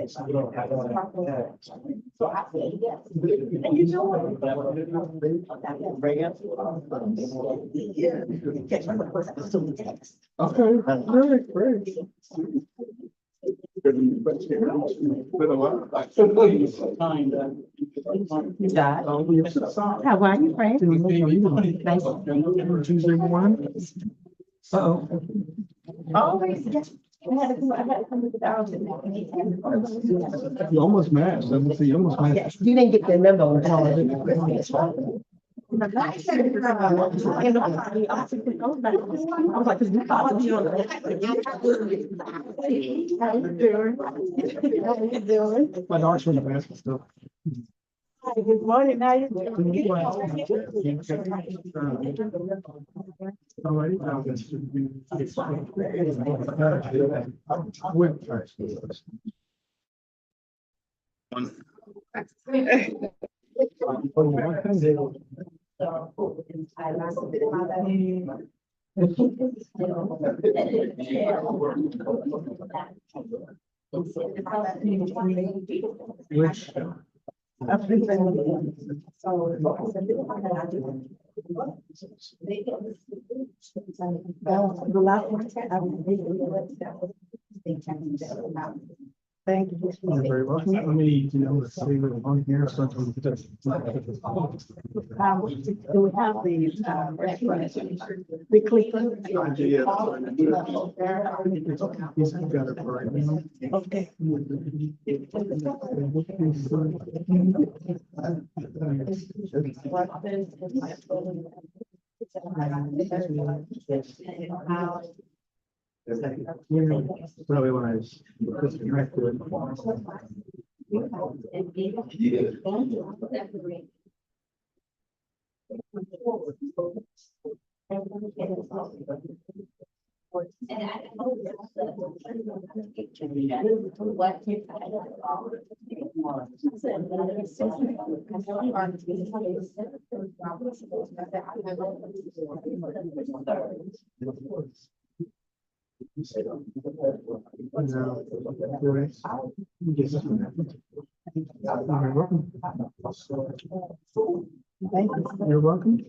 So I said, yes. And you know what? Yeah. Catch my first episode of text. Okay, great, great. Been a while. Dad. How are you, Frank? Nice. Tuesday morning. Uh-oh. Always, yes. I had to come to the house. You almost matched. Let me see, you almost matched. Yes, you didn't get the memo. No, I didn't. I was like, cause we thought you on the. How you doing? How you doing? My dog's from the basket still. Hi, good morning, how you doing? All right. Which? The last one, I was. Thank you. You're very welcome. Let me, let's see what on here. So Do we have the, restaurant? The Cleveland? He's got it right now. Okay. Probably when I was disconnected. You're welcome. Thank you. You're welcome.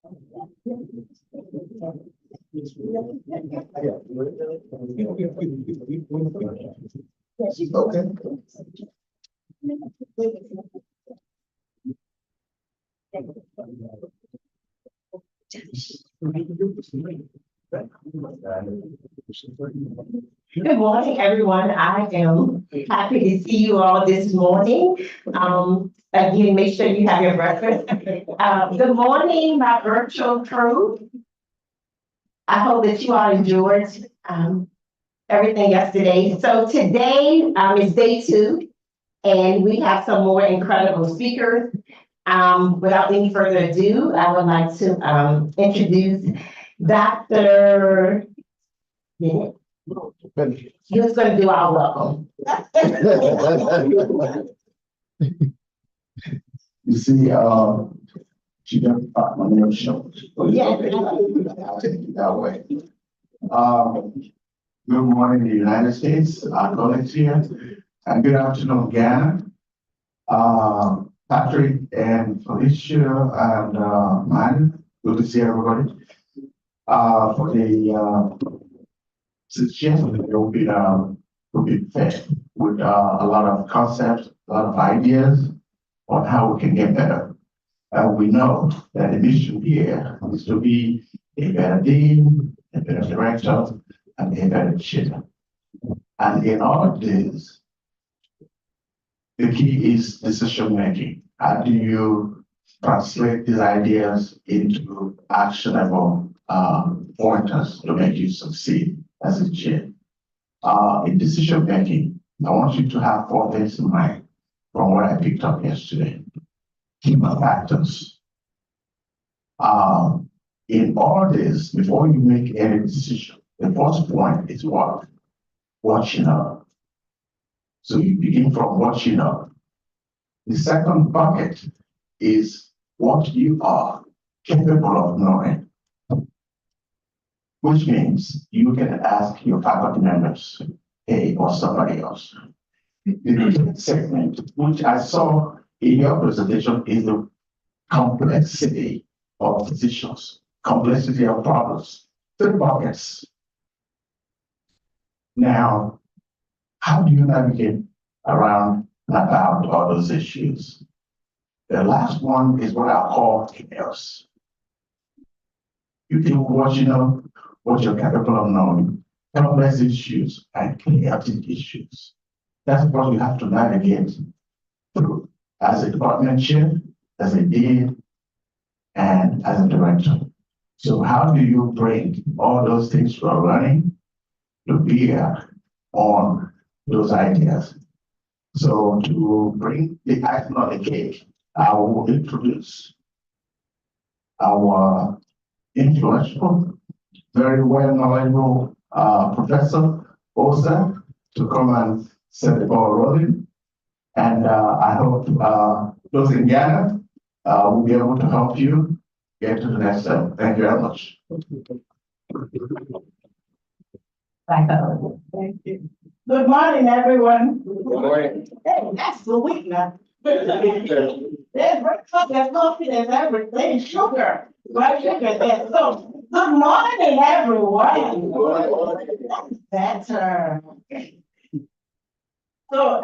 Okay. Good morning, everyone. I am happy to see you all this morning. Again, make sure you have your breakfast. Good morning, my virtual crew. I hope that you all enjoyed everything yesterday. So today is day 2, and we have some more incredible speakers. Without any further ado, I would like to introduce Dr. Bennett. Who's going to do our welcome? You see, she got my name show. Yes. I'll take it that way. Good morning, the United States, our colleagues here, and good afternoon, Ghana. Patrick and Felicia and Manu, good to see everybody. For the suggestion that will be fed with a lot of concepts, a lot of ideas on how we can get better. We know that the mission here is to be a better dean, a better director, and a better chair. And in all of this, the key is decision making. How do you translate these ideas into actionable pointers to make you succeed as a chair? In decision making, I want you to have 4 things in mind from what I picked up yesterday. Human factors. In all this, before you make any decision, the first point is what? What you know. So you begin from what you know. The second bucket is what you are capable of knowing, which means you can ask your faculty members, hey, or somebody else. The third segment, which I saw in your presentation, is the complexity of decisions, complexity of problems, 3 buckets. Now, how do you navigate around and about all those issues? The last one is what I call chaos. You do what you know, what you're capable of knowing, complex issues and chaotic issues. That's what you have to navigate through as a department chair, as a dean, and as a director. So how do you bring all those things you are running to bear on those ideas? So to bring the icing on the cake, I will introduce our influential, very well knowledgeable Professor Osa to come and set the ball rolling. And I hope those in Ghana will be able to help you get to the next step. Thank you very much. Thank you. Good morning, everyone. Good morning. Hey, that's the week now. There's breakfast, there's coffee, there's everything, sugar, right sugar there. So, good morning, everyone. That's better. So,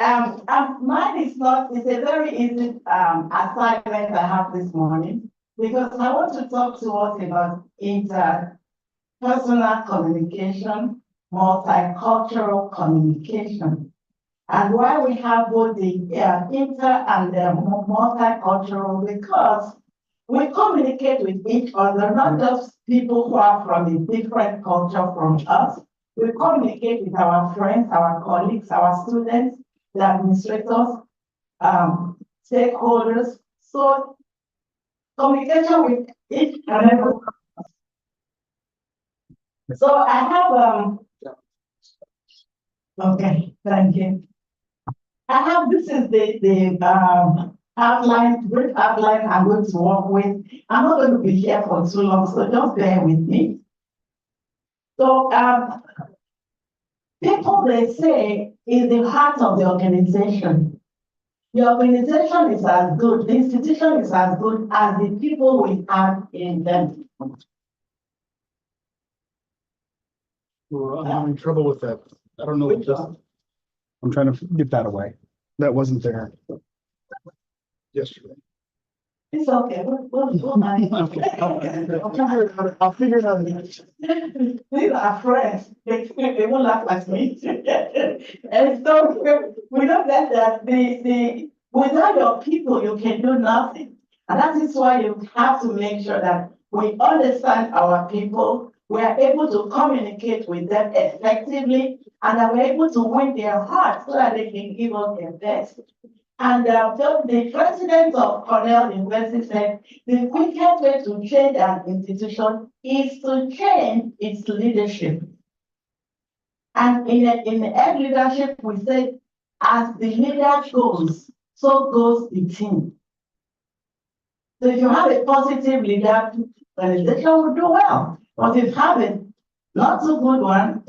mine is not, it's a very easy assignment I have this morning because I want to talk to us about interpersonal communication, multicultural communication. And why we have both the inter and the multicultural, because we communicate with each other, not just people who are from a different culture from us. We communicate with our friends, our colleagues, our students, the administrators, stakeholders. So communication with each and every. So I have okay, thank you. I have, this is the outline, brief outline I'm going to work with. I'm not going to be here for too long, so just bear with me. So people, they say, is the heart of the organization. The organization is as good, the institution is as good as the people we have in them. Well, I'm having trouble with that. I don't know what just, I'm trying to get that away. That wasn't there yesterday. It's okay, we'll manage. Okay. I'll figure it out. These are friends, they won't laugh at me. And so, we know that without your people, you can do nothing. And that is why you have to make sure that we understand our people, we are able to communicate with them effectively, and that we're able to win their hearts so that they can give us their best. And the president of Cornell University said, the quickest way to change an institution is to change its leadership. And in egg leadership, we say, as the leader goes, so goes the team. So if you have a positive leader, the organization will do well. But if you have a not so good one,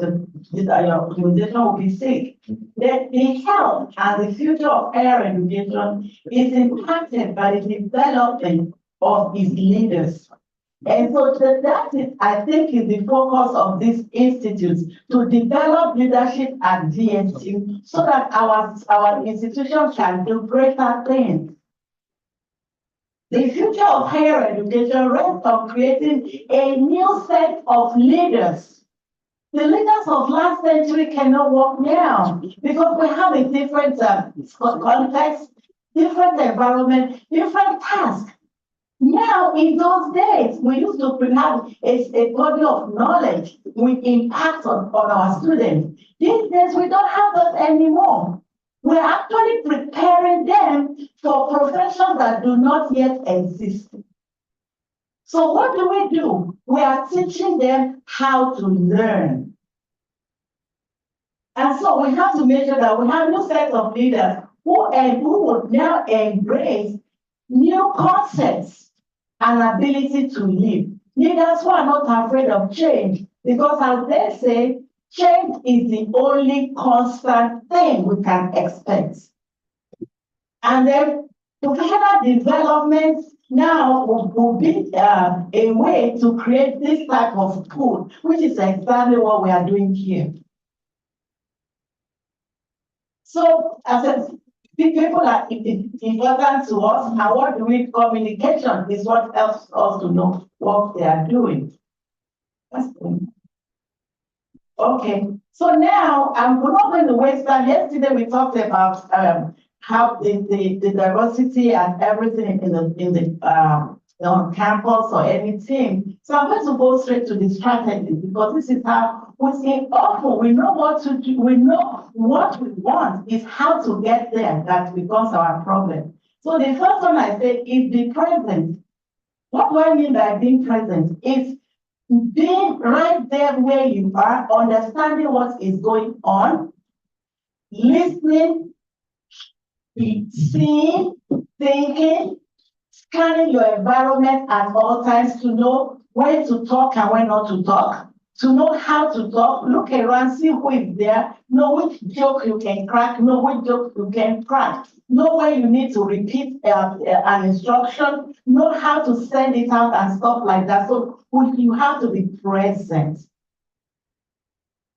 your organization will be sick. The health and the future of higher education is impacted by the development of its leaders. And so that is, I think, is the focus of this institute, to develop leadership at VSU so that our institution can do greater things. The future of higher education rests on creating a new set of leaders. The leaders of last century cannot work now because we have a different context, different environment, different task. Now, in those days, we used to have a body of knowledge with impact on our students. These days, we don't have that anymore. We're actually preparing them for professions that do not yet exist. So what do? We are teaching them how to learn. And so we have to make sure that we have new set of leaders who would now embrace new concepts and ability to live. Leaders who are not afraid of change, because as they say, change is the only constant thing we can expect. And then together development now will be a way to create this type of pool, which is exactly what we are doing here. So as a people are important to us, and what do we communication is what helps us to know what they are doing. Okay, so now we're not going to waste time. Yesterday we talked about how the diversity and everything in the on campus or any team. So I'm going to go straight to the strategy, because this is how we see often we know what to do, we know what we want, is how to get there that becomes our problem. So the first one I said is be present. What do I mean by being present? It's being right there where you are, understanding what is going on, listening, seeing, thinking, scanning your environment at all times to know when to talk and when not to talk, to know how to talk, look around, see who is there, know which joke you can crack, know which joke you can crack, know when you need to repeat an instruction, know how to send it out and stuff like that. So you have to be present.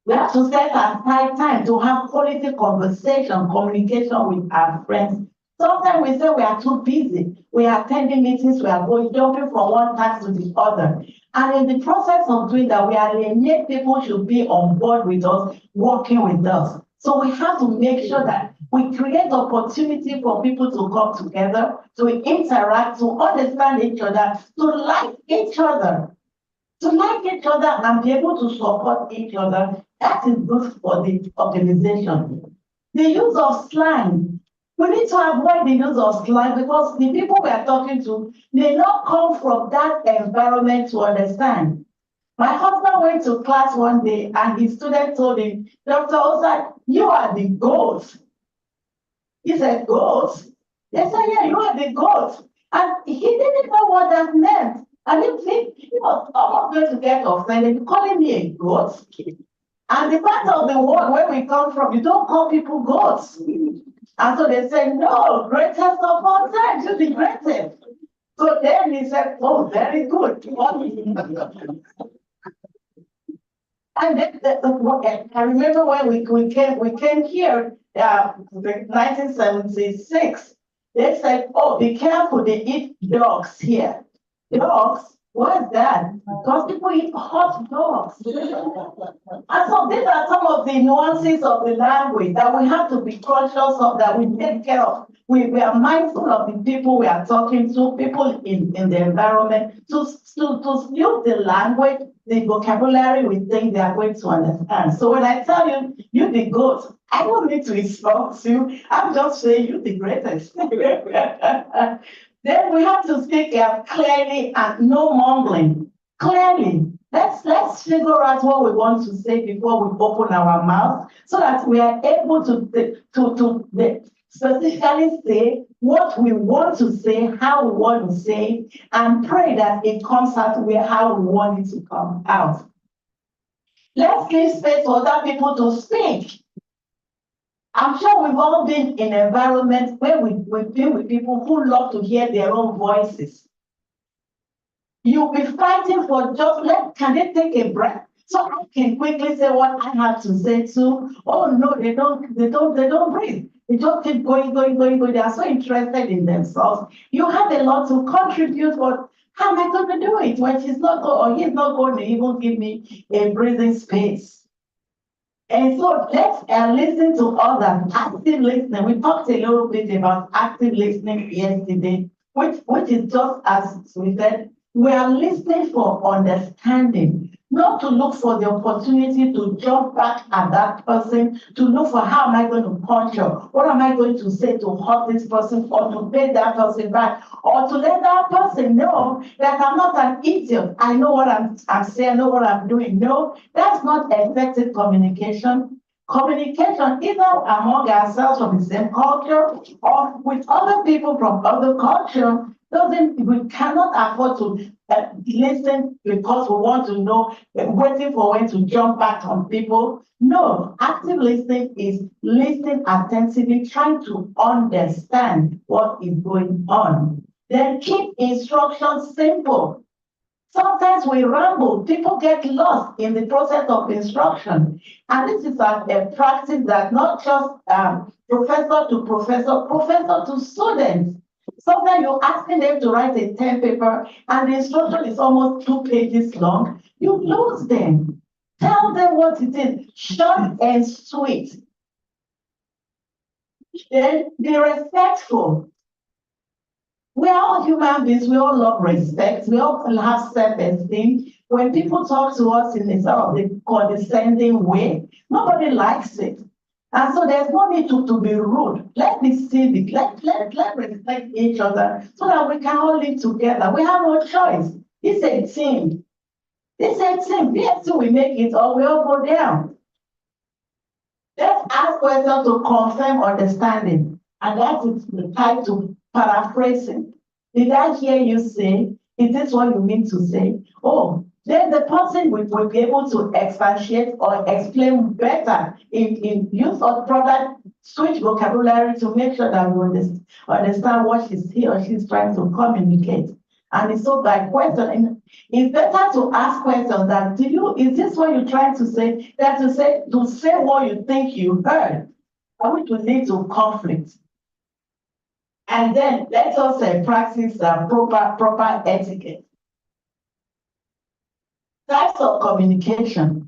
We have to set aside time to have quality conversation, communication with our friends. Sometimes we say we are too busy. We are attending meetings, we are jumping from one task to the other. And in the process of doing that, we alienate people should be on board with us, working with us. So we have to make sure that we create opportunity for people to come together, to interact, to understand each other, to like each other. To like each other and be able to support each other, that is good for the organization. The use of slang. We need to avoid the use of slang because the people we are talking to may not come from that environment to understand. My husband went to class one day and his student told him, Dr. Osa, you are the goat. He said, goat? They said, yeah, you are the goat. And he didn't know what that meant. And he was almost going to get offended, calling me a goat. And the part of the world where we come from, you don't call people goats. And so they said, no, greatest of all time, you're the greatest. So then he said, oh, very good. And I remember when we came here, 1976. They said, oh, be careful, they eat dogs here. Dogs? What's that? Because people eat hot dogs. And so these are some of the nuances of the language that we have to be conscious of, that we take care of. We are mindful of the people we are talking to, people in the environment, to use the language, the vocabulary we think they are going to understand. So when I tell you, you the goat, I don't need to insult you. I'm just saying you the greatest. Then we have to speak clearly and no mumbling. Clearly. Let's figure out what we want to say before we open our mouth, so that we are able to specifically say what we want to say, how we want to say it, and pray that it comes out how we want it to come out. Let's give space for other people to speak. I'm sure we've all been in environments where we've been with people who love to hear their own voices. You'll be fighting for can they take a breath? So I can quickly say what I have to say too. Oh no, they don't breathe. They just keep going. They are so interested in themselves. You have a lot to contribute, but how am I going to do it when he's not going to even give me a breathing space? And so let's listen to others. Active listening. We talked a little bit about active listening yesterday, which is just as we said, we are listening for understanding, not to look for the opportunity to jump back at that person, to look for how am I going to punch her, what am I going to say to hurt this person, or to pay that person back, or to let that person know that I'm not an idiot. I know what I'm saying, I know what I'm doing. No, that's not effective communication. Communication, either among ourselves from the same culture or with other people from other culture, we cannot afford to listen because we want to know, waiting for when to jump back on people. No, active listening is listening attentively, trying to understand what is going on. Then keep instructions simple. Sometimes we ramble, people get lost in the process of instruction. And this is a practice that not just professor to professor to students. Sometimes you're asking them to write a 10 paper and the instruction is almost 2 pages long. You lose them. Tell them what it is, short and sweet. Then be respectful. We are all human beings, we all love respect, we all have self-esteem. When people talk to us in a sort of a condescending way, nobody likes it. And so there's no need to be rude. Let be civic, let respect each other so that we can all live together. We have no choice. It's a team. It's a team. Yes, we make it or we all go down. Let's ask questions to confirm understanding. And that is the type to paraphrasing. Did I hear you say, is this what you mean to say? Oh, then the person will be able to expatiate or explain better in use of product, switch vocabulary to make sure that we understand what he or she's trying to communicate. And it's so by question, it's better to ask questions that is this what you're trying to say? Than to say what you think you heard, which will lead to conflict. And then let us practice proper etiquette. Types of communication.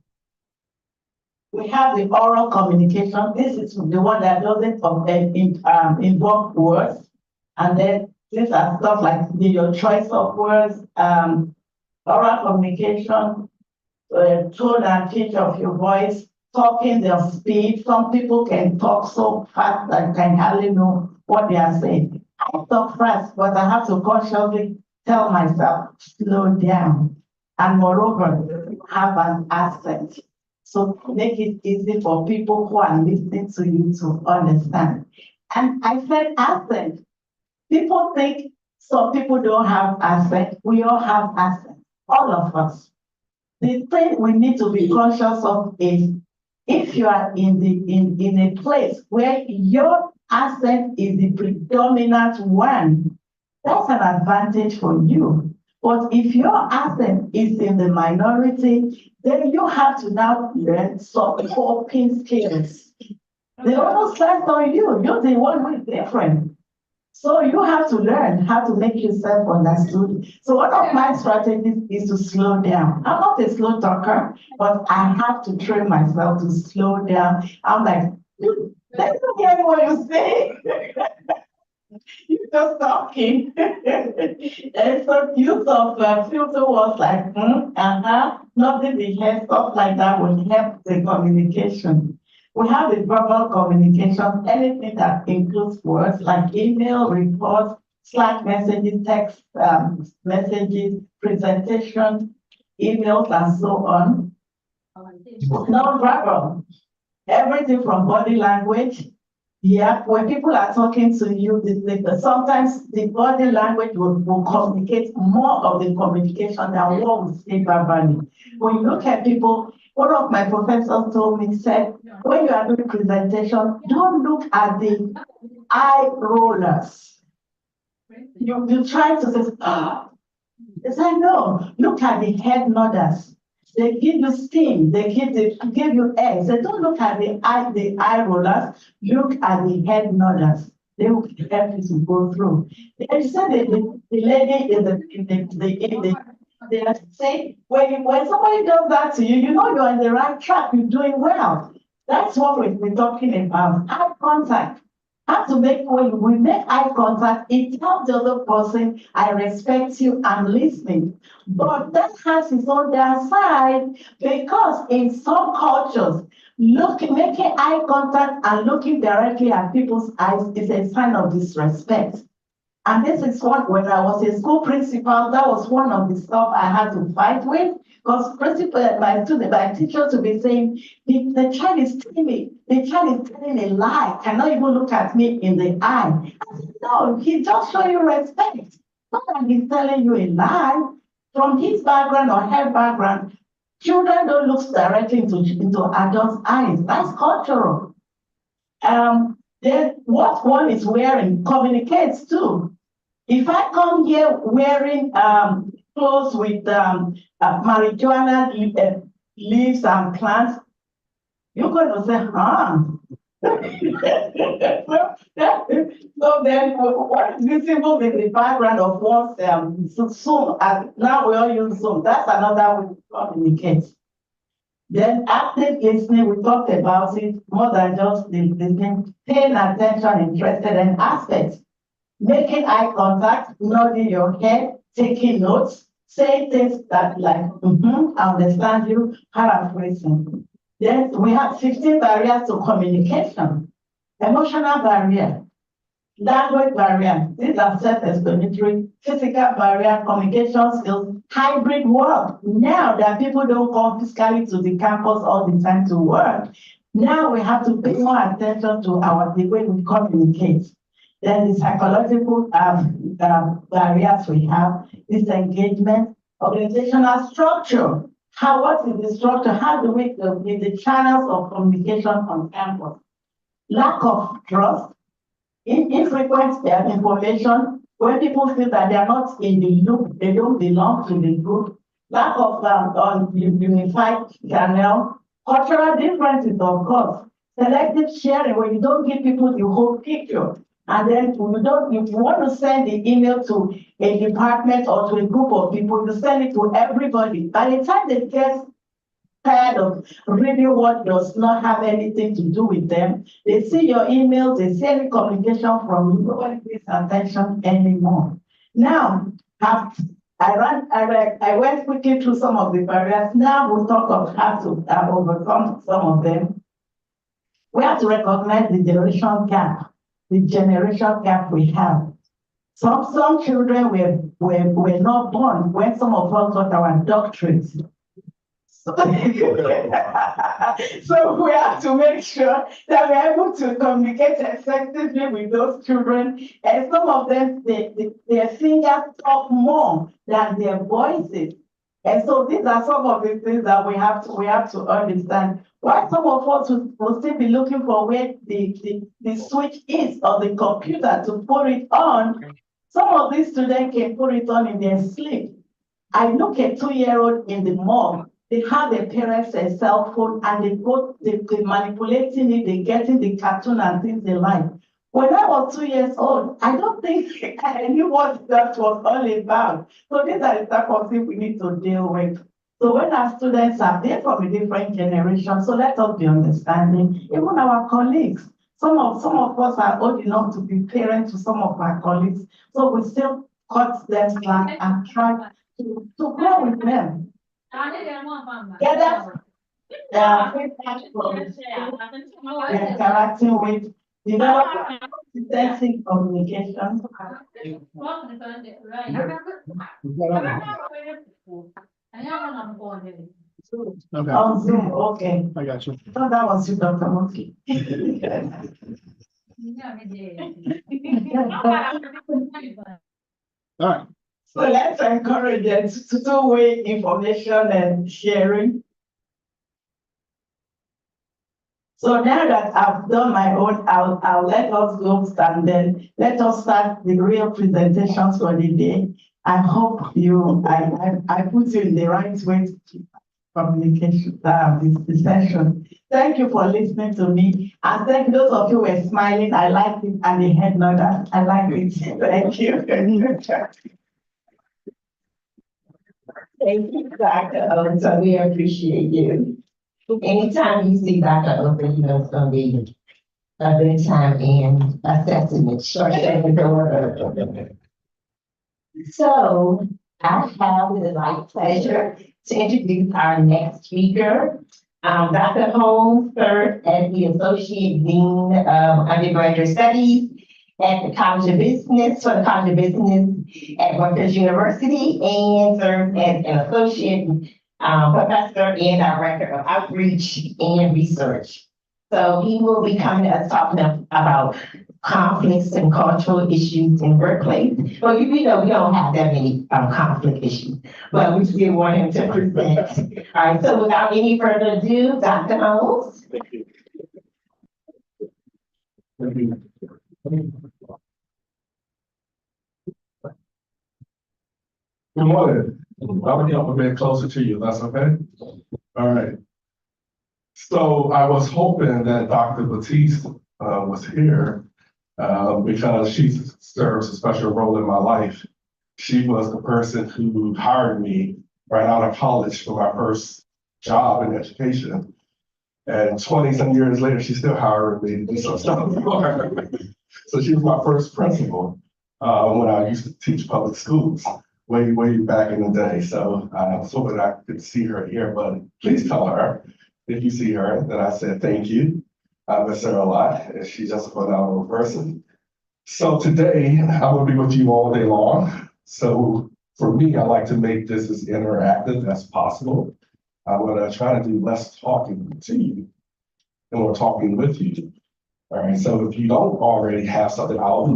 We have the oral communication. This is the one that doesn't involve words. And then these are stuff like your choice of words, oral communication, tone and pitch of your voice, talking their speed. Some people can talk so fast that can hardly know what they are saying. I talk fast, but I have to consciously tell myself, slow down. And moreover, have an accent. So make it easy for people who are listening to you to understand. And I said accent. People think some people don't have accent. We all have accent, all of us. The thing we need to be conscious of is if you are in a place where your accent is the predominant one, that's an advantage for you. But if your accent is in the minority, then you have to now learn some coping skills. They almost left on you. You're the one who is different. So you have to learn how to make yourself understood. So one of my strategies is to slow down. I'm not a slow talker, but I have to train myself to slow down. I'm like, let's not hear what you say. You just talking. And so use of filter words like, nothing behind stuff like that will help the communication. We have the verbal communication, anything that includes words like email, reports, Slack messages, text messages, presentation, emails, and so on. Non-verbal, everything from body language. Yeah, when people are talking to you, sometimes the body language will communicate more of the communication than what we say verbally. When you look at people, one of my professors told me, said, when you are doing presentation, don't look at the eye rollers. You try to say, They said, no, look at the head nodders. They give you steam, they give you air. They don't look at the eye rollers, look at the head nodders. They will help you to go through. They said the lady they are saying, when somebody does that to you, you know you're on the right track, you're doing well. That's what we're talking about. Eye contact. How to make, when we make eye contact, it tells the other person, I respect you, I'm listening. But that has its own downside because in some cultures, making eye contact and looking directly at people's eyes is a sign of disrespect. And this is what, when I was a school principal, that was one of the stuff I had to fight with. Because my teacher to be saying, the child is telling a lie, cannot even look at me in the eye. I said, no, he just show you respect. Not that he's telling you a lie. From his background or her background, children don't look directly into adults' eyes. That's cultural. Then what one is wearing communicates too. If I come here wearing clothes with marijuana leaves and plants, you're going to say, So then what is visible in the background of one's Zoom, and now we all use Zoom. That's another way to communicate. Then active listening, we talked about it more than just listening, paying attention, interested in aspects. Making eye contact, nodding your head, taking notes, saying things that like, I understand you, paraphrasing. Then we have 15 barriers to communication. Emotional barrier, language barrier, these are self-explanatory, physical barrier, communication skills, hybrid work. Now that people don't come physically to the campus all the time to work, now we have to pay more attention to the way we communicate. Then the psychological barriers we have, disengagement, organizational structure. What is the structure? How do we with the channels of communication on campus? Lack of trust, infrequent information, when people feel that they are not in the loop, they don't belong to the group. Lack of unified channel, cultural differences, of course. Selective sharing, when you don't give people the whole picture. And then if you want to send the email to a department or to a group of people, you send it to everybody. By the time they get tired of reading what does not have anything to do with them, they see your emails, they see any communication from you, nobody pays attention anymore. Now, I went quickly through some of the barriers. Now we'll talk of how to overcome some of them. We have to recognize the generation gap we have. Some children were not born when some of us got our doctorates. So we have to make sure that we're able to communicate effectively with those children. And some of them, their fingers talk more than their voices. And so these are some of the things that we have to understand. Why some of us will still be looking for where the switch is on the computer to put it on. Some of these students can put it on in their sleep. I look at 2-year-old in the mall. They have their parents' a cell phone and they manipulating it, they getting the cartoon and things they like. When I was 2 years old, I don't think I knew what that was all about. So these are the type of things we need to deal with. So when our students are there from a different generation, so let us be understanding, even our colleagues. Some of us are old enough to be parents to some of our colleagues. So we still cut them slack and try to play with them. Interacting with developing intensive communication. Okay, On Zoom, okay. I got you. So that was you, Dr. Moki. All right. So let's encourage them to two-way information and sharing. So now that I've done my own, I'll let us go and then let us start the real presentations for the day. I hope I put you in the right way to communication, this session. Thank you for listening to me. And thank those of you who were smiling. I liked it, and the head nodder. I like it. Thank you. Thank you, Dr. Owen. We appreciate you. Anytime you see Dr. Owen, you know it's gonna be a good time and assessment. Sure. So I have the light pleasure to introduce our next speaker. Dr. Holmes served as the Associate Dean of Undergraduate Studies at the College of Business for the College of Business at Rutgers University and served as an Associate Professor and Director of Outreach and Research. So he will be coming to us talking about conflicts and cultural issues in workplace. Well, you know, we don't have that many conflict issues, but we still want him to present. All right, so without any further ado, Dr. Holmes. Thank you. Thank you. Good morning. I'm gonna help a bit closer to you. That's okay? All right. So I was hoping that Dr. Batiste was here because she serves a special role in my life. She was the person who hired me right out of college for my first job in education. And 20-some years later, she's still hiring me to do some stuff for her. So she was my first principal when I used to teach public schools way back in the day. So I was hoping I could see her here, but please tell her if you see her that I said thank you. I miss her a lot, and she's just a phenomenal person. So today, I'm gonna be with you all day long. So for me, I like to make this as interactive as possible. I'm gonna try to do less talking to you and more talking with you. All right, so if you don't already have something out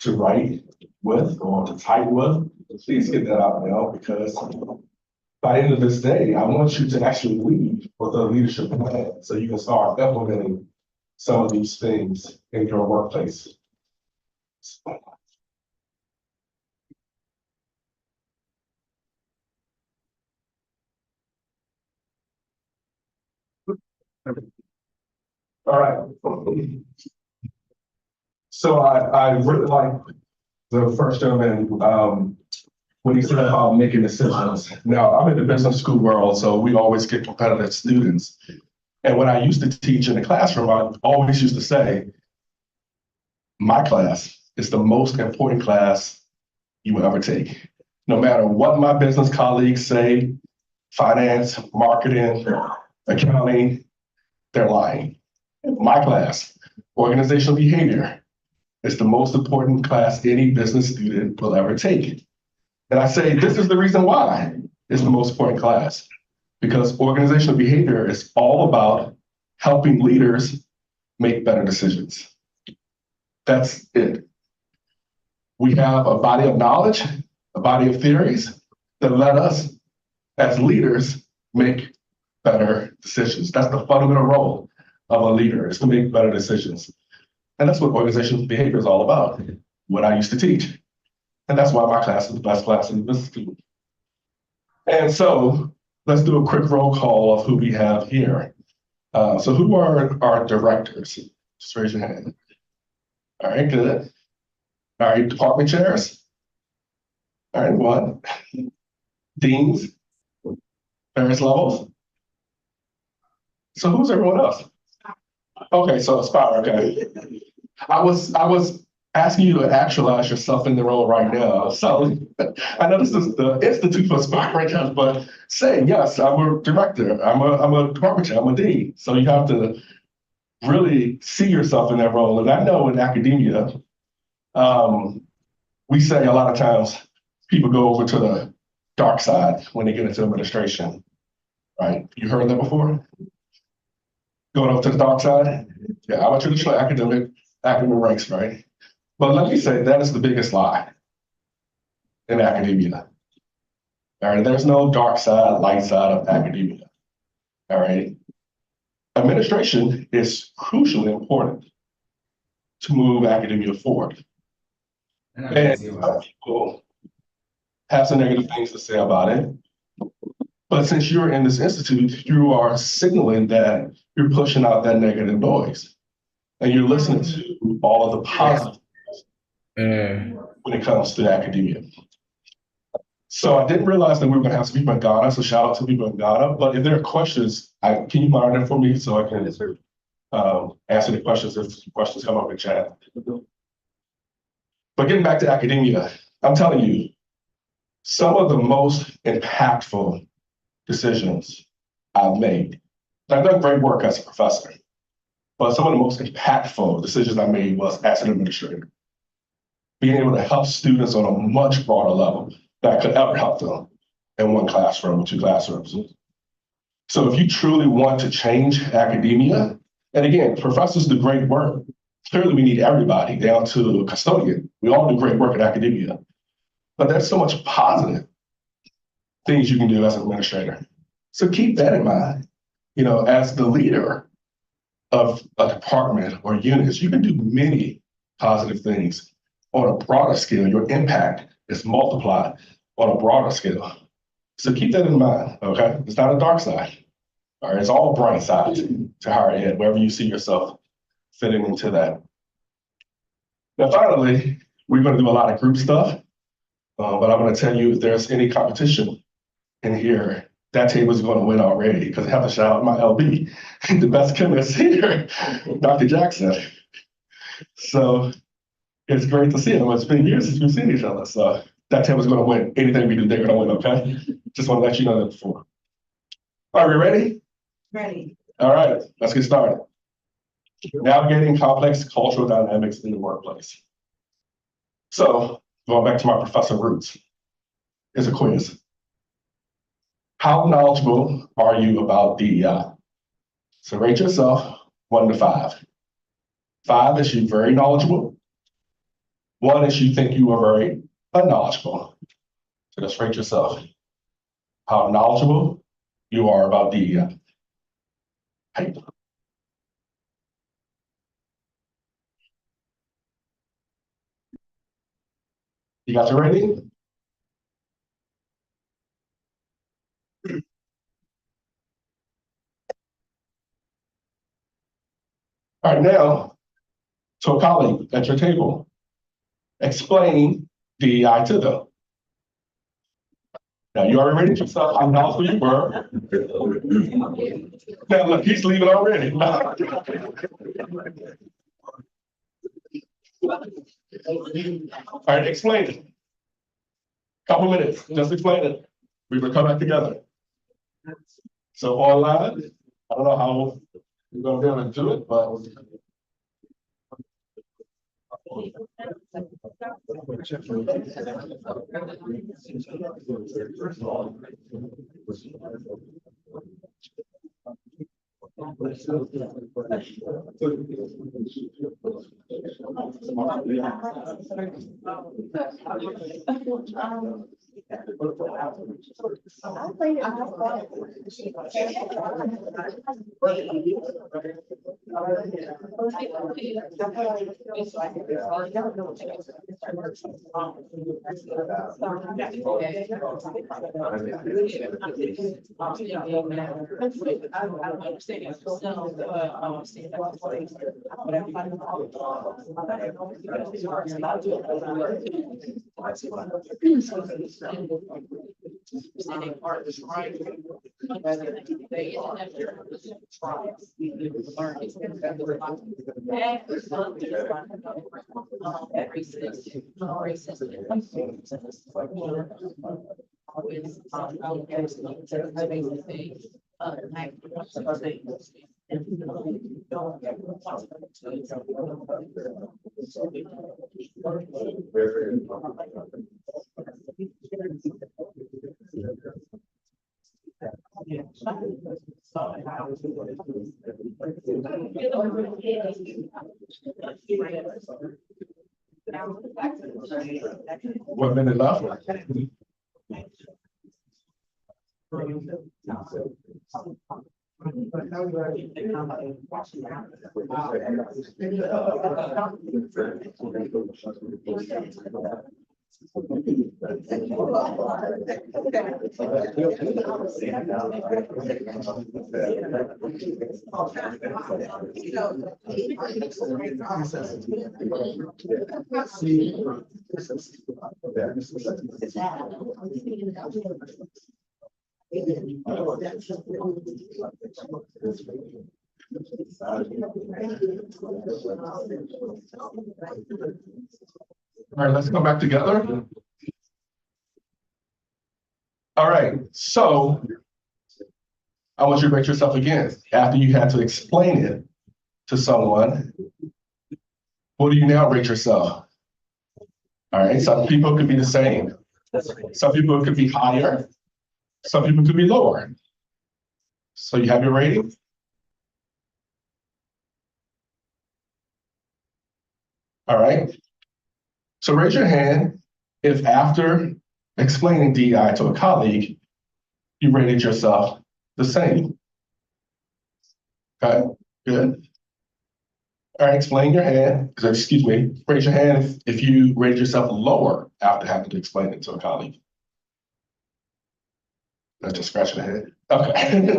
to write with or to type with, please get that out now, because by the end of this day, I want you to actually leave with a leadership plan so you can start implementing some of these things in your workplace. All right. So I really like the first gentleman when he said about making decisions. Now, I'm in the business school world, so we always get competitive students. And when I used to teach in the classroom, I always used to say, my class is the most important class you will ever take. No matter what my business colleagues say, finance, marketing, accounting, they're lying. My class, organizational behavior, is the most important class any business student will ever take. And I say, this is the reason why it's the most important class, because organizational behavior is all about helping leaders make better decisions. That's it. We have a body of knowledge, a body of theories that let us as leaders, make better decisions. That's the fundamental role of a leader, is to make better decisions. And that's what organizational behavior is all about, what I used to teach. And that's why my class is the best class in the business school. And so let's do a quick roll call of who we have here. So who are our directors? Just raise your hand. All right, good. All right, department chairs. All right, one. Deans, various levels. So who's everyone else? Okay, so Aspire, okay. I was asking you to actualize yourself in the role right now. So I know this is the Institute for Aspiring Talent, but say, yes, I'm a director, I'm a department chair, I'm a dean. So you have to really see yourself in that role. And I know in academia, we say a lot of times people go over to the dark side when they get into administration, right? You heard that before? Going over to the dark side? Yeah, I'm a traditional academic ranks, right? But let me say that is the biggest lie in academia. All right, there's no dark side, light side of academia. All right. Administration is crucially important to move academia forward. And some people have some negative things to say about it. But since you're in this institute, you are signaling that you're pushing out that negative noise. And you're listening to all of the positive when it comes to academia. So I didn't realize that we were going to have some people in Ghana, so shout out to people in Ghana. But if there are questions, can you monitor for me so I can answer the questions if questions come up in chat? But getting back to academia, I'm telling you, some of the most impactful decisions I've made. I've done great work as a professor, but some of the most impactful decisions I made was as an administrator. Being able to help students on a much broader level that I could ever help them in one classroom or two classrooms. So if you truly want to change academia, and again, professors do great work. Clearly, we need everybody down to a custodian. We all do great work in academia, but there's so much positive things you can do as an administrator. So keep that in mind. You know, as the leader of a department or units, you can do many positive things on a broader scale. Your impact is multiplied on a broader scale. So keep that in mind, okay? It's not a dark side. All right, it's all bright side to higher ed, wherever you see yourself fitting into that. Now, finally, we're going to do a lot of group stuff, but I'm going to tell you if there's any competition in here, that table is going to win already because I have to shout out my LB, the best chemist here, Dr. Jackson. So it's great to see him. It's been years since we've seen each other. So that table is going to win. Anything we do, they're going to win, okay? Just want to let you know that before. Are we ready? Ready. All right, let's get started. Navigating complex cultural dynamics in the workplace. So going back to my professor roots, it's a quiz. How knowledgeable are you about DEI? So rate yourself 1 to 5. 5 is you very knowledgeable. 1 is you think you are very unknowledgeable. So just rate yourself. How knowledgeable you are about DEI. Hey. You got your rating? All right, now to a colleague at your table, explain DEI to them. Now you already rated yourself how knowledgeable you were. Now look, he's leaving already. All right, explain it. Couple minutes, just explain it. We will come back together. So online, I don't know how you're gonna be able to do it, but. One minute left. All right, let's come back together. All right, so I want you to rate yourself again. After you had to explain it to someone, what do you now rate yourself? All right, some people could be the same. Some people could be higher. Some people could be lower. So you have your rating? All right. So raise your hand if after explaining DEI to a colleague, you rated yourself the same. Okay, good. All right, explain your hand, excuse me, raise your hand if you rated yourself lower after having to explain it to a colleague. That's just scratching the head. Okay.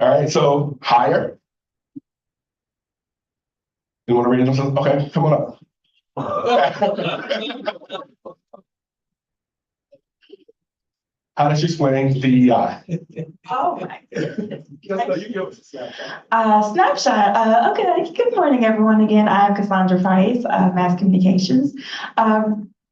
All right, so higher. You want to rate yourself? Okay, come on up. How does she explain DEI? Oh my goodness. Snapshot. Okay. Good morning, everyone. Again, I'm Cassandra Fice, Mass Communications.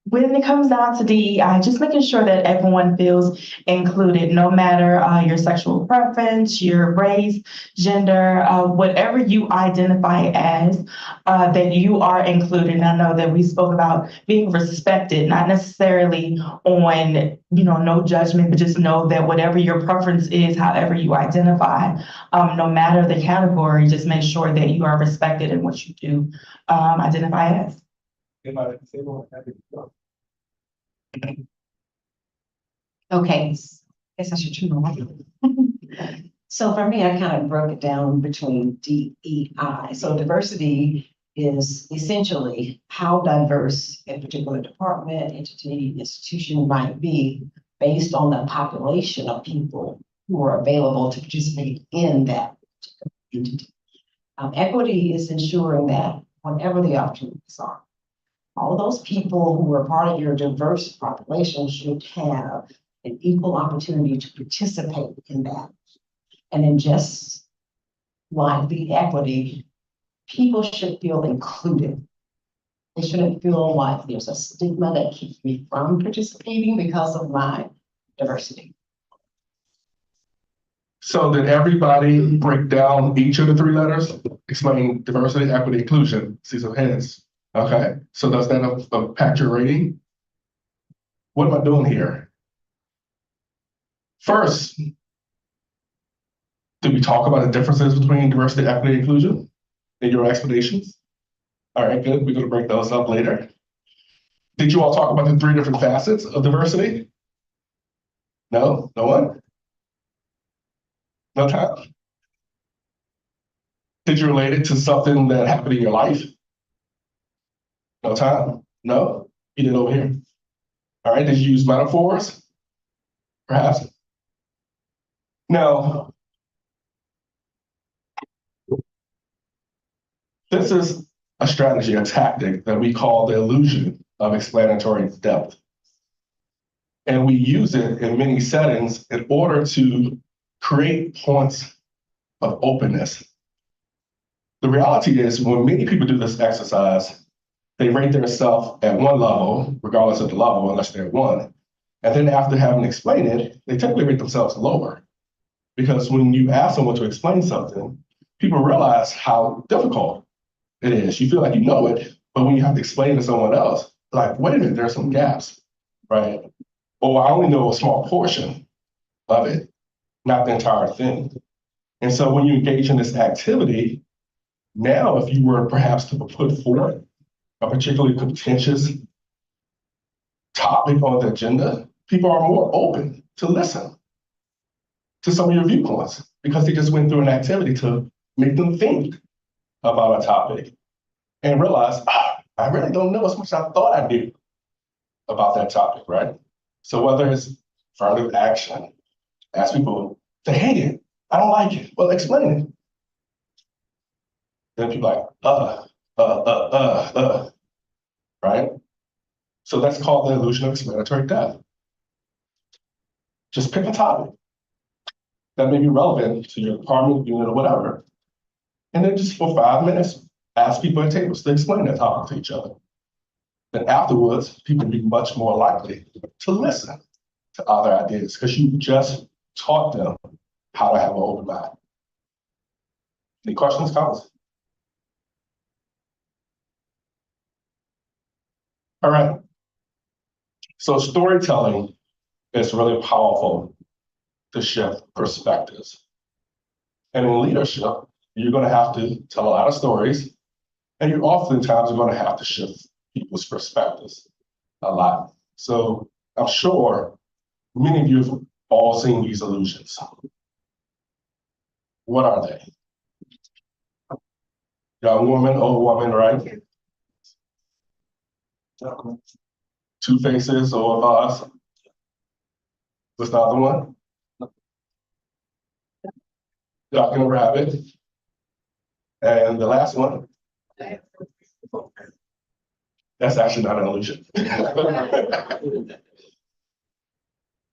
When it comes down to DEI, just making sure that everyone feels included, no matter your sexual preference, your race, gender, whatever you identify as, that you are included. And I know that we spoke about being respected, not necessarily on, no judgment, but just know that whatever your preference is, however you identify, no matter the category, just make sure that you are respected in what you do identify as. Okay, guess I should turn around. So for me, I kind of broke it down between DEI. So diversity is essentially how diverse a particular department, entity, institution might be based on the population of people who are available to participate in that entity. Equity is ensuring that whenever the opportunities are, all those people who are part of your diverse population should have an equal opportunity to participate in that. And then just like the equity, people should feel included. They shouldn't feel like there's a stigma that keeps me from participating because of my diversity. So did everybody break down each of the three letters? Explain diversity, equity, inclusion. See some hands. Okay, so does that impact your rating? What am I doing here? First, did we talk about the differences between diversity, equity, and inclusion in your explanations? All right, good. We're going to break those up later. Did you all talk about the 3 different facets of diversity? No, no one? No time? Did you relate it to something that happened in your life? No time? No? You did over here. All right, did you use metaphors? Perhaps. Now, this is a strategy, a tactic that we call the illusion of explanatory depth. And we use it in many settings in order to create points of openness. The reality is, when many people do this exercise, they rate themselves at one level, regardless of the level, unless they're 1. And then after having explained it, they typically rate themselves lower. Because when you ask someone to explain something, people realize how difficult it is. You feel like you know it, but when you have to explain to someone else, like, wait a minute, there's some gaps, right? Or I only know a small portion of it, not the entire thing. And so when you engage in this activity, now if you were perhaps to put forth a particularly contentious topic on the agenda, people are more open to listen to some of your viewpoints because they just went through an activity to make them think about a topic and realize, I really don't know as much as I thought I knew about that topic, right? So whether it's affirmative action, ask people, they hate it, I don't like it, well, explain it. Then people like, right? So that's called the illusion of explanatory depth. Just pick a topic that may be relevant to your department, unit, or whatever. And then just for 5 minutes, ask people at tables to explain that topic to each other. Then afterwards, people will be much more likely to listen to other ideas because you just taught them how to have an open mind. Any questions, comments? All right. So storytelling is really powerful to shift perspectives. And in leadership, you're going to have to tell a lot of stories, and you oftentimes are going to have to shift people's perspectives a lot. So I'm sure many of you have all seen these illusions. What are they? Young woman, old woman, right? 2 faces or us. What's the other one? Duck and a rabbit. And the last one? That's actually not an illusion.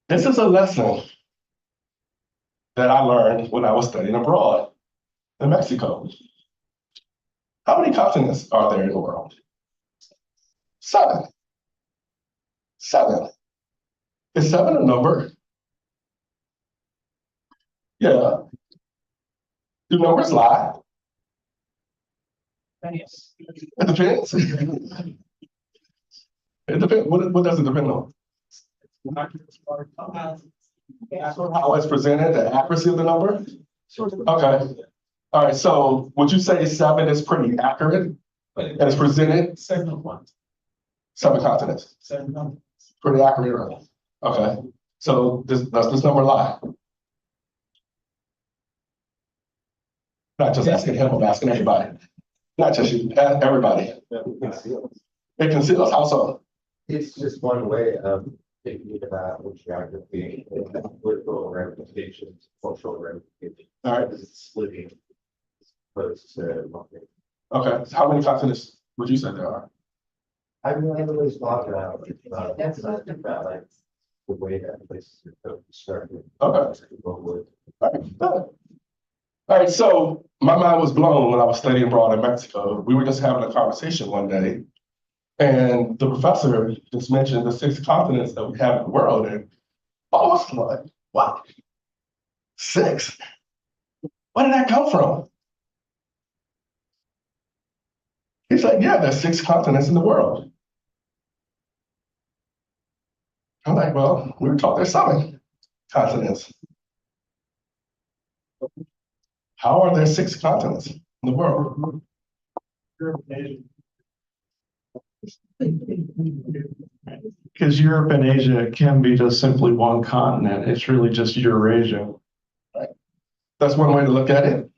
This is a lesson that I learned when I was studying abroad in Mexico. How many continents are there in the world? 7. 7. Is 7 a number? Yeah. Do numbers lie? It depends. It depends. What does it depend on? How it's presented, the accuracy of the number? Okay. All right. So would you say 7 is pretty accurate? And it's presented? 7 continents. Pretty accurate, right? Okay. So does this number lie? Not just asking him, I'm asking everybody. Not just you, everybody. It conceals how so? It's just one way of thinking about geography, political ramifications, cultural ramifications. All right. It's splitting as opposed to one thing. Okay. So how many continents would you say there are? I've never really thought about like the way that places are started. Okay. People would. All right. Good. All right. So my mind was blown when I was studying abroad in Mexico. We were just having a conversation one day, and the professor just mentioned the 6 continents that we have in the world, and I was like, wow, 6? Where did that come from? He's like, yeah, there's 6 continents in the world. I'm like, well, we were taught there's 7 continents. How are there 6 continents in the world? Because Europe and Asia can be just simply one continent. It's really just Eurasia. Right? That's one way to look at it.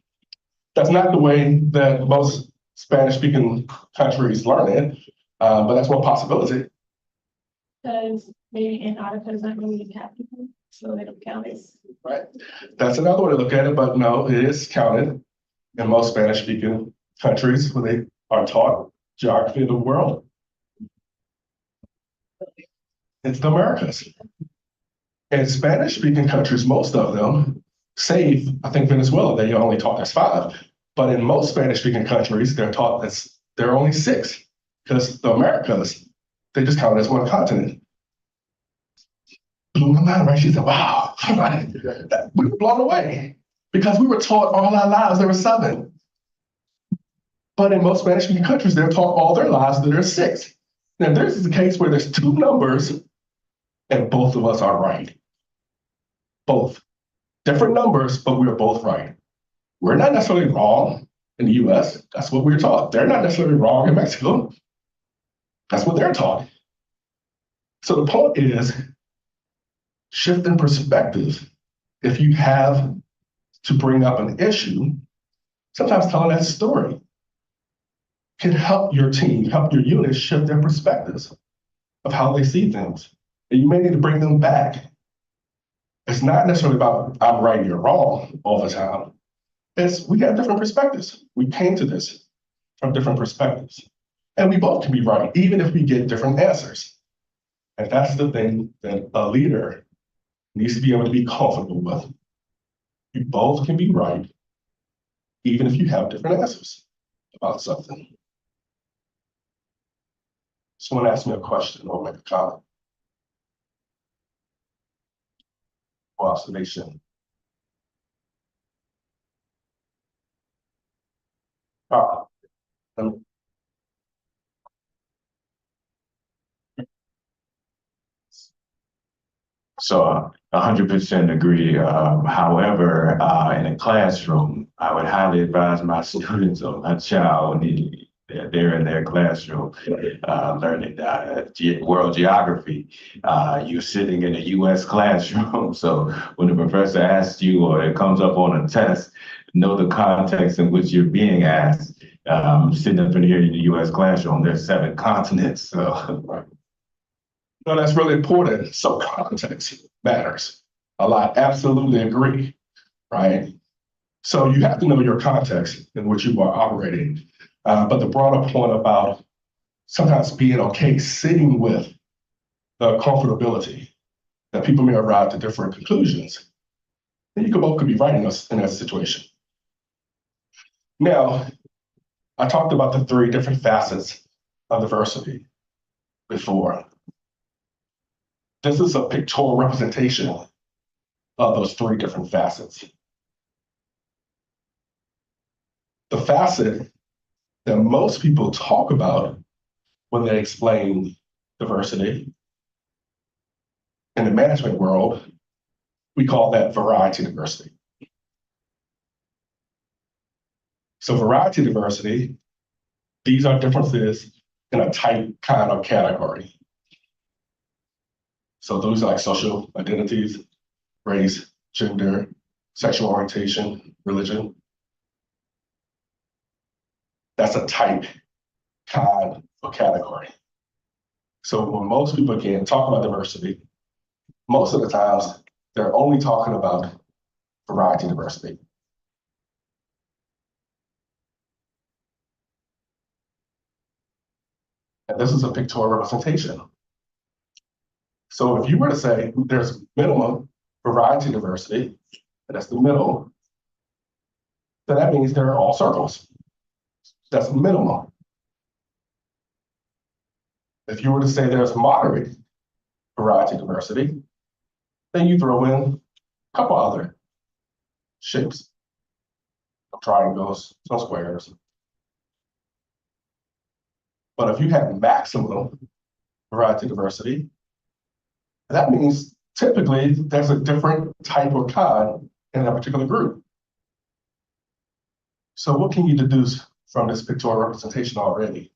That's not the way that most Spanish-speaking countries learn it, but that's one possibility. Because maybe Antarctica doesn't really have people, so they don't count it. Right. That's another way to look at it, but no, it is counted in most Spanish-speaking countries where they are taught geography of the world. It's the Americas. In Spanish-speaking countries, most of them, save, I think Venezuela, they only taught as 5. But in most Spanish-speaking countries, they're taught as there are only 6, because the Americas, they just count it as one continent. Blew my mind, right? She said, wow, we were blown away because we were taught all our lives there were 7. But in most Spanish-speaking countries, they're taught all their lives that there are 6. Now, this is a case where there's 2 numbers and both of us are right. Both. Different numbers, but we're both right. We're not necessarily wrong in the US. That's what we're taught. They're not necessarily wrong in Mexico. That's what they're taught. So the point is, shifting perspective. If you have to bring up an issue, sometimes telling that story can help your team, help your unit shift their perspectives of how they see things. And you may need to bring them back. It's not necessarily about I'm right, you're wrong all the time. It's we have different perspectives. We came to this from different perspectives. And we both can be right, even if we get different answers. And that's the thing that a leader needs to be able to be comfortable with. You both can be right, even if you have different answers about something. Someone ask me a question or make a comment or observation. So 100% agree. However, in a classroom, I would highly advise my students or my child, they're in their classroom learning world geography. You're sitting in a US classroom. So when the professor asks you or it comes up on a test, know the context in which you're being asked. Sitting up in here in the US classroom, there's 7 continents. So. No, that's really important. So context matters a lot. Absolutely agree, right? So you have to know your context in which you are operating. But the broader point about sometimes being okay sitting with the comfortability that people may arrive to different conclusions. And you both could be right in that situation. Now, I talked about the 3 different facets of diversity before. This is a pictorial representation of those 3 different facets. The facet that most people talk about when they explain diversity in the management world, we call that variety diversity. So variety diversity, these are differences in a type, kind, or category. So those are like social identities, race, gender, sexual orientation, religion. That's a type, kind, or category. So when most people can talk about diversity, most of the times they're only talking about variety diversity. And this is a pictorial representation. So if you were to say there's minimum variety diversity, and that's the middle, then that means there are all circles. That's minimum. If you were to say there's moderate variety diversity, then you throw in a couple other shapes, some triangles, some squares. But if you have maximum variety diversity, that means typically there's a different type or kind in that particular group. So what can you deduce from this pictorial representation already?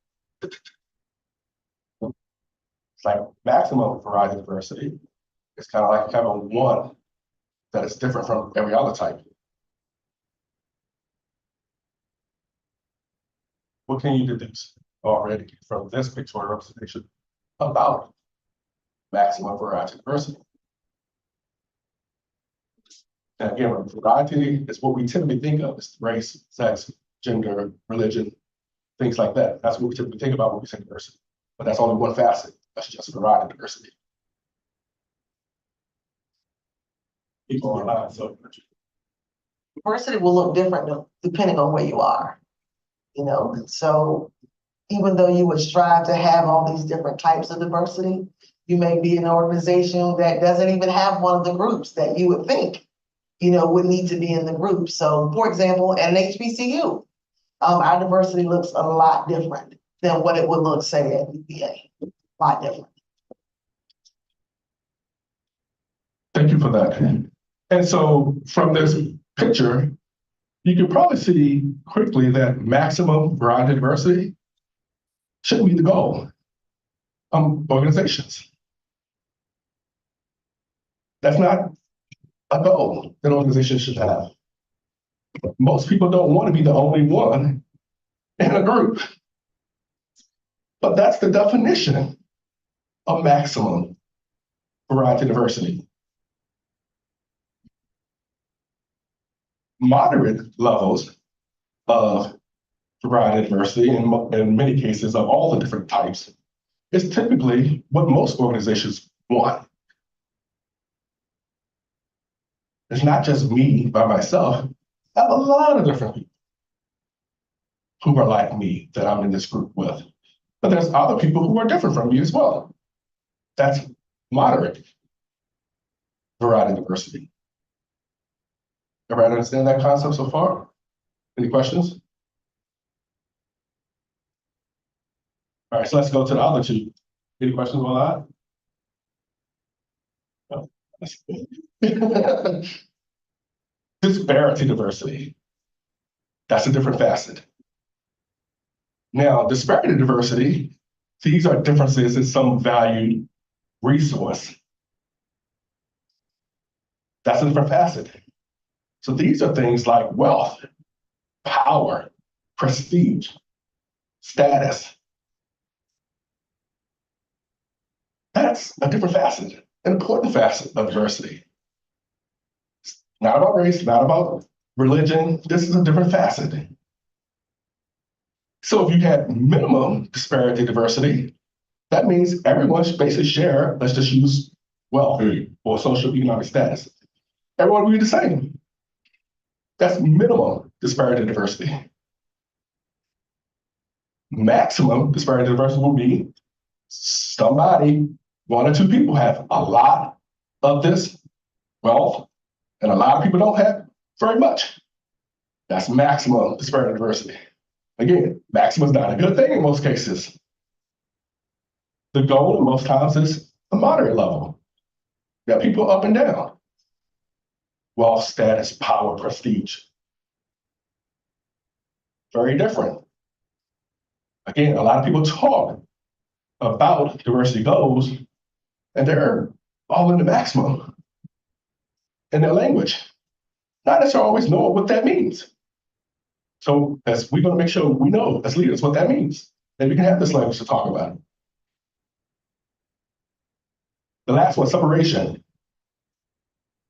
It's like maximum variety diversity. It's kind of like having one that is different from every other type. What can you deduce already from this pictorial representation about maximum variety diversity? And again, variety is what we typically think of as race, sex, gender, religion, things like that. That's what we typically think about when we say diversity. But that's only one facet. That's just variety diversity. People are not so. Diversity will look different depending on where you are. You know, so even though you would strive to have all these different types of diversity, you may be in an organization that doesn't even have one of the groups that you would think, you know, would need to be in the group. So for example, at an HBCU, our diversity looks a lot different than what it would look, say, at UVA. A lot different. Thank you for that. And so from this picture, you can probably see quickly that maximum variety diversity should be the goal of organizations. That's not a goal that organizations should have. Most people don't want to be the only one in a group. But that's the definition of maximum variety diversity. Moderate levels of variety diversity, in many cases of all the different types, is typically what most organizations want. It's not just me by myself. I have a lot of different people who are like me that I'm in this group with. But there's other people who are different from me as well. That's moderate variety diversity. Everybody understand that concept so far? Any questions? All right, so let's go to the other two. Any questions on that? Disparity diversity. That's a different facet. Now, disparity diversity, these are differences in some valued resource. That's a different facet. So these are things like wealth, power, prestige, status. That's a different facet, an important facet of diversity. It's not about race, not about religion. This is a different facet. So if you had minimum disparity diversity, that means everyone should basically share, let's just use wealth or social economic status. Everyone would be the same. That's minimum disparity diversity. Maximum disparity diversity will be somebody, one or two people have a lot of this wealth, and a lot of people don't have very much. That's maximum disparity diversity. Again, maximum is not a good thing in most cases. The goal in most times is a moderate level. You got people up and down. Wealth, status, power, prestige. Very different. Again, a lot of people talk about diversity goals, and they're all in the maximum in their language. Not necessarily always know what that means. So as we're going to make sure we know as leaders what that means, and we can have this language to talk about it. The last one, separation.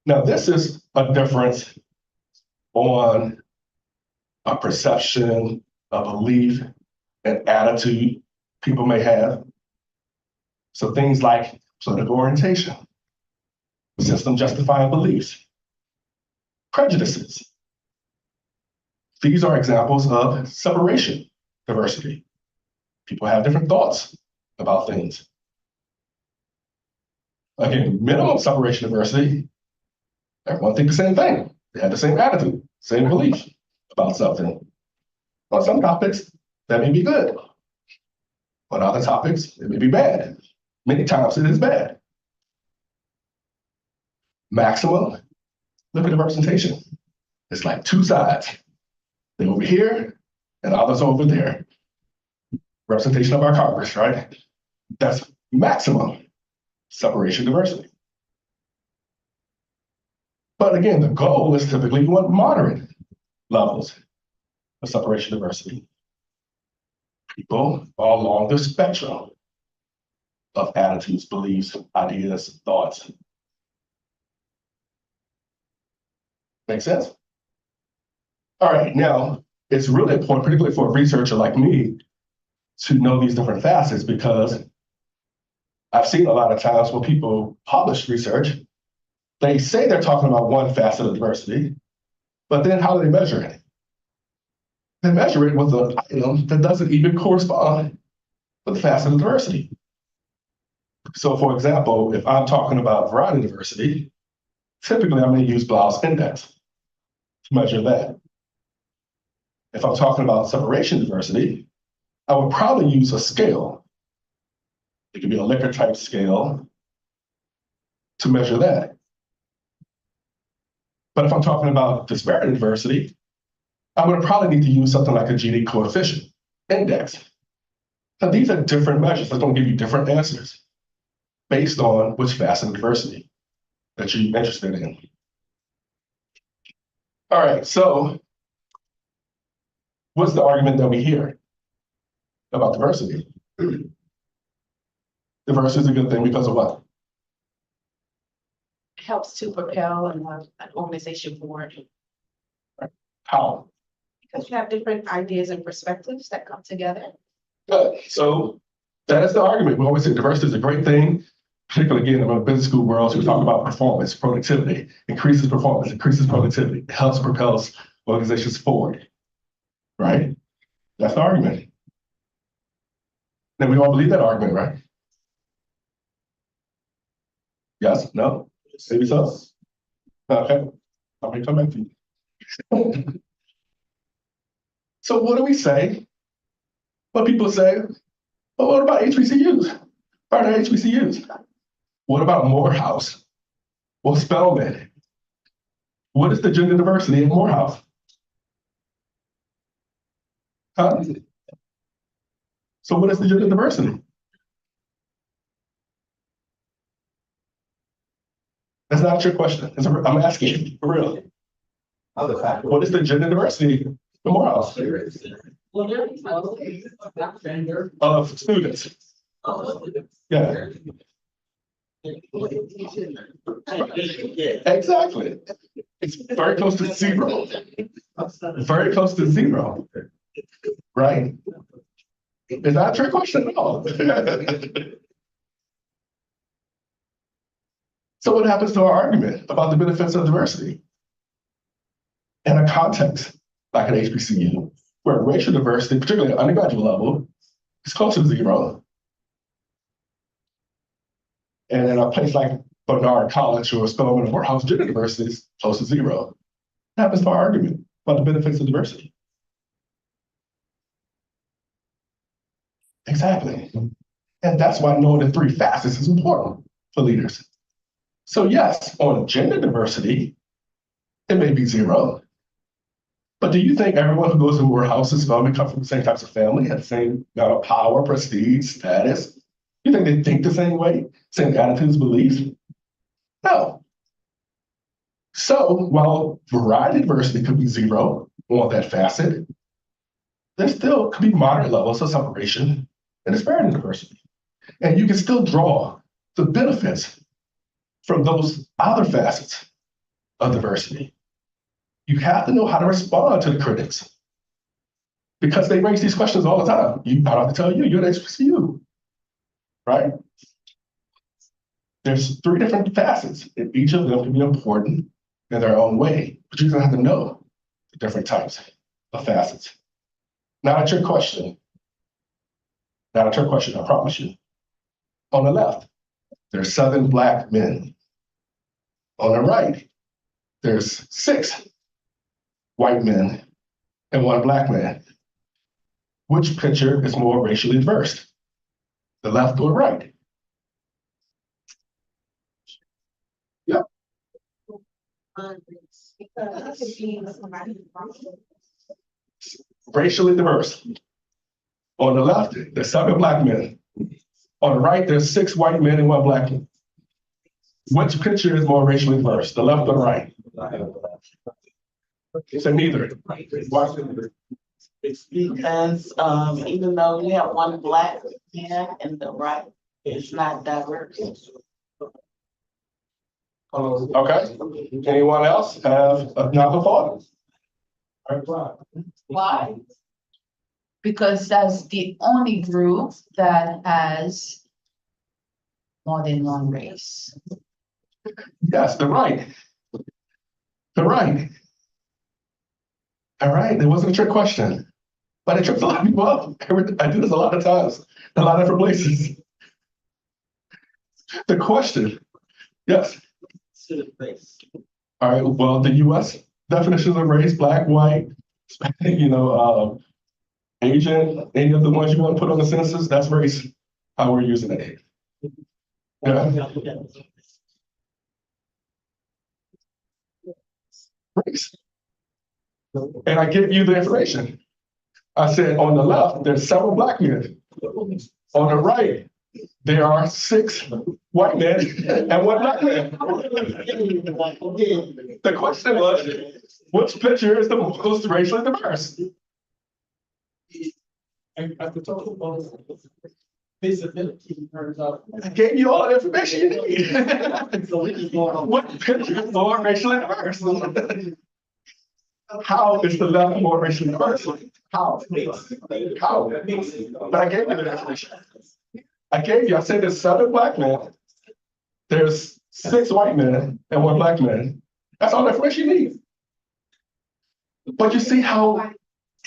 Now, this is a difference on a perception, a belief, an attitude people may have. So things like political orientation, system justifying beliefs, prejudices. These are examples of separation diversity. People have different thoughts about things. Again, minimum separation diversity, everyone think the same thing. They have the same attitude, same belief about something. On some topics, that may be good. On other topics, it may be bad. Many times it is bad. Maximum, look at the representation. It's like two sides. They're over here and others over there. Representation of our Congress, right? That's maximum separation diversity. But again, the goal is typically you want moderate levels of separation diversity. People are along the spectrum of attitudes, beliefs, ideas, thoughts. Make sense? All right, now it's really important, particularly for a researcher like me, to know these different facets because I've seen a lot of times when people publish research, they say they're talking about one facet of diversity, but then how do they measure it? They measure it with an item that doesn't even correspond with the facet of diversity. So for example, if I'm talking about variety diversity, typically I'm going to use Blau's index to measure that. If I'm talking about separation diversity, I would probably use a scale. It could be a Likert type scale to measure that. But if I'm talking about disparity diversity, I'm going to probably need to use something like a Gini coefficient index. Now these are different measures that's going to give you different answers based on which facet of diversity that you're interested in. All right, so what's the argument that we hear about diversity? Diversity is a good thing because of what? Helps to propel an organization forward. How? Because you have different ideas and perspectives that come together. Good. So that is the argument. We always say diversity is a great thing, particularly again in the business school world. So we talk about performance, productivity, increases performance, increases productivity, it helps propels organizations forward. Right? That's the argument. Then we all believe that argument, right? Yes? No? Maybe so? Okay. I'm going to come back to you. So what do we say? What people say, well, what about HBCUs? Are there HBCUs? What about Morehouse? Well, Spelman. What is the gender diversity in Morehouse? Huh? So what is the gender diversity? That's not your question. I'm asking you, for real. What is the gender diversity in Morehouse? Of students. Yeah. Exactly. It's very close to zero. Very close to zero. Right? Is that a trick question at all? So what happens to our argument about the benefits of diversity? In a context like an HBCU, where racial diversity, particularly at undergraduate level, is close to zero. And in a place like Barnard College or Spelman or Morehouse, gender diversity is close to zero. What happens to our argument about the benefits of diversity? Exactly. And that's why knowing the three facets is important for leaders. So yes, on gender diversity, it may be zero. But do you think everyone who goes to Morehouse is going to come from the same types of family, have the same amount of power, prestige, status? You think they think the same way, same attitudes, beliefs? No. So while variety diversity could be zero on that facet, there still could be moderate levels of separation and disparity diversity. And you can still draw the benefits from those other facets of diversity. You have to know how to respond to the critics because they raise these questions all the time. I don't have to tell you, you're an HBCU, right? There's three different facets, and each of them can be important in their own way, but you're gonna have to know the different types of facets. Not a trick question. Not a trick question, I promise you. On the left, there's 7 Black men. On the right, there's 6 white men and 1 Black man. Which picture is more racially diverse? The left or right? Yep. Racially diverse. On the left, there's 7 Black men. On the right, there's 6 white men and 1 black man. Which picture is more racially diverse, the left or the right? So neither. Why? It's because, even though we have one black man in the right, it's not diverse. Okay, anyone else have another thought? Why? Because that's the only group that has more than one race. Yes, the right. The right. All right, it wasn't a trick question, but it trips a lot of people up. I do this a lot of times, in a lot of different places. The question, yes. All right, well, the US definitions of race, black, white, Asian, any of the ones you want to put on the census, that's race, how we're using it. Yeah. Race. And I give you the information. I said on the left, there's 7 black men. On the right, there are 6 white men and 1 black man. The question was, which picture is the most racially diverse? I gave you all the information you need. What picture is more racially diverse? How is the left more racially diverse? How? How? But I gave you the information. I said there's 7 black men, there's 6 white men and 1 black man. That's all the information you need. But you see how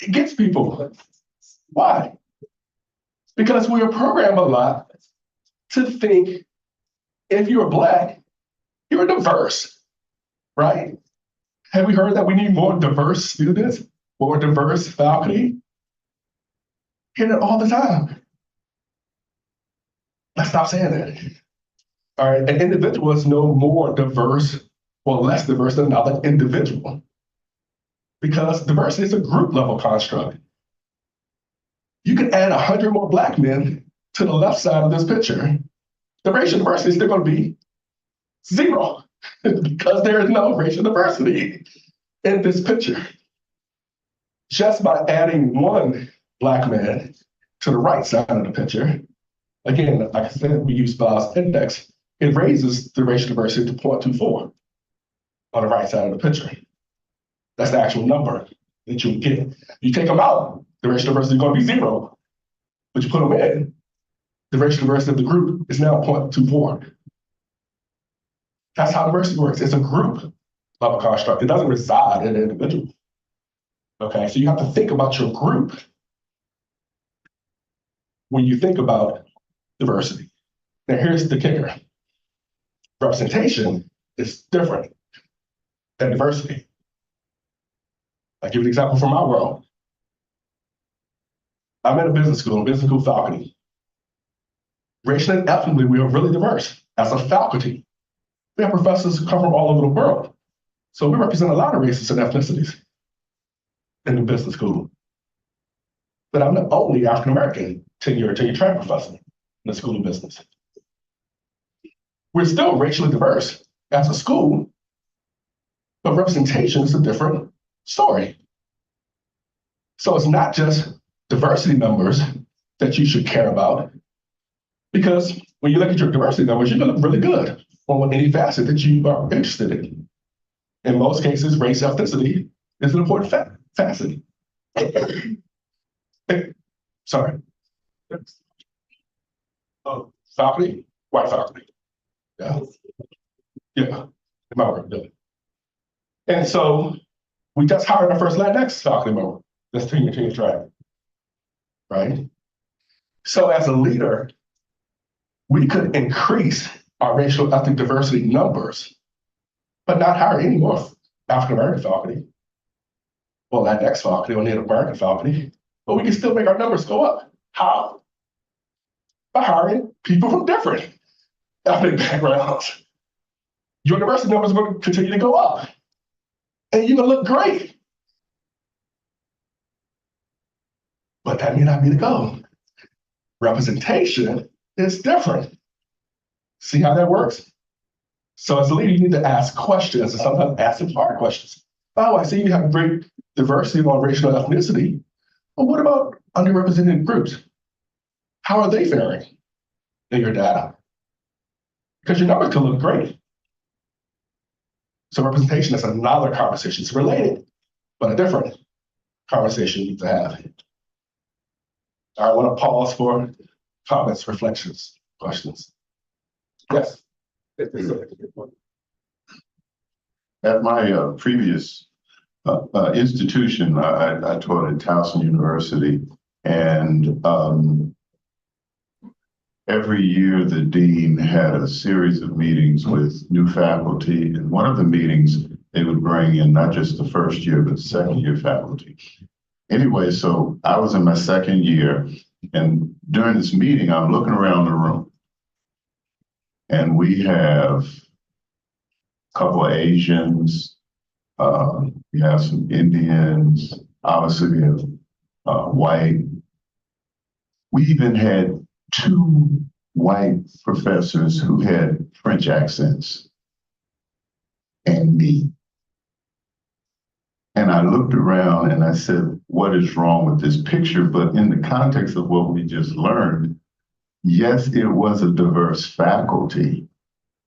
it gets people. Why? Because we are programmed a lot to think if you're black, you're diverse, right? Have we heard that we need more diverse students, more diverse faculty? Hear it all the time. Let's stop saying that. All right, an individual is no more diverse or less diverse than another individual, because diversity is a group level construct. You can add 100 more black men to the left side of this picture. The racial diversity is still going to be 0 because there is no racial diversity in this picture. Just by adding 1 black man to the right side of the picture, again, like I said, we use Bell's index, it raises the racial diversity to 0.24 on the right side of the picture. That's the actual number that you get. You take them out, the racial diversity is going to be 0. But you put them in, the racial diversity of the group is now 0.24. That's how diversity works. It's a group level construct. It doesn't reside in an individual. Okay, so you have to think about your group when you think about diversity. Now here's the kicker. Representation is different than diversity. I'll give you an example from my world. I'm in a business school faculty. Racially and ethnically, we are really diverse as a faculty. We have professors who come from all over the world. So we represent a lot of races and ethnicities in the business school. But I'm the only African-American tenure track professor in the School of Business. We're still racially diverse as a school, but representation is a different story. So it's not just diversity numbers that you should care about, because when you look at your diversity numbers, you're gonna look really good on any facet that you are interested in. In most cases, race ethnicity is an important facet. Sorry. Oh, faculty, white faculty. Yeah. Yeah. My work, yeah. And so we just hired our first Latinx faculty member. That's tenure track. Right? So as a leader, we could increase our racial ethnic diversity numbers, but not hire any more African-American faculty or Latinx faculty or Native American faculty, but we can still make our numbers go up. How? By hiring people from different ethnic backgrounds. Your diversity numbers are going to continue to go up, and you're going to look great. But that may not be the goal. Representation It's different. See how that works? So as a leader, you need to ask questions and sometimes ask some hard questions. Oh, I see you have great diversity on racial ethnicity. But what about underrepresented groups? How are they faring in your data? Because your numbers can look great. So representation is another conversation. It's related, but a different conversation you need to have. I want to pause for comments, reflections, questions. Yes. At my previous institution, I taught at Towson University, and every year the dean had a series of meetings with new faculty, and one of the meetings they would bring in not just the first year, but second year faculty. Anyway, so I was in my second year, and during this meeting, I'm looking around the room, and we have a couple of Asians, we have some Indians, obviously we have white. We even had 2 white professors who had French accents, and me. And I looked around and I said, what is wrong with this picture? But in the context of what we just learned, yes, it was a diverse faculty,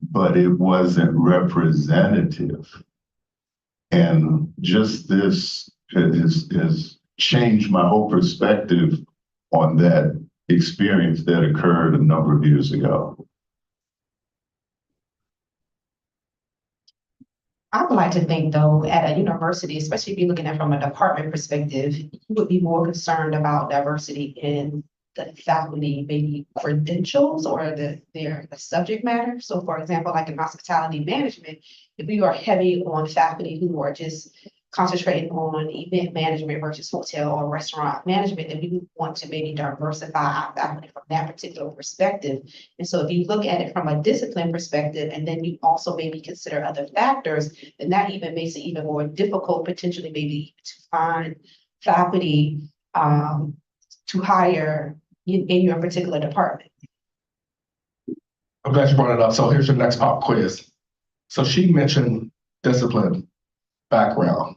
but it wasn't representative. And just this has changed my whole perspective on that experience that occurred a number of years ago. I would like to think, though, at a university, especially if you're looking at it from a department perspective, you would be more concerned about diversity in the faculty, maybe credentials or the subject matter. So, for example, like in hospitality management, if we are heavy on faculty who are just concentrating on event management versus hotel or restaurant management, then we would want to maybe diversify our faculty from that particular perspective. And so if you look at it from a discipline perspective, and then you also maybe consider other factors, then that even makes it even more difficult potentially maybe to find faculty to hire in your particular department. I'm glad you brought it up. So here's your next pop quiz. So she mentioned discipline, background,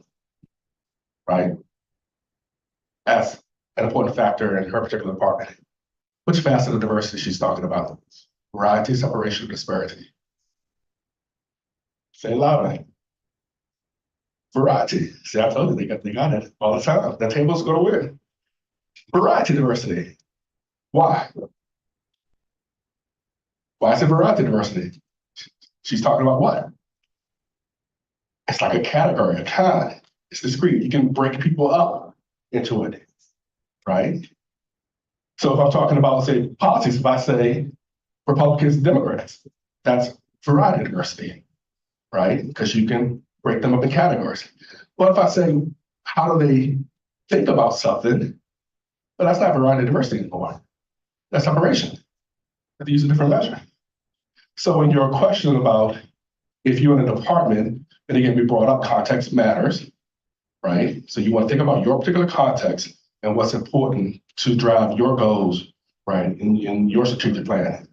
right? As an important factor in her particular department. Which facet of diversity she's talking about? Variety, separation, disparity. Say it loudly. Variety. See, I told you they got it all the time. The table's gonna win. Variety diversity. Why? Why is it variety diversity? She's talking about what? It's like a category, a kind. It's discrete. You can break people up into it, right? So if I'm talking about, say, politics, if I say Republicans, Democrats, that's variety diversity, right? Because you can break them up in categories. But if I say, how do they think about something? But that's not variety diversity anymore. That's separation. You have to use a different measure. So in your question about if you're in a department, and again, we brought up context matters, right? So you want to think about your particular context and what's important to drive your goals, right, in your strategic plan.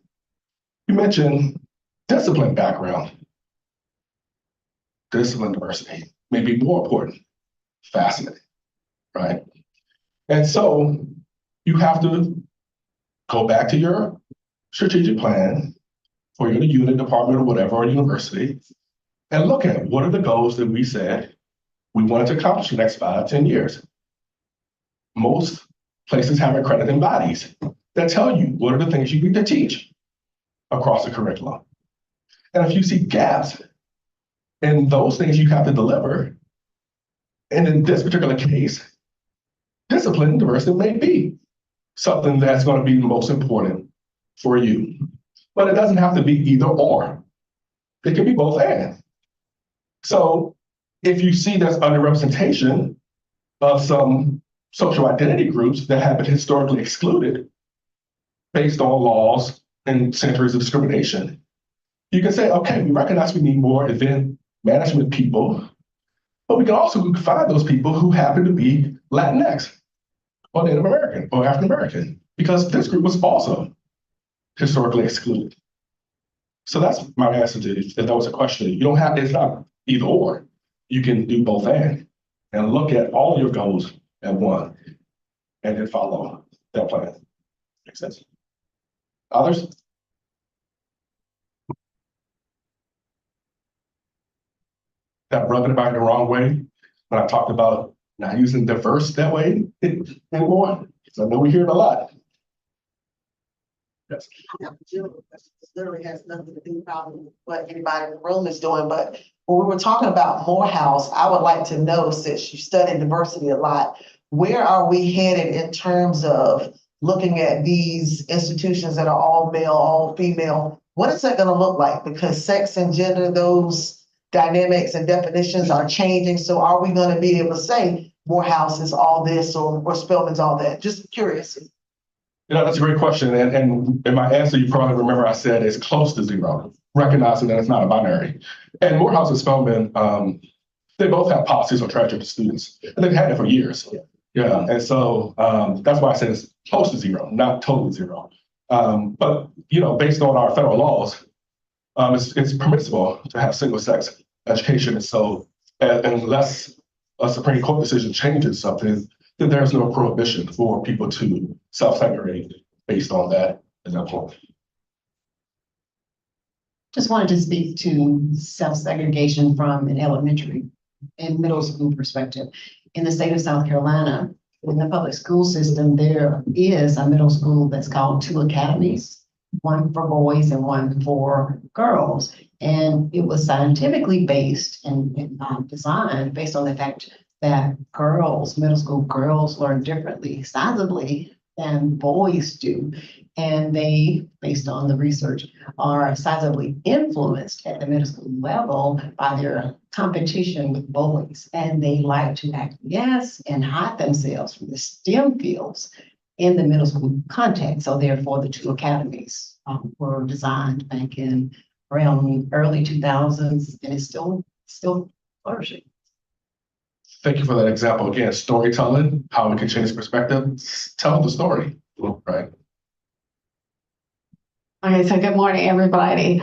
You mentioned discipline background. Discipline diversity may be more important. Fascinating, right? And so you have to go back to your strategic plan for your unit, department, or whatever, or university, and look at what are the goals that we said we wanted to accomplish in the next 5, 10 years. Most places have accrediting bodies that tell you what are the things you need to teach across the curriculum. And if you see gaps in those things you have to deliver, and in this particular case, discipline diversity may be something that's going to be most important for you. But it doesn't have to be either or. It can be both and. So if you see there's underrepresentation of some social identity groups that have been historically excluded based on laws and centuries of discrimination, you can say, okay, we recognize we need more event management people, but we can also find those people who happen to be Latinx or Native American or African American, because this group was also historically excluded. So that's my answer to it. If that was a question, you don't have, it's not either or. You can do both and look at all your goals at one and then follow that plan. Makes sense? Others? That rub anybody the wrong way when I talked about not using diverse that way anymore. So I know we hear it a lot. Yes. This literally has nothing to do about what anybody in the room is doing, but when we were talking about Morehouse, I would like to know, since you study diversity a lot, where are we headed in terms of looking at these institutions that are all male, all female? What is that gonna look like? Because sex and gender, those dynamics and definitions are changing. So are we gonna be able to say Morehouse is all this or Spelman's all that? Just curious. You know, that's a great question. And in my answer, you probably remember I said it's close to zero, recognizing that it's not a binary. And Morehouse and Spelman, they both have policies on transgender students, and they've had it for years. Yeah, and so that's why I said it's close to zero, not totally zero. But, you know, based on our federal laws, it's permissible to have single-sex education. And so unless a Supreme Court decision changes something, then there's no prohibition for people to self-segregate based on that at that point. Just wanted to speak to self-segregation from an elementary and middle school perspective. In the state of South Carolina, in the public school system, there is a middle school that's called 2 academies, one for boys and one for girls. And it was scientifically based and designed based on the fact that girls, middle school girls, learn differently, sizably than boys do. And they, based on the research, are sizably influenced at the middle school level by their competition with bullies. And they like to acquiesce and hide themselves from the STEM fields in the middle school context. So therefore, the 2 academies were designed back in around early 2000s, and it's still flourishing. Thank you for that example. Again, storytelling, how we can change perspective, tell the story, right? Okay, so good morning, everybody.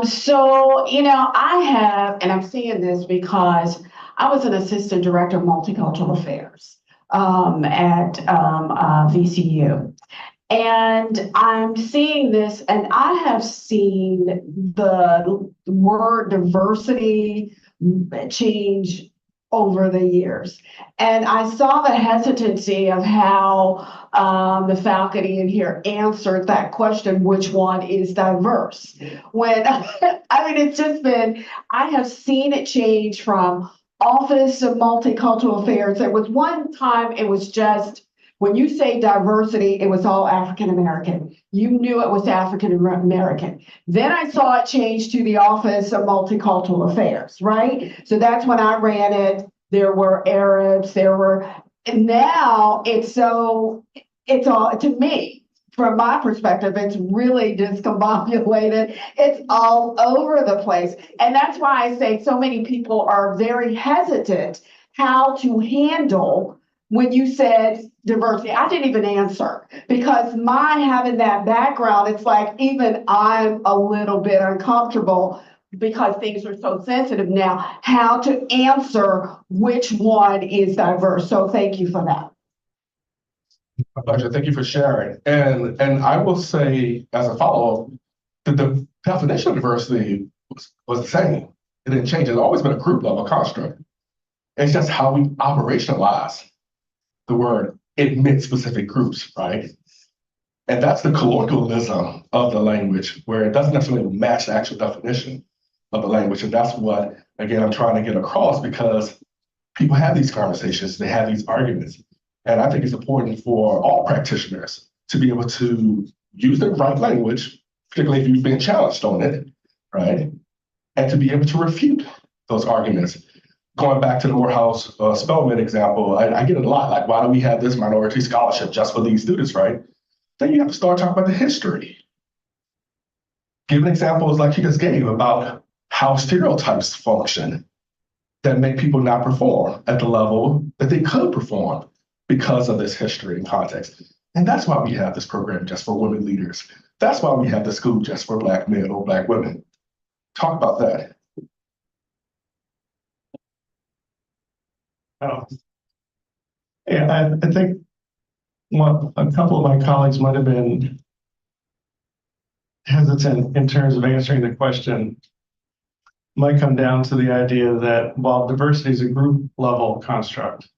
So, you know, I have, and I'm seeing this because I was an assistant director of multicultural affairs at VCU. And I'm seeing this, and I have seen the word diversity change over the years. And I saw the hesitancy of how the faculty in here answered that question, which one is diverse? When, I mean, it's just been, I have seen it change from Office of Multicultural Affairs. There was one time it was just, when you say diversity, it was all African American. You knew it was African American. Then I saw it change to the Office of Multicultural Affairs, right? So that's when I ran it. There were Arabs, and now it's all, to me, from my perspective, it's really discombobulated. It's all over the place. And that's why I say so many people are very hesitant how to handle when you said diversity. I didn't even answer because my having that background, it's like even I'm a little bit uncomfortable because things are so sensitive now, how to answer which one is diverse. So thank you for that. My pleasure. Thank you for sharing. And I will say, as a follow-up, the definition of diversity was the same. It didn't change. It's always been a group level construct. It's just how we operationalize the word admit specific groups, right? And that's the colloquialism of the language, where it doesn't necessarily match the actual definition of the language. And that's what, again, I'm trying to get across, because people have these conversations, they have these arguments. And I think it's important for all practitioners to be able to use the right language, particularly if you've been challenged on it, right? And to be able to refute those arguments. Going back to the Morehouse Spelman example, I get it a lot, like, why do we have this minority scholarship just for these students, right? Then you have to start talking about the history. Give examples like you just gave about how stereotypes function that make people not perform at the level that they could perform because of this history and context. And that's why we have this program just for women leaders. That's why we have the school just for Black men or Black women. Talk about that. Yeah, I think a couple of my colleagues might have been hesitant in terms of answering the question. Might come down to the idea that while diversity is a group level construct,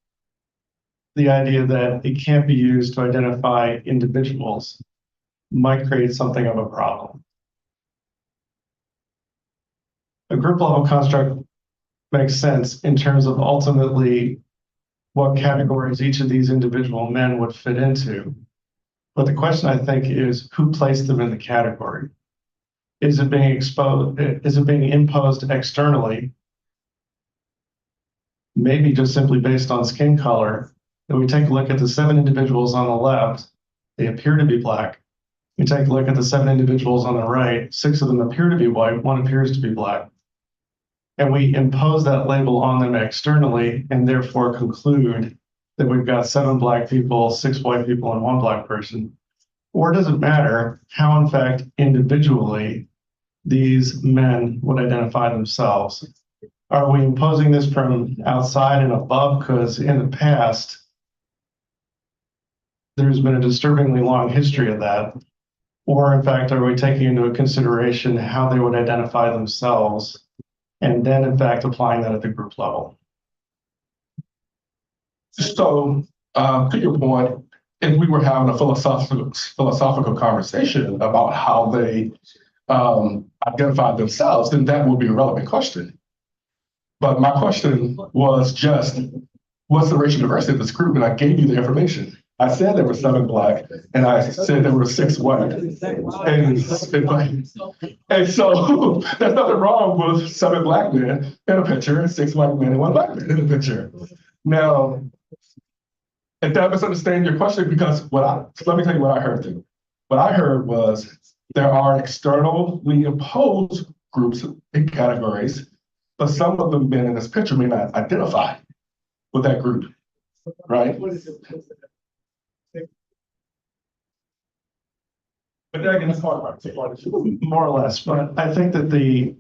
the idea that it can't be used to identify individuals might create something of a problem. A group level construct makes sense in terms of ultimately what categories each of these individual men would fit into. But the question, I think, is who placed them in the category? Is it being exposed? Is it being imposed externally? Maybe just simply based on skin color. If we take a look at the 7 individuals on the left, they appear to be Black. We take a look at the 7 individuals on the right, 6 of them appear to be white, 1 appears to be Black. And we impose that label on them externally and therefore conclude that we've got 7 Black people, 6 white people, and 1 Black person. Or does it matter how, in fact, individually these men would identify themselves? Are we imposing this from outside and above? Because in the past, there's been a disturbingly long history of that. Or in fact, are we taking into consideration how they would identify themselves and then in fact applying that at the group level? So to your point, if we were having a philosophical conversation about how they identify themselves, then that would be a relevant question. But my question was just, what's the racial diversity of this group? And I gave you the information. I said there were 7 Black, and I said there were 6 white. And so there's nothing wrong with 7 Black men in a picture, and 6 white men and 1 Black man in a picture. Now, and that misunderstand your question, because let me tell you what I heard too. What I heard was there are externally imposed groups and categories, but some of them men in this picture may not identify with that group, right? But again, it's hard more or less. But I think that the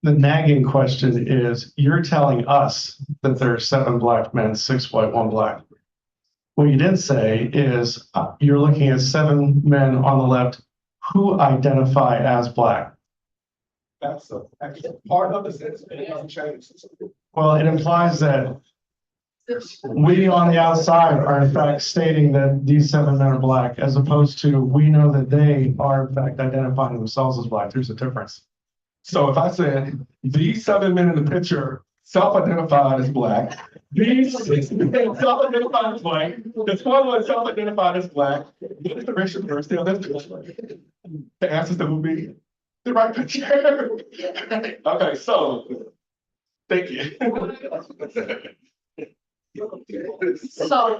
nagging question is, you're telling us that there are 7 Black men, 6 white, 1 Black. What you didn't say is you're looking at 7 men on the left who identify as Black. That's actually part of the sentence. It doesn't change. Well, it implies that we on the outside are in fact stating that these 7 men are Black, as opposed to we know that they are in fact identifying themselves as Black. There's a difference. So if I said these 7 men in the picture self-identified as Black, these 6 men self-identified as White, this one was self-identified as Black, what is the racial diversity of this picture? The answers that would be the right picture. Okay, so thank you. So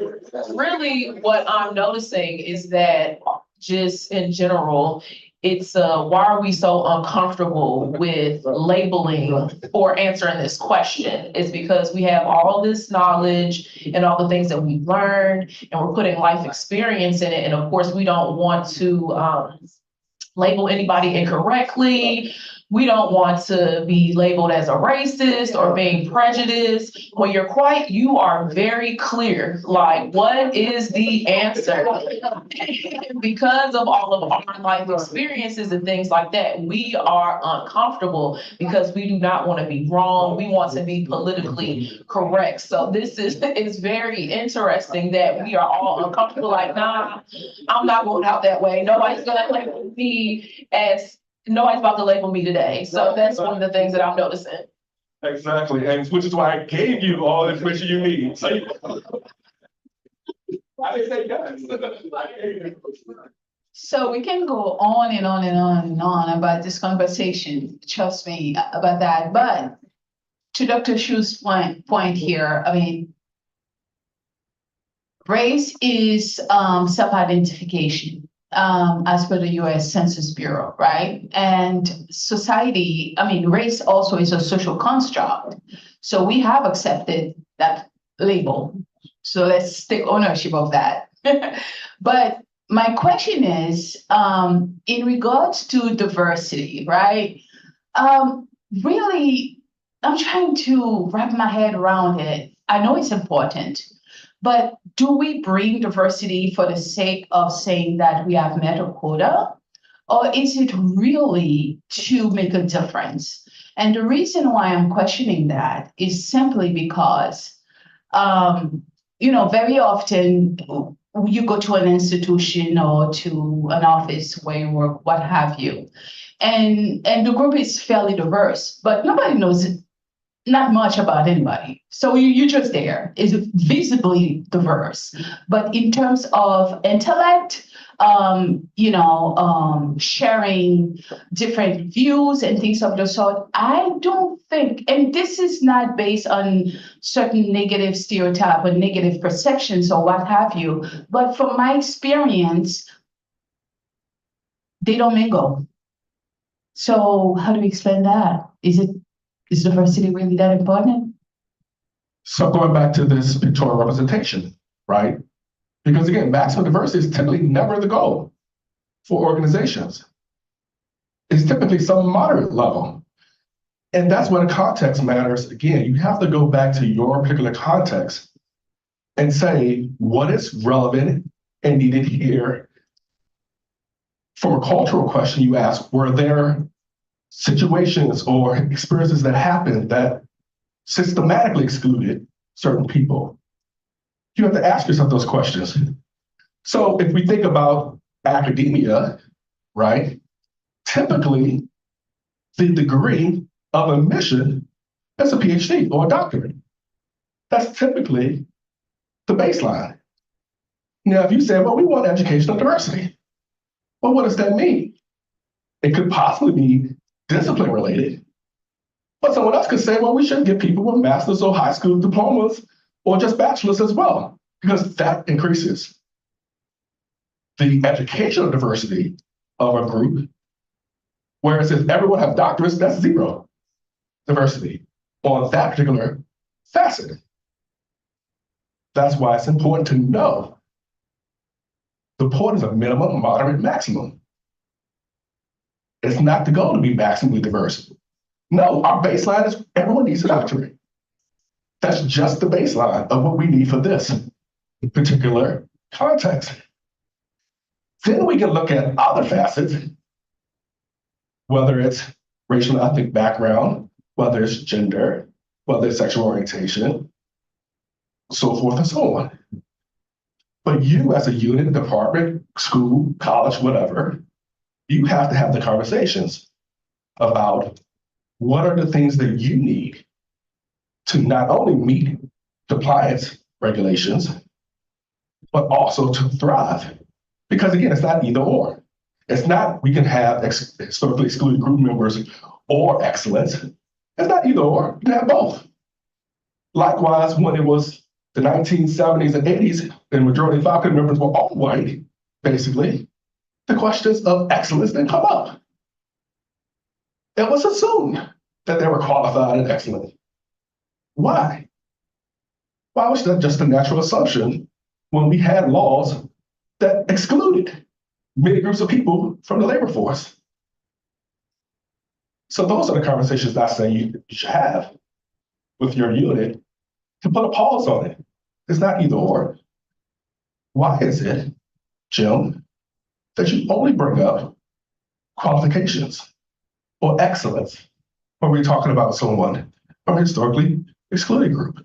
really what I'm noticing is that just in general, it's why are we so uncomfortable with labeling or answering this question? Is because we have all this knowledge and all the things that we've learned, and we're putting life experience in it. And of course, we don't want to label anybody incorrectly. We don't want to be labeled as a racist or being prejudiced. When you are very clear, like, what is the answer? Because of all of our life experiences and things like that, we are uncomfortable because we do not want to be wrong. We want to be politically correct. So this is very interesting that we are all uncomfortable, like, nah, I'm not going out that way. Nobody's going to label me as nobody's about to label me today. So that's one of the things that I'm noticing. Exactly, and which is why I gave you all the information you need. So I didn't say yes. So we can go on and on and on and on about this conversation, trust me about that. But to Dr. Shu's point here, I mean, race is self-identification. As per the US Census Bureau, right? And society, I mean, race also is a social construct. So we have accepted that label. So let's take ownership of that. But my question is, in regards to diversity, right? Really, I'm trying to wrap my head around it. I know it's important, but do we bring diversity for the sake of saying that we have met a quota? Or is it really to make a difference? And the reason why I'm questioning that is simply because, very often you go to an institution or to an office where you work, what have you, and the group is fairly diverse, but nobody knows not much about anybody. So you're just there. It's visibly diverse. But in terms of intellect, sharing different views and things of the sort, I don't think, and this is not based on certain negative stereotype or negative perceptions or what have you, but from my experience, they don't mingle. So how do we explain that? Is diversity really that important? So going back to this pictorial representation, right? Because again, maximum diversity is typically never the goal for organizations. It's typically some moderate level. And that's when context matters. Again, you have to go back to your particular context and say what is relevant and needed here. From a cultural question, you ask, were there situations or experiences that happened that systematically excluded certain people? You have to ask yourself those questions. So if we think about academia, right, typically the degree of admission is a PhD or a doctorate. That's typically the baseline. Now, if you say, well, we want educational diversity, well, what does that mean? It could possibly be discipline related, but someone else could say, well, we should give people with master's or high school diplomas or just bachelor's as well, because that increases the educational diversity of a group. Whereas if everyone have doctorates, that's zero diversity on that particular facet. That's why it's important to know the point is a minimum, moderate, maximum. It's not the goal to be maximally diverse. No, our baseline is everyone needs a doctorate. That's just the baseline of what we need for this particular context. Then we can look at other facets, whether it's racial and ethnic background, whether it's gender, whether it's sexual orientation, so forth and so on. But you as a unit, department, school, college, whatever, you have to have the conversations about what are the things that you need to not only meet compliance regulations, but also to thrive. Because again, it's not either or. It's not we can have historically excluded group members or excellence. It's not either or, you can have both. Likewise, when it was the 1970s and 80s, the majority of faculty members were all white, basically, the questions of excellence didn't come up. It was assumed that they were qualified and excellent. Why? Why was that just a natural assumption when we had laws that excluded many groups of people from the labor force? So those are the conversations that I say you should have with your unit to put a pause on it. It's not either or. Why is it, Jim, that you only bring up qualifications or excellence when we're talking about someone from a historically excluded group?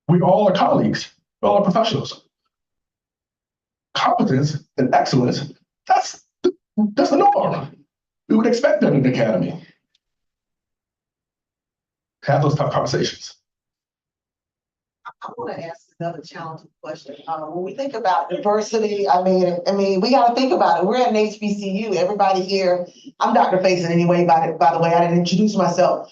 We all are colleagues, we all are professionals. Competence and excellence, that's the norm. We would expect that in the academy. Have those tough conversations. I want to ask another challenging question. When we think about diversity, I mean, we got to think about it. We're at an HBCU. Everybody here, I'm Dr. Faison anyway, by the way, I didn't introduce myself.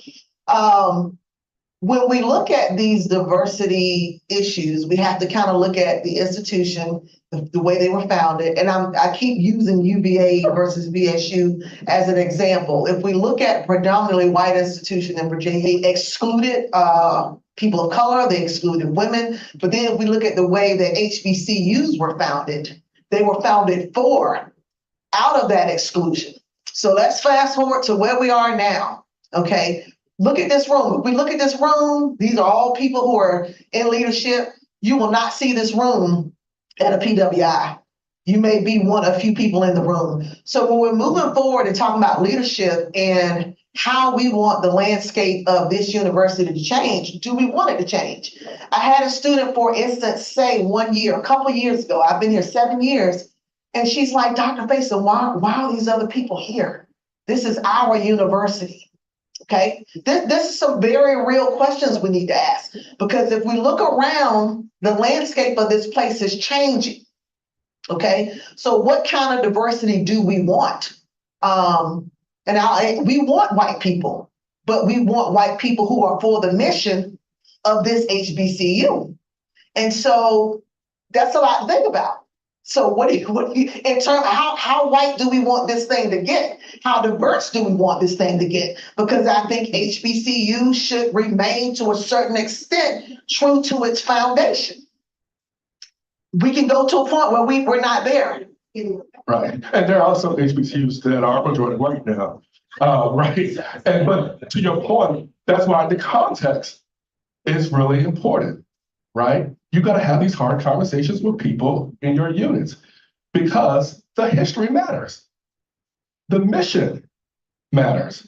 When we look at these diversity issues, we have to kind of look at the institution, the way they were founded. And I keep using UVA versus VSU as an example. If we look at predominantly white institution in Virginia, excluded people of color, they excluded women. But then if we look at the way that HBCUs were founded, they were founded for out of that exclusion. So let's fast forward to where we are now, okay? Look at this room. If we look at this room, these are all people who are in leadership. You will not see this room at a PWI. You may be one of a few people in the room. So when we're moving forward and talking about leadership and how we want the landscape of this university to change, do we want it to change? I had a student, for instance, say a couple of years ago, I've been here 7 years, and she's like, Dr. Faison, why are these other people here? This is our university, okay? This is some very real questions we need to ask, because if we look around, the landscape of this place is changing, okay? So what kind of diversity do we want? We want white people, but we want white people who are for the mission of this HBCU. And so that's a lot to think about. So what do you in terms of how white do we want this thing to get? How diverse do we want this thing to get? Because I think HBCU should remain to a certain extent true to its foundation. We can go to a point where we're not there. Right, and there are also HBCUs that are majority white now, right? But to your point, that's why the context is really important, right? You got to have these hard conversations with people in your units because the history matters. The mission matters.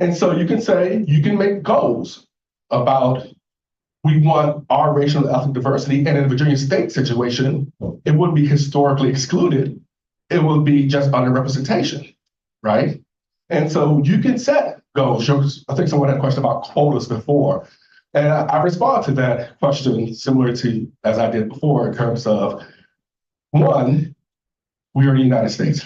And so you can make goals about we want our racial and ethnic diversity, and in the Virginia State situation, it wouldn't be historically excluded. It would be just underrepresentation, right? And so you can set goals. I think someone had a question about quotas before. And I respond to that question similar to as I did before in terms of, one, we are in the United States.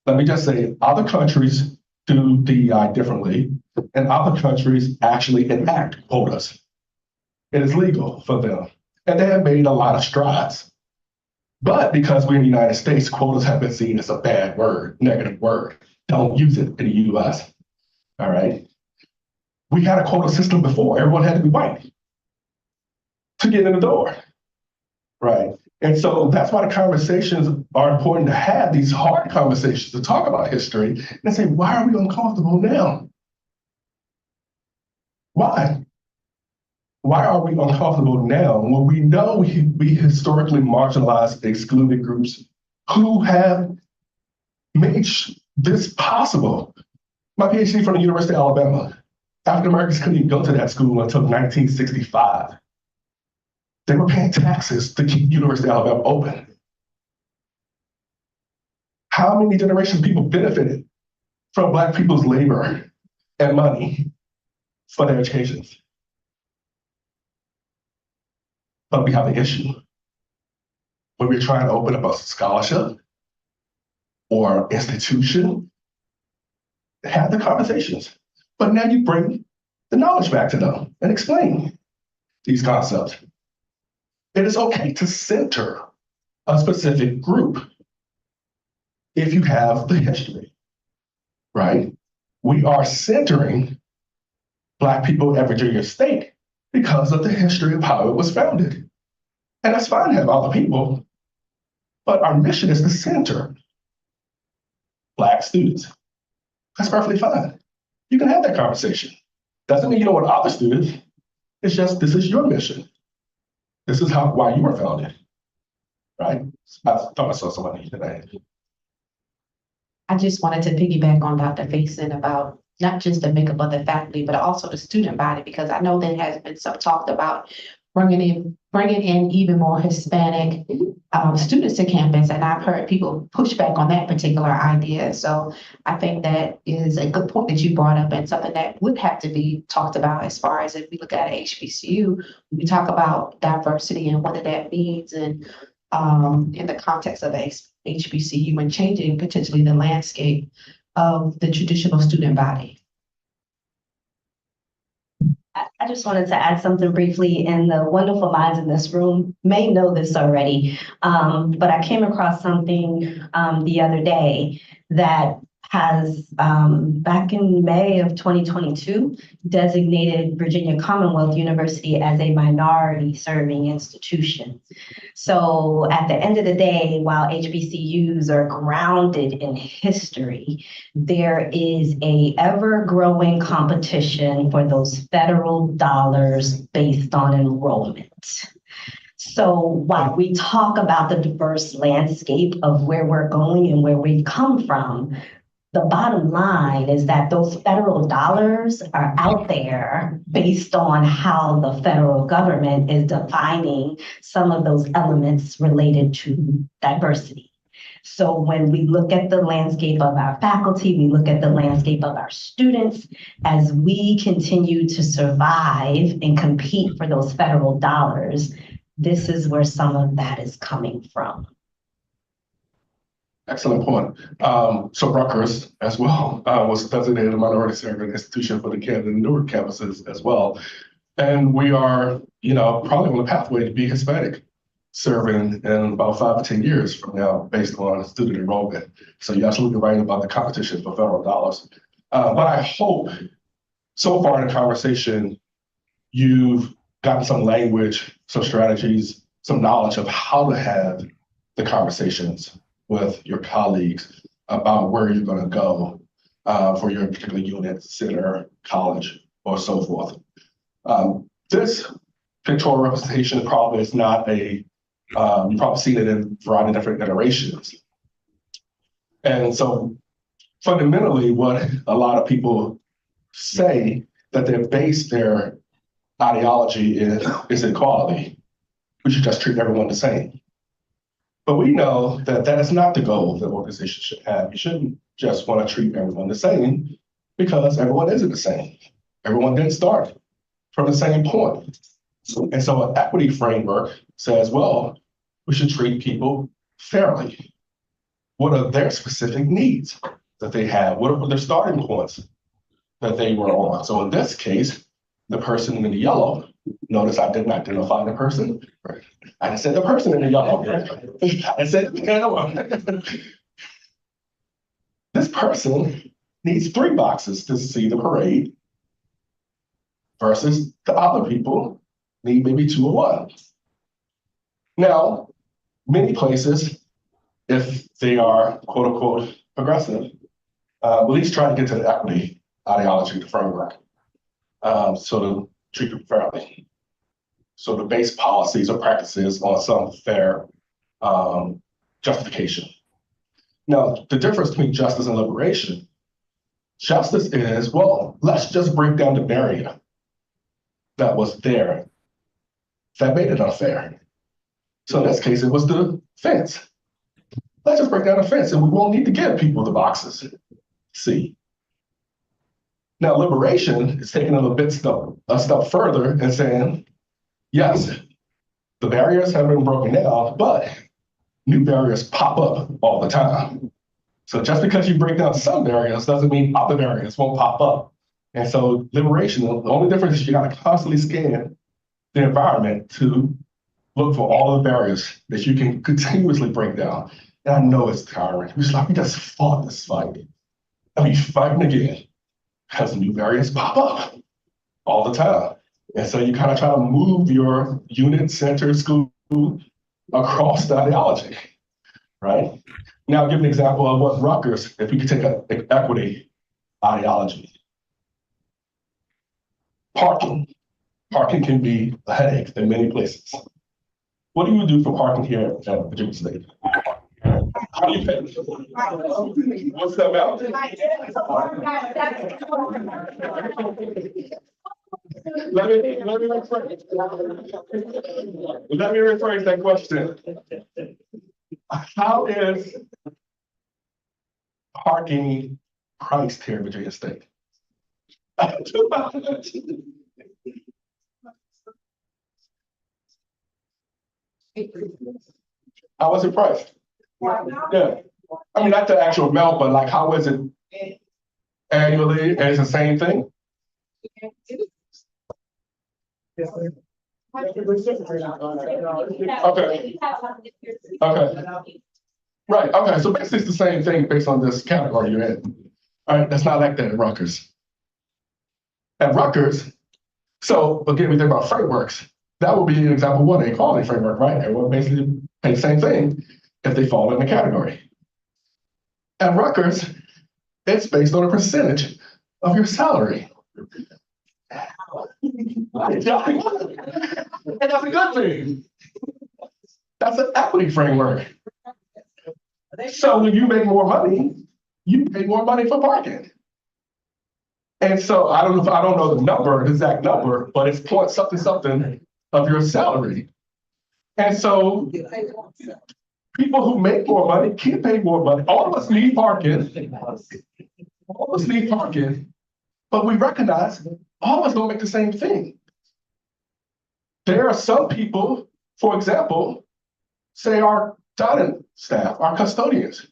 Let me just say, other countries do DEI differently, and other countries actually enact quotas. It is legal for them, and they have made a lot of strides. But because we're in the United States, quotas have been seen as a bad word, negative word. Don't use it in the US, all right? We had a quota system before. Everyone had to be white to get in the door, right? And so that's why the conversations are important to have, these hard conversations to talk about history and say, why are we uncomfortable now? Why? Why are we uncomfortable now when we know we historically marginalized, excluded groups who have made this possible? My PhD from the University of Alabama, African Americans couldn't even go to that school until 1965. They were paying taxes to keep University of Alabama open. How many generations of people benefited from Black people's labor and money for their educations? But we have an issue. When we're trying to open up a scholarship or institution, have the conversations. But now you bring the knowledge back to them and explain these concepts. It is okay to center a specific group if you have the history, right? We are centering Black people at Virginia State because of the history of how it was founded. And that's fine to have other people, but our mission is to center Black students. That's perfectly fine. You can have that conversation. Doesn't mean you don't want other students. It's just, this is your mission. This is why you were founded, right? I thought I saw somebody today. I just wanted to piggyback on Dr. Faison about not just the makeup of the faculty, but also the student body, because I know there has been some talked about bringing in even more Hispanic students to campus, and I've heard people push back on that particular idea. So I think that is a good point that you brought up, and something that would have to be talked about as far as if we look at HBCU, we talk about diversity and what that means, and in the context of HBCU and changing potentially the landscape of the traditional student body. I just wanted to add something briefly, and the wonderful minds in this room may know this already, but I came across something the other day that has, back in May of 2022, designated Virginia Commonwealth University as a minority serving institution. So at the end of the day, while HBCUs are grounded in history, there is a ever-growing competition for those federal dollars based on enrollment. So while we talk about the diverse landscape of where we're going and where we've come from, the bottom line is that those federal dollars are out there based on how the federal government is defining some of those elements related to diversity. So when we look at the landscape of our faculty, we look at the landscape of our students, as we continue to survive and compete for those federal dollars, this is where some of that is coming from. Excellent point. So Rutgers as well was designated a minority serving institution for the Camden and Newark campuses as well. And we are, probably on the pathway to be Hispanic serving in about 5 to 10 years from now, based on student enrollment. So you're absolutely right about the competition for federal dollars. But I hope so far in the conversation, you've gotten some language, some strategies, some knowledge of how to have the conversations with your colleagues about where you're going to go for your particular unit, center, college, or so forth. This pictorial representation probably is not a, you've probably seen it in a variety of different iterations. And so fundamentally, what a lot of people say that they base their ideology is equality. We should just treat everyone the same. But we know that that is not the goal that organizations should have. You shouldn't just want to treat everyone the same, because everyone isn't the same. Everyone didn't start from the same point. And so an equity framework says, well, we should treat people fairly. What are their specific needs that they have? What are their starting points that they were on? So in this case, the person in the yellow, notice I didn't identify the person. I said the person in the yellow. I said, this person needs 3 boxes to see the parade versus the other people need maybe 2 or 1. Now, many places, if they are quote unquote progressive, at least try to get to the equity ideology, the framework, so to treat them fairly. So to base policies or practices on some fair justification. Now, the difference between justice and liberation, justice is, well, let's just break down the barrier that was there that made it unfair. So in this case, it was the fence. Let's just break down the fence and we won't need to give people the boxes. See. Now, liberation is taking a step further and saying, yes, the barriers have been broken down, but new barriers pop up all the time. So just because you break down some barriers doesn't mean other barriers won't pop up. And so liberation, the only difference is you got to constantly scan the environment to look for all the barriers that you can continuously break down. And I know it's tiring. It's like we just fought this fight. And we fighting again because new barriers pop up all the time. And so you kind of try to move your unit, center, school across the ideology, right? Now I'll give an example of what Rutgers, if we could take an equity ideology. Parking. Parking can be a headache in many places. What do you do for parking here at Virginia State? How do you pay? What's the amount? Let me rephrase that question. How is parking priced here at Virginia State? How is it priced? Yeah. I mean, not the actual amount, but like, how is it annually? And it's the same thing? Okay. Okay. Right, okay, so basically it's the same thing based on this category you're in. All right, that's not like that at Rutgers. At Rutgers, so again, we think about frameworks. That would be an example one, a quality framework, right? Everyone basically pay the same thing if they fall in the category. At Rutgers, it's based on a percentage of your salary. And that's a good thing. That's an equity framework. So when you make more money, you pay more money for parking. And so I don't know the number, the exact number, but it's point something of your salary. And so people who make more money can pay more money. All of us need parking. All of us need parking, but we recognize all of us don't make the same thing. There are some people, for example, say our dining staff, our custodians.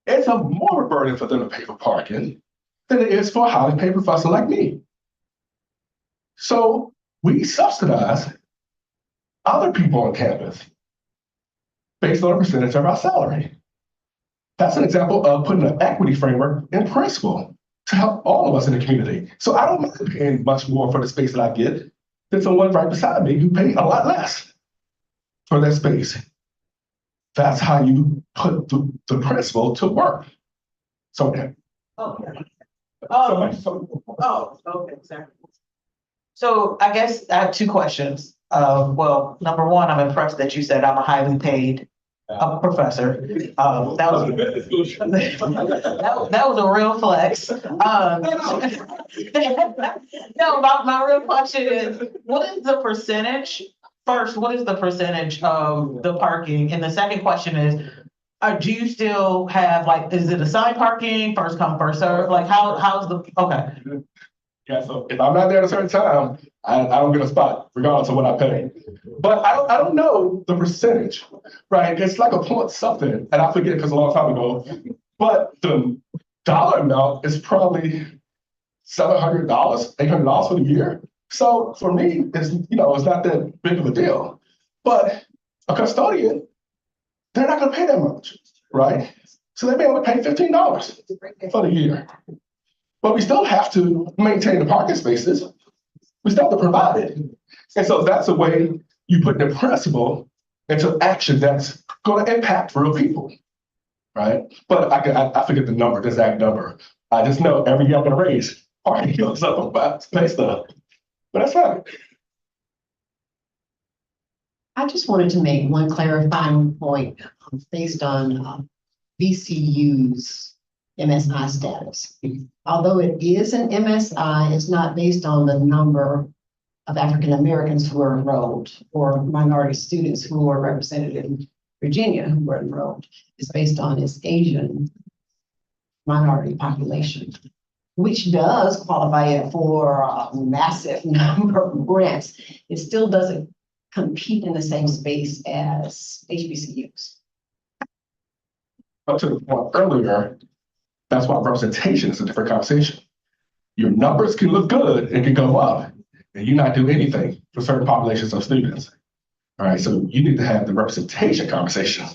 It's a more burden for them to pay for parking than it is for a highly paid professor like me. So we subsidize other people on campus based on a percentage of our salary. That's an example of putting an equity framework in principle to help all of us in the community. So I don't mind paying much more for the space that I get than someone right beside me who paid a lot less for that space. That's how you put the principle to work. So, Okay. Okay, exactly. So I guess I have two questions. Well, number one, I'm impressed that you said I'm a highly paid professor. That was a real flex. No, my real question is, what is the percentage? First, what is the percentage of the parking? And the second question is, do you still have, like, is it assigned parking, first come, first serve? Like, how's the, okay. Yeah, so if I'm not there at a certain time, I don't get a spot, regardless of what I pay. But I don't know the percentage, right? It's like a point something, and I forget because a long time ago. But the dollar amount is probably $700, $800 for the year. So for me, it's not that big of a deal. But a custodian, they're not going to pay that much, right? So they may only pay $15 for the year. But we still have to maintain the parking spaces. We still have to provide it. And so that's a way you put the principle into action that's going to impact real people, right? But I forget the number, the exact number. I just know every year I'm going to raise parking goes up about space stuff. But that's fine. I just wanted to make one clarifying point based on VCU's MSI status. Although it is an MSI, it's not based on the number of African Americans who are enrolled or minority students who are represented in Virginia who were enrolled. It's based on its Asian minority population, which does qualify it for a massive number of grants. It still doesn't compete in the same space as HBCUs. Up to the point earlier, that's why representation is a different conversation. Your numbers can look good and can go up, and you not do anything for certain populations of students. All right, so you need to have the representation conversation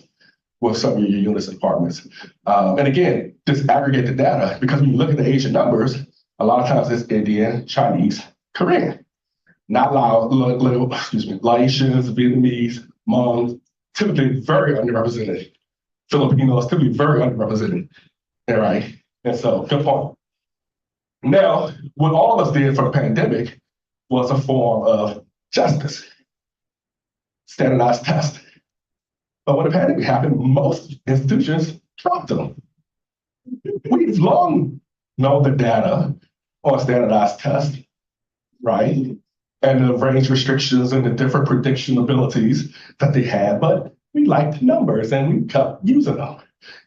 with some of your units and departments. And again, disaggregate the data, because when you look at the Asian numbers, a lot of times it's Indian, Chinese, Korean, not Laotians, Vietnamese, Hmong, typically very underrepresented. Filipinos typically very underrepresented. All right, and so good point. Now, what all of us did for the pandemic was a form of justice, standardized tests. But when the pandemic happened, most institutions dropped them. We've long known the data on standardized tests, right? And the range restrictions and the different prediction abilities that they had, but we liked numbers and we kept using them.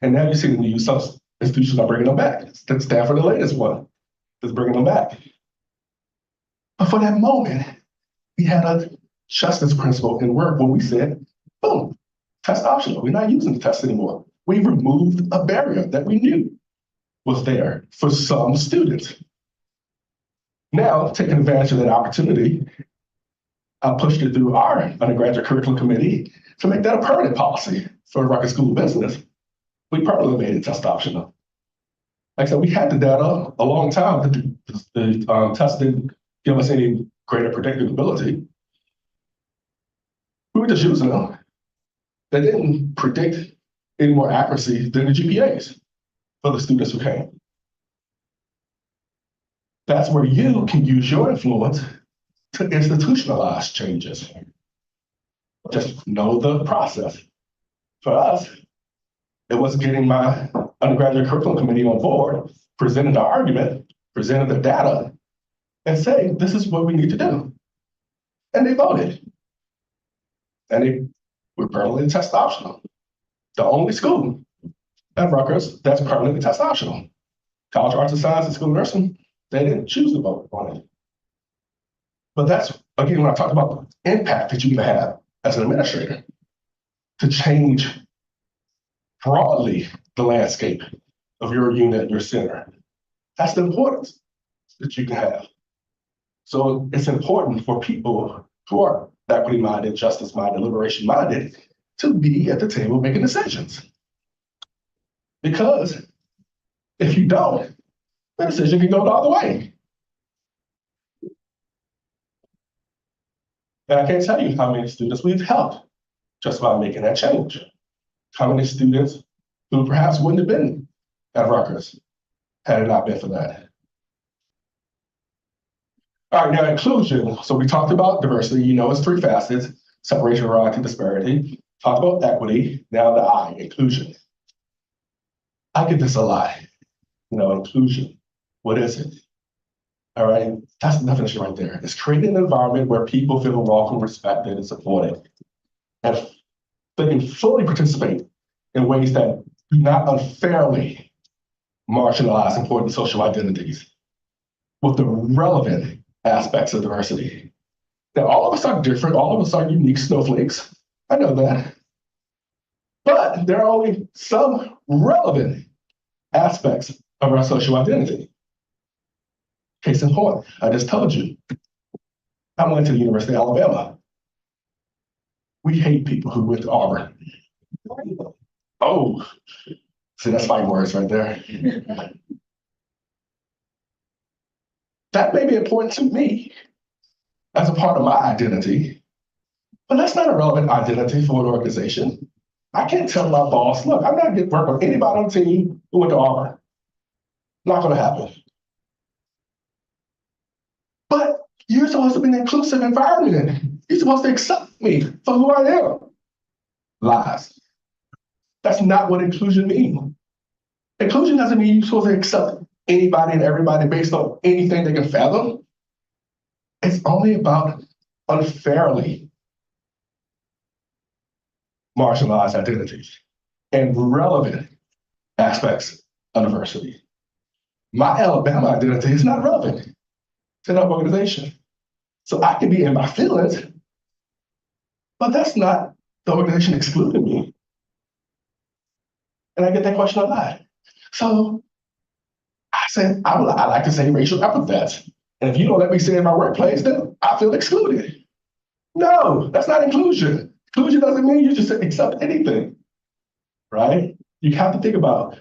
And now you see them use some institutions are bringing them back. Stanford, the latest one, is bringing them back. But for that moment, we had a justice principle in work when we said, boom, test optional. We're not using the test anymore. We removed a barrier that we knew was there for some students. Now, taking advantage of that opportunity, I pushed it through our undergraduate curriculum committee to make that a permanent policy for Rutgers School of Business, we permanently made it test optional. Like I said, we had the data a long time, but the test didn't give us any greater predictability. We were just using them. They didn't predict any more accuracy than the GPAs for the students who came. That's where you can use your influence to institutionalize changes. Just know the process. For us, it was getting my undergraduate curriculum committee on board, presenting the argument, presenting the data, and saying, this is what we need to do. And they voted. And they were permanently test optional. The only school at Rutgers that's permanently test optional. College of Arts and Sciences, School of Nursing, they didn't choose to vote on it. But that's, again, when I talked about the impact that you can have as an administrator to change broadly the landscape of your unit, your center. That's the importance that you can have. So it's important for people who are equity-minded, justice-minded, liberation-minded to be at the table making decisions. Because if you don't, the decision can go the other way. And I can't tell you how many students we've helped just by making that change. How many students who perhaps wouldn't have been at Rutgers had it not been for that. All right, now inclusion. So we talked about diversity, you know, it's three facets: separation, variety, disparity. Talked about equity, now the I, inclusion. I get this a lot, you know, inclusion. What is it? All right, that's the definition right there. It's creating an environment where people feel welcome, respected, and supported. And they can fully participate in ways that do not unfairly marginalize important social identities with the relevant aspects of diversity. Now, all of us are different, all of us are unique snowflakes. I know that. But there are only some relevant aspects of our social identity. Case in point, I just told you, I went to the University of Alabama. We hate people who went to Auburn. Oh, see, that's fighting words right there. That may be important to me as a part of my identity, but that's not a relevant identity for an organization. I can't tell my boss, look, I'm not getting work with anybody on the team who went to Auburn. Not gonna happen. But you're supposed to be an inclusive environment. You're supposed to accept me for who I am. Lies. That's not what inclusion means. Inclusion doesn't mean you're supposed to accept anybody and everybody based on anything they can fathom. It's only about unfairly marginalized identities and relevant aspects of diversity. My Alabama identity is not relevant to that organization. So I can be in my feelings, but that's not the organization excluding me. And I get that question a lot. So I said, I like to say racial epithets. And if you don't let me say it in my workplace, then I feel excluded. No, that's not inclusion. Inclusion doesn't mean you just accept anything, right? You have to think about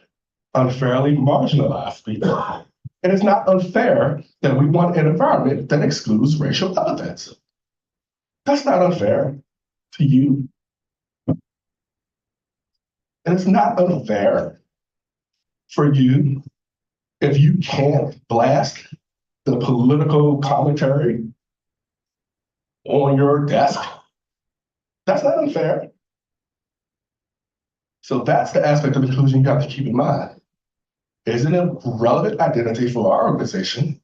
unfairly marginalized people. And it's not unfair that we want an environment that excludes racial epithets. That's not unfair to you. And it's not unfair for you if you can't blast the political commentary on your desk. That's not unfair. So that's the aspect of inclusion you have to keep in mind. Is it a relevant identity for our organization?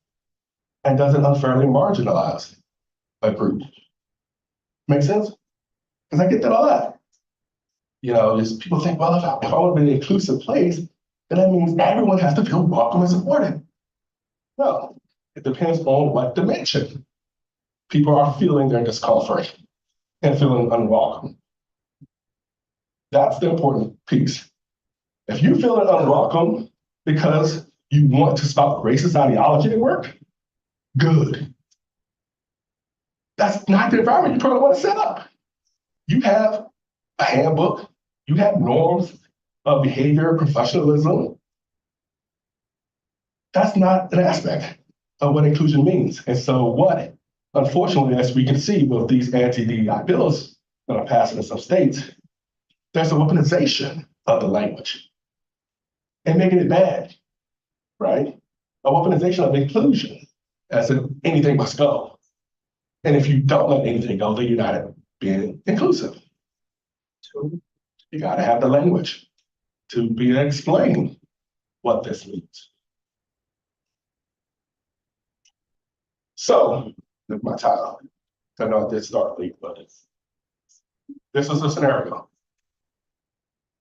And does it unfairly marginalize a group? Make sense? Because I get that a lot. You know, just people think, well, if I want to be an inclusive place, then that means everyone has to feel welcome and supported. No, it depends on what dimension people are feeling their discomfort and feeling unwelcome. That's the important piece. If you're feeling unwelcome because you want to spout racist ideology at work, good. That's not the environment you probably want to set up. You have a handbook, you have norms, of behavior, professionalism. That's not an aspect of what inclusion means. And so what, unfortunately, as we can see with these anti-DEI bills that are passing in some states, there's a weaponization of the language and making it bad, right? A weaponization of inclusion as if anything must go. And if you don't let anything go, then you're not being inclusive. So you gotta have the language to be explaining what this means. So, look my title. I know I did start late, but this is a scenario.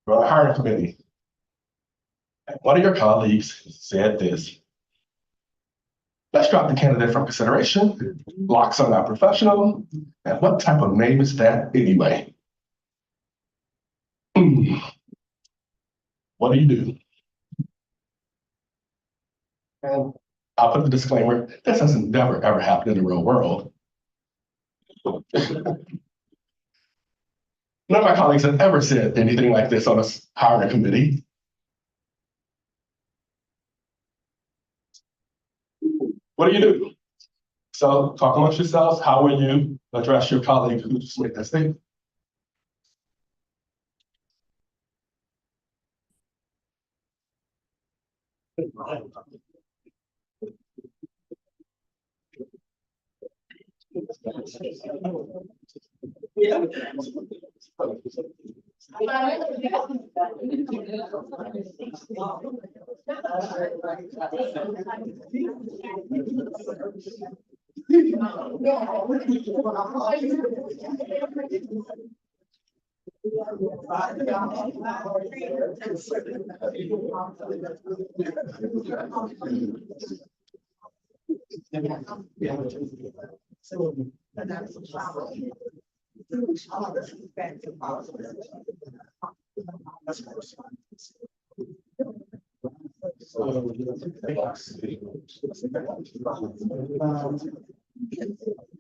You're on a hiring committee. And one of your colleagues said this. Let's drop the candidate from consideration. Locks are not professional. And what type of name is that anyway? What do you do? And I'll put the disclaimer, this has never ever happened in the real world. None of my colleagues have ever said anything like this on a hiring committee. What do you do? So talk amongst yourselves, how will you address your colleague who just made that statement?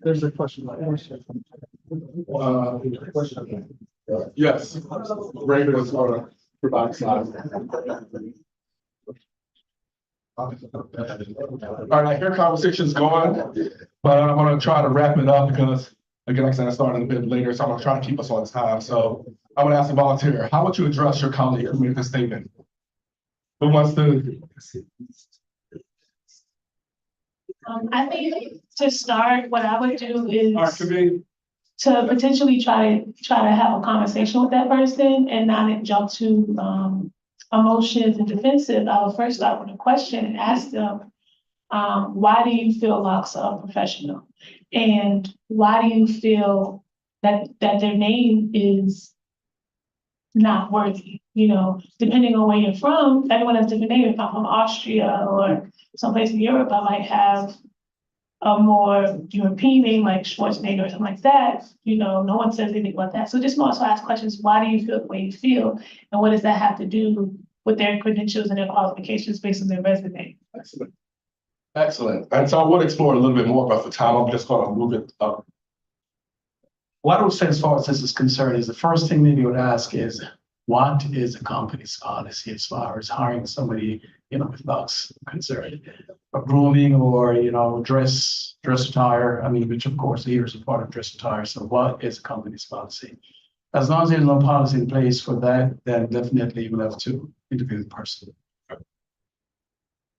There's a question. Yes, Raven is going to provide slides. All right, I hear conversations going, but I'm going to try to wrap it up because, again, like I said, I started a bit later, so I'm going to try to keep us on time. So I'm going to ask a volunteer, how would you address your colleague who made this statement? Who wants to? I think to start, what I would do is to potentially try to have a conversation with that person and not jump to emotions and defensive. I would first start with a question and ask them, why do you feel locks are professional? And why do you feel that their name is not worthy? You know, depending on where you're from, everyone has different names. If I'm from Austria or someplace in Europe, I might have a more European name like Schwarzenegger or something like that. You know, no one says anything about that. So just more so ask questions, why do you feel the way you feel? And what does that have to do with their credentials and their qualifications based on their resume? Excellent. Excellent. And so I would explore a little bit more, but for time, I'm just going to move it up. What I would say as far as this is concerned is the first thing that you would ask is, what is the company's policy as far as hiring somebody, you know, with locks concerned? Grooming or, you know, dress attire, I mean, which of course here is a part of dress attire. So what is the company's policy? As long as there's no policy in place for that, then definitely you'll have to interview the person.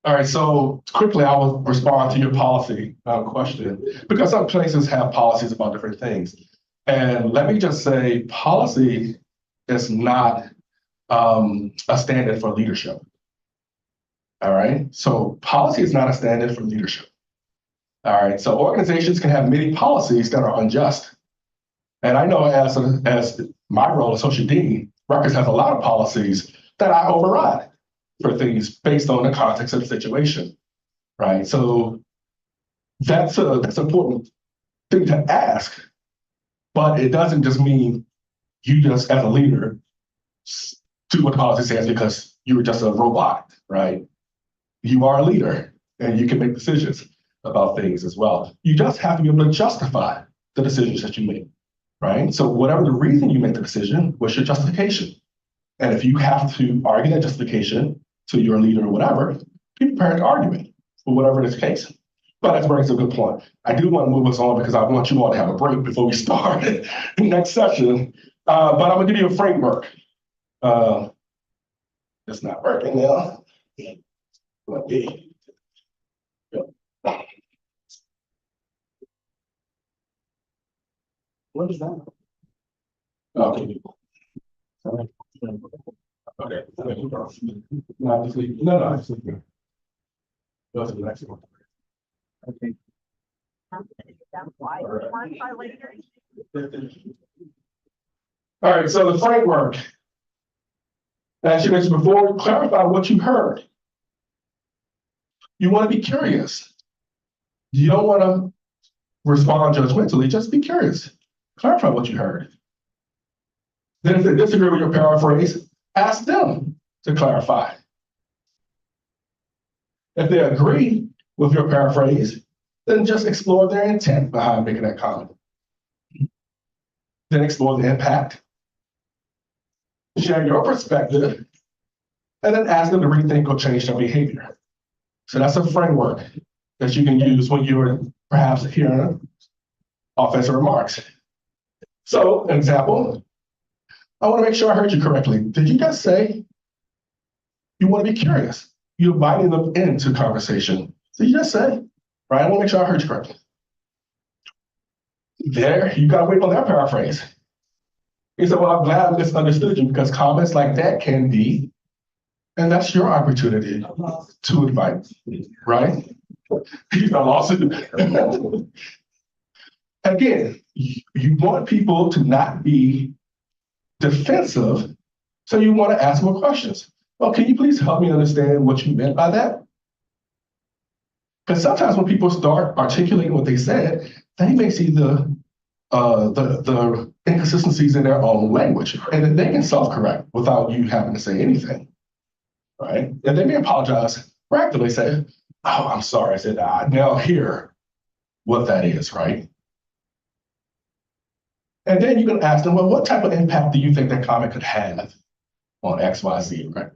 All right, so quickly, I will respond to your policy question, because some places have policies about different things. And let me just say, policy is not a standard for leadership. All right, so policy is not a standard for leadership. All right, so organizations can have many policies that are unjust. And I know as my role as associate dean, Rutgers has a lot of policies that I override for things based on the context of the situation, right? So that's an important thing to ask, but it doesn't just mean you just as a leader do what the policy says because you were just a robot, right? You are a leader and you can make decisions about things as well. You just have to be able to justify the decisions that you make, right? So whatever the reason you make the decision, what's your justification? And if you have to argue that justification to your leader or whatever, be prepared to argue it for whatever is the case. But that brings a good point. I do want to move us on because I want you all to have a break before we start the next session. But I'm gonna give you a framework. It's not working now. Let me. What is that? Okay. Okay. No, just leave. No, just leave. Go to the next one. Okay. All right, so the framework. As you mentioned before, clarify what you heard. You want to be curious. You don't want to respond judgmentally, just be curious. Clarify what you heard. Then if they disagree with your paraphrase, ask them to clarify. If they agree with your paraphrase, then just explore their intent behind making that comment. Then explore the impact. Share your perspective, and then ask them to rethink or change their behavior. So that's a framework that you can use when you're perhaps hearing offensive remarks. So, an example, I want to make sure I heard you correctly. Did you just say you want to be curious? You're inviting them into conversation. Did you just say, right? I want to make sure I heard you correctly. There, you got to wait on their paraphrase. He said, well, I'm glad I misunderstood you because comments like that can be, and that's your opportunity to invite, right? You got lost. Again, you want people to not be defensive, so you want to ask more questions. Well, can you please help me understand what you meant by that? Because sometimes when people start articulating what they said, they may see the inconsistencies in their own language, and then they can self-correct without you having to say anything, right? And they may apologize proactively, say, oh, I'm sorry, I said that. I now hear what that is, right? And then you can ask them, well, what type of impact do you think that comment could have on X, Y, Z, right?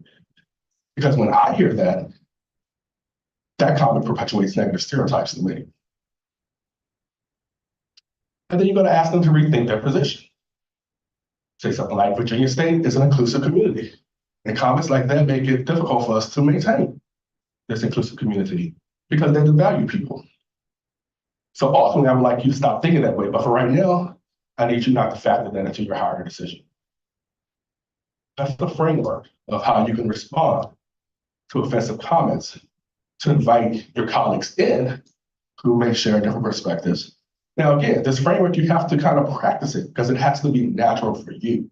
Because when I hear that, that comment perpetuates negative stereotypes to me. And then you're going to ask them to rethink their position. Say something like Virginia State is an inclusive community. And comments like that make it difficult for us to maintain this inclusive community because they devalue people. So ultimately, I would like you to stop thinking that way. But for right now, I need you not to factor that into your hiring decision. That's the framework of how you can respond to offensive comments to invite your colleagues in who may share different perspectives. Now, again, this framework, you have to kind of practice it because it has to be natural for you.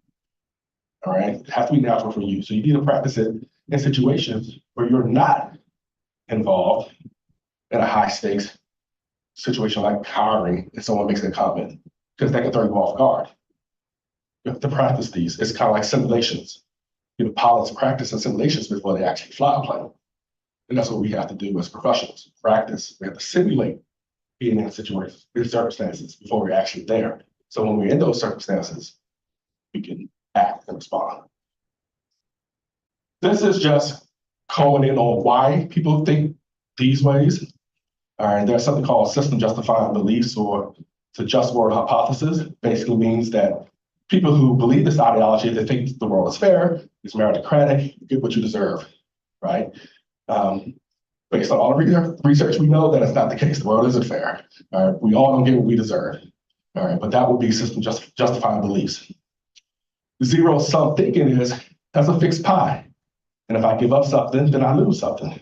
All right, it has to be natural for you. So you need to practice it in situations where you're not involved in a high stakes situation like hiring and someone makes a comment because that can throw you off guard. You have to practice these. It's kind of like simulations. Pilots practice in simulations before they actually fly a plane. And that's what we have to do as professionals, practice. We have to simulate being in situations, in circumstances before we're actually there. So when we're in those circumstances, we can act and respond. This is just calling in on why people think these ways. All right, there's something called system justifying beliefs, or the just world hypothesis. Basically means that people who believe this ideology, they think the world is fair, it's meritocratic, you get what you deserve, right? Based on all the research, we know that it's not the case. The world isn't fair. All right, we all don't get what we deserve. All right, but that would be system justifying beliefs. Zero sum thinking is that's a fixed pie, and if I give up something, then I lose something.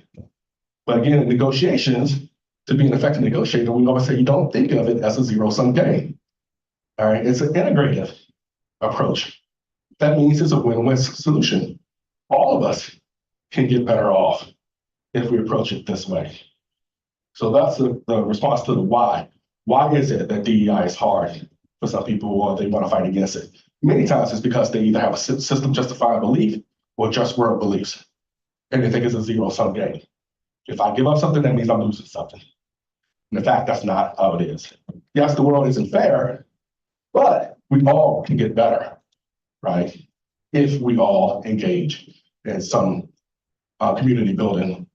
But again, in negotiations, to be an effective negotiator, we always say you don't think of it as a zero sum game. All right, it's an integrative approach. That means it's a win-win solution. All of us can get better off if we approach it this way. So that's the response to the why. Why is it that DEI is hard for some people or they want to fight against it? Many times it's because they either have a system justifying belief or just world beliefs. And they think it's a zero-sum game. If I give up something, that means I'm losing something. And in fact, that's not how it is. Yes, the world isn't fair, but we all can get better, right? if we all engage in some community building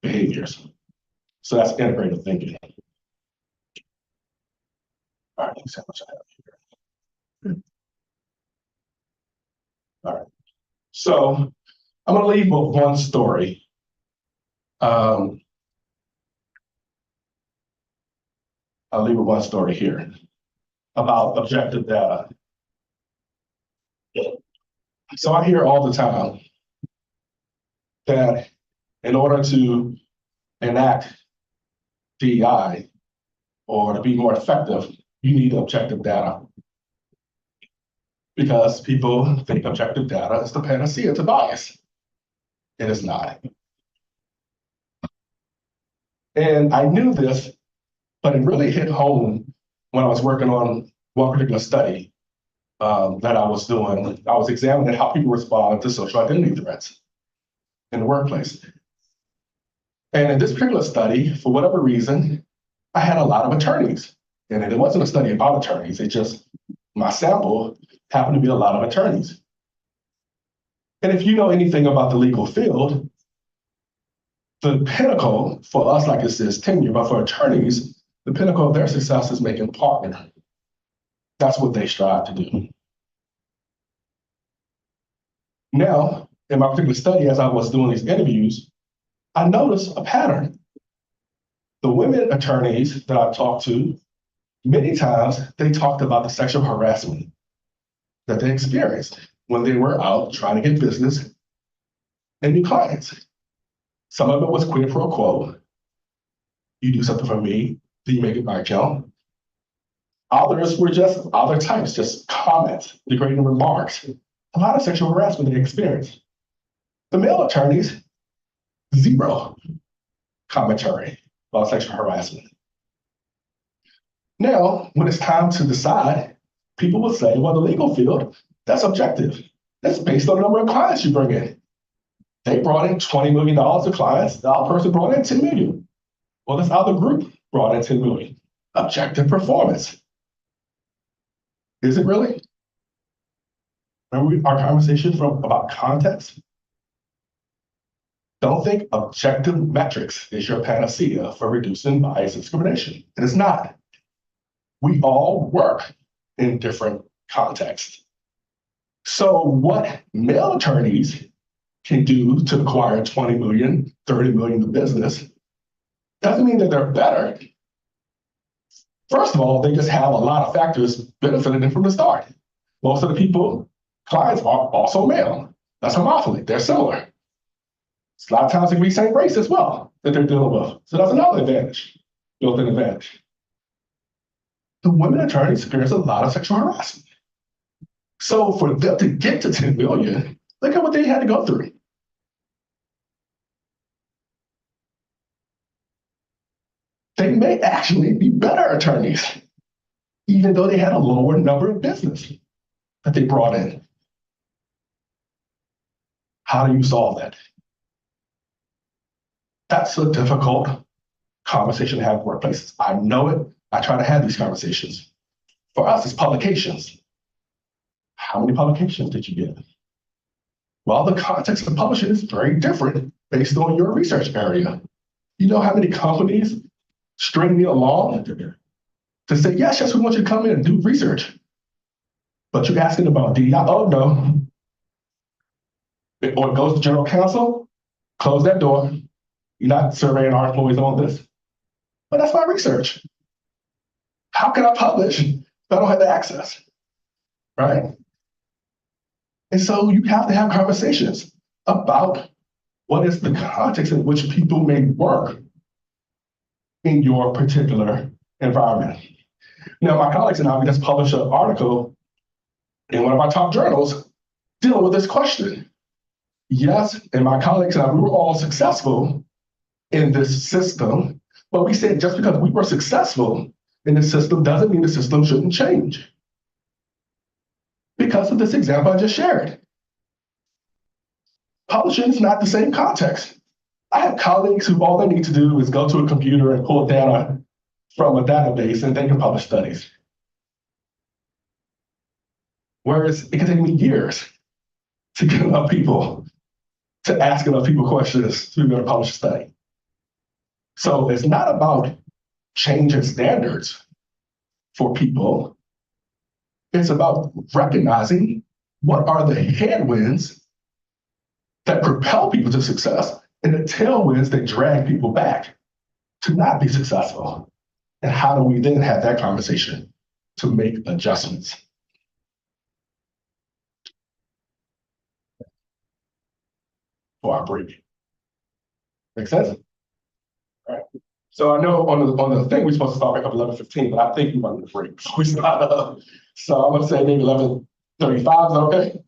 behaviors. So that's integrative thinking. All right, let's see how much I have here. All right, so I'm gonna leave with one story. I'll leave with one story here about objective data. So I hear all the time that in order to enact DEI or to be more effective, you need objective data. Because people think objective data is the panacea to bias. It is not. And I knew this, but it really hit home when I was working on one particular study that I was doing. I was examining how people respond to social identity threats in the workplace. And in this particular study, for whatever reason, I had a lot of attorneys. And it wasn't a study about attorneys, it just, my sample happened to be a lot of attorneys. And if you know anything about the legal field, the pinnacle for us, like it says tenure, but for attorneys, the pinnacle of their success is making partner. That's what they strive to do. Now, in my particular study, as I was doing these interviews, I noticed a pattern. The women attorneys that I talked to, many times they talked about the sexual harassment that they experienced when they were out trying to get business and new clients. Some of it was quid pro quo. You do something for me, then you make it my account. Others were just other types, just comments, degrading remarks. A lot of sexual harassment they experienced. The male attorneys, zero commentary about sexual harassment. Now, when it's time to decide, people will say, well, the legal field, that's objective. That's based on the number of clients you bring in. They brought in $20 million of clients, the other person brought in 10 million. Well, this other group brought in 10 million. Objective performance. Is it really? Remember our conversation about context? Don't think objective metrics is your panacea for reducing bias and discrimination. It is not. We all work in different contexts. So what male attorneys can do to acquire 20 million, 30 million of business doesn't mean that they're better. First of all, they just have a lot of factors benefiting them from the start. Most of the people, clients are also male. That's homophily, they're similar. A lot of times it can be same race as well that they're dealing with. So that's another advantage, built-in advantage. The women attorneys experience a lot of sexual harassment. So for them to get to 10 million, look at what they had to go through. They may actually be better attorneys, even though they had a lower number of business that they brought in. How do you solve that? That's a difficult conversation to have in workplaces. I know it. I try to have these conversations. For us, it's publications. How many publications did you get? Well, the context of publishing is very different based on your research area. You know how many companies string me along to say, yes, we want you to come in and do research. But you're asking about DEI, oh no. Or it goes to general counsel, close that door. You're not surveying our employees on this. But that's my research. How can I publish if I don't have the access, right? And so you have to have conversations about what is the context in which people may work in your particular environment. Now, my colleagues and I, we just published an article in one of our top journals dealing with this question. Yes, and my colleagues and I, we were all successful in this system, but we said just because we were successful in the system doesn't mean the system shouldn't change. Because of this example I just shared. Publishing is not the same context. I have colleagues who all they need to do is go to a computer and pull data from a database and they can publish studies. Whereas it can take me years to get enough people, to ask enough people questions to be able to publish a study. So it's not about changing standards for people. It's about recognizing what are the headwinds that propel people to success and the tailwinds that drag people back to not be successful. And how do we then have that conversation to make adjustments? For our break. Make sense? All right. So I know on the thing we're supposed to start back up 11:15, but I think we want to break. So we start up. So I'm gonna say maybe 11:35, is that okay?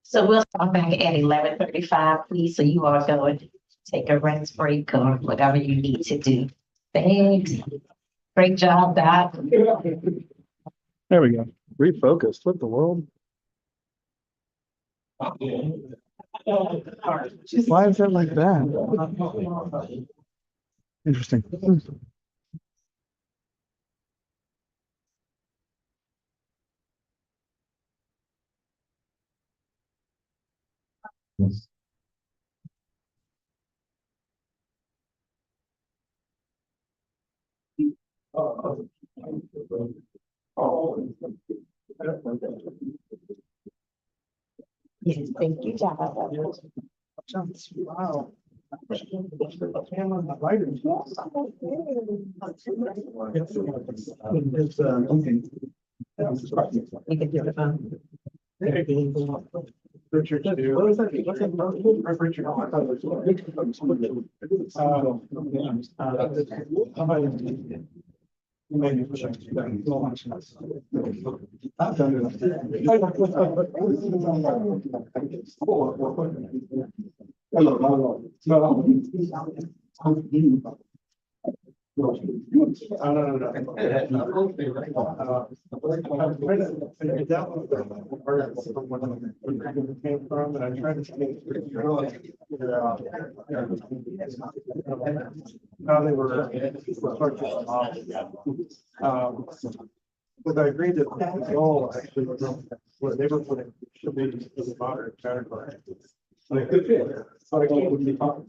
So we'll start back at 11:35, please, so you all go and take a rest break or whatever you need to do. Thanks. Great job, Doc. There we go. Refocused. What the world? Why is that like that? Interesting. Yes, thank you, John. Wow. You can do it. Richard, what was that? What's that? Richard, I thought it was. Maybe push up. I've done it. Came from, and I tried to figure out how they were. But I agree that the goal actually what they were putting should be the moderate category. But it could fit. So I would be fine.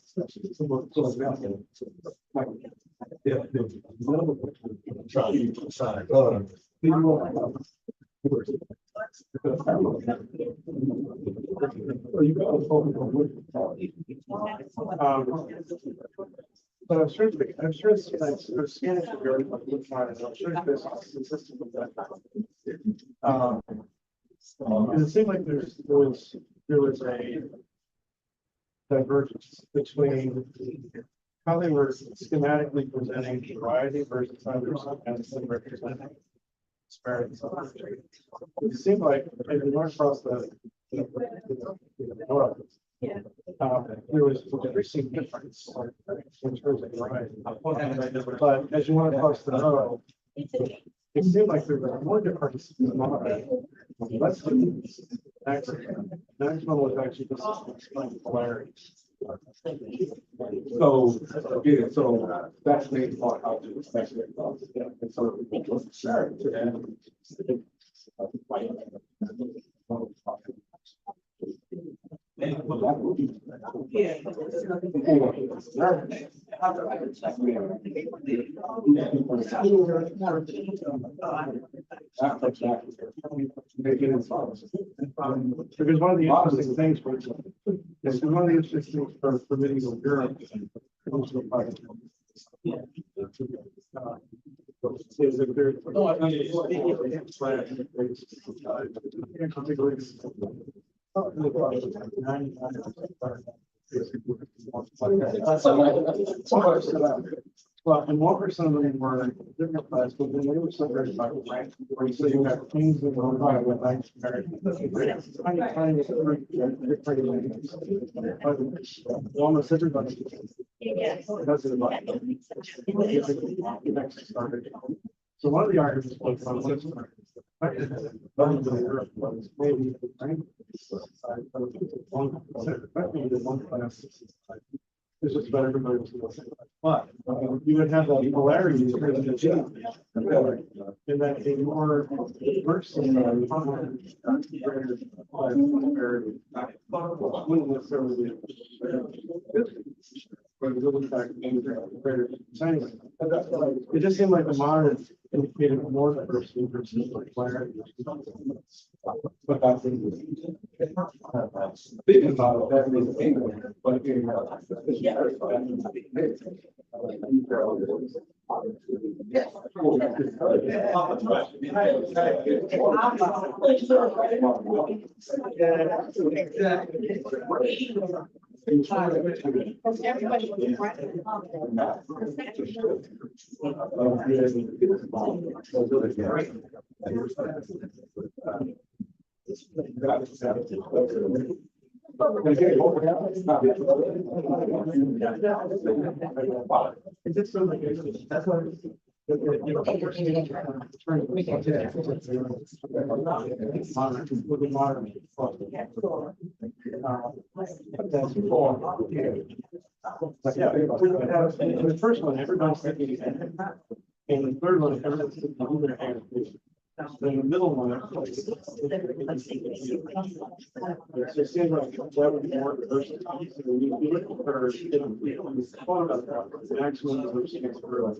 But I'm sure it's Spanish should be already fine, and I'm sure it's consistent with that. It seemed like there was a divergence between how they were schematically presenting variety versus how they were schematically representing disparities. It seemed like if you went across the north, there was a decreasing difference in terms of variety. But as you went across the north, it seemed like there were more differences in less maximum was actually just polarity. So again, so that's the main part how to expect it. And so sure. Because one of the interesting things for permitting of Europe is if there's well, and 1% of them were different class, but then they were separated by rank. So you have kings and Ohio with ranks. Almost everybody. That's it. So one of the arguments was maybe one class is just better to But you would have the polarity in that a more diverse scenario wouldn't necessarily be. But it really fact, so anyway, it just seemed like the modern indicated more diversity versus like polarity. But that's thinking about it, that means England, but that's what. But yeah, the first one, everybody's thinking, and the third one, everyone's thinking their education. The middle one. It seems like that would be more diversity. So you look for maximum diversity for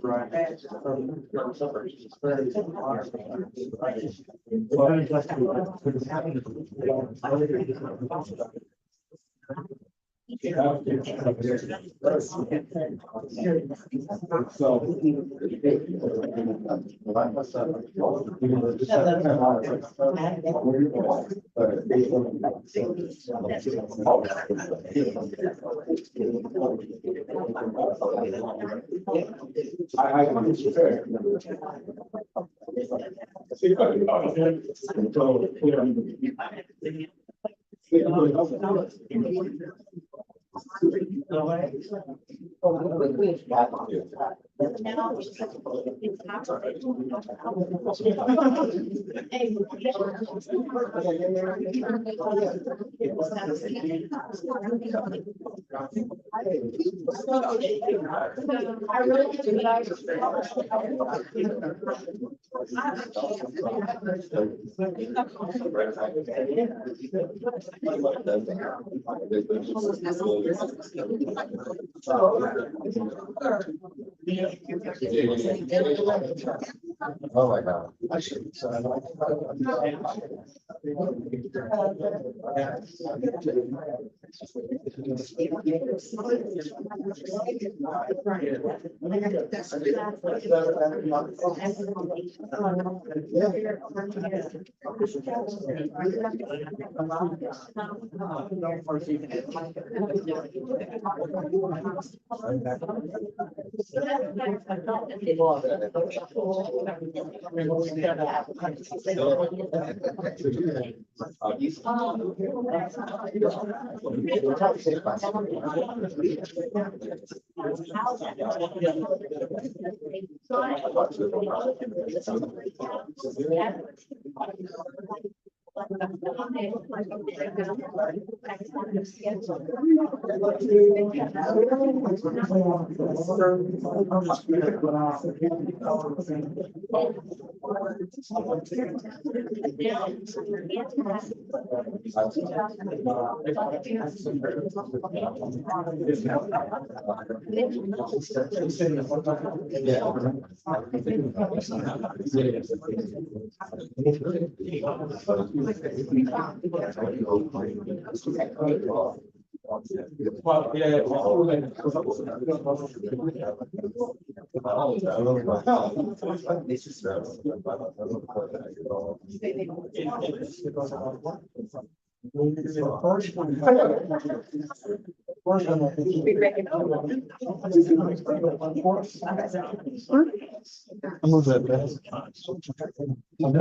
Oh my God. Well,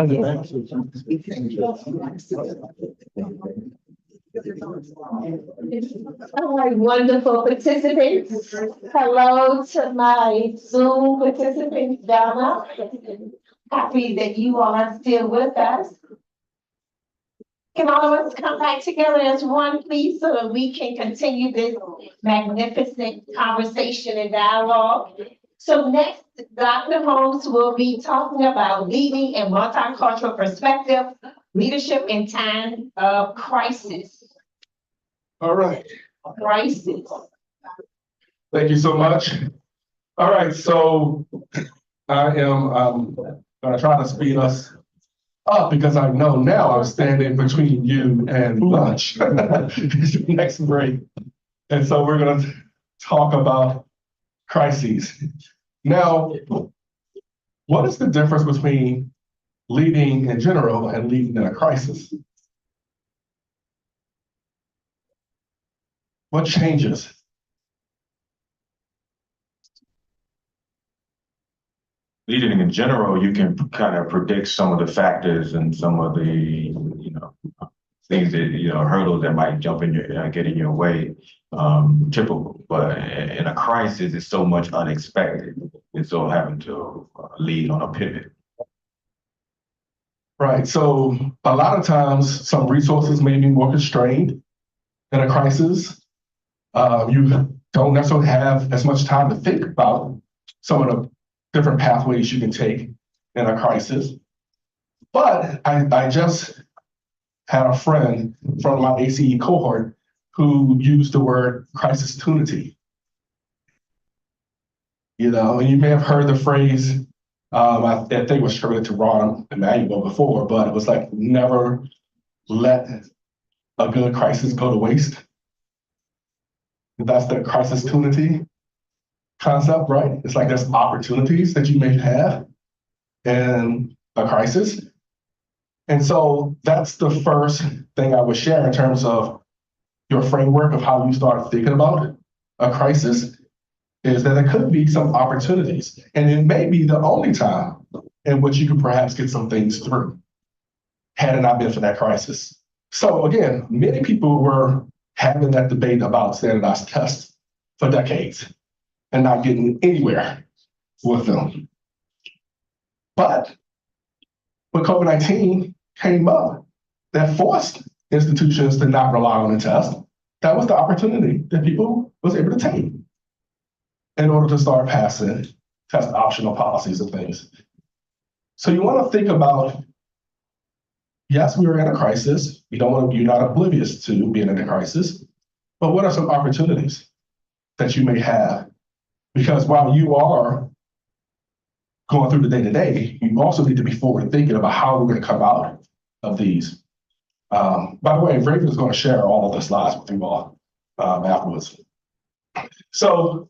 yeah. All right, wonderful participants. Hello to my Zoom participants, Donna. Happy that you all are still with us. Can all of us come back together as one, please, so that we can continue this magnificent conversation and dialogue? So next, Dr. Holmes will be talking about leading in multicultural perspective, leadership in time of crisis. All right. Crisis. Thank you so much. All right, so I am gonna try to speed us up because I know now I'm standing between you and lunch. Next break. And so we're gonna talk about crises. Now, what is the difference between leading in general and leading in a crisis? What changes? Leading in general, you can kind of predict some of the factors and some of the, things that, hurdles that might jump in your, get in your way, typical. But in a crisis, it's so much unexpected. And so having to lead on a pivot. Right, so a lot of times, some resources may be more constrained in a crisis. You don't necessarily have as much time to think about some of the different pathways you can take in a crisis. But I just had a friend from my ACE cohort who used the word crisis-tunity. And you may have heard the phrase, I think it was attributed to Ron Emanuel before, but it was like, never let a good crisis go to waste. That's the crisis-tunity concept, right? It's like there's opportunities that you may have in a crisis. And so that's the first thing I would share in terms of your framework of how you start thinking about a crisis, is that there could be some opportunities. And it may be the only time in which you could perhaps get some things through, had it not been for that crisis. So again, many people were having that debate about standardized tests for decades and not getting anywhere with them. But when COVID-19 came up, that forced institutions to not rely on the test, that was the opportunity that people was able to take in order to start passing test optional policies and things. So you want to think about, yes, we are in a crisis. You're not oblivious to being in a crisis, but what are some opportunities that you may have? Because while you are going through the day-to-day, you also need to be forward thinking about how we're going to come out of these. By the way, Raven is going to share all of the slides with you all afterwards. So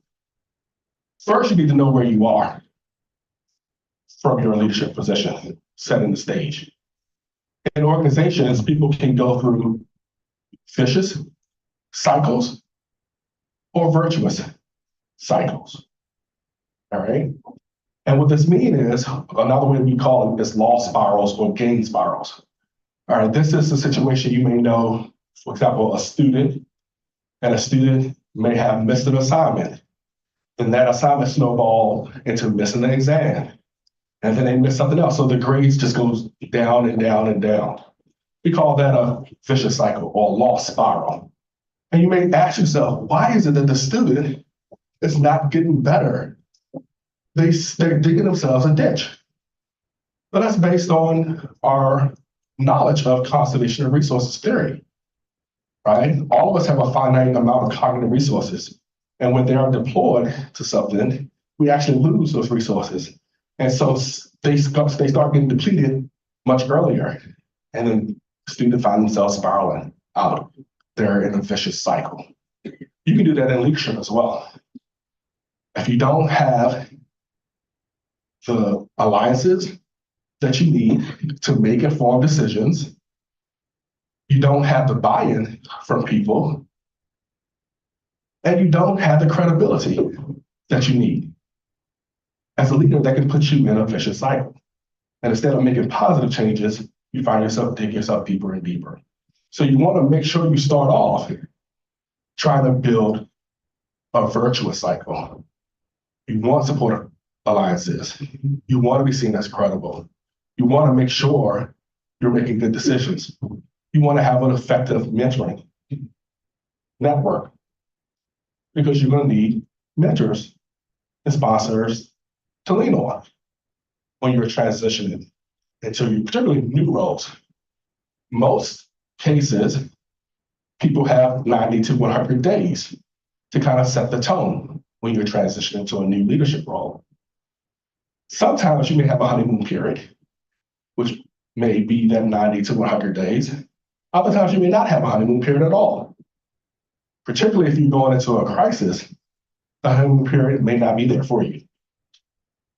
first, you need to know where you are from your leadership position, setting the stage. In organizations, people can go through vicious cycles or virtuous cycles. All right. And what this means is, another way we call it is loss spirals or gain spirals. All right, this is a situation you may know, for example, a student may have missed an assignment. Then that assignment snowballed into missing the exam. And then they miss something else. So the grades just goes down and down and down. We call that a vicious cycle or loss spiral. And you may ask yourself, why is it that the student is not getting better? They're digging themselves a ditch. But that's based on our knowledge of conservation of resources theory, right? All of us have a finite amount of cognitive resources. And when they are deployed to something, we actually lose those resources. And so they start getting depleted much earlier. And then students find themselves spiraling out. They're in a vicious cycle. You can do that in leadership as well. If you don't have the alliances that you need to make informed decisions, you don't have the buy-in from people, and you don't have the credibility that you need as a leader that can put you in a vicious cycle. And instead of making positive changes, you find yourself digging yourself deeper and deeper. So you want to make sure you start off trying to build a virtuous cycle. You want supportive alliances. You want to be seen as credible. You want to make sure you're making good decisions. You want to have an effective mentoring network because you're going to need mentors and sponsors to lean on when you're transitioning into particularly new roles. Most cases, people have 90 to 100 days to kind of set the tone when you're transitioning to a new leadership role. Sometimes you may have a honeymoon period, which may be that 90 to 100 days. Other times you may not have a honeymoon period at all. Particularly if you're going into a crisis, the honeymoon period may not be there for you.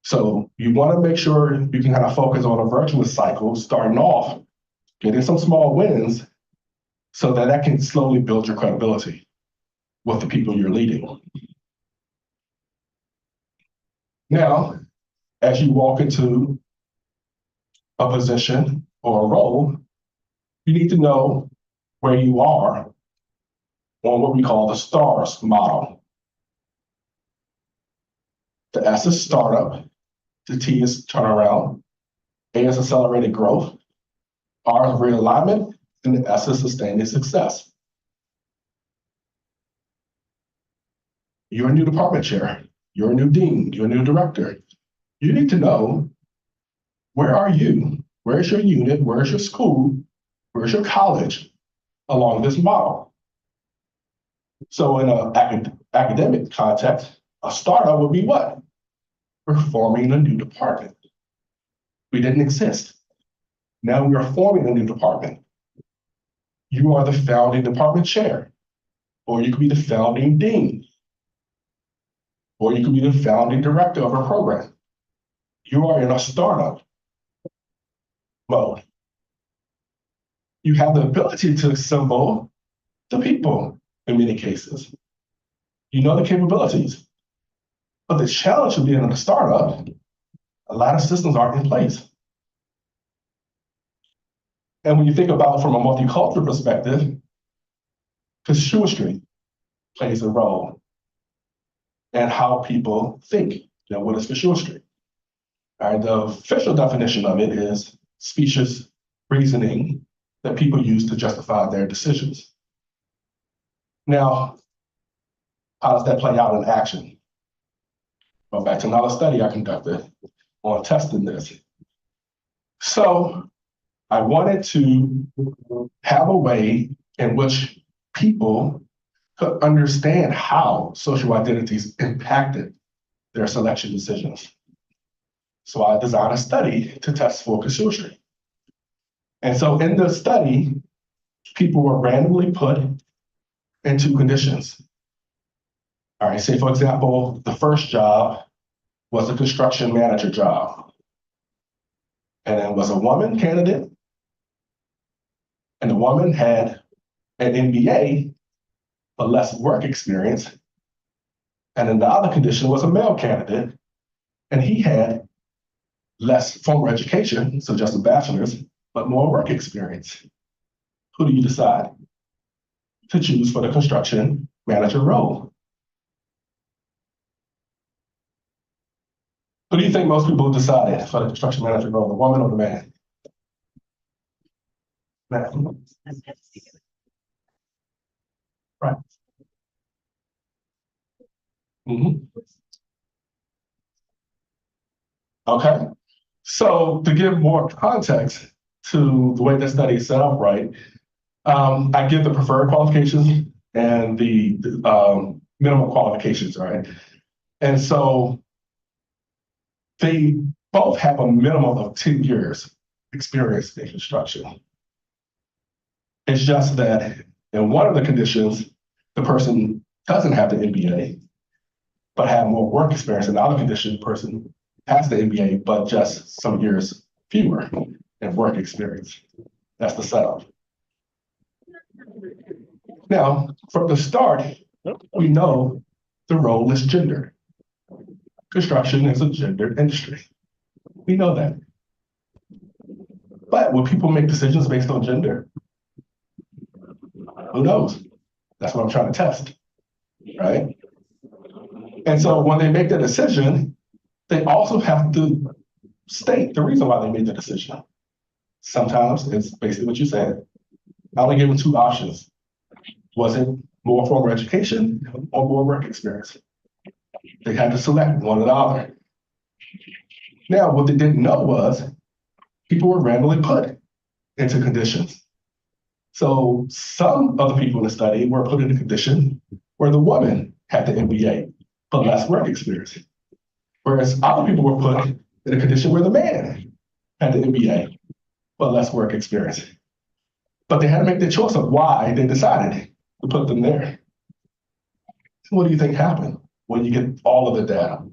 So you want to make sure you can kind of focus on a virtuous cycle, starting off, getting some small wins, so that that can slowly build your credibility with the people you're leading. Now, as you walk into a position or a role, you need to know where you are on what we call the STARS model. The S is startup, the T is turnaround, A is accelerated growth, R is realignment, and the S is sustaining success. You're a new department chair, you're a new dean, you're a new director. You need to know, where are you? Where's your unit? Where's your school? Where's your college along this model? So in an academic context, a startup would be what? We're forming a new department. We didn't exist. Now we are forming a new department. You are the founding department chair, or you could be the founding dean, or you could be the founding director of a program. You are in a startup mode. You have the ability to assemble the people in many cases. You know the capabilities. But the challenge of being in a startup, a lot of systems aren't in place. And when you think about it from a multicultural perspective, casuistry plays a role in how people think. You know, what is casuistry? All right, the official definition of it is specious reasoning that people use to justify their decisions. Now, how does that play out in action? Well, back to another study I conducted on testing this. So I wanted to have a way in which people could understand how social identities impacted their selection decisions. So I designed a study to test for casuistry. And so in the study, people were randomly put into conditions. All right, say for example, the first job was a construction manager job. And it was a woman candidate. And the woman had an MBA, but less work experience. And then the other condition was a male candidate, and he had less formal education, so just a bachelor's, but more work experience. Who do you decide to choose for the construction manager role? Who do you think most people decided for the construction manager role, the woman or the man? Man. Right. Okay. So to give more context to the way the study is set up, right, I give the preferred qualifications and the minimum qualifications, right? And so they both have a minimum of 10 years experience in construction. It's just that in one of the conditions, the person doesn't have the MBA, but have more work experience. In the other condition, the person has the MBA, but just some years fewer in work experience. That's the setup. Now, from the start, we know the role is gendered. Construction is a gendered industry. We know that. But will people make decisions based on gender? Who knows? That's what I'm trying to test, right? And so when they make the decision, they also have to state the reason why they made the decision. Sometimes it's basically what you said. I only gave them two options. Was it more formal education or more work experience? They had to select one or the other. Now, what they didn't know was people were randomly put into conditions. So some of the people in the study were put in a condition where the woman had the MBA, but less work experience. Whereas other people were put in a condition where the man had the MBA, but less work experience. But they had to make their choice of why they decided to put them there. What do you think happened when you get all of the data?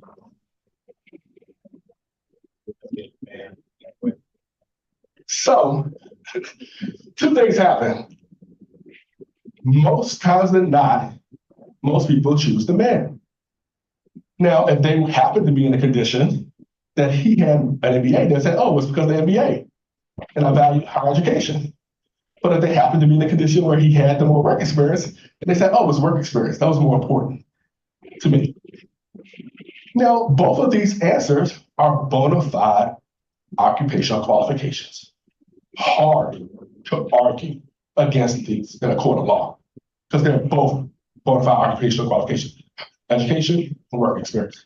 So, two things happen. Most times than not, most people choose the man. Now, if they happen to be in a condition that he had an MBA, they say, oh, it's because of the MBA, and I value higher education. But if they happen to be in a condition where he had the more work experience, and they said, oh, it's work experience, that was more important to me. Now, both of these answers are bona fide occupational qualifications. Hard to argue against these in a court of law, because they're both bona fide occupational qualifications, education and work experience.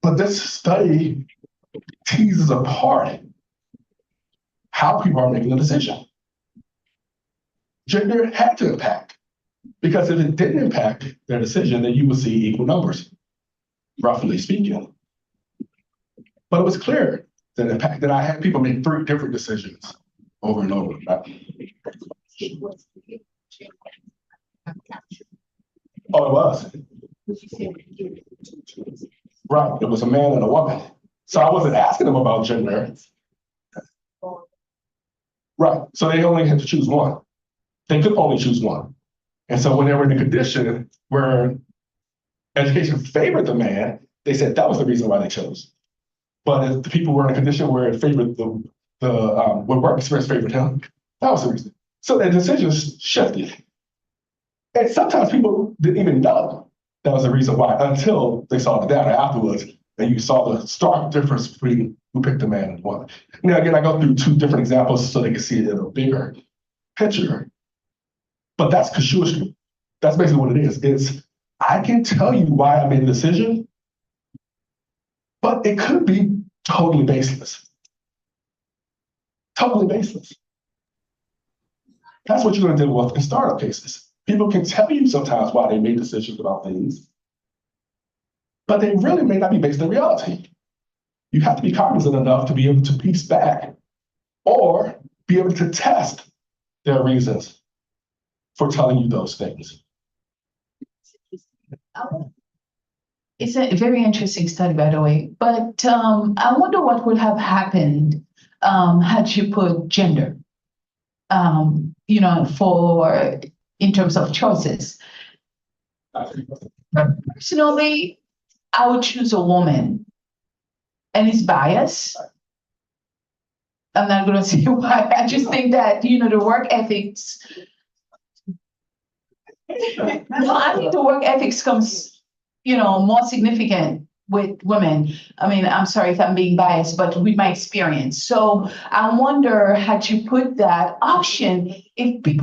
But this study teases apart how people are making a decision. Gender had to impact, because if it didn't impact their decision, then you would see equal numbers, roughly speaking. But it was clear that impacted. I had people make 3 different decisions over and over. Oh, it was. Right, it was a man and a woman. So I wasn't asking them about gender. Right, so they only had to choose one. They could only choose one. And so when they were in a condition where education favored the man, they said that was the reason why they chose. But if the people were in a condition where it favored when work experience favored him, that was the reason. So their decisions shifted. And sometimes people didn't even know that was the reason why until they saw the data afterwards, and you saw the stark difference between who picked the man and the woman. Now, again, I go through 2 different examples so they can see it in a bigger picture. But that's casuistry. That's basically what it is. It's, I can tell you why I made a decision, but it could be totally baseless. Totally baseless. That's what you're going to deal with in startup cases. People can tell you sometimes why they made decisions about things, but they really may not be based in reality. You have to be cognizant enough to be able to piece back or be able to test their reasons for telling you those things. It's a very interesting study, by the way, but I wonder what would have happened had you put gender, in terms of choices. Personally, I would choose a woman, and it's biased. I'm not going to say why. I just think that, the work ethics. No, I think the work ethics comes, more significant with women. I mean, I'm sorry if I'm being biased, but with my experience. So I wonder, had you put that option,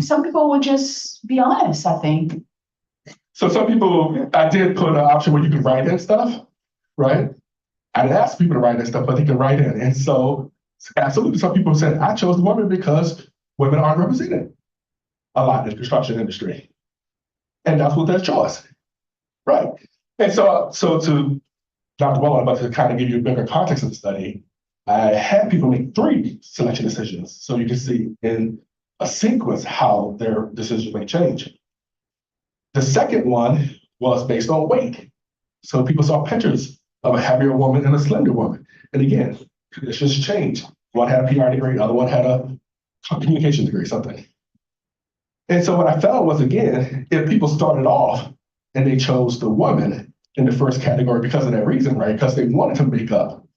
some people would just be honest, I think. So some people, I did put an option where you can write in stuff, right? I didn't ask people to write in stuff, but they can write in. And so absolutely, some people said, I chose the woman because women aren't represented a lot in the construction industry. And that's what their choice, right? And so to Dr. Bowen, but to kind of give you a bigger context of the study, I had people make 3 selection decisions. So you can see in a sequence how their decisions may change. The second one was based on weight. So people saw pictures of a heavier woman and a slender woman. And again, conditions change. One had a PR degree, the other one had a communication degree, something. And so what I found was, again, if people started off and they chose the woman in the first category because of that reason, right? Because they wanted to make up,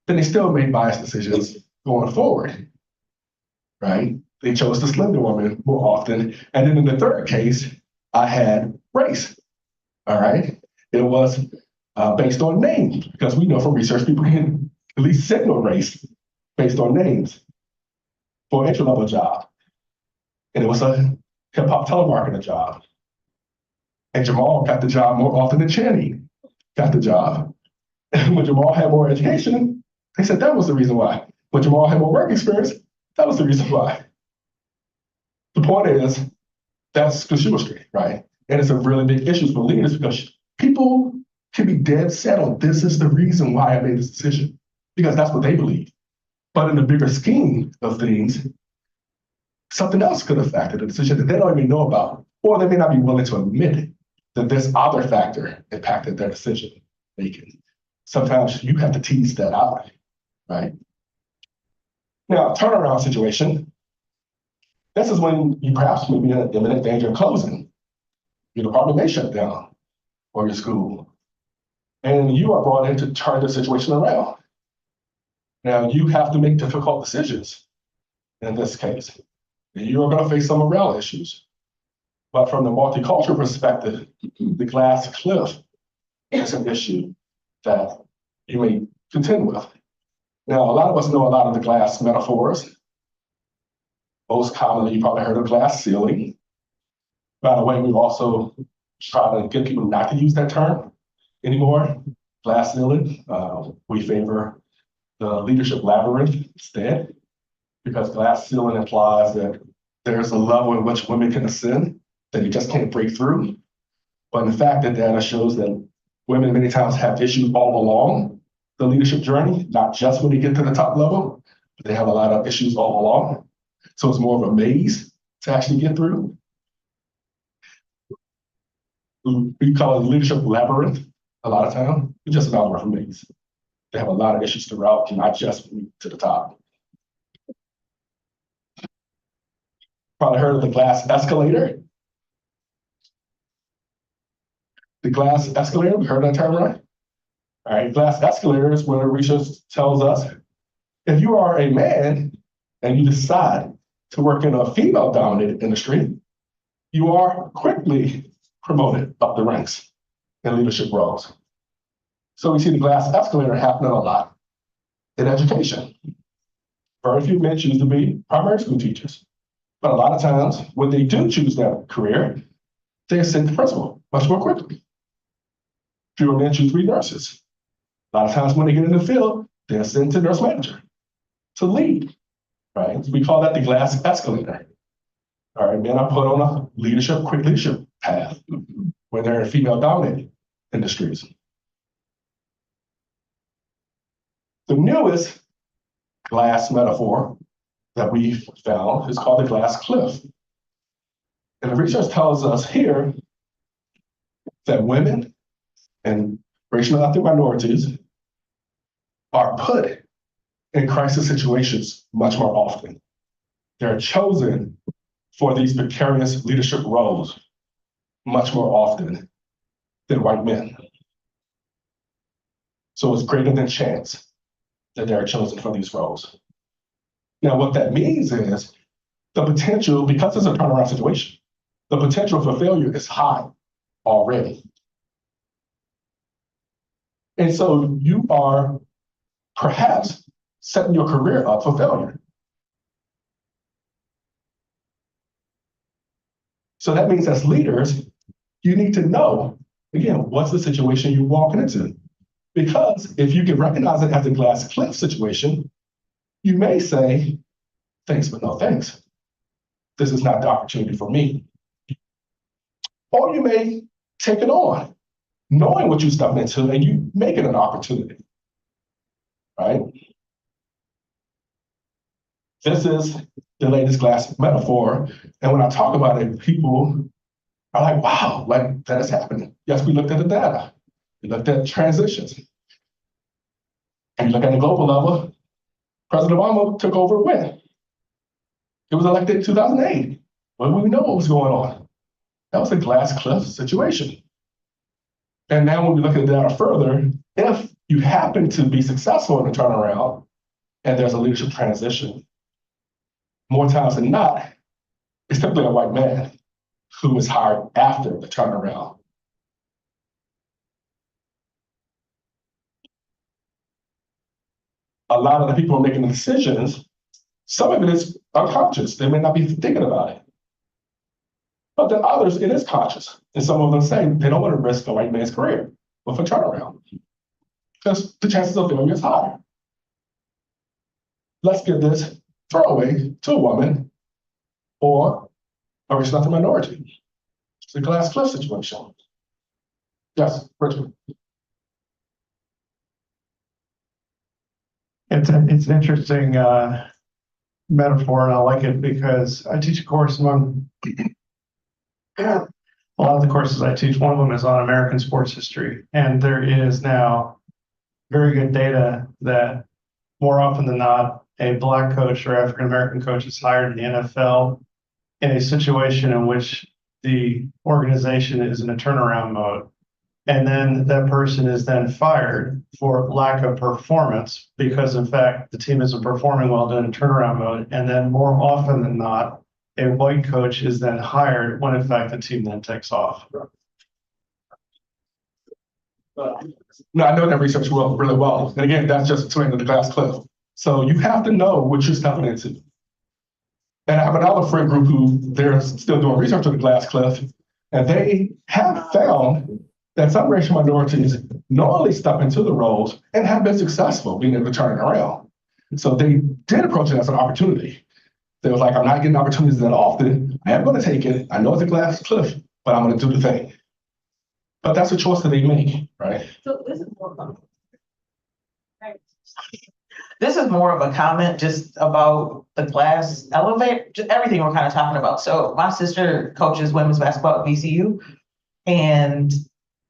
then they still made biased decisions going forward, right? They chose the slender woman more often. And then in the third case, I had race, all right? It was based on names, because we know from research, people can at least signal race based on names for an entry-level job. And it was a hip hop telemarketer job. And Jamal got the job more often than Channing got the job. And when Jamal had more education, they said that was the reason why. When Jamal had more work experience, that was the reason why. The point is, that's casuistry, right? And it's a really big issue for leaders because people can be dead set on this is the reason why I made this decision, because that's what they believe. But in the bigger scheme of things, something else could have affected the decision that they don't even know about, or they may not be willing to admit that this other factor impacted their decision making. Sometimes you have to tease that out, right? Now, turnaround situation. This is when you perhaps may be in imminent danger of closing. Your department may shut down, or your school. And you are brought in to turn the situation around. Now, you have to make difficult decisions in this case. You are going to face some morale issues. But from the multicultural perspective, the glass cliff is an issue that you may contend with. Now, a lot of us know a lot of the glass metaphors. Most commonly, you probably heard of glass ceiling. By the way, we've also tried to get people not to use that term anymore, glass ceiling. We favor the leadership labyrinth instead, because glass ceiling implies that there's a level in which women can ascend that you just can't break through. But in fact, the data shows that women many times have issues all along the leadership journey, not just when they get to the top level, but they have a lot of issues all along. So it's more of a maze to actually get through. We call it leadership labyrinth a lot of time. It's just another word for maze. They have a lot of issues throughout, not just to the top. Probably heard of the glass escalator. The glass escalator, we heard that term, right? All right, glass escalator is where research tells us if you are a man and you decide to work in a female-dominated industry, you are quickly promoted up the ranks in leadership roles. So we see the glass escalator happening a lot in education. Very few men choose to be primary school teachers. But a lot of times, when they do choose that career, they ascend to principal much more quickly. Fewer men choose to be nurses. A lot of times when they get in the field, they ascend to nurse manager, to lead, right? We call that the glass escalator. All right, men are put on a quick leadership path when they're in female-dominated industries. The newest glass metaphor that we've found is called the glass cliff. And the research tells us here that women and racial and ethnic minorities are put in crisis situations much more often. They're chosen for these precarious leadership roles much more often than white men. So it's greater than chance that they're chosen for these roles. Now, what that means is the potential, because it's a turnaround situation, the potential for failure is high already. And so you are perhaps setting your career up for failure. So that means as leaders, you need to know, again, what's the situation you're walking into? Because if you can recognize it as a glass cliff situation, you may say, thanks, but no thanks. This is not the opportunity for me. Or you may take it on, knowing what you stepped into and you make it an opportunity, right? This is the latest glass metaphor. And when I talk about it, people are like, wow, like that is happening. Yes, we looked at the data. We looked at transitions. And you look at the global level, President Obama took over when? He was elected in 2008. When we know what was going on. That was a glass cliff situation. And now when we look at the data further, if you happen to be successful in the turnaround and there's a leadership transition, more times than not, it's typically a white man who is hired after the turnaround. A lot of the people making the decisions, some of it is unconscious. They may not be thinking about it. But then others, it is conscious. And some of them say they don't want to risk a white man's career with a turnaround because the chances of failure is high. Let's give this throwaway to a woman or a racial ethnic minority. It's a glass cliff situation. Yes, Richard. It's an interesting metaphor, and I like it because I teach a course among a lot of the courses I teach. One of them is on American sports history, and there is now very good data that more often than not, a Black coach or African American coach is hired in the NFL in a situation in which the organization is in a turnaround mode. And then that person is then fired for lack of performance because, in fact, the team isn't performing well during turnaround mode. And then more often than not, a white coach is then hired when, in fact, the team then takes off. No, I know that research really well. And again, that's just explaining the glass cliff. So you have to know what you're stepping into. And I have another friend group who they're still doing research on the glass cliff, and they have found that some racial minorities normally step into the roles and have been successful being able to turn it around. So they did approach it as an opportunity. They were like, I'm not getting opportunities that often. I am going to take it. I know it's a glass cliff, but I'm going to do the thing. But that's a choice that they make, right? So this is more of This is more of a comment just about the glass elevator, just everything we're kind of talking about. So my sister coaches women's basketball at VCU, and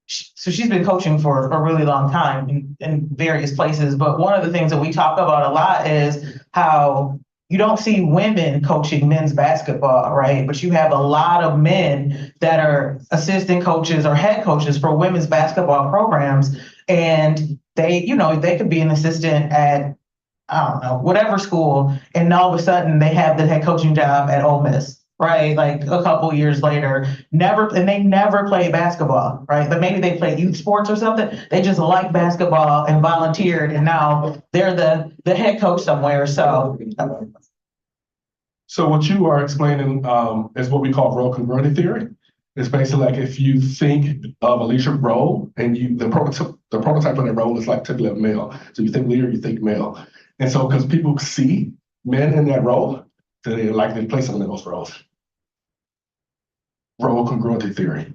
so she's been coaching for a really long time in various places. But one of the things that we talk about a lot is how you don't see women coaching men's basketball, right? But you have a lot of men that are assistant coaches or head coaches for women's basketball programs. And they, they could be an assistant at, I don't know, whatever school. And all of a sudden they have the head coaching job at Ole Miss, right? Like a couple years later, they never play basketball, right? But maybe they play youth sports or something. They just like basketball and volunteered, and now they're the head coach somewhere. So what you are explaining is what we call role congruity theory. It's basically like if you think of a leadership role and the prototype of that role is like typically a male. So you think leader, you think male. And so because people see men in that role, so they likely place them in those roles. Role congruity theory.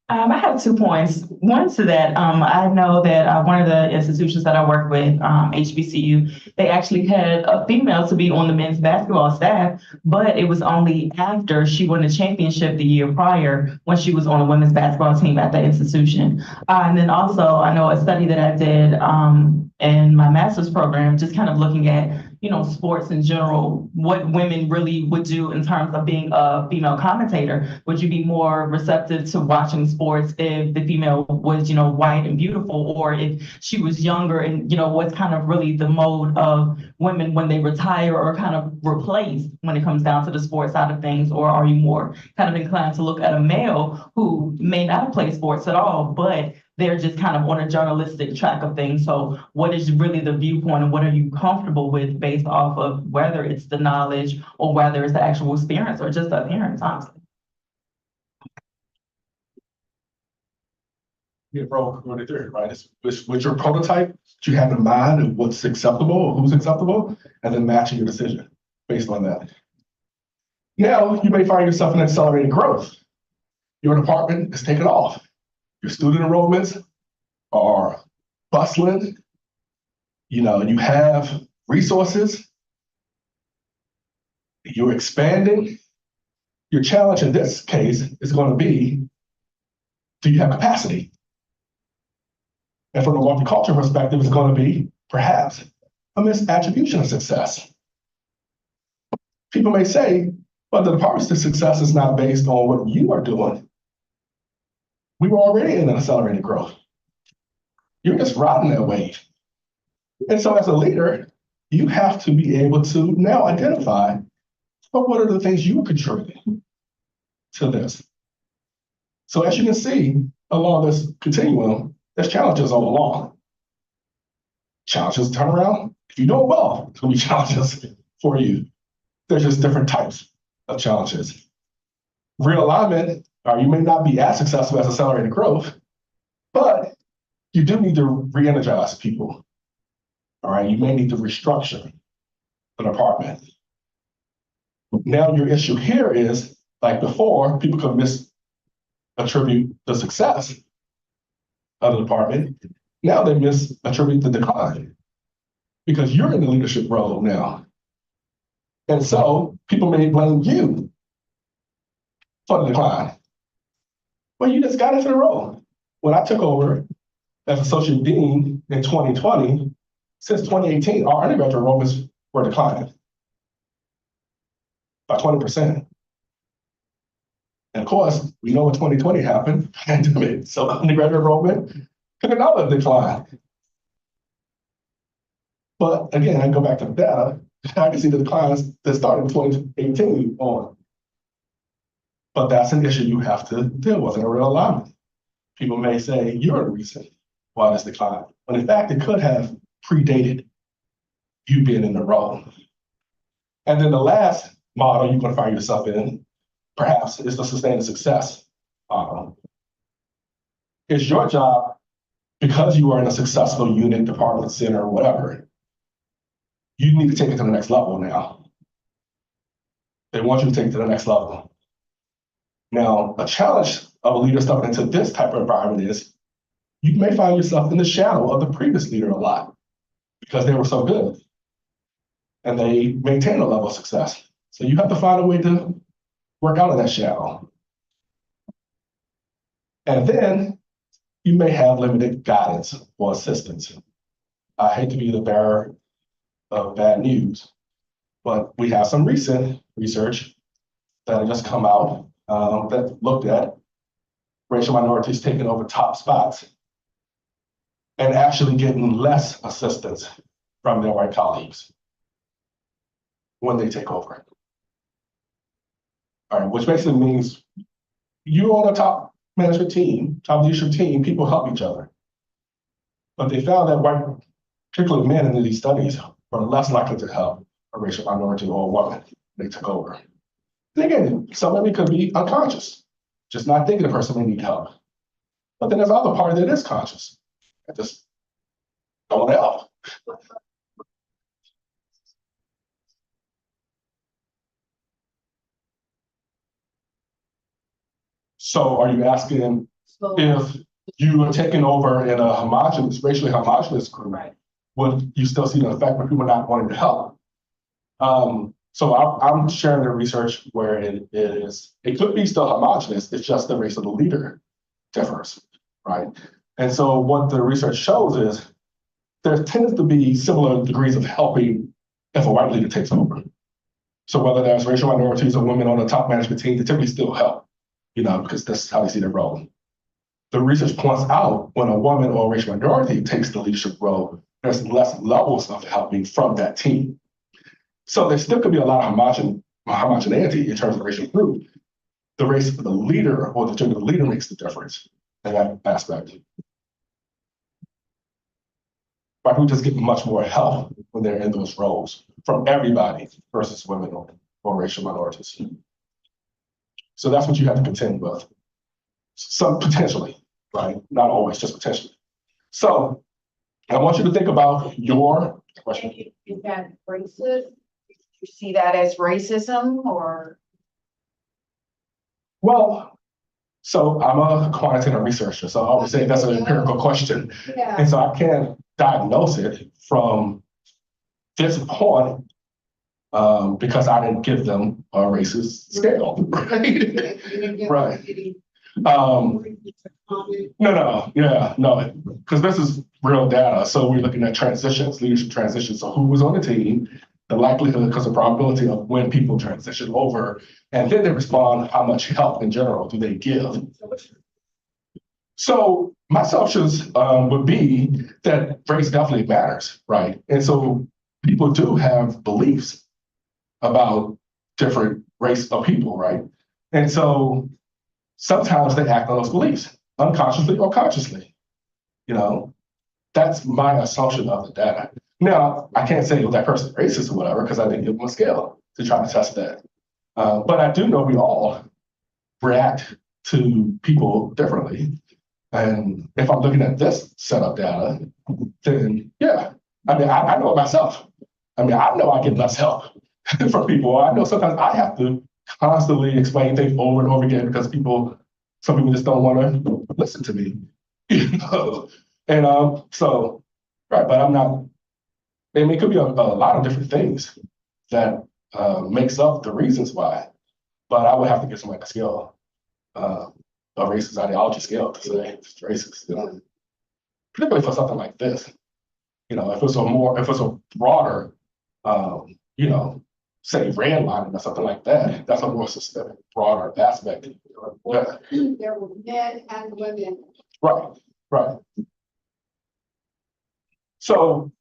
I have 2 points. One to that, I know that one of the institutions that I work with, HBCU, they actually had a female to be on the men's basketball staff, but it was only after she won the championship the year prior when she was on a women's basketball team at the institution. And then also, I know a study that I did in my master's program, just kind of looking at sports in general, what women really would do in terms of being a female commentator. Would you be more receptive to watching sports if the female was, white and beautiful, or if she was younger and, what's kind of really the mode of women when they retire or kind of replaced when it comes down to the sports side of things? Or are you more kind of inclined to look at a male who may not play sports at all, but they're just kind of on a journalistic track of things? So what is really the viewpoint and what are you comfortable with based off of whether it's the knowledge or whether it's the actual experience or just the appearance, honestly? Yeah, role congruity theory, right? It's with your prototype, you have in mind of what's acceptable or who's acceptable, and then matching your decision based on that. Now, you may find yourself in accelerated growth. Your department is taking off. Your student enrollments are bustling. You have resources. You're expanding. Your challenge in this case is going to be, do you have capacity? And from a multicultural perspective, it's going to be perhaps a misattribution of success. People may say, well, the department's success is not based on what you are doing. We were already in an accelerated growth. You're just riding that wave. And so as a leader, you have to be able to now identify, well, what are the things you are contributing to this? So as you can see, along this continuum, there's challenges all along. Challenges turn around. If you do it well, it's going to be challenges for you. There's just different types of challenges. Realignment, or you may not be as successful as accelerated growth, but you do need to re-energize people. All right, you may need to restructure an department. Now your issue here is, like before, people could misattribute the success of the department. Now they misattribute the decline because you're in the leadership role now. And so people may blame you for the decline. Well, you just got into the role. When I took over as associate dean in 2020, since 2018, our undergraduate enrollments were declining by 20%. And of course, we know what 2020 happened, pandemic. So undergraduate enrollment took another decline. But again, I go back to the data, I can see the declines that started in 2018 on. But that's an issue you have to deal with in a real alignment. People may say, you're the reason why this declined. But in fact, it could have predated you being in the role. And then the last model you're going to find yourself in, perhaps, is the sustained success model. It's your job, because you are in a successful unit, department, center, whatever, you need to take it to the next level now. They want you to take it to the next level. Now, a challenge of a leader stepping into this type of environment is you may find yourself in the shadow of the previous leader a lot because they were so good and they maintain a level of success. So you have to find a way to work out of that shadow. And then you may have limited guidance or assistance. I hate to be the bearer of bad news, but we have some recent research that had just come out that looked at racial minorities taking over top spots and actually getting less assistance from their white colleagues when they take over. All right, which basically means you on a top management team, top leadership team, people help each other. But they found that white, particularly men in these studies, were less likely to help a racial minority or a woman when they took over. And again, some of it could be unconscious, just not thinking the person may need help. But then there's other part that is conscious. I just don't want to help. So are you asking if you are taking over in a homogeneous, racially homogeneous group, would you still see the effect when people not wanting to help? So I'm sharing the research where it could be still homogeneous, it's just the race of the leader differs, right? And so what the research shows is there tends to be similar degrees of helping if a white leader takes over. So whether there's racial minorities or women on the top management team, they typically still help, because that's how they see their role. The research points out when a woman or a racial minority takes the leadership role, there's less levels of helping from that team. So there still could be a lot of homogeneity in terms of racial group. The race of the leader or the gender of the leader makes the difference in that aspect. White people just get much more help when they're in those roles from everybody versus women or racial minorities. So that's what you have to contend with. Some potentially, right? Not always, just potentially. So I want you to think about your question. Is that racist? You see that as racism or? Well, so I'm a quantitative researcher, so I would say that's an empirical question. Yeah. And so I can't diagnose it from this point because I didn't give them a racist scale, right? Right. No, because this is real data. So we're looking at transitions, leadership transitions. So who was on the team, the likelihood, because the probability of when people transition over, and then they respond, how much help in general do they give? So my assumptions would be that race definitely matters, right? And so people do have beliefs about different race of people, right? And so sometimes they act on those beliefs, unconsciously or consciously. That's my assumption of the data. Now, I can't say that person is racist or whatever, because I didn't give them a scale to try to test that. But I do know we all react to people differently. And if I'm looking at this set of data, then yeah, I mean, I know it myself. I mean, I know I get less help from people. I know sometimes I have to constantly explain things over and over again because some people just don't want to listen to me. You know? And so, right, but I'm not, I mean, it could be a lot of different things that makes up the reasons why, but I would have to give somebody a scale, a racist ideology scale to say it's racist, you know? Particularly for something like this. You know, if it's a broader, you know, say redlining or something like that, that's a more systemic, broader aspect. Yeah. There were men and women. Right, right. So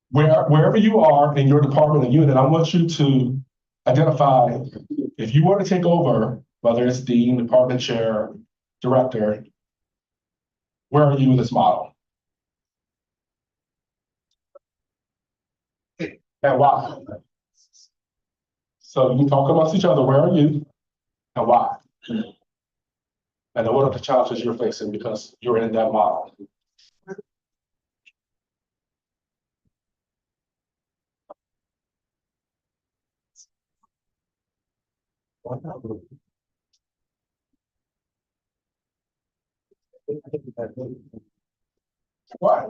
wherever you are in your department and unit, I want you to identify if you were to take over, whether it's dean, department chair, director, where are you in this model? And why? So you can talk amongst each other, where are you and why? And then what are the challenges you're facing because you're in that model? Why?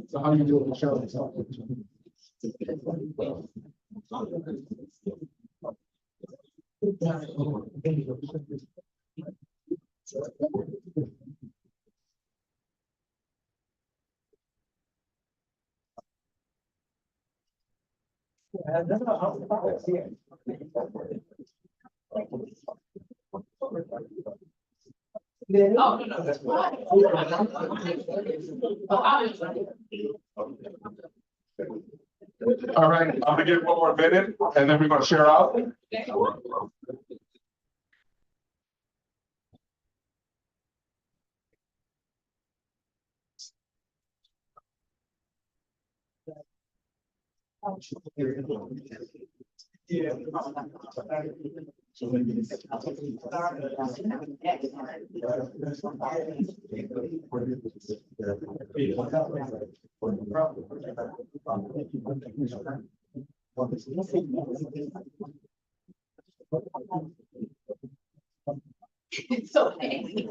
So how do you do it with Charlotte? All right, I'm gonna give one more minute and then we're gonna share out. It's so easy.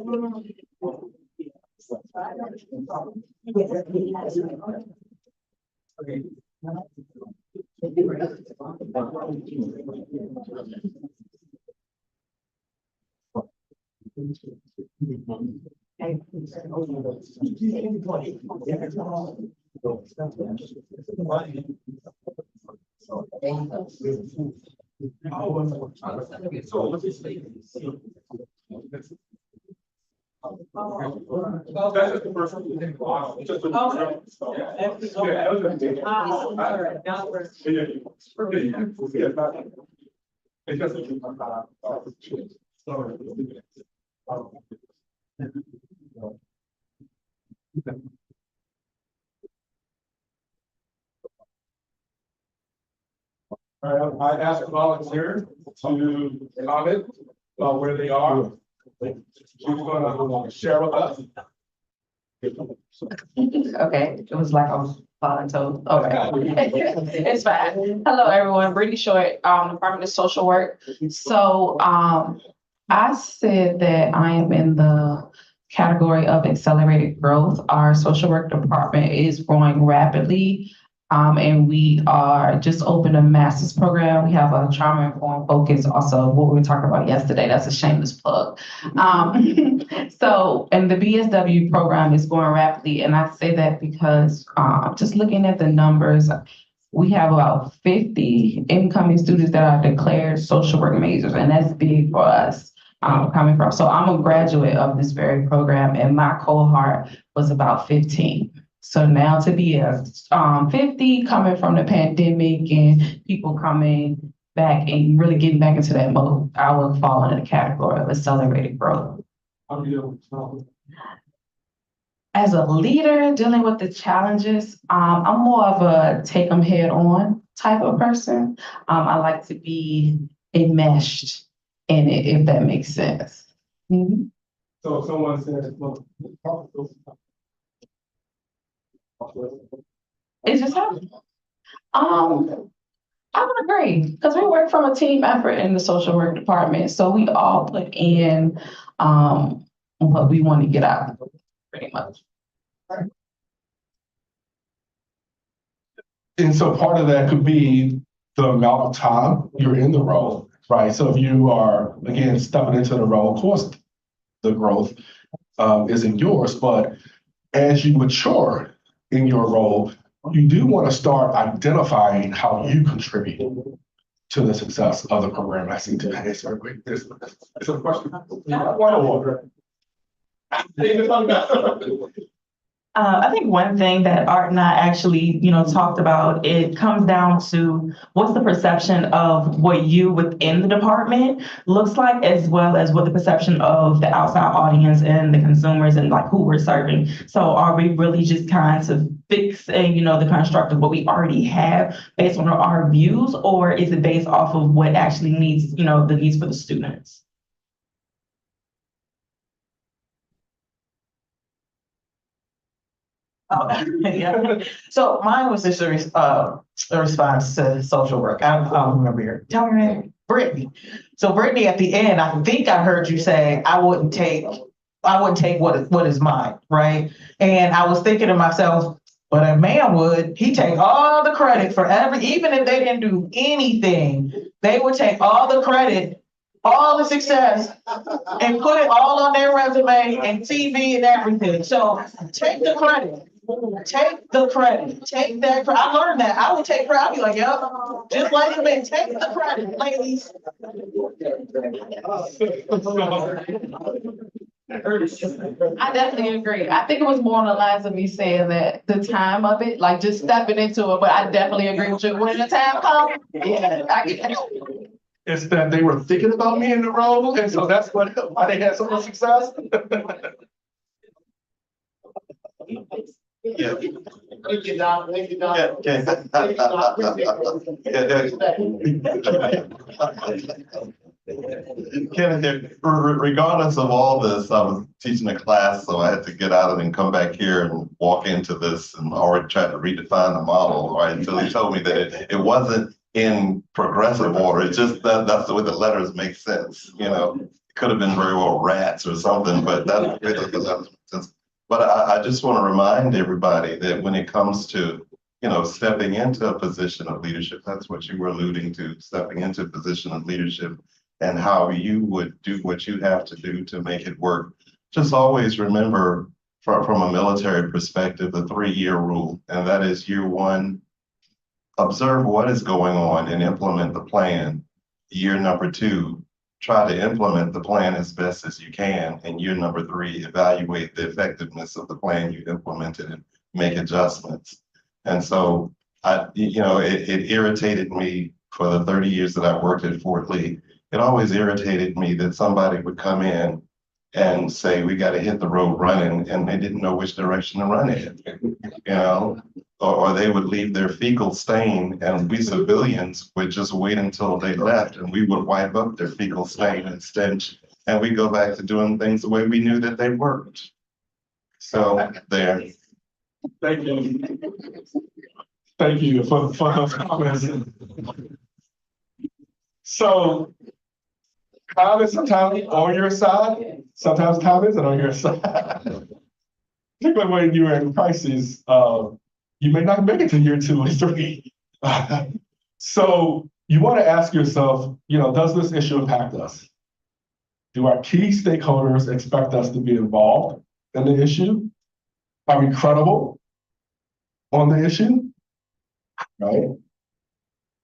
That's just the first one. Just the first one. Yeah, that was All right, I ask a volunteer to comment about where they are. Who's gonna share with us? Okay, it was like I was voluntold. Okay. It's fine. Hello, everyone. Brittany Short, Department of Social Work. So, I said that I am in the category of accelerated growth. Our social work department is growing rapidly. And we are just opened a master's program. We have a trauma informed focus, also what we were talking about yesterday. That's a shameless plug. So, and the BSW program is growing rapidly. And I say that because just looking at the numbers, we have about 50 incoming students that are declared social work majors, and that's big for us coming from. So I'm a graduate of this very program, and my cohort was about 15. So now to be a 50 coming from the pandemic and people coming back and really getting back into that mode, I would fall into the category of accelerated growth. As a leader dealing with the challenges, I'm more of a take them head on type of person. I like to be enmeshed in it, if that makes sense. Mm-hmm. So if someone says, well, It's just happening. I would agree, because we work from a team effort in the social work department. So we all put in what we want to get out, pretty much. And so part of that could be the amount of time you're in the role, right? So if you are, again, stepping into the role, of course, the growth isn't yours, but as you mature in your role, you do want to start identifying how you contribute to the success of the program. I see today. It's a question. I think one thing that Art and I actually, talked about, it comes down to what's the perception of what you within the department looks like, as well as what the perception of the outside audience and the consumers and like who we're serving. So are we really just trying to fix, the construct of what we already have based on our views, or is it based off of what actually needs, the needs for the students? Yeah. So mine was just a response to social work. I don't remember your, tell me her name, Brittany. So Brittany, at the end, I think I heard you say, I wouldn't take what is mine, right? And I was thinking to myself, but a man would, he take all the credit for even if they didn't do anything, they would take all the credit, all the success, and put it all on their resume and TV and everything. So take the credit. Take the credit. Take that. I learned that. I would take credit. I'd be like, yep, just like the man. Take the credit, ladies. I definitely agree. I think it was more on the lines of me saying that the time of it, like just stepping into it, but I definitely agree with you. When the time comes, yeah, I get it. It's that they were thinking about me in the role, and so that's why they had so much success. Yeah. Kenneth, regardless of all this, I was teaching a class, so I had to get out of it and come back here and walk into this and already try to redefine the model, right? Until he told me that it wasn't in progressive order. It's just that's the way the letters make sense. It could have been very well rats or something, but that's the way the letters make sense. But I just want to remind everybody that when it comes to, stepping into a position of leadership, that's what you were alluding to, stepping into a position of leadership and how you would do what you have to do to make it work. Just always remember from a military perspective, the 3-year rule, and that is year 1, observe what is going on and implement the plan. Year number 2, try to implement the plan as best as you can. And year number 3, evaluate the effectiveness of the plan you implemented and make adjustments. And so it irritated me for the 30 years that I worked at Fort Lee. It always irritated me that somebody would come in and say, we got to hit the road running, and they didn't know which direction to run in, or they would leave their fecal stain, and we civilians would just wait until they left, and we would wipe up their fecal stain and stench, and we go back to doing things the way we knew that they worked. So there. Thank you. Thank you for those comments. So, time is sometimes on your side, sometimes time isn't on your side. Particularly when you're in crisis, you may not make it to year 2 or 3. So you want to ask yourself, does this issue impact us? Do our key stakeholders expect us to be involved in the issue? Are we credible on the issue? Right?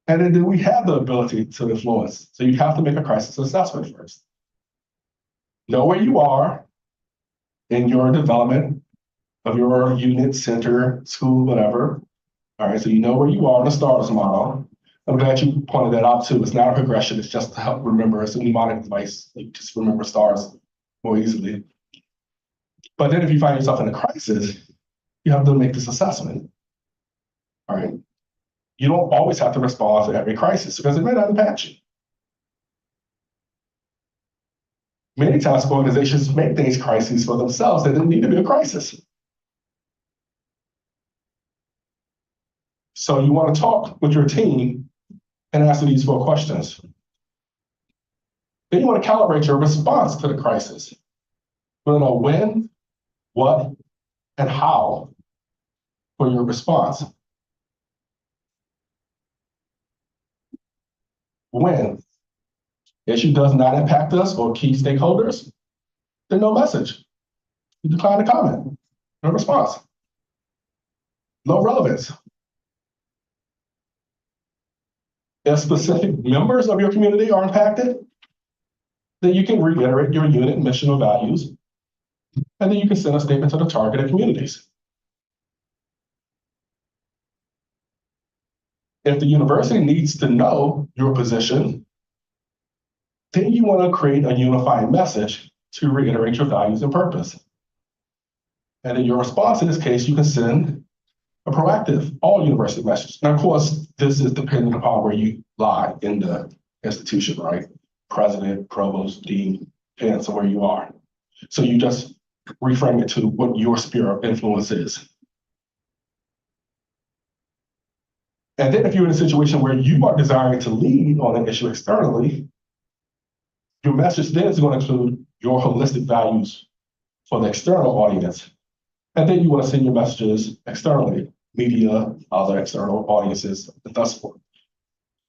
And then do we have the ability to influence? So you have to make a crisis assessment first. Know where you are in your development of your unit, center, school, whatever. All right, so you know where you are in the STARS model. I'm glad you pointed that out too. It's not a progression, it's just to help remember. It's a mnemonic device. You just remember STARS more easily. But then if you find yourself in a crisis, you have to make this assessment. All right. You don't always have to respond to every crisis because it may not impact you. Many times organizations make these crises for themselves. They didn't need to be a crisis. So you want to talk with your team and answer these 4 questions. Then you want to calibrate your response to the crisis. You want to know when, what, and how for your response. When issue does not impact us or key stakeholders, then no message. You decline to comment, no response. Low relevance. If specific members of your community are impacted, then you can reiterate your unit mission or values, and then you can send a statement to the targeted communities. If the university needs to know your position, then you want to create a unifying message to reiterate your values and purpose. And in your response in this case, you can send a proactive all-university message. Now, of course, this is dependent upon where you lie in the institution, right? President, provost, dean, depends on where you are. So you just reframe it to what your sphere of influence is. And then if you're in a situation where you are desiring to lead on an issue externally, your message then is going to include your holistic values for the external audience. And then you want to send your messages externally, media, other external audiences, and thus forth.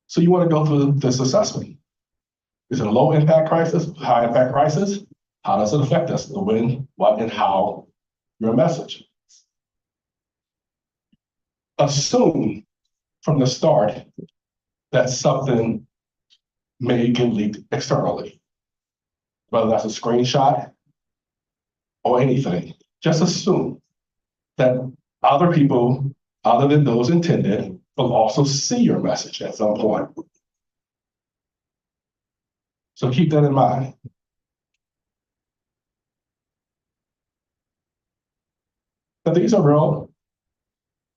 So you want to go through this assessment. Is it a low impact crisis, high impact crisis? How does it affect us? The when, what, and how your message. Assume from the start that something may get leaked externally, whether that's a screenshot or anything. Just assume that other people, other than those intended, will also see your message at some point. So keep that in mind. But these are real,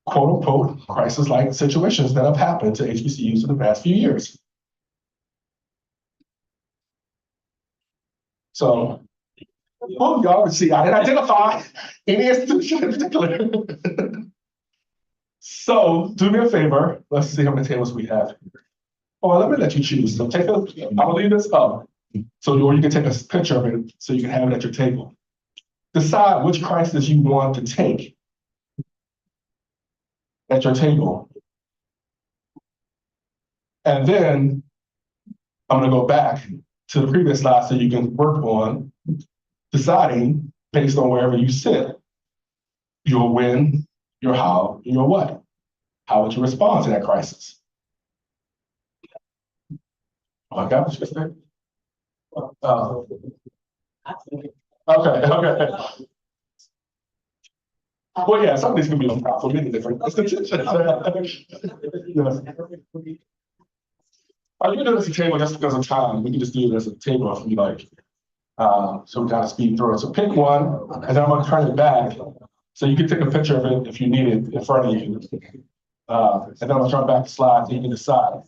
quote unquote, crisis-like situations that have happened to HBCUs in the past few years. So, oh, y'all would see, I didn't identify any institution in particular. So do me a favor, let's see how many tables we have here. Oh, let me let you choose. So take a, I'm gonna leave this up. So, or you can take a picture of it so you can have it at your table. Decide which crisis you want to take at your table. And then I'm gonna go back to the previous slide so you can work on deciding based on wherever you sit, your when, your how, and your what. How would you respond to that crisis? Oh, I got what you said. Okay. Well, yeah, some of these can be for many different institutions. Yes. You can do this a table just because of time. We can just do this as a table if you like. So we kind of speed through it. So pick one, and then I'm gonna turn it back. So you can take a picture of it if you need it in front of you. And then I'll turn back the slide so you can decide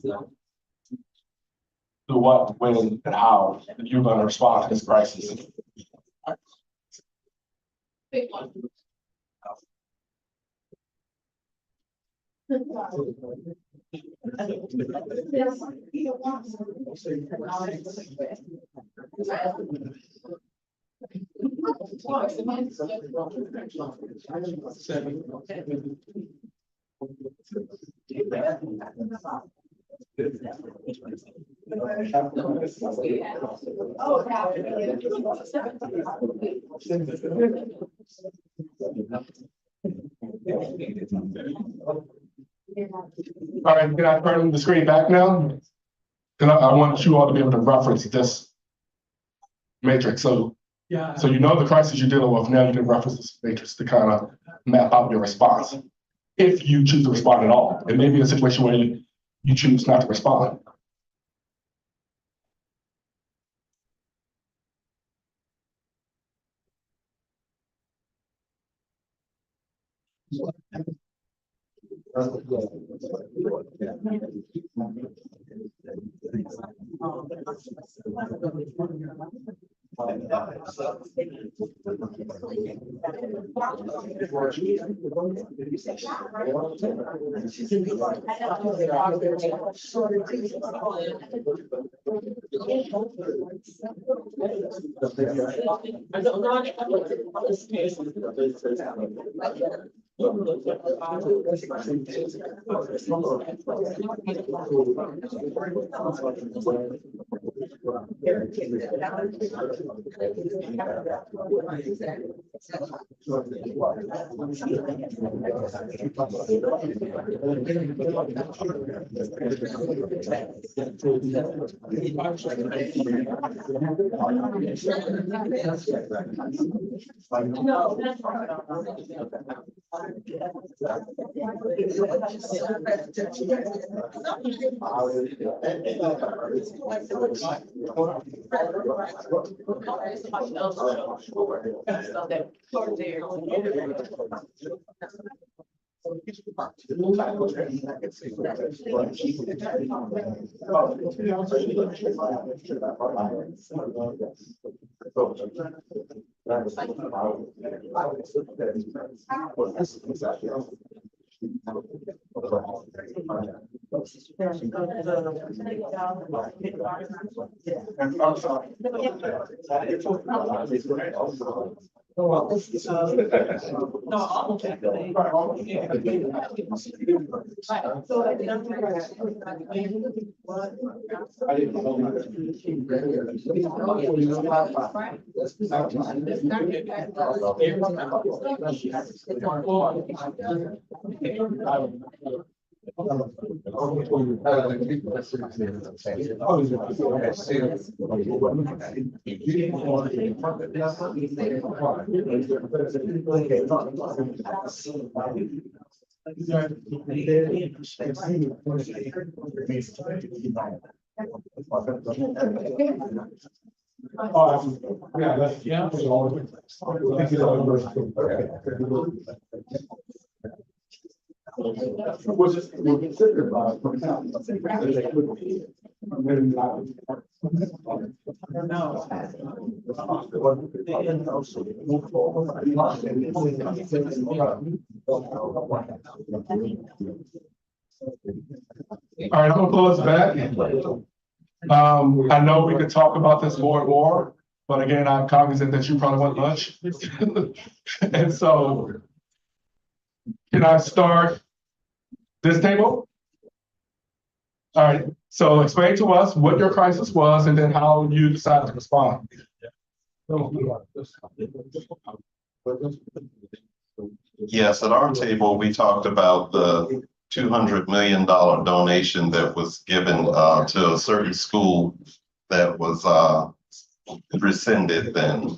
who, what, when, and how you're gonna respond to this crisis. Pick one. All right, can I turn the screen back now? Because I want you all to be able to reference this matrix. So you know the crisis you're dealing with. Now you can reference this matrix to kind of map out your response. If you choose to respond at all, it may be a situation where you choose not to respond. I'm sorry. All right, I'm gonna close back. I know we could talk about this more and more, but again, I'm cognizant that you probably want lunch. And so, can I start this table? All right, so explain to us what your crisis was and then how you decided to respond. Yes, at our table, we talked about the $200 million donation that was given to a certain school that was rescinded then,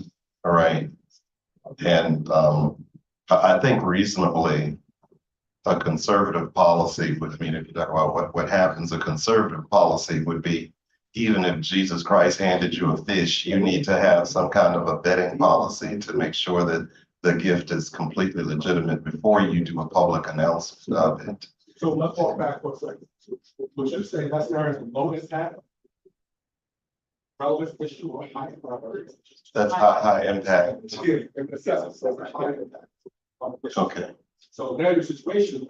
all right? And I think reasonably, a conservative policy would, I mean, if you talk about what happens, a conservative policy would be, even if Jesus Christ handed you a fish, you need to have some kind of a vetting policy to make sure that the gift is completely legitimate before you do a public announcement of it. So let's walk back for a second. Would you say that's there is low impact? Relevant issue or high impact? That's high impact. Yeah, in the sense, so it's high impact. Okay. So now your situation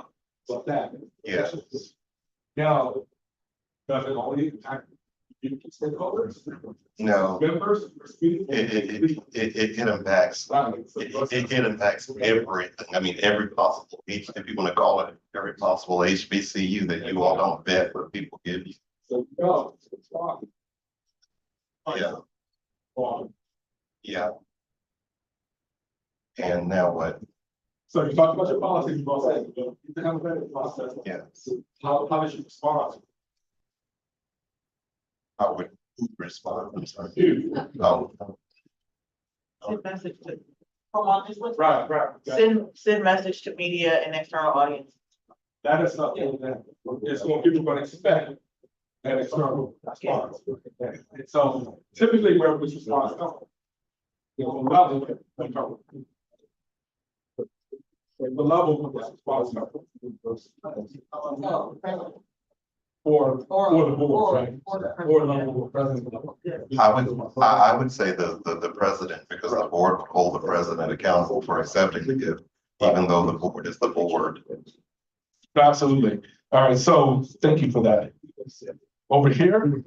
was that. Yes. Now, does it only impact you stakeholders? No. Members? It impacts, it impacts everything. I mean, every possible, if you want to call it, every possible HBCU that you all don't vet what people give you. So, no, it's fine. Yeah. Yeah. And now what? So you talked about your policy, you both said, you have a vetting process. Yeah. How did you respond? I would respond, I'm sorry. You. Oh. Send message to, from on this list. Right. Send message to media and external audience. That is something that is what people are going to expect an external response. And so typically where this response comes, the level of this response comes. For the board, right? Or the president. I would say the president, because the board would hold the president accountable for accepting the gift, even though the board is the board. Absolutely. All right, so thank you for that. Over here.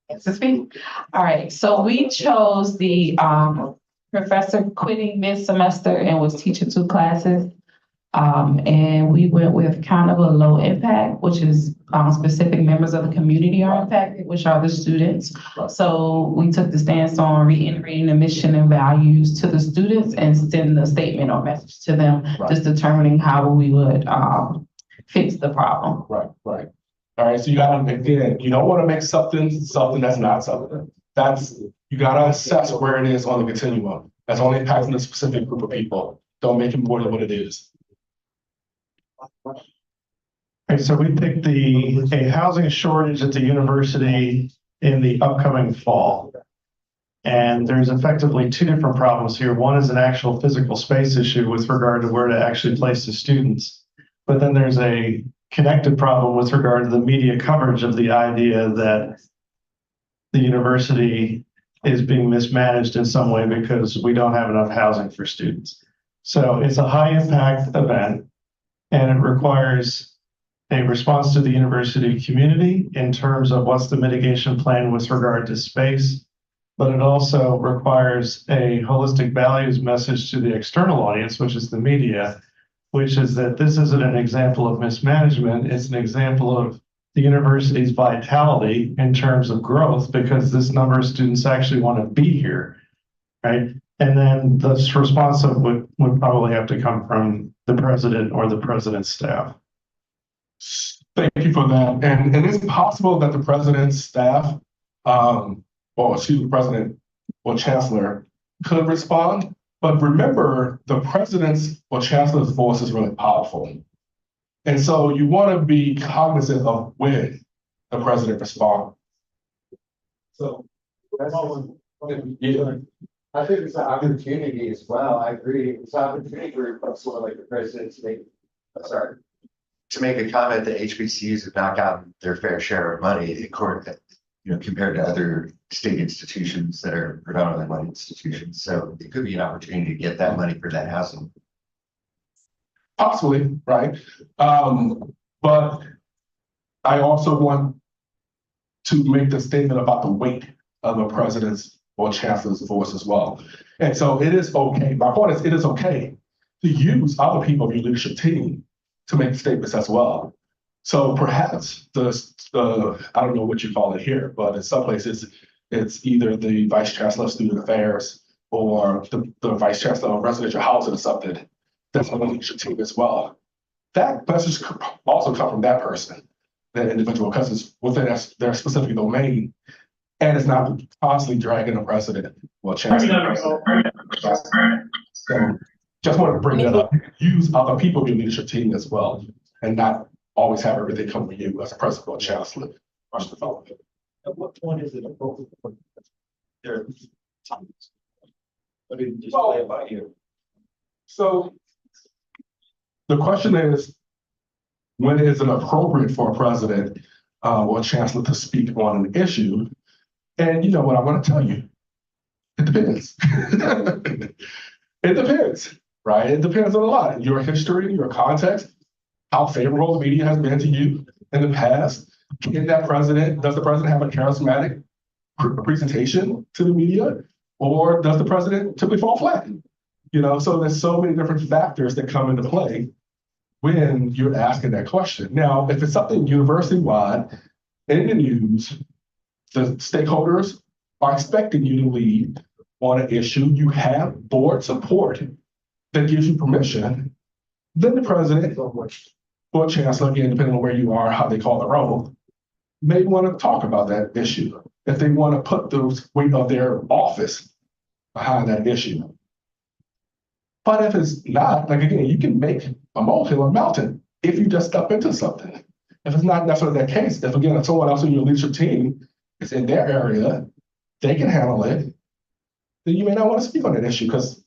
To speak. All right, so we chose the professor quitting mid-semester and was teaching 2 classes. And we went with kind of a low impact, which is specific members of the community are impacted, which are the students. So we took the stance on reiterating the mission and values to the students and send a statement or message to them, just determining how we would fix the problem. Right. All right, so you gotta, again, you don't want to make something that's not something. You gotta assess where it is on the continuum. That's only impacting a specific group of people. Don't make it more than what it is. Okay, so we picked a housing shortage at the university in the upcoming fall. And there's effectively 2 different problems here. One is an actual physical space issue with regard to where to actually place the students. But then there's a connected problem with regard to the media coverage of the idea that the university is being mismanaged in some way because we don't have enough housing for students. So it's a high impact event. And it requires a response to the university community in terms of what's the mitigation plan with regard to space. But it also requires a holistic values message to the external audience, which is the media, which is that this isn't an example of mismanagement. It's an example of the university's vitality in terms of growth, because this number of students actually want to be here, right? And then this response would probably have to come from the president or the president's staff. Thank you for that. And it's possible that the president's staff, the president or chancellor could respond. But remember, the president's or chancellor's voice is really powerful. And so you want to be cognizant of when the president responds. So I think it's an opportunity as well. I agree. It's an opportunity for someone like the president to make a comment that HBCUs have not gotten their fair share of money, compared to other state institutions that are predominantly money institutions. So it could be an opportunity to get that money for that housing. Possibly, right? But I also want to make the statement about the weight of the president's or chancellor's voice as well. And so it is okay. My point is, it is okay to use other people of your leadership team to make statements as well. So perhaps the I don't know what you call it here, but in some places it's either the vice chancellor of student affairs or the vice chancellor of residential housing or something that's on the leadership team as well. That message could also come from that person, that individual, because it's within their specific domain. And it's not constantly dragging the president or chancellor. So just want to bring that up. Use other people in your leadership team as well, and not always have everything come from you as president or chancellor. Rush development. At what point is it appropriate for their times? Let me just play it by ear. So the question is, when is it appropriate for a president or chancellor to speak on an issue? And you know what I want to tell you? It depends. It depends, right? It depends on a lot. Your history, your context, how favorable the media has been to you in the past. Does the president have a charismatic presentation to the media? Or does the president typically fall flat? You know, so there's so many different factors that come into play when you're asking that question. Now, if it's something university-wide in the news, the stakeholders are expecting you to lead on an issue, you have board support that gives you permission, then the president or chancellor, again, depending on where you are, how they call the role, may want to talk about that issue if they want to put the weight of their office behind that issue. But if it's not, like again, you can make a molehill a mountain if you just step into something. If it's not necessarily that case, if again, someone else in your leadership team is in their area, they can handle it, then you may not want to speak on that issue because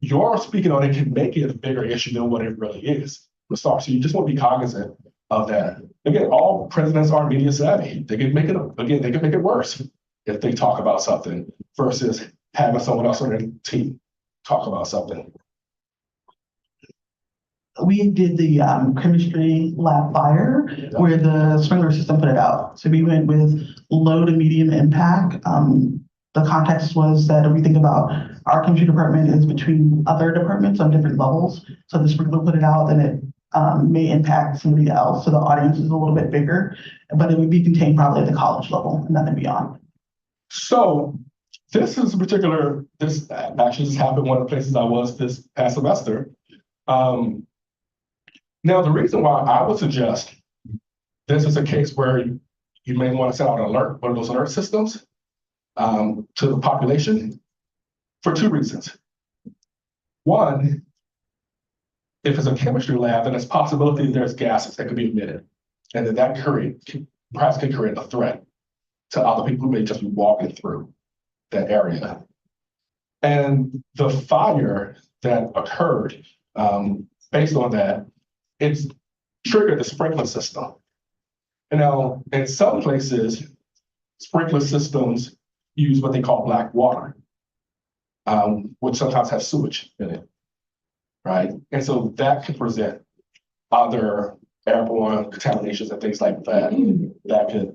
your speaking on it can make it a bigger issue than what it really is. So you just want to be cognizant of that. Again, all presidents are media savvy. They can make it worse if they talk about something versus having someone else on their team talk about something. We did the chemistry lab fire where the sprinkler system put it out. So we went with low to medium impact. The context was that if we think about our chemistry department is between other departments on different levels. So the sprinkler put it out, then it may impact somebody else. So the audience is a little bit bigger, but it would be contained probably at the college level and nothing beyond. So this actually just happened one of the places I was this past semester. Now, the reason why I would suggest this is a case where you may want to send out an alert, one of those alert systems to the population for two reasons. One, if it's a chemistry lab, then there's possibility there's gases that could be emitted, and that perhaps can create a threat to other people who may just be walking through that area. And the fire that occurred based on that, it's triggered the sprinkler system. And now, in some places, sprinkler systems use what they call black water, which sometimes has sewage in it, right? And so that can present other airborne contaminations and things like that that could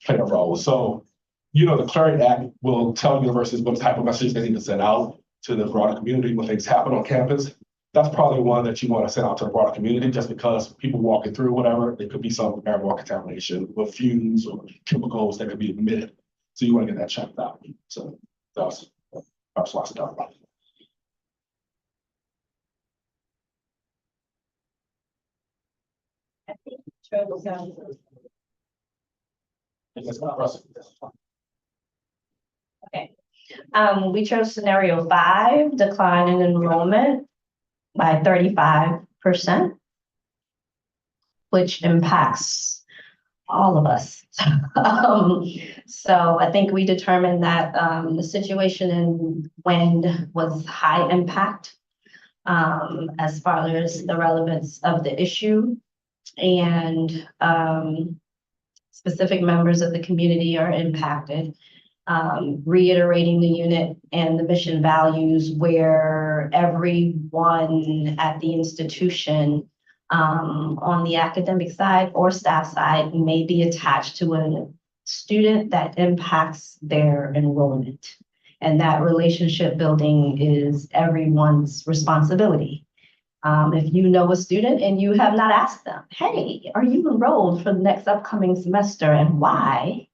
play a role. So, you know, the Clarity Act will tell universities what type of messages they need to send out to the broader community when things happen on campus. That's probably one that you want to send out to the broader community just because people walking through whatever, there could be some airborne contamination with fumes or chemicals that could be emitted. So you want to get that checked out. So that's what I talk about. Okay. We chose scenario 5, decline in enrollment by 35%, which impacts all of us. So I think we determined that the situation in WEND was high impact as far as the relevance of the issue, and specific members of the community are impacted. Reiterating the unit and the mission values where everyone at the institution on the academic side or staff side may be attached to a student that impacts their enrollment. And that relationship building is everyone's responsibility. If you know a student and you have not asked them, hey, are you enrolled for the next upcoming semester and why?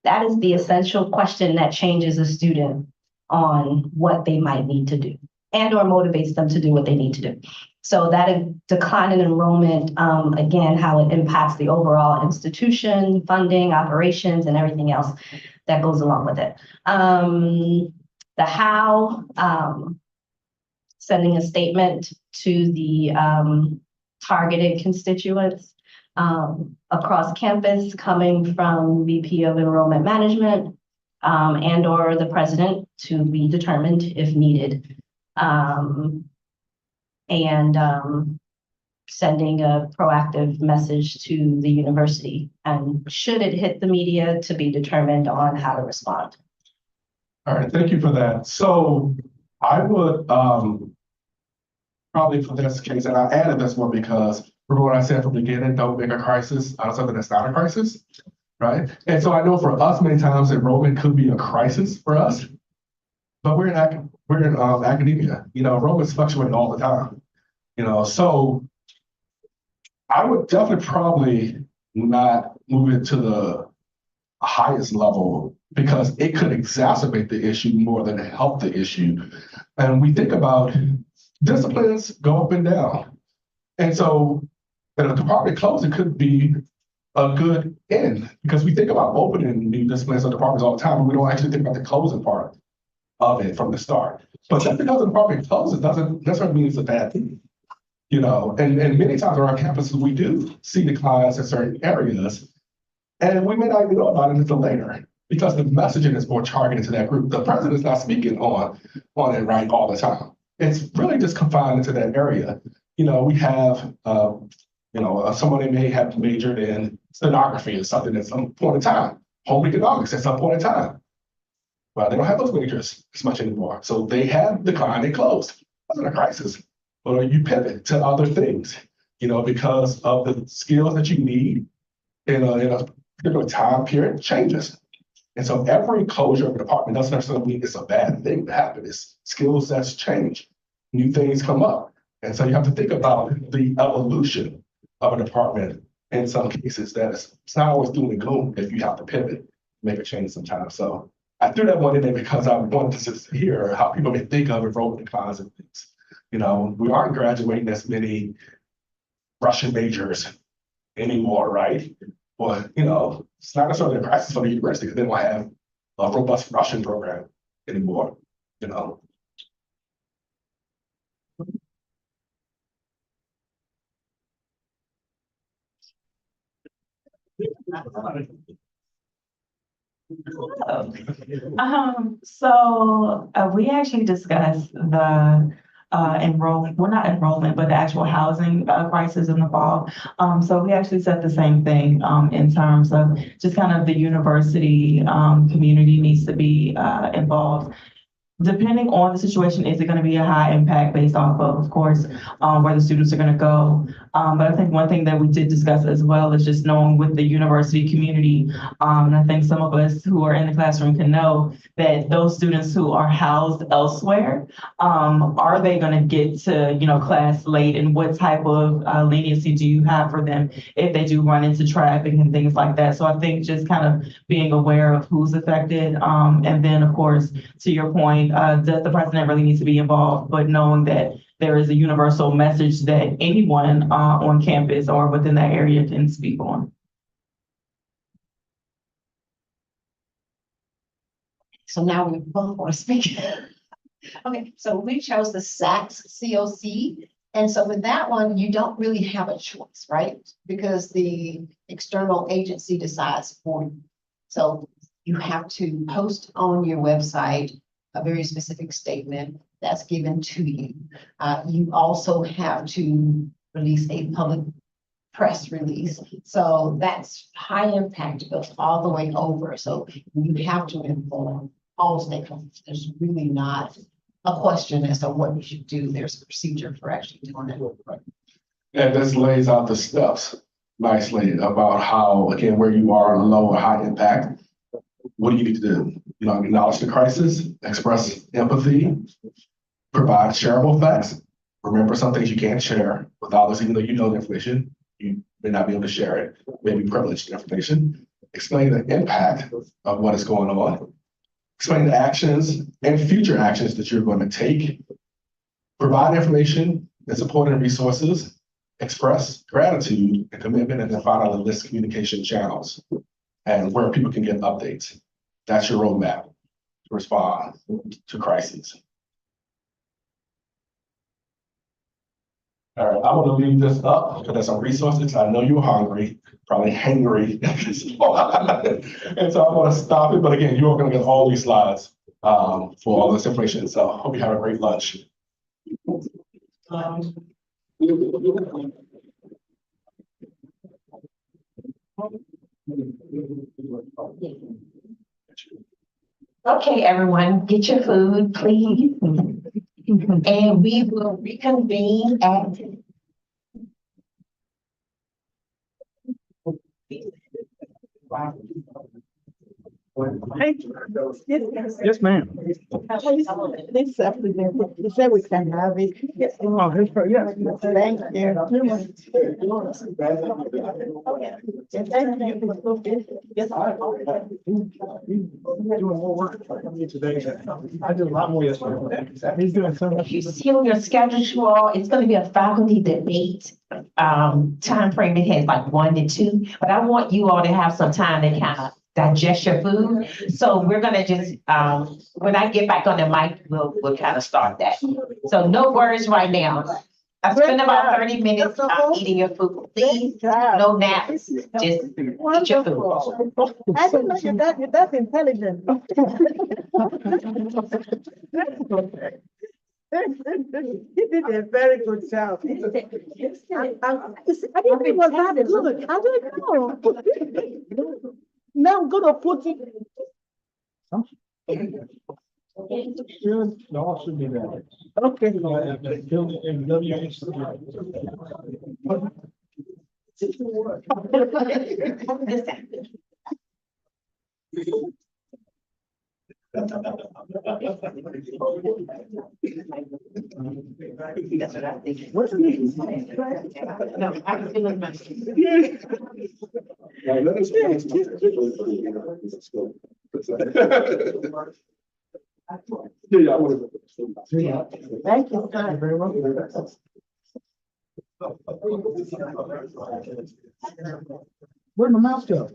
That is the essential question that changes a student on what they might need to do. and or motivates them to do what they need to do. So that decline in enrollment, again, how it impacts the overall institution, funding, operations, and everything else that goes along with it. The how, sending a statement to the targeted constituents across campus coming from VP of Enrollment Management and or the president to be determined if needed. Sending a proactive message to the university, and should it hit the media, to be determined on how to respond. All right, thank you for that. So I would probably for this case, and I added this one because remember what I said from the beginning, don't make a crisis out of something that's not a crisis, right? And so I know for us, many times enrollment could be a crisis for us, but we're in academia, enrollment's fluctuating all the time, so I would definitely probably not move it to the highest level because it could exacerbate the issue more than help the issue. And we think about disciplines go up and down. And so in a department closing could be a good end because we think about opening new disciplines or departments all the time, but we don't actually think about the closing part of it from the start. But just because the department closes doesn't necessarily mean it's a bad thing. And many times on our campuses, we do see declines in certain areas, and we may not even know about it until later because the messaging is more targeted to that group. The president is not speaking on it right all the time. It's really just confined into that area. We have, somebody may have majored in stenography or something at some point in time, home economics at some point in time. Well, they don't have those majors as much anymore. So they have declined and closed. That's not a crisis. Or you pivot to other things, because of the skills that you need in a particular time period changes. And so every closure of a department doesn't necessarily mean it's a bad thing to happen. It's skill sets change, new things come up. And so you have to think about the evolution of a department in some cases that it's not always doom and gloom if you have to pivot, make a change sometimes. So I threw that one in there because I wanted to hear how people may think of enrollment declines and things. We aren't graduating as many Russian majors anymore, right? But, it's not necessarily a crisis for the university because they don't have a robust Russian program anymore, We actually discussed the enrollment, well, not enrollment, but the actual housing crisis in the fall. So we actually said the same thing in terms of just kind of the university community needs to be involved. Depending on the situation, is it going to be a high impact based off of course, where the students are going to go? But I think one thing that we did discuss as well is just knowing with the university community. And I think some of us who are in the classroom can know that those students who are housed elsewhere, are they going to get to, class late, and what type of leniency do you have for them if they do run into traffic and things like that? So I think just kind of being aware of who's affected. And then of course, to your point, the president really needs to be involved, but knowing that there is a universal message that anyone on campus or within that area can speak on. So now we both want to speak. Okay, so we chose the SACS COC. And so with that one, you don't really have a choice, right? Because the external agency decides for you. So you have to post on your website a very specific statement that's given to you. You also have to release a public press release. So that's high impact, it goes all the way over. So you have to inform all stakeholders. There's really not a question as to what you should do. There's a procedure for actually doing it. And this lays out the steps nicely about how, again, where you are low or high impact. What do you need to do? Acknowledge the crisis, express empathy, provide shareable facts. Remember some things you can't share with others, even though you know the information, you may not be able to share it, maybe privileged information. Explain the impact of what is going on. Explain the actions and future actions that you're going to take provide information and support and resources, express gratitude and commitment, and then finally list communication channels and where people can get updates. That's your roadmap to respond to crises. All right, I want to leave this up because there's some resources. I know you're hungry, probably hangry. And so I want to stop it. But again, you are going to get all these slides for all this information. So I hope you have a great lunch. Okay, everyone, get your food, please. And we will reconvene at Yes, ma'am. This supplement, they said we can have it. Oh, yes, thank you. Yes. Doing more work for me today. I did a lot more yesterday. He's doing so much. You see on your schedule, it's gonna be a faculty debate. Time frame, it has like 1 to 2, but I want you all to have some time to kind of digest your food. So we're gonna just, when I get back on the mic, we'll kind of start that. So no worries right now. I spent about 30 minutes eating your food. Please, no naps, just eat your food. I didn't know that's intelligent. He did a very good job. I didn't think it was that good. I don't know. Now I'm gonna put it. No, should be there. Okay. That's what I think. What's this? No, I'm feeling my. Thank you, sir. Very much. Where'd my mouse go?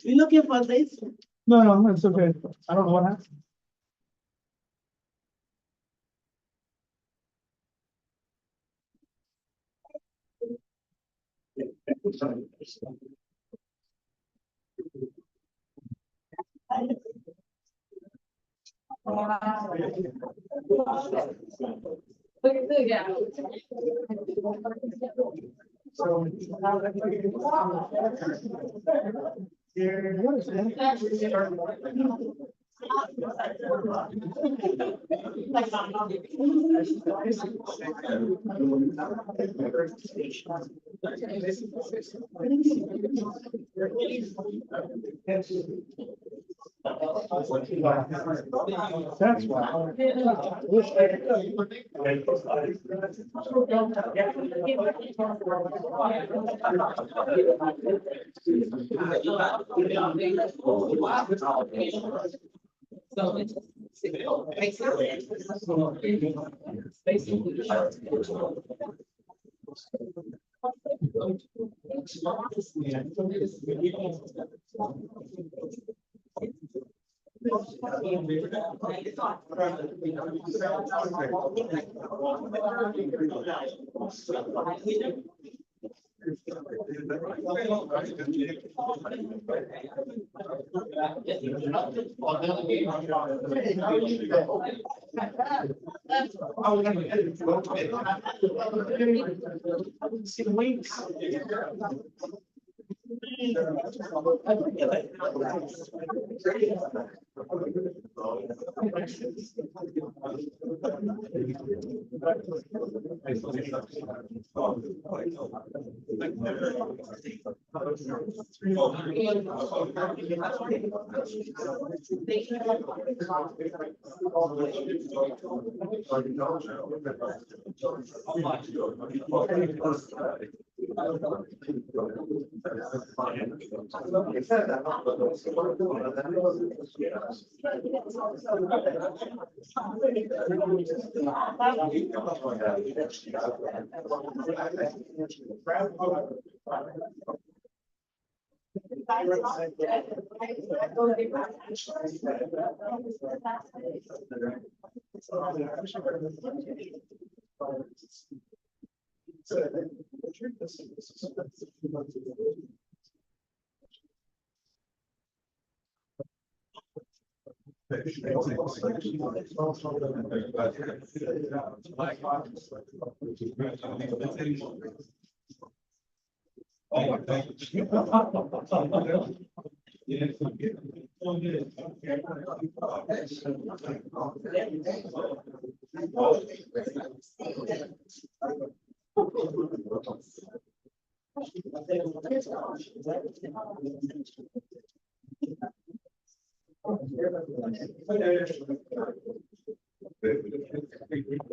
You looking for this? No, it's okay. I don't know what happened. That's why.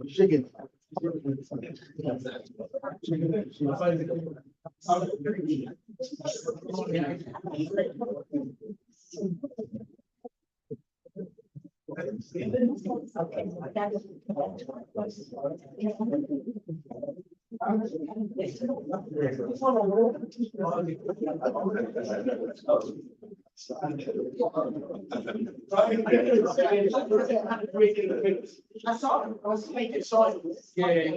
Chicken. I saw it. I was making sure. Yeah.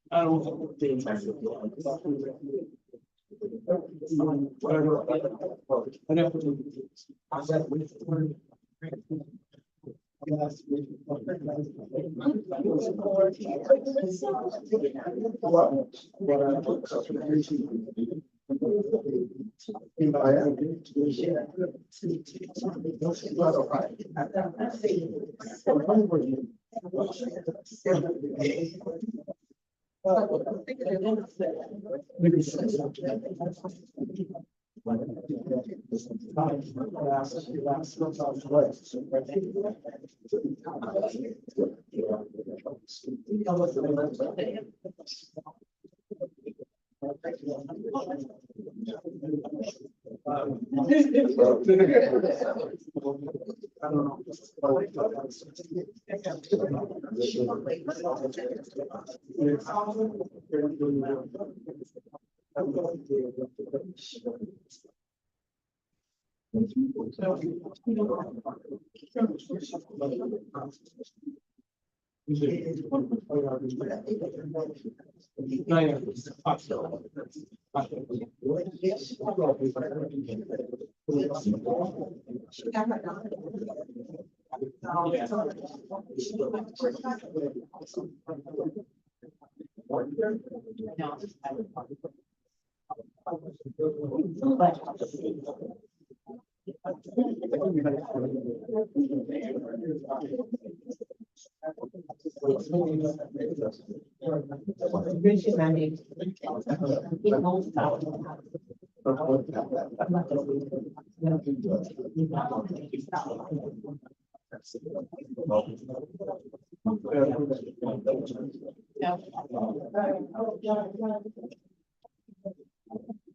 I don't think.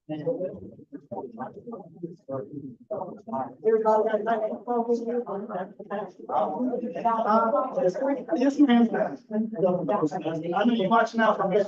Yeah. Yes, ma'am. I know you're watching out for me.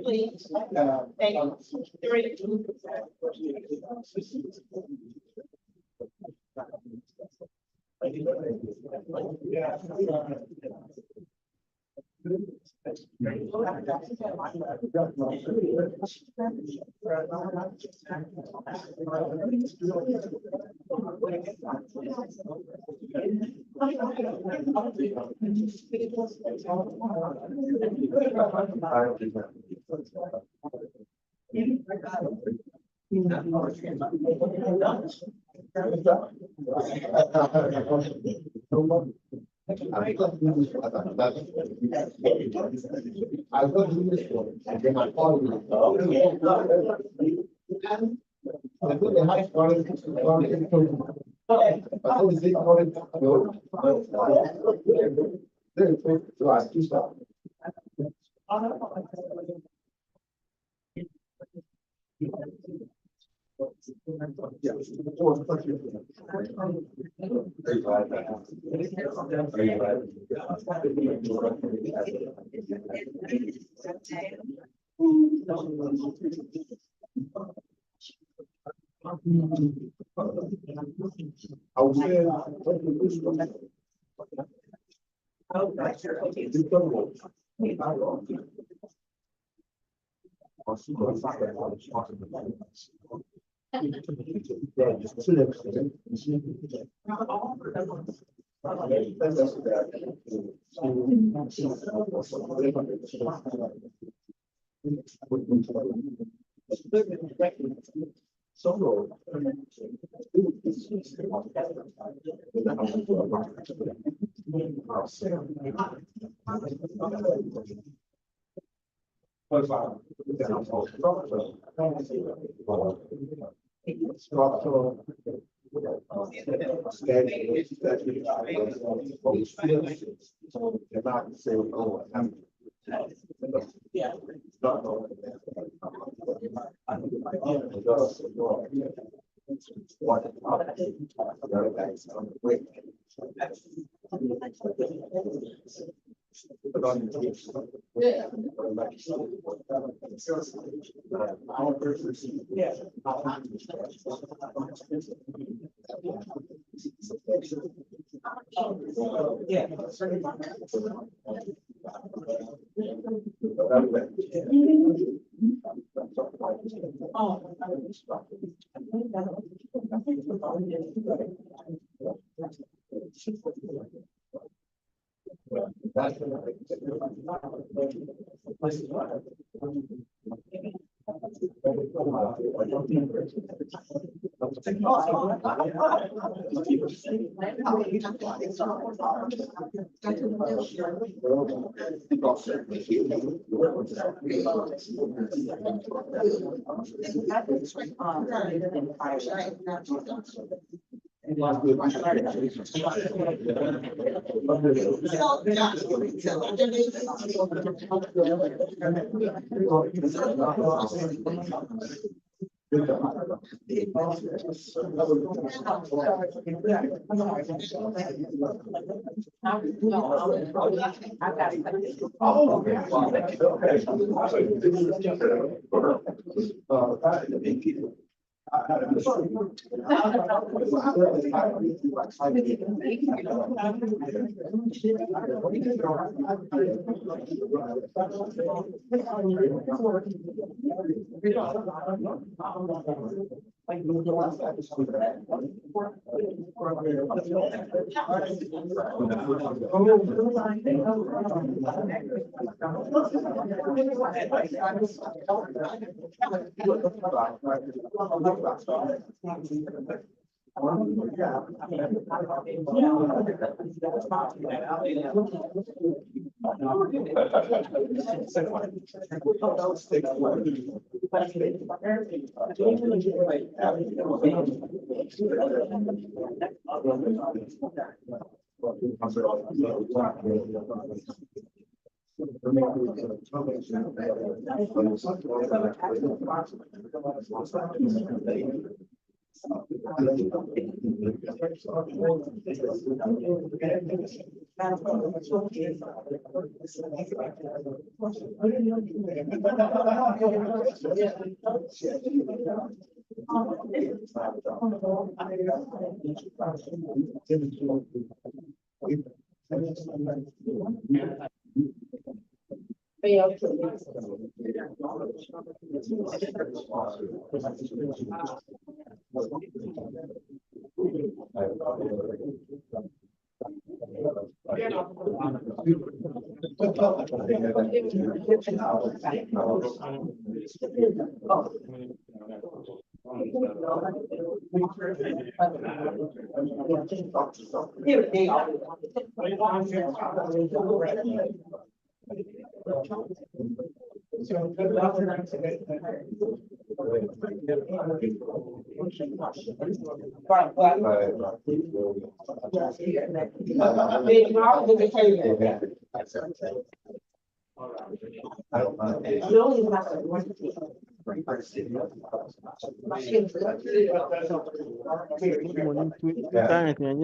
Please. Thank you. Three.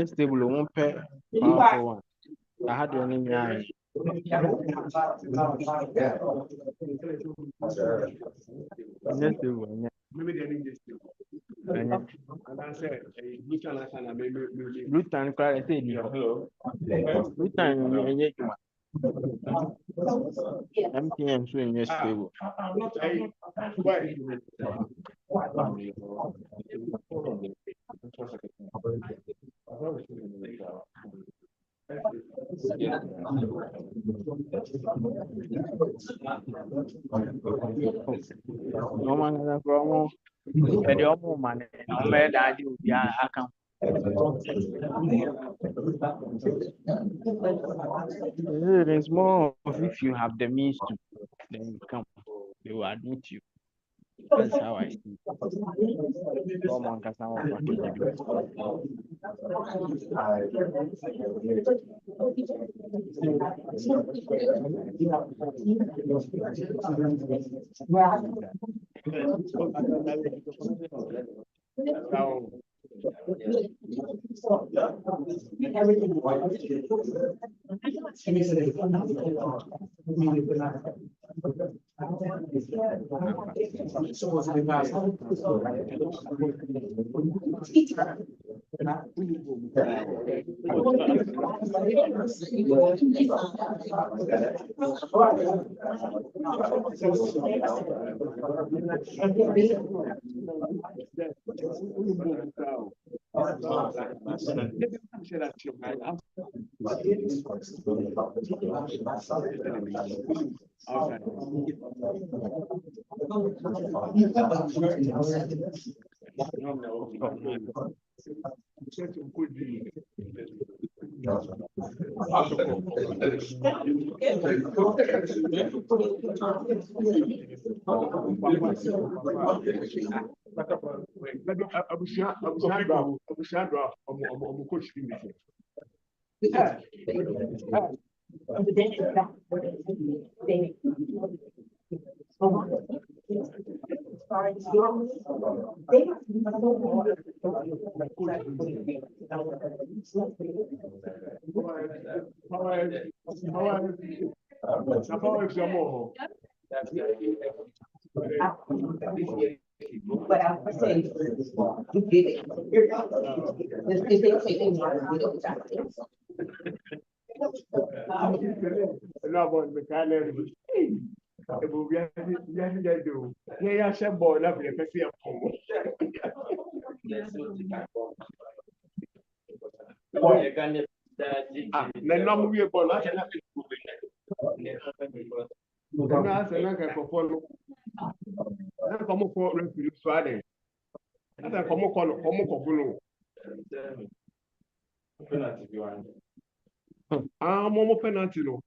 Stable, won't pay for one. I had any eye. Lutan cry say Lutan MTN so in your stable. No man has a promo. And your woman, no man, I do. Yeah, I can. It's more of if you have the means to, then you come. They will admit you. That's how I see it. Someone can sound But I was saying, you did it. This is the thing, we don't have things. No, but the kind of we have to do. Yeah, I said, boy, love you. penalty no.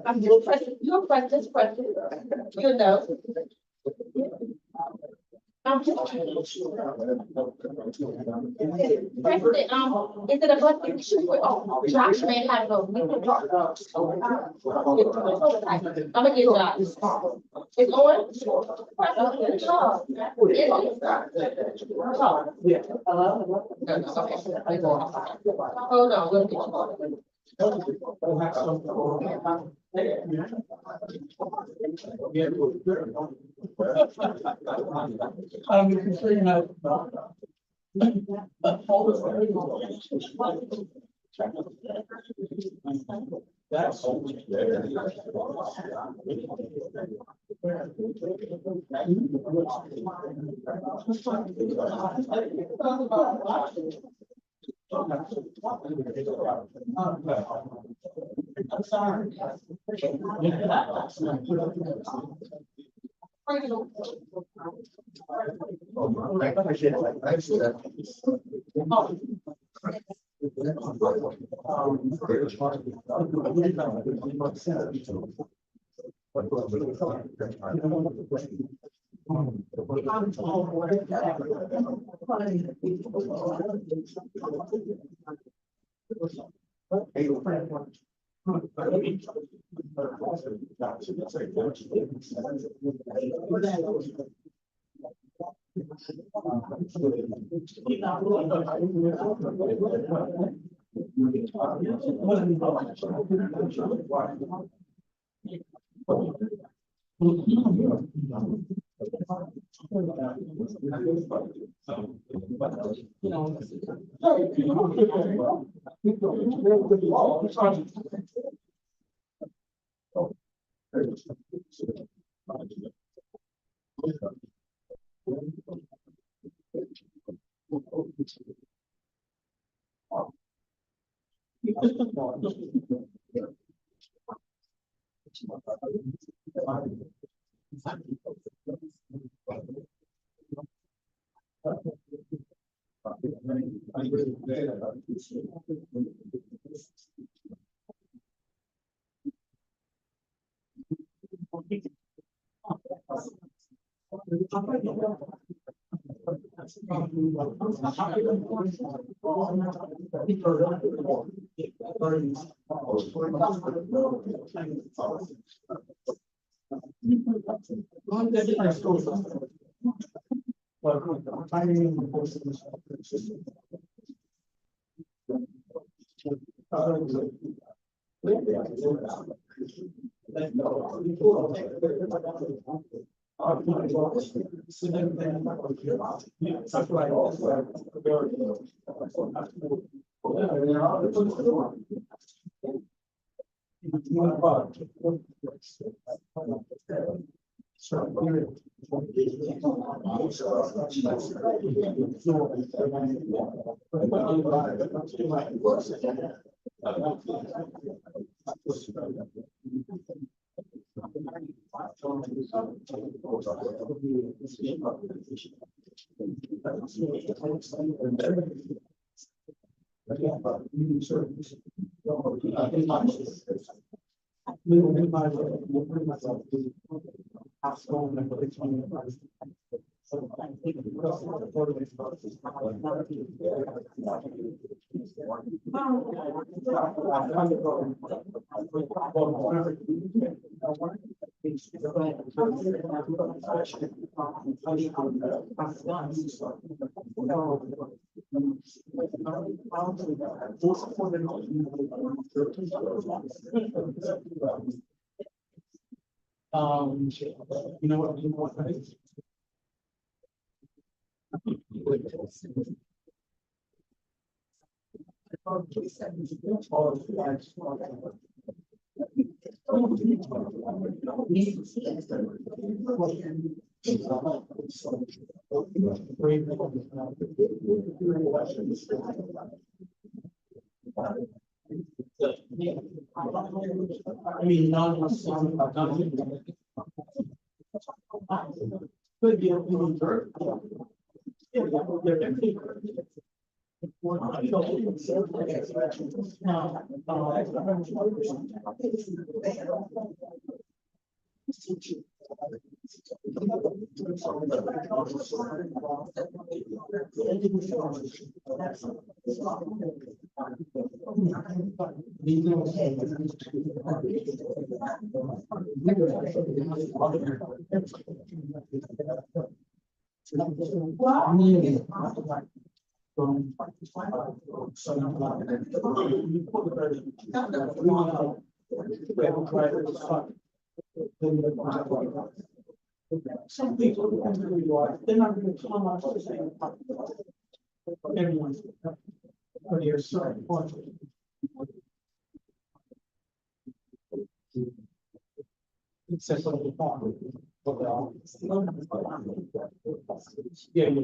I'm just pressing, you're pressing, just pressing, you know. I'm just. President, is it a button? Oh, Josh may have a. I'm gonna get Josh. It's on? Hold on, we'll get you. I'm sorry. You know what? mean, could be a little bird. Some people who come to New York, they're not going to come up to the same. Everyone's. But you're so important. Except for the farm. Yeah.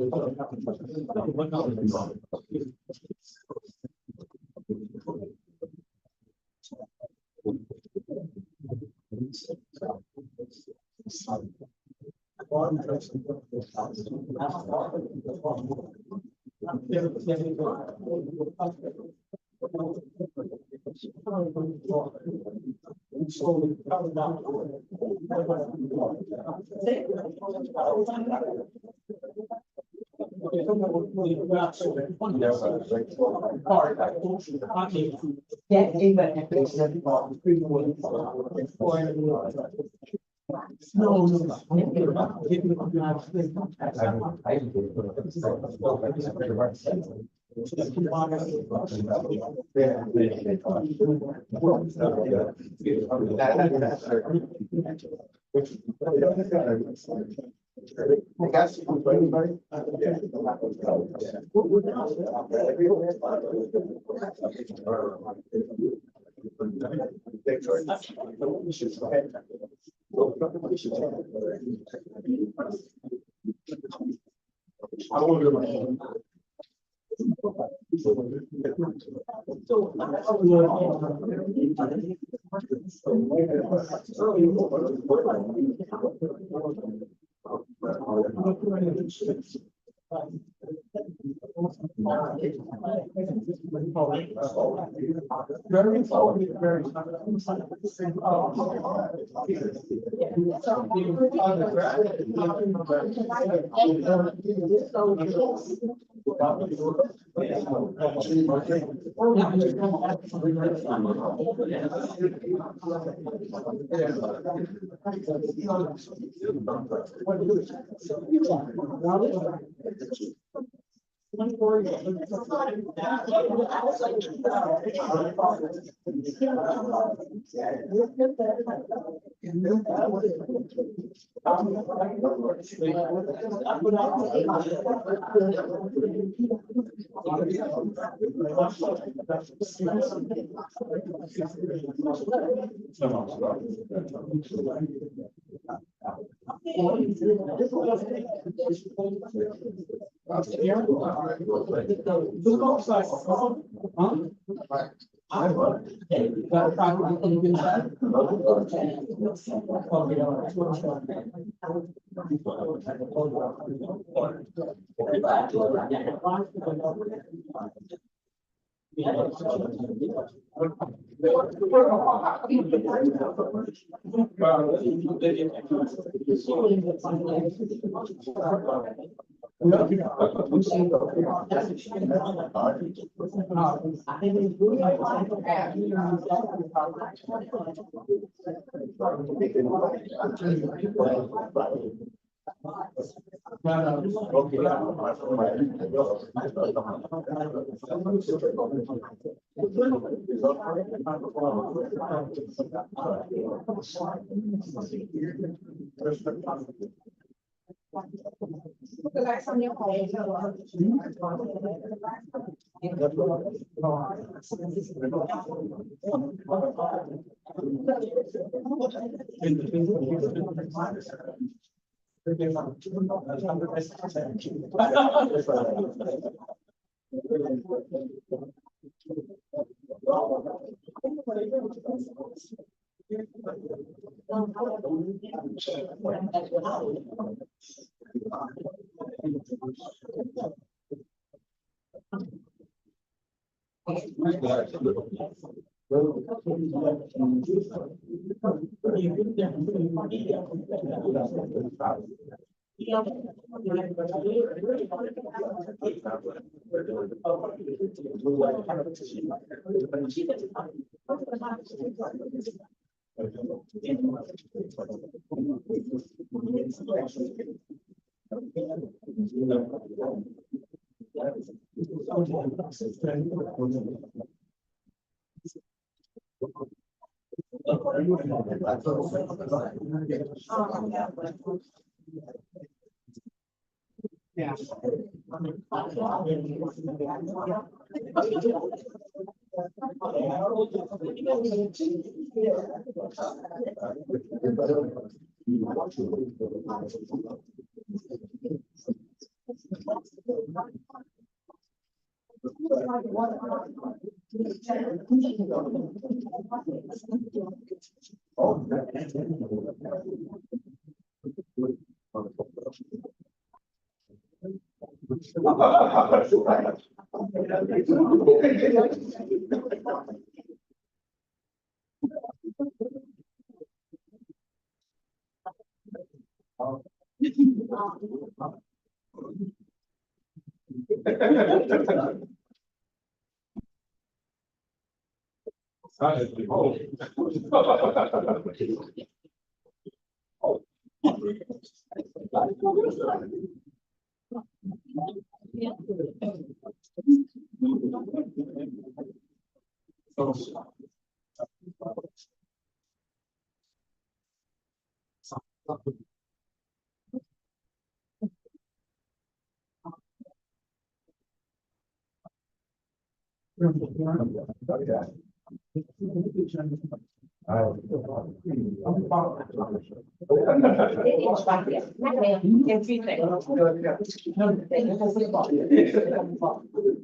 Yeah.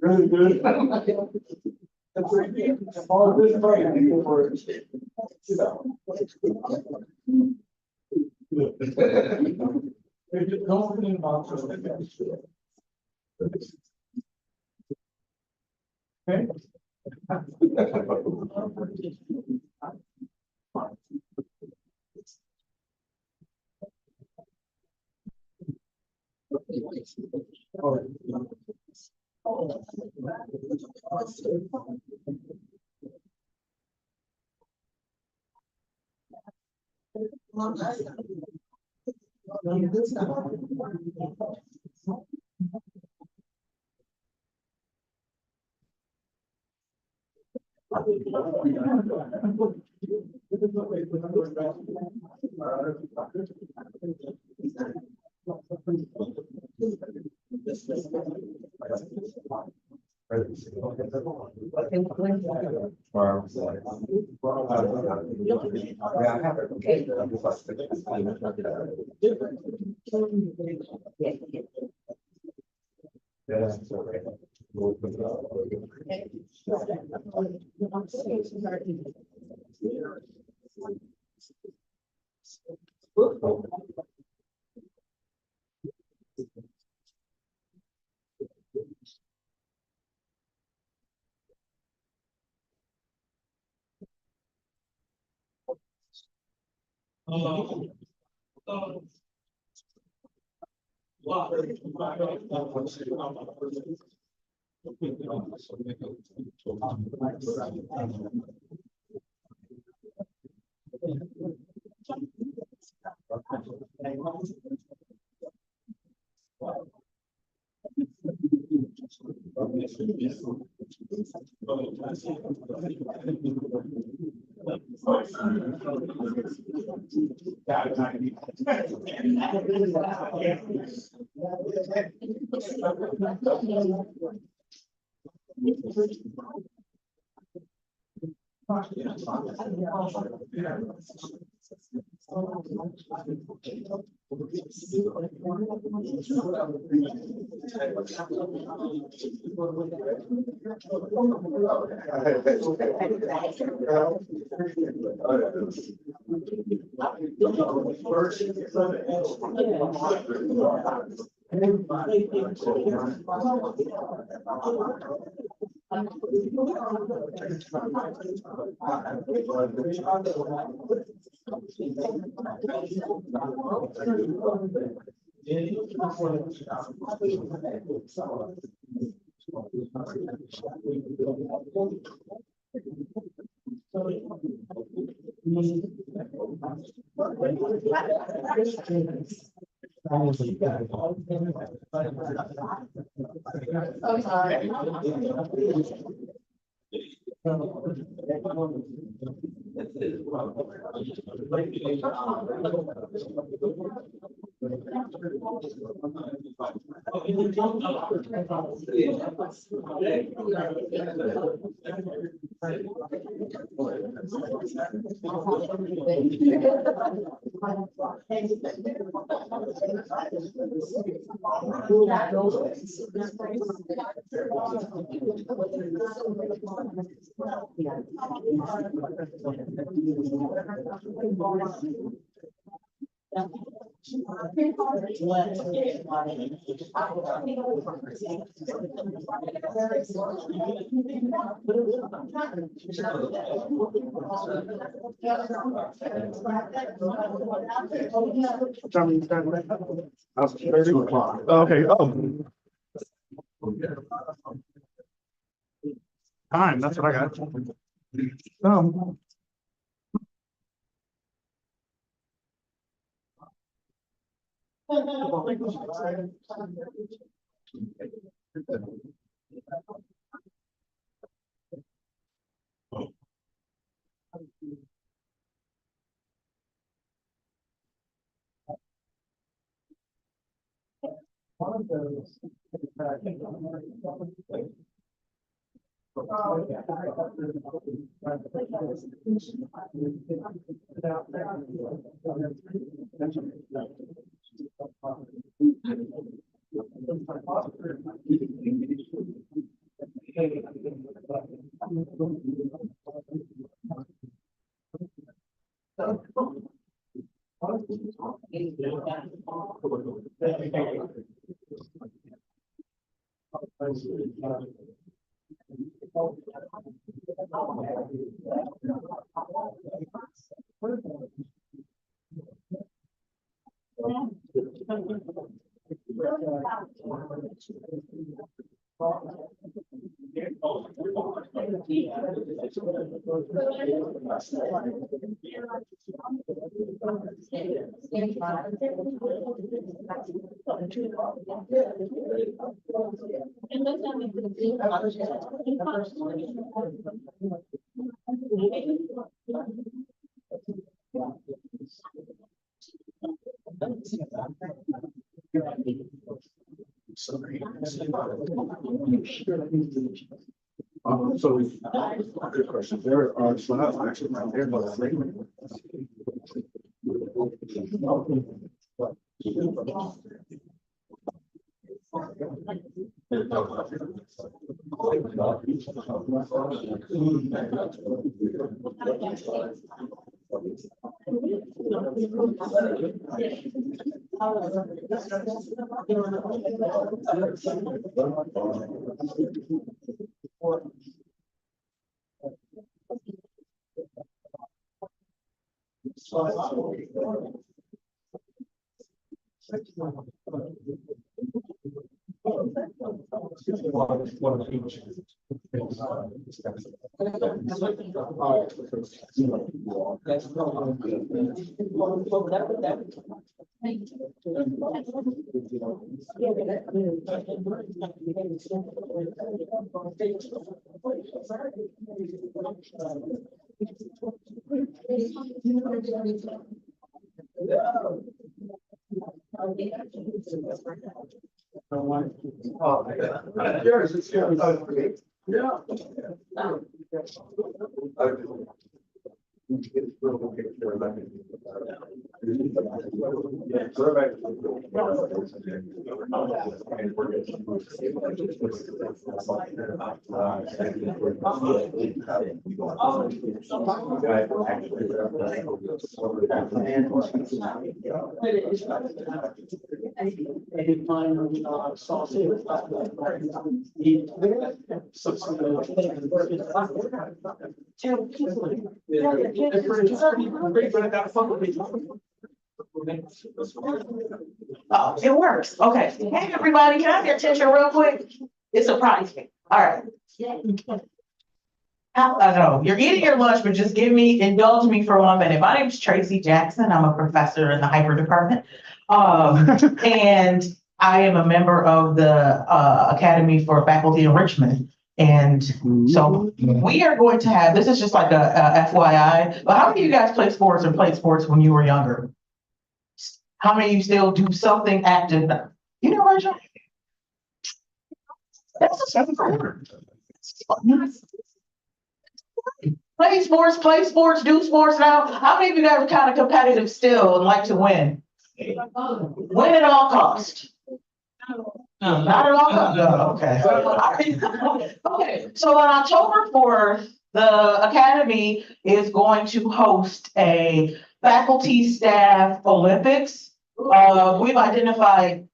Really good. All this right for Okay, time, that's what I got. So, good question. There are slides actually right there, but Oh, it works. Okay. Hey, everybody, can I have your attention real quick? It surprised me. All right. I know, you're eating your lunch, but just indulge me for 1 minute. My name is Tracy Jackson. I'm a professor in the hyper department. And I am a member of the Academy for Faculty Enrichment. And so we are going to have, this is just like a FYI, but how many of you guys play sports or played sports when you were younger? How many of you still do something active? You know, Rachel? That's a 7 quarter. Play sports, do sports now. How many of you guys are kind of competitive still and like to win? Win at all costs. Not at all costs. Okay. Okay. So on October 4th, the Academy is going to host a faculty staff Olympics. We've identified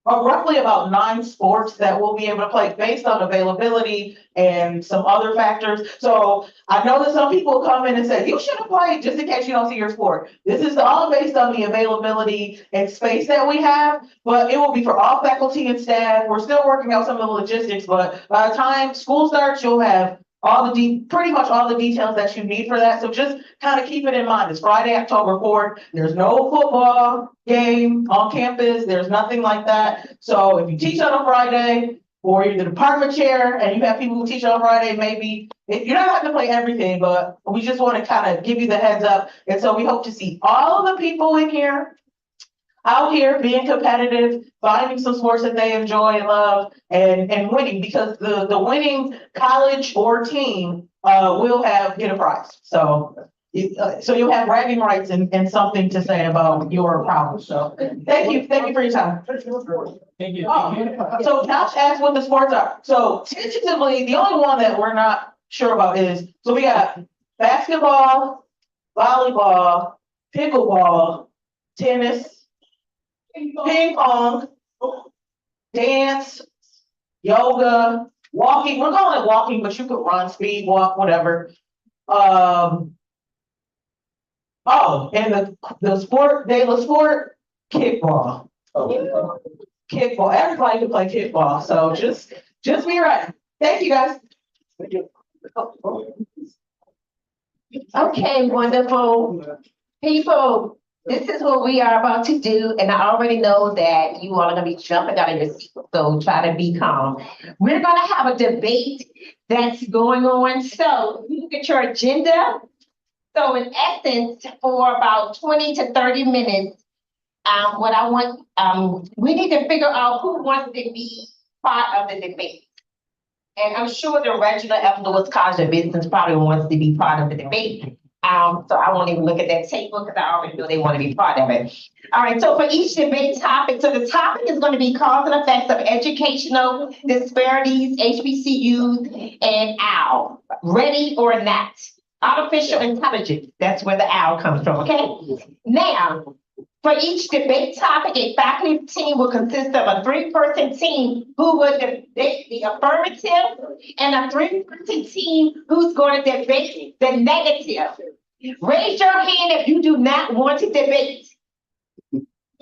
roughly about 9 sports that we'll be able to play based on availability and some other factors. So I know that some people come in and say, you should have played just in case you don't see your sport. This is all based on the availability and space that we have, but it will be for all faculty and staff. We're still working out some of the logistics, but by the time school starts, you'll have pretty much all the details that you need for that. So just kind of keep it in mind. It's Friday, October 4th. There's no football game on campus. There's nothing like that. So if you teach on a Friday or you're the department chair and you have people who teach on Friday, maybe you're not having to play everything, but we just want to kind of give you the heads up. And so we hope to see all of the people in here out here being competitive, finding some sports that they enjoy and love, and winning, because the winning college or team will get a prize. So you'll have bragging rights and something to say about your problems. So thank you for your time. Thank you. So Josh asked what the sports are. So tentatively, the only one that we're not sure about is, so we got basketball, volleyball, pickleball, tennis, ping pong, dance, yoga, walking. We're calling it walking, but you could run, speed, walk, whatever. And the sport, daily sport, kickball. Kickball. Everybody can play kickball. So just be ready. Thank you, guys. Okay, wonderful people. This is what we are about to do, and I already know that you all are gonna be jumping out of your seat, so try to be calm. We're gonna have a debate that's going on, so you look at your agenda. So in essence, for about 20 to 30 minutes, what I want, we need to figure out who wants to be part of the debate. And I'm sure the Reginald F. Lewis College of Business probably wants to be part of the debate. So I won't even look at that table because I already know they want to be part of it. All right, so for each debate topic, so the topic is going to be cause and effects of educational disparities, HBCUs, and OWL. Ready or not? Artificial intelligence, that's where the OWL comes from, okay? Now, for each debate topic, a faculty team will consist of a 3-person team who will debate the affirmative and a 3-person team who's going to debate the negative. Raise your hand if you do not want to debate.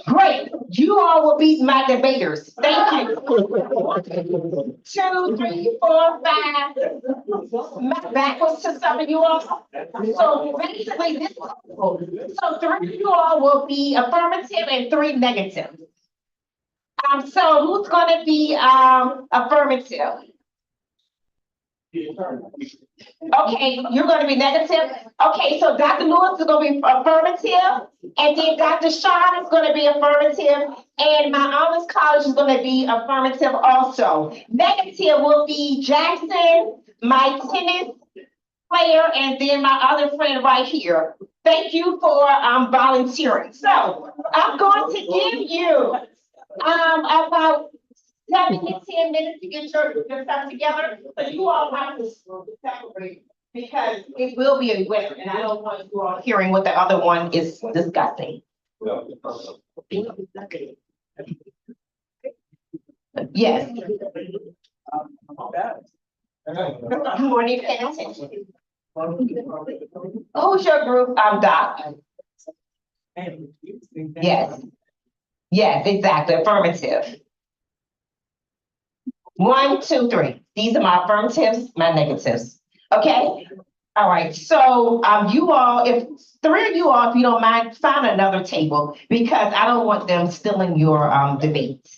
Great, you all will be my debaters. Thank you. 2, 3, 4, 5. Backwards to some of you all. So basically, so 3 of you all will be affirmative and 3 negative. So who's going to be affirmative? Okay, you're going to be negative. Okay, so Dr. Lewis is going to be affirmative, and then Dr. Shawn is going to be affirmative, and my honors college is going to be affirmative also. Negative will be Jackson, Mike Tennis, Claire, and then my other friend right here. Thank you for volunteering. So I'm going to give you about 7 to 10 minutes to get your stuff together, but you all have to separate because it will be a winner, and I don't want you all hearing what the other one is discussing. Yes. You weren't even paying attention. Who's your group, Doc? Yes. Yes, exactly, affirmative. 1, 2, 3. These are my affirmatives, my negatives. Okay? All right, so you all, if 3 of you all, if you don't mind, find another table because I don't want them stealing your debate.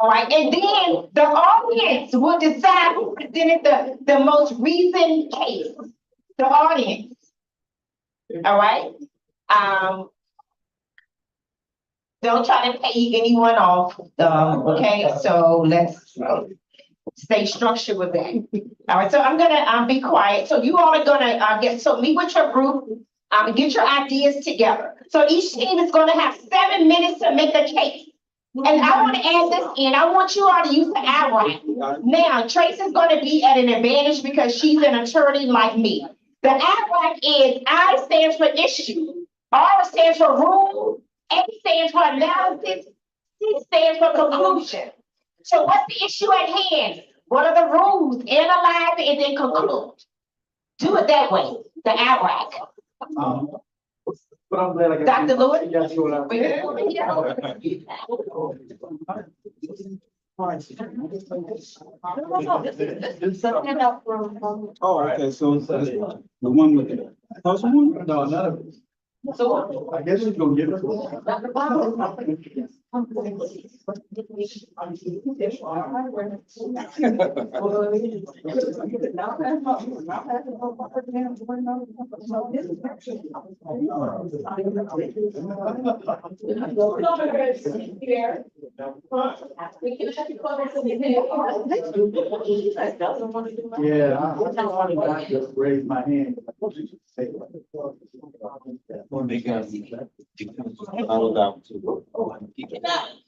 All right, and then the audience will decide who presented the most recent case. The audience. All right. Don't try to pay anyone off. Okay, so let's stay structured with that. All right, so I'm gonna be quiet. So you all are gonna meet with your group, get your ideas together. So each team is gonna have 7 minutes to make a case. And I want to add this in. I want you all to use the ADRAC. Now, Tracy's going to be at an advantage because she's an attorney like me. The ADRAC is I stands for issue, R stands for rule, A stands for analysis, C stands for conclusion. So what's the issue at hand? What are the rules? Analyze and then conclude. Do it that way, the ADRAC. But I'm glad I got. Dr. Lewis? Yes, what I'm. Oh, okay, so it's the one with the house one? No, not a. So I guess you're gonna give it to Yeah, I just raised my hand.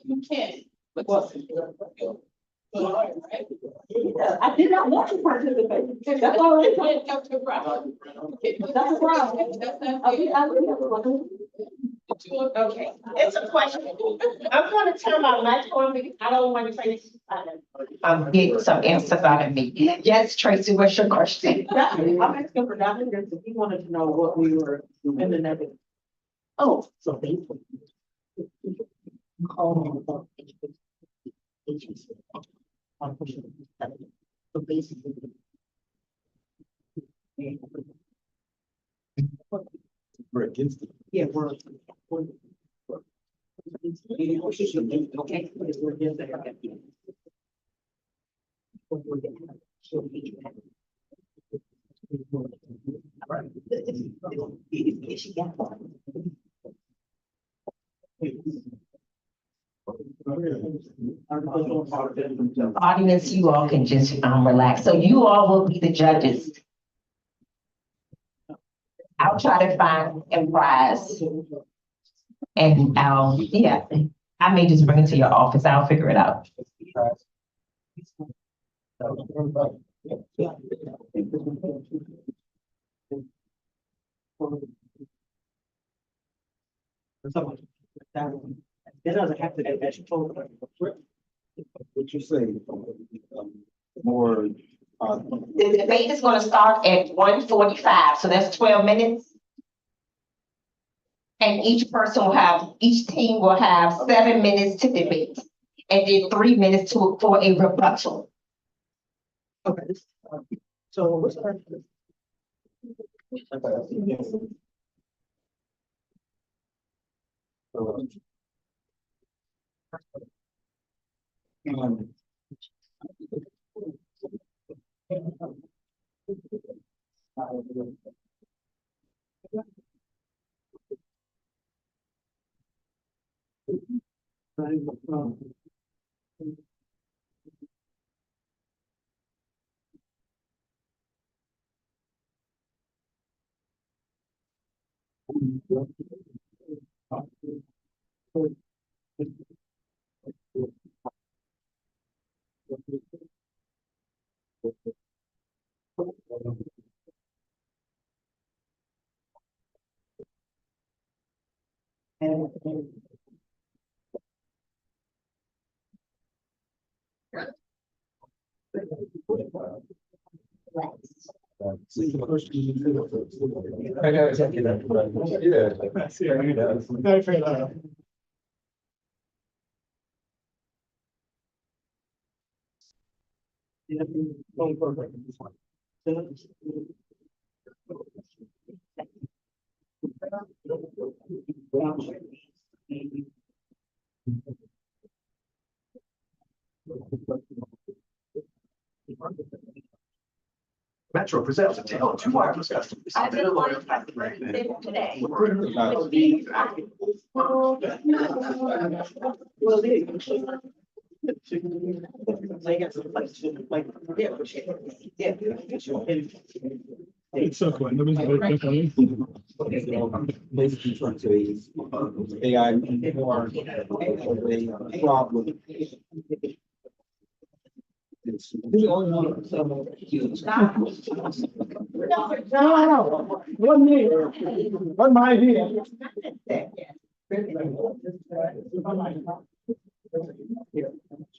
You can't. I did not want to participate. That's already. That's a problem. Okay, it's a question. I'm gonna turn my mic on because I don't want to say get some answers out of me. Yes, Tracy, what's your question? I'm asking for Dr. Gibson. He wanted to know what we were in the negative. Oh, So basically. So basically. We're against it. Yeah, we're. Okay. Audience, you all can just relax. So you all will be the judges. I'll try to find a prize. And I may just bring it to your office. I'll figure it out. It doesn't have to be vegetable. What you say? More. The debate is going to start at 1:45, so that's 12 minutes. And each team will have 7 minutes to debate, and then 3 minutes for a rebuttal. Okay. So what's our? Metro presents a tale of two wireless customers. I've been wanting to talk about it today. It's so cool. Nobody's very quick on it. Basically trying to AI more a problem. The only one. No, one year, 1 my here.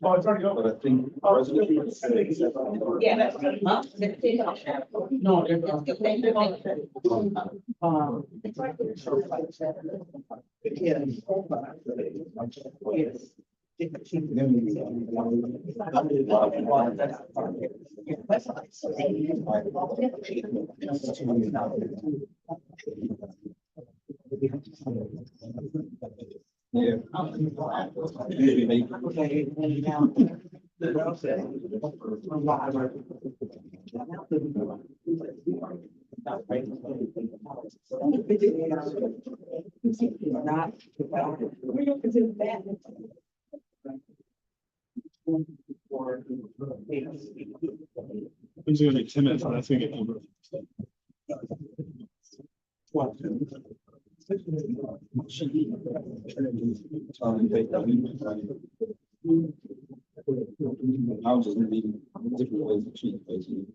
Oh, it's already over. But I think. Yeah, that's good. No, Yeah. It's gonna take 10 minutes, and that's gonna get over. I'll just need different ways to treat basically.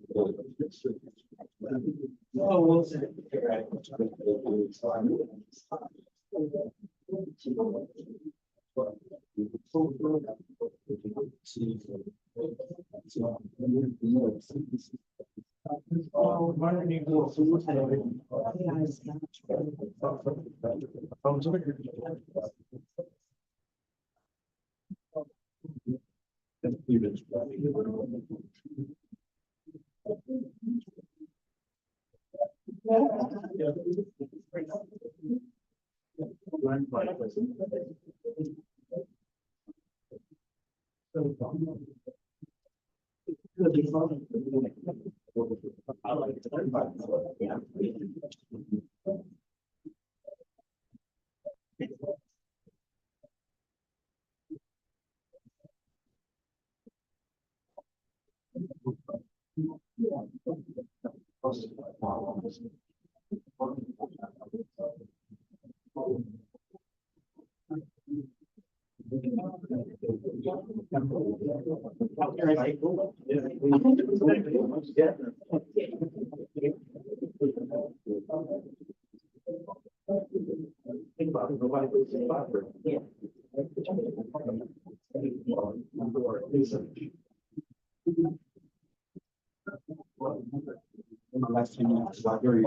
Last 10 minutes, I very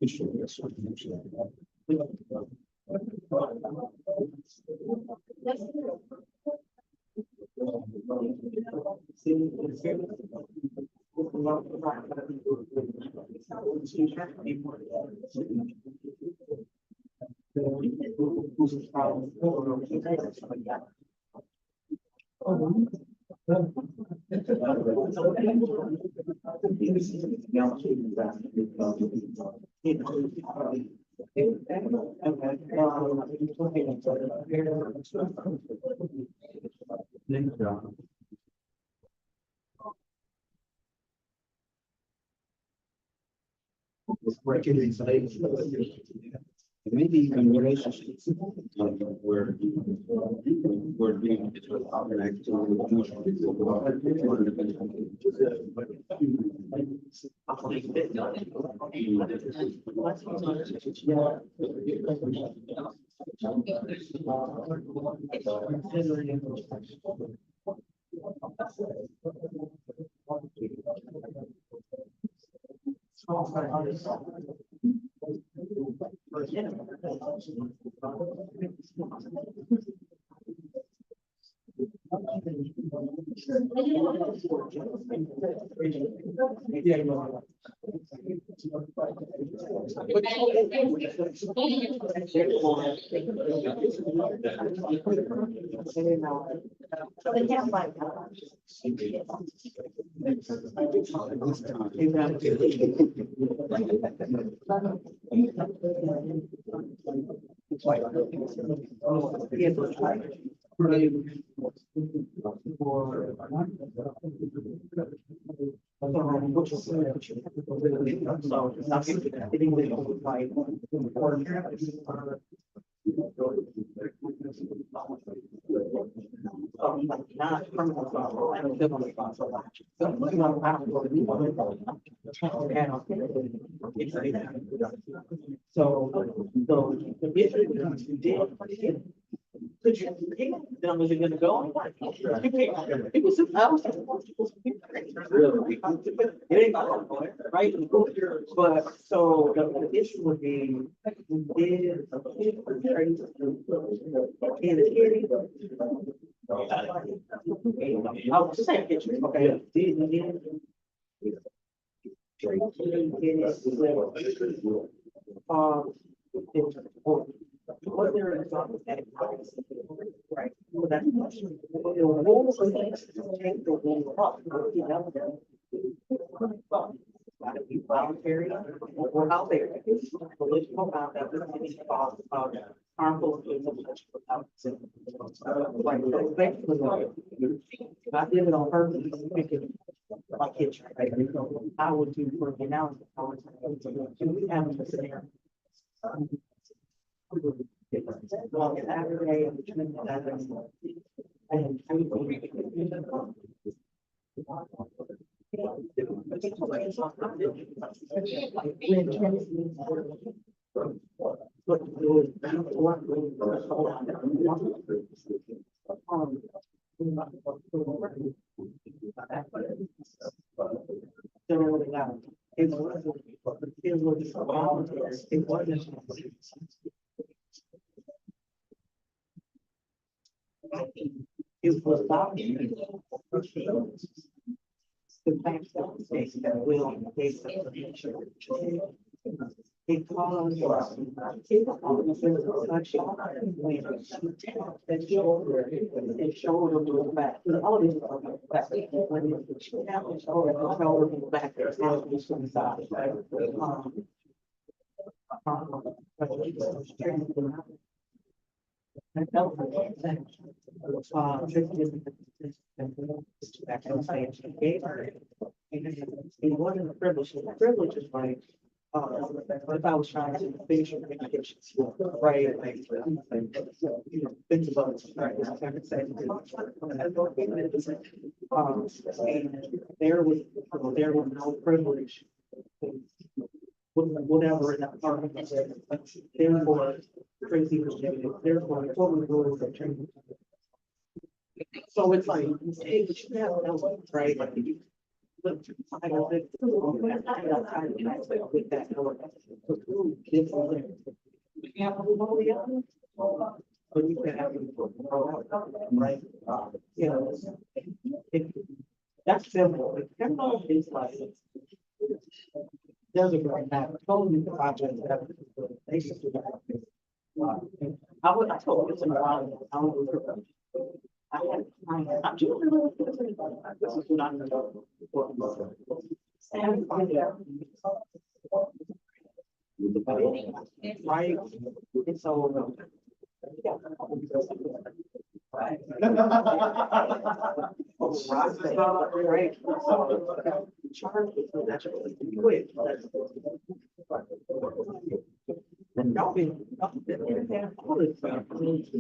we should say like Maybe even relationships where we're being Could you pick them? Was it gonna go? It was, I was. It ain't going nowhere, right? But so the issue would be, did a kid in the kitty? I was just saying, okay, was there an example of that? Right. Well, that's the question. The rules of things change the rule of you know, gotta be voluntary or out there. Political conduct is harmful to the like basically, if I did it on purpose, thinking my kids, right? I would do for the analysis. We have a scenario. Well, Saturday and between and it was about the fact that will because and shoulder goes back. All this back. When shoulder goes back, there's no side. It wasn't a privilege. The privilege is like, if I was trying to finish your education, right? Like, you know, things about it, right? I can say, and there was no privilege. Whatever in that apartment, therefore, crazy was therefore, what we do is that change. So it's like, hey, but you have no, right? Like, you look, I don't think, with that, you can't move all the other. But you can have, right? You know, that's simple. If simple is like, there's a great matter. Totally the project that they should do that. I told you some while I had Right. It's so.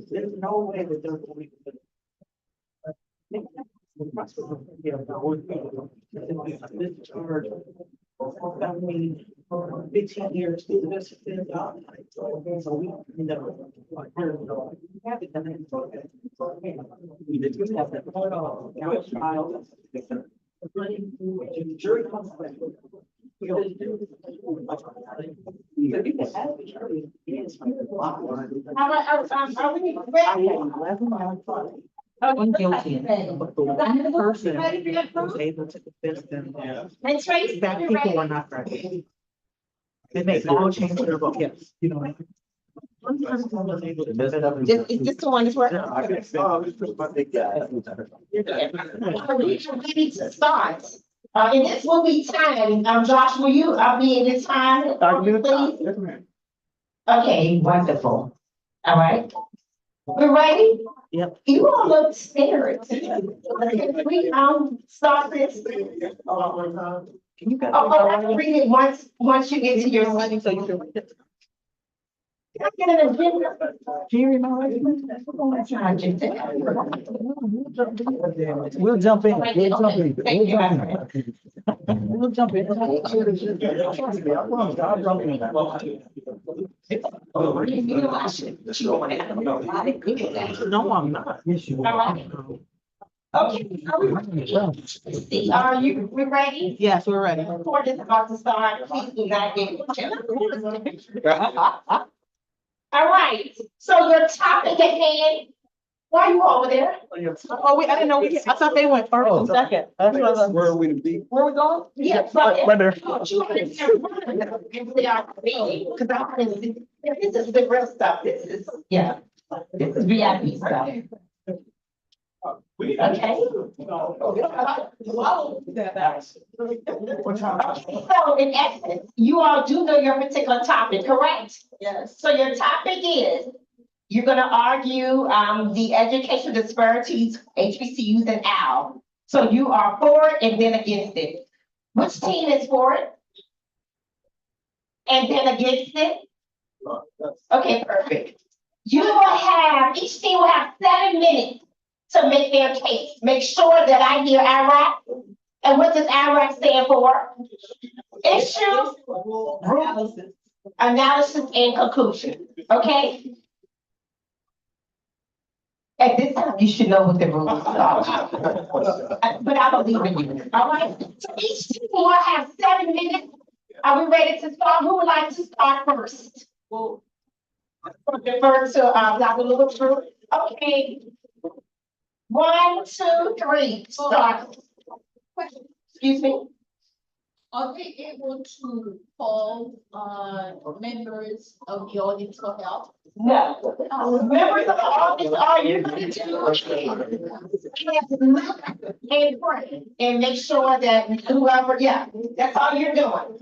There's no way that they're going to. I mean, 15 years. So we never. Jury comes back. I'm guilty, but the one person who's able to defend them, that people are not ready. And they all change their vote, yes, you know. One person was able to defend them. Is this the one that's working? I can say, We're ready to start. And this will be time. Josh, will you, be in this time, please? Okay, wonderful. All right. We're ready? Yep. You all look scared. Can we, start this? Can you guys? Oh, I can read it once you get to your seat. So you can read it. Can I get an agenda? Jerry, my right. We'll jump in. We'll jump in. Trust me, I promise, I'll jump in. No, I'm not. Yes, you are. Okay, we ready? Yes, we're ready. Court is about to start. Please do not get All right, so your topic at hand, why are you over there? Oh, I didn't know, I thought they went first and second. That's what I was. Where are we to be? Where we going? Yeah, Right there. Because this is the real stuff. This is, yeah, this is VIP stuff. Okay. So in essence, you all do know your particular topic, correct? Yes. So your topic is, you're gonna argue, the education disparities, HBCUs and OWL. So you are for it and then against it. Which team is for it? And then against it? Okay, perfect. You will have, each team will have 7 minutes to make their case. Make sure that I hear IRAC. And what does IRAC stand for? Issue, group, analysis, and conclusion. Okay? At this time, you should know what the rules are. But I believe in you. All right? So each team will have 7 minutes. Are we ready to start? Who would like to start first? We'll defer to Dr. Lewis. Okay. 1, 2, 3, start. Excuse me? Are they able to call members of the audience for help? No. Members of the audience are you going to and pray and make sure that whoever, yeah, that's all you're doing.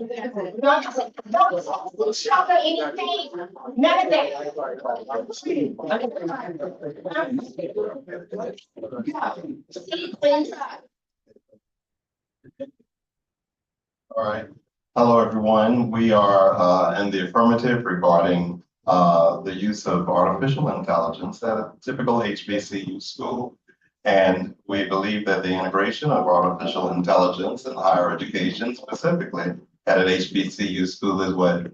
Don't shout or anything, none of that. Please. All right. Hello, everyone. We are in the affirmative regarding the use of artificial intelligence at a typical HBCU school. And we believe that the integration of artificial intelligence in higher education, specifically at an HBCU school, is what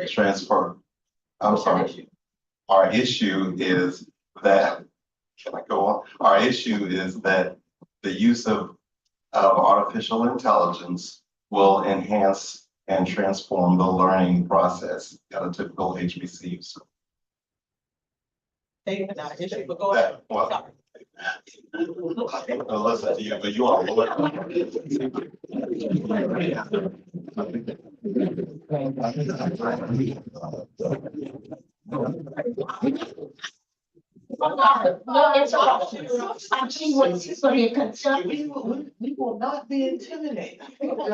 transfer. I'm sorry. Our issue is that, can I go on? Our issue is that the use of artificial intelligence will enhance and transform the learning process at a typical HBCU school. Not an issue, but go ahead. Well, I'll listen to you, but you are. No interruption. I see what she's going to concern. We will not be intimidated. We will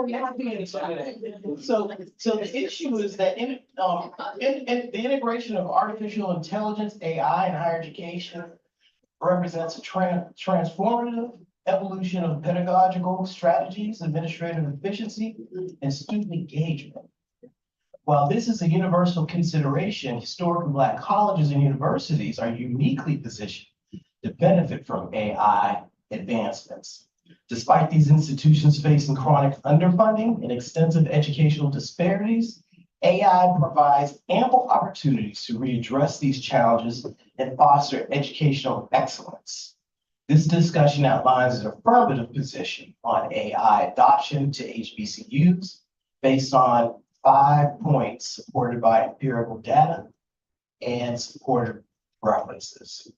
not be intimidated. So the issue is that in the integration of artificial intelligence, AI in higher education represents a transformative evolution of pedagogical strategies, administrative efficiency, and student engagement. While this is a universal consideration, historically Black colleges and universities are uniquely positioned to benefit from AI advancements. Despite these institutions facing chronic underfunding and extensive educational disparities, AI provides ample opportunities to readdress these challenges and foster educational excellence. This discussion outlines an affirmative position on AI adoption to HBCUs based on 5 points supported by empirical data and supported references.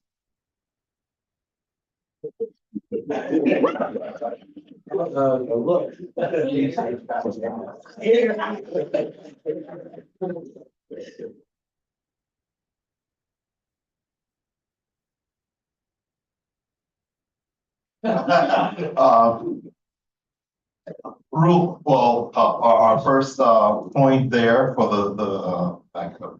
Our first point there for the back up.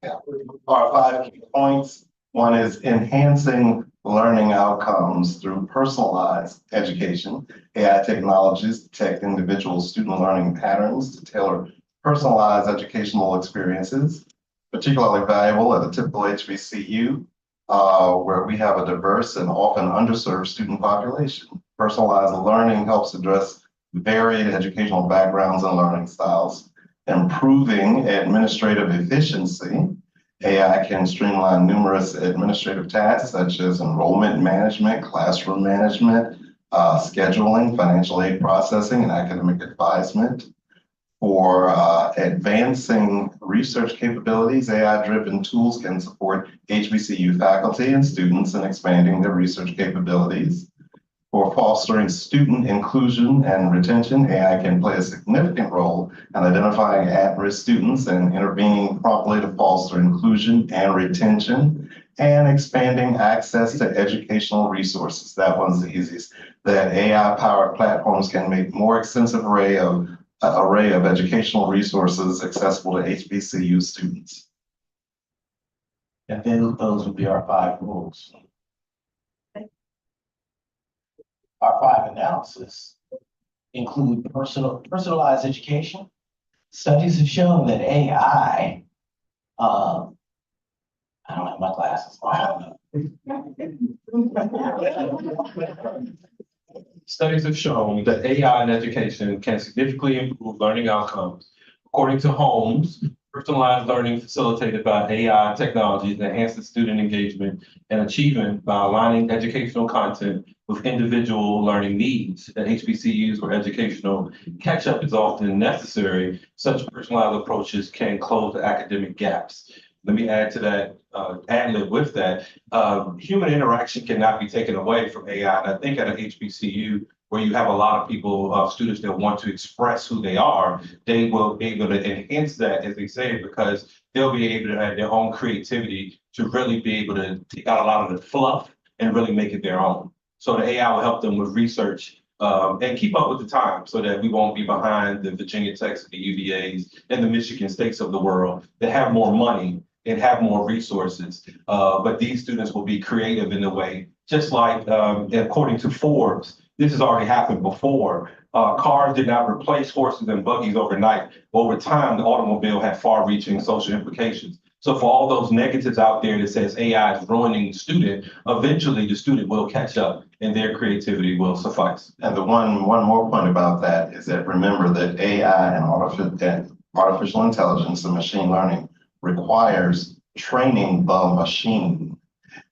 Yeah, our 5 key points. One is enhancing learning outcomes through personalized education. AI technologies detect individual student learning patterns to tailor personalized educational experiences, particularly valuable at a typical HBCU, where we have a diverse and often underserved student population. Personalized learning helps address varied educational backgrounds and learning styles. Improving administrative efficiency, AI can streamline numerous administrative tasks such as enrollment management, classroom management, scheduling, financial aid processing, and academic advisement. For advancing research capabilities, AI-driven tools can support HBCU faculty and students in expanding their research capabilities. For fostering student inclusion and retention, AI can play a significant role in identifying at-risk students and intervening promptly to foster inclusion and retention, and expanding access to educational resources. That one's the easiest. That AI-powered platforms can make more extensive array of educational resources accessible to HBCU students. And then those would be our 5 rules. Our 5 analysis include personalized education. Studies have shown that AI, I don't have my glasses on. Studies have shown that AI in education can significantly improve learning outcomes. According to Holmes, personalized learning facilitated by AI technologies enhances student engagement and achievement by aligning educational content with individual learning needs. At HBCUs where educational catch-up is often necessary, such personalized approaches can close the academic gaps. Let me add to that, ad-lib with that, human interaction cannot be taken away from AI. And I think at an HBCU where you have a lot of people, students that want to express who they are, they will be able to enhance that, as they say, because they'll be able to have their own creativity to really be able to take out a lot of the fluff and really make it their own. So the AI will help them with research and keep up with the time so that we won't be behind the Virginia Techs, the UVAs, and the Michigan States of the world that have more money and have more resources. But these students will be creative in a way, just like according to Forbes, this has already happened before. Cars did not replace horses and buggies overnight. Over time, the automobile had far-reaching social implications. So for all those negatives out there that says AI is ruining the student, eventually the student will catch up and their creativity will suffice. And the one more point about that is that remember that AI and artificial intelligence and machine learning requires training the machine.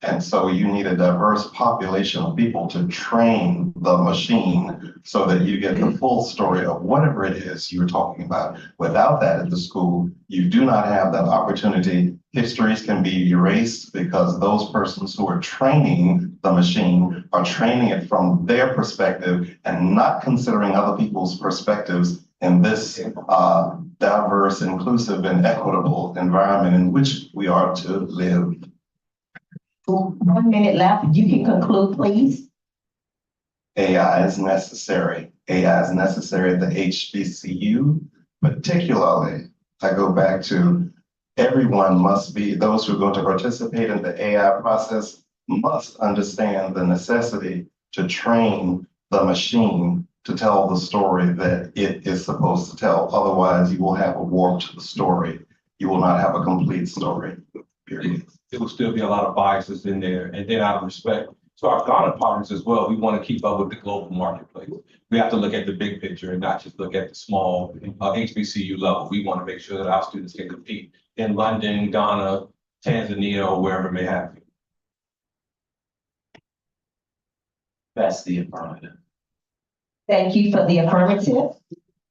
And so you need a diverse population of people to train the machine so that you get the full story of whatever it is you're talking about. Without that at the school, you do not have that opportunity. Histories can be erased because those persons who are training the machine are training it from their perspective and not considering other people's perspectives in this diverse, inclusive, and equitable environment in which we are to live. 1 minute left. You can conclude, please. AI is necessary. AI is necessary at the HBCU, particularly. I go back to everyone must be, those who are going to participate in the AI process must understand the necessity to train the machine to tell the story that it is supposed to tell. Otherwise, you will have a warp to the story. You will not have a complete story, period. There will still be a lot of biases in there. And then out of respect to our Ghana partners as well, we want to keep up with the global marketplace. We have to look at the big picture and not just look at the small HBCU level. We want to make sure that our students can compete in London, Ghana, Tanzania, or wherever it may have you. That's the affirmative. Thank you for the affirmative.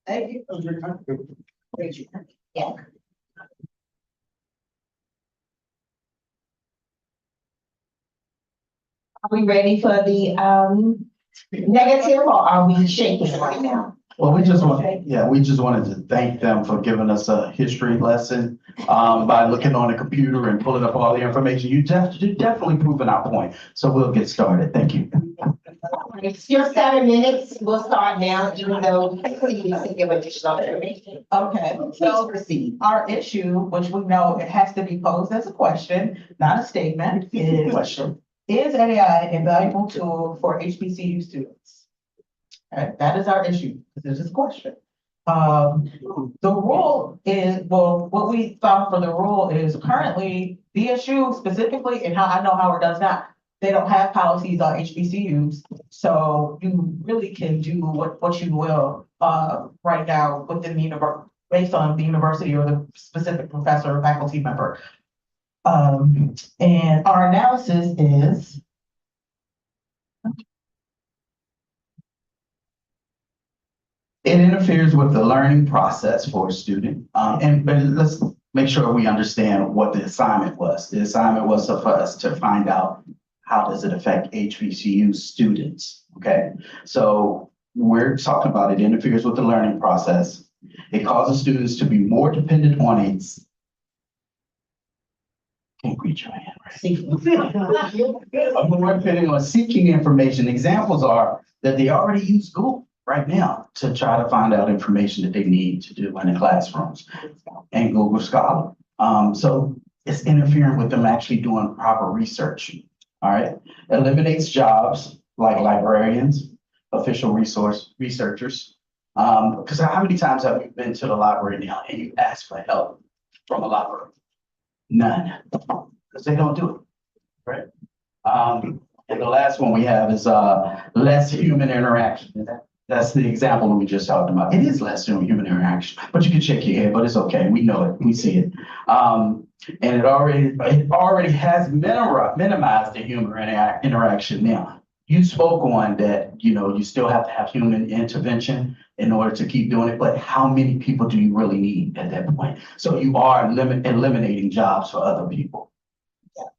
Thank you. Yeah. Are we ready for the negative, or are we shaking right now? Well, we just wanted to thank them for giving us a history lesson, by looking on the computer and pulling up all the information. You definitely proving our point. So we'll get started. Thank you. It's your 7 minutes. We'll start now, even though you need to give additional information. Okay, Please so proceed. our issue, which we know it has to be posed as a question, not a statement, is AI a valuable tool for HBCU students? Okay, that is our issue. This is a question. The rule is, well, what we found for the rule is currently DSU specifically, and how I know Howard does not, they don't have policies on HBCUs. So you really can do what you will right now within the university, based on the university or the specific professor or faculty member. And our analysis is It interferes with the learning process for a student. But let's make sure we understand what the assignment was. The assignment was for us to find out how does it affect HBCU students, okay? So we're talking about it interferes with the learning process. It causes students to be more dependent on its can't reach your hand, right? More dependent on seeking information. Examples are that they already use Google right now to try to find out information that they need to do in the classrooms and Google Scholar. So it's interfering with them actually doing proper research. All right, eliminates jobs like librarians, official resource researchers. Because how many times have you been to the library now and you ask for help from a library? None, because they don't do it, right? And the last one we have is less human interaction. That's the example we just talked about. It is less human interaction, but you can shake your head, but it's okay. We know it, we see it. And it already has minimized the human interaction. Now, you spoke on that, you still have to have human intervention in order to keep doing it, but how many people do you really need at that point? So you are eliminating jobs for other people.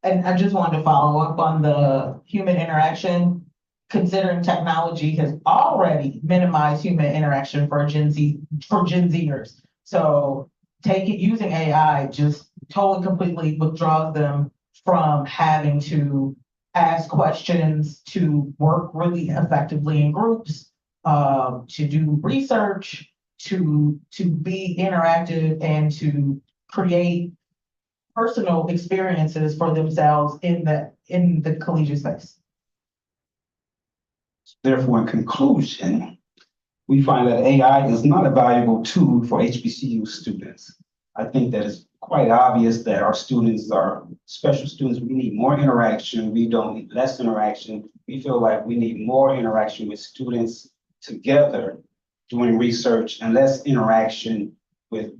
and I just wanted to follow up on the human interaction, considering technology has already minimized human interaction for Gen Zers. So using AI just totally completely withdraws them from having to ask questions, to work really effectively in groups, to do research, to be interactive and to create personal experiences for themselves in the collegiate space. Therefore, in conclusion, we find that AI is not a valuable tool for HBCU students. I think that it's quite obvious that our students are special students. We need more interaction. We don't need less interaction. We feel like we need more interaction with students together doing research and less interaction with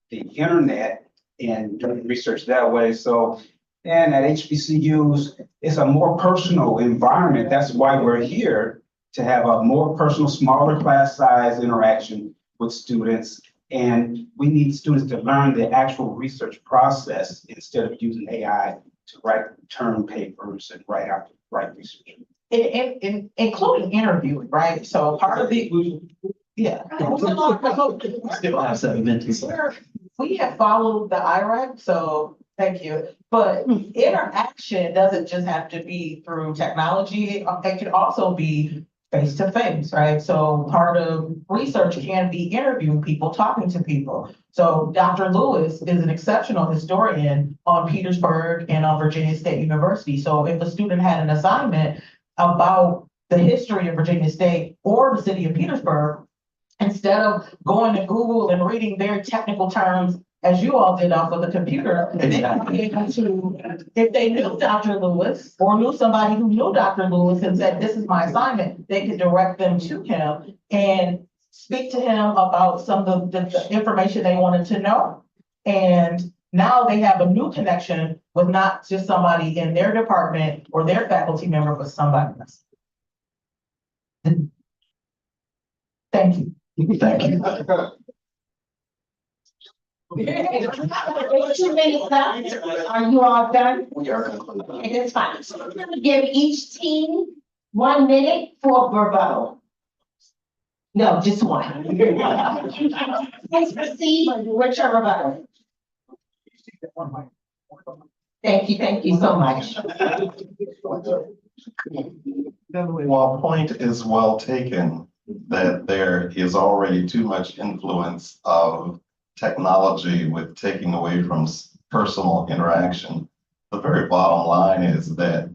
the internet and doing research that way. So, and at HBCUs, it's a more personal environment. That's why we're here, to have a more personal, smaller class size interaction with students. And we need students to learn the actual research process instead of using AI to write term papers and write research. Including interviewing, right? So part of the Yeah. Still have 7 minutes. We have followed the IRAC, so thank you. But interaction doesn't just have to be through technology. It can also be face to face, right? So part of research can be interviewing people, talking to people. So Dr. Lewis is an exceptional historian on Petersburg and on Virginia State University. So if a student had an assignment about the history of Virginia State or the city of Petersburg, instead of going to Google and reading very technical terms, as you all did off of the computer, they would be able to, if they knew Dr. Lewis or knew somebody who knew Dr. Lewis and said, this is my assignment, they could direct them to him and speak to him about some of the information they wanted to know. And now they have a new connection with not just somebody in their department or their faculty member, but somebody else. Thank you. Thank you. 2 minutes left. Are you all done? We are concluded. Okay, that's fine. So I'm gonna give each team 1 minute for rebuttal. No, just one. Please proceed with your rebuttal. Thank you so much. While point is well taken, that there is already too much influence of technology with taking away from personal interaction. The very bottom line is that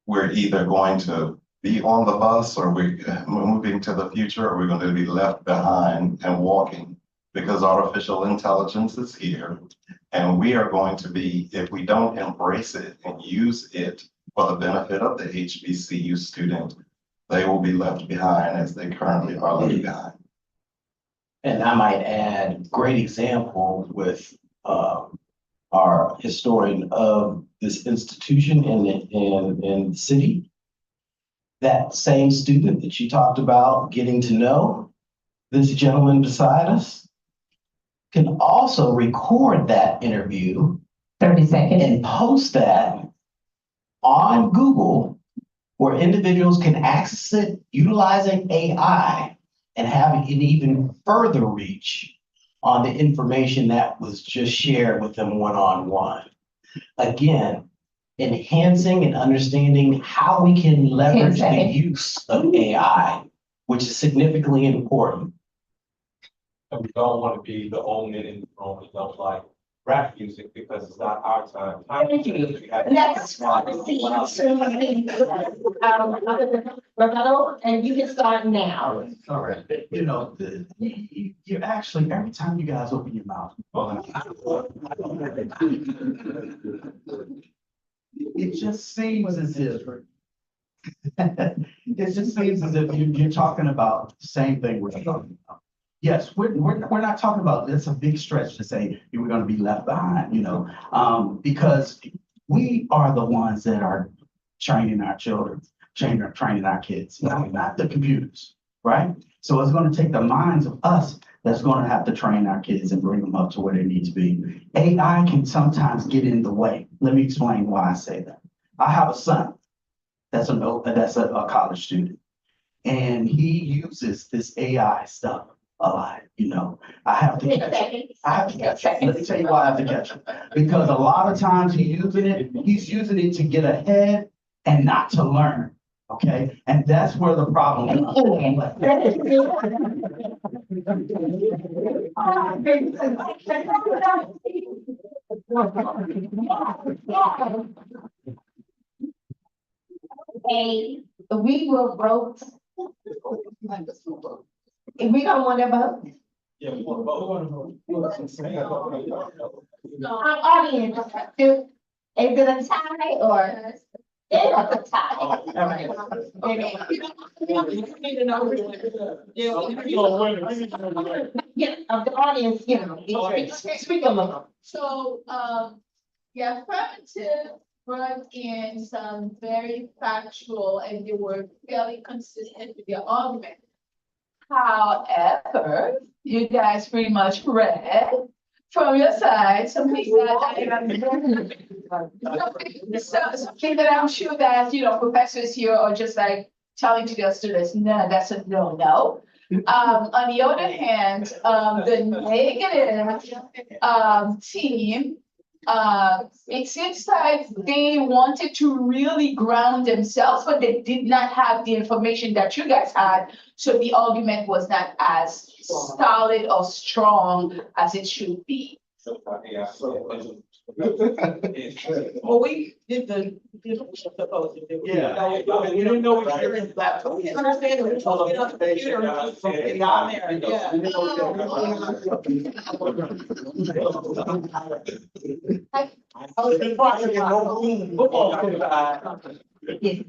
we're either going to be on the bus or we're moving to the future, or we're going to be left behind and walking, because artificial intelligence is here. And we are going to be, if we don't embrace it and use it for the benefit of the HBCU student, they will be left behind as they currently are left behind. And I might add, great example with our historian of this institution in the city. That same student that you talked about getting to know, this gentleman beside us, can also record that interview 30 seconds and post that on Google, where individuals can access it utilizing AI and have an even further reach on the information that was just shared with them one-on-one. Again, enhancing and understanding how we can leverage the use of AI, which is significantly important. And we don't want to be the only in the room that don't like rap music because it's not our time. Thank you. Next, rebuttal, and you can start now. All right, you know, you're actually, every time you guys open your mouth, it just seems as if you're talking about the same thing we're talking about. Yes, we're not talking about, it's a big stretch to say we're gonna be left behind, you know, because we are the ones that are training our children, training our kids, not the computers, right? So it's gonna take the minds of us that's gonna have to train our kids and bring them up to where they need to be. AI can sometimes get in the way. Let me explain why I say that. I have a son that's a college student, and he uses this AI stuff a lot, you know. I have to catch him. Let me tell you why I have to catch him. Because a lot of times he's using it to get ahead and not to learn. Okay, and that's where the problem is. Hey, we will vote. If we don't want to vote. Yeah, we want to vote. Audience, is it a tie or? It's a tie. All right. Yeah, of the audience, you know, speak a little. So, the affirmative brought in some very factual and they were fairly consistent with their argument. However, you guys pretty much read from your side something that I'm sure that, you know, professors here are just like telling to their students, no, that's a no. On the other hand, the negative, team, it seems like they wanted to really ground themselves, but they did not have the information that you guys had. So the argument was not as solid or strong as it should be. Well, we did the. Yeah. We didn't know we were hearing that. We understand that we told it on the computer. And just get it on there.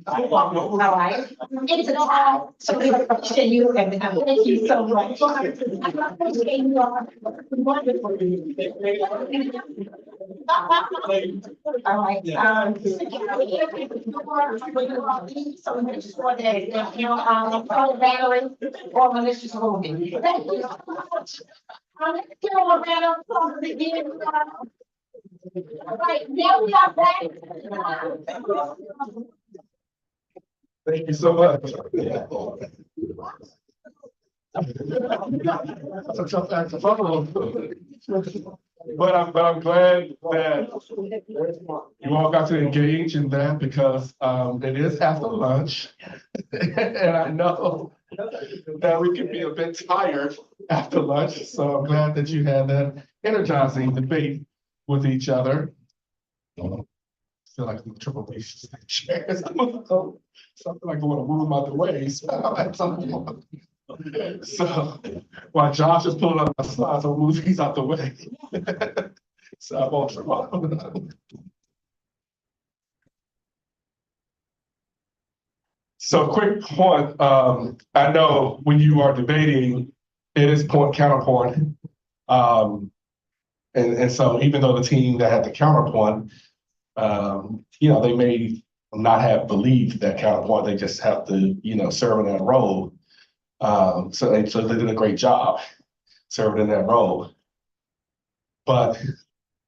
All right, it's a tie, so we appreciate you and thank you so much. I appreciate you all. Wonderful. All right, so make sure that, you know, call battery or malicious moving. Thank you so much. Carol Banner, from the beginning. All right, now we are back. Thank you so much. But I'm glad that you all got to engage in that because it is after lunch. And I know that we can be a bit tired after lunch. So I'm glad that you had that energizing debate with each other. I feel like I'm triple B chairs. Something like I want to move them out the way. So while Josh is pulling up my slides, I'll move these out the way. So I won't trip up. So quick point, I know when you are debating, it is point counterpoint. And so even though the team that had the counterpoint, you know, they may not have believed that counterpoint, they just have to, you know, serve in that role. So they did a great job serving in that role. But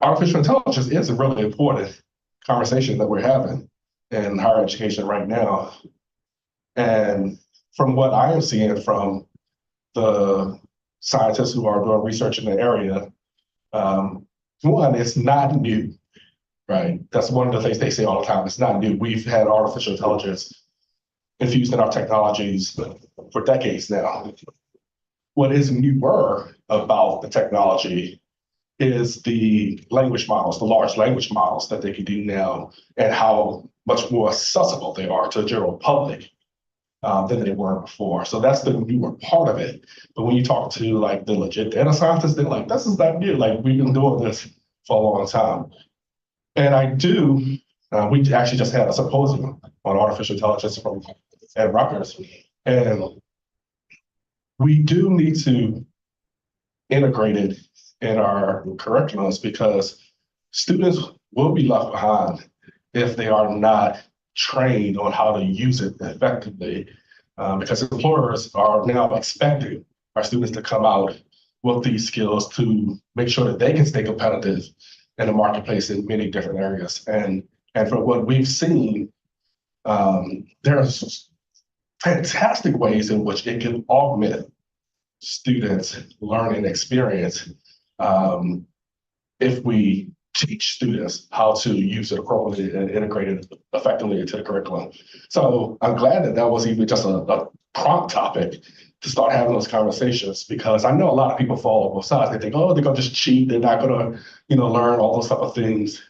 artificial intelligence is a really important conversation that we're having in higher education right now. And from what I am seeing from the scientists who are doing research in the area, one, it's not new, right? That's one of the things they say all the time. It's not new. We've had artificial intelligence infused in our technologies for decades now. What is newer about the technology is the language models, the large language models that they can do now, and how much more accessible they are to the general public than they were before. So that's the newer part of it. But when you talk to like the legit data scientists, they're like, this is not new. Like we've been doing this for a long time. And I do, we actually just had a symposium on artificial intelligence at Rutgers. And we do need to integrate it in our curriculums because students will be left behind if they are not trained on how to use it effectively, because employers are now expecting our students to come out with these skills to make sure that they can stay competitive in the marketplace in many different areas. And from what we've seen, there are fantastic ways in which it can augment students' learning experience if we teach students how to use it appropriately and integrate it effectively into the curriculum. So I'm glad that that was even just a prompt topic to start having those conversations, because I know a lot of people fall on both sides. They think, oh, they're gonna just cheat. They're not gonna, you know, learn all those type of things.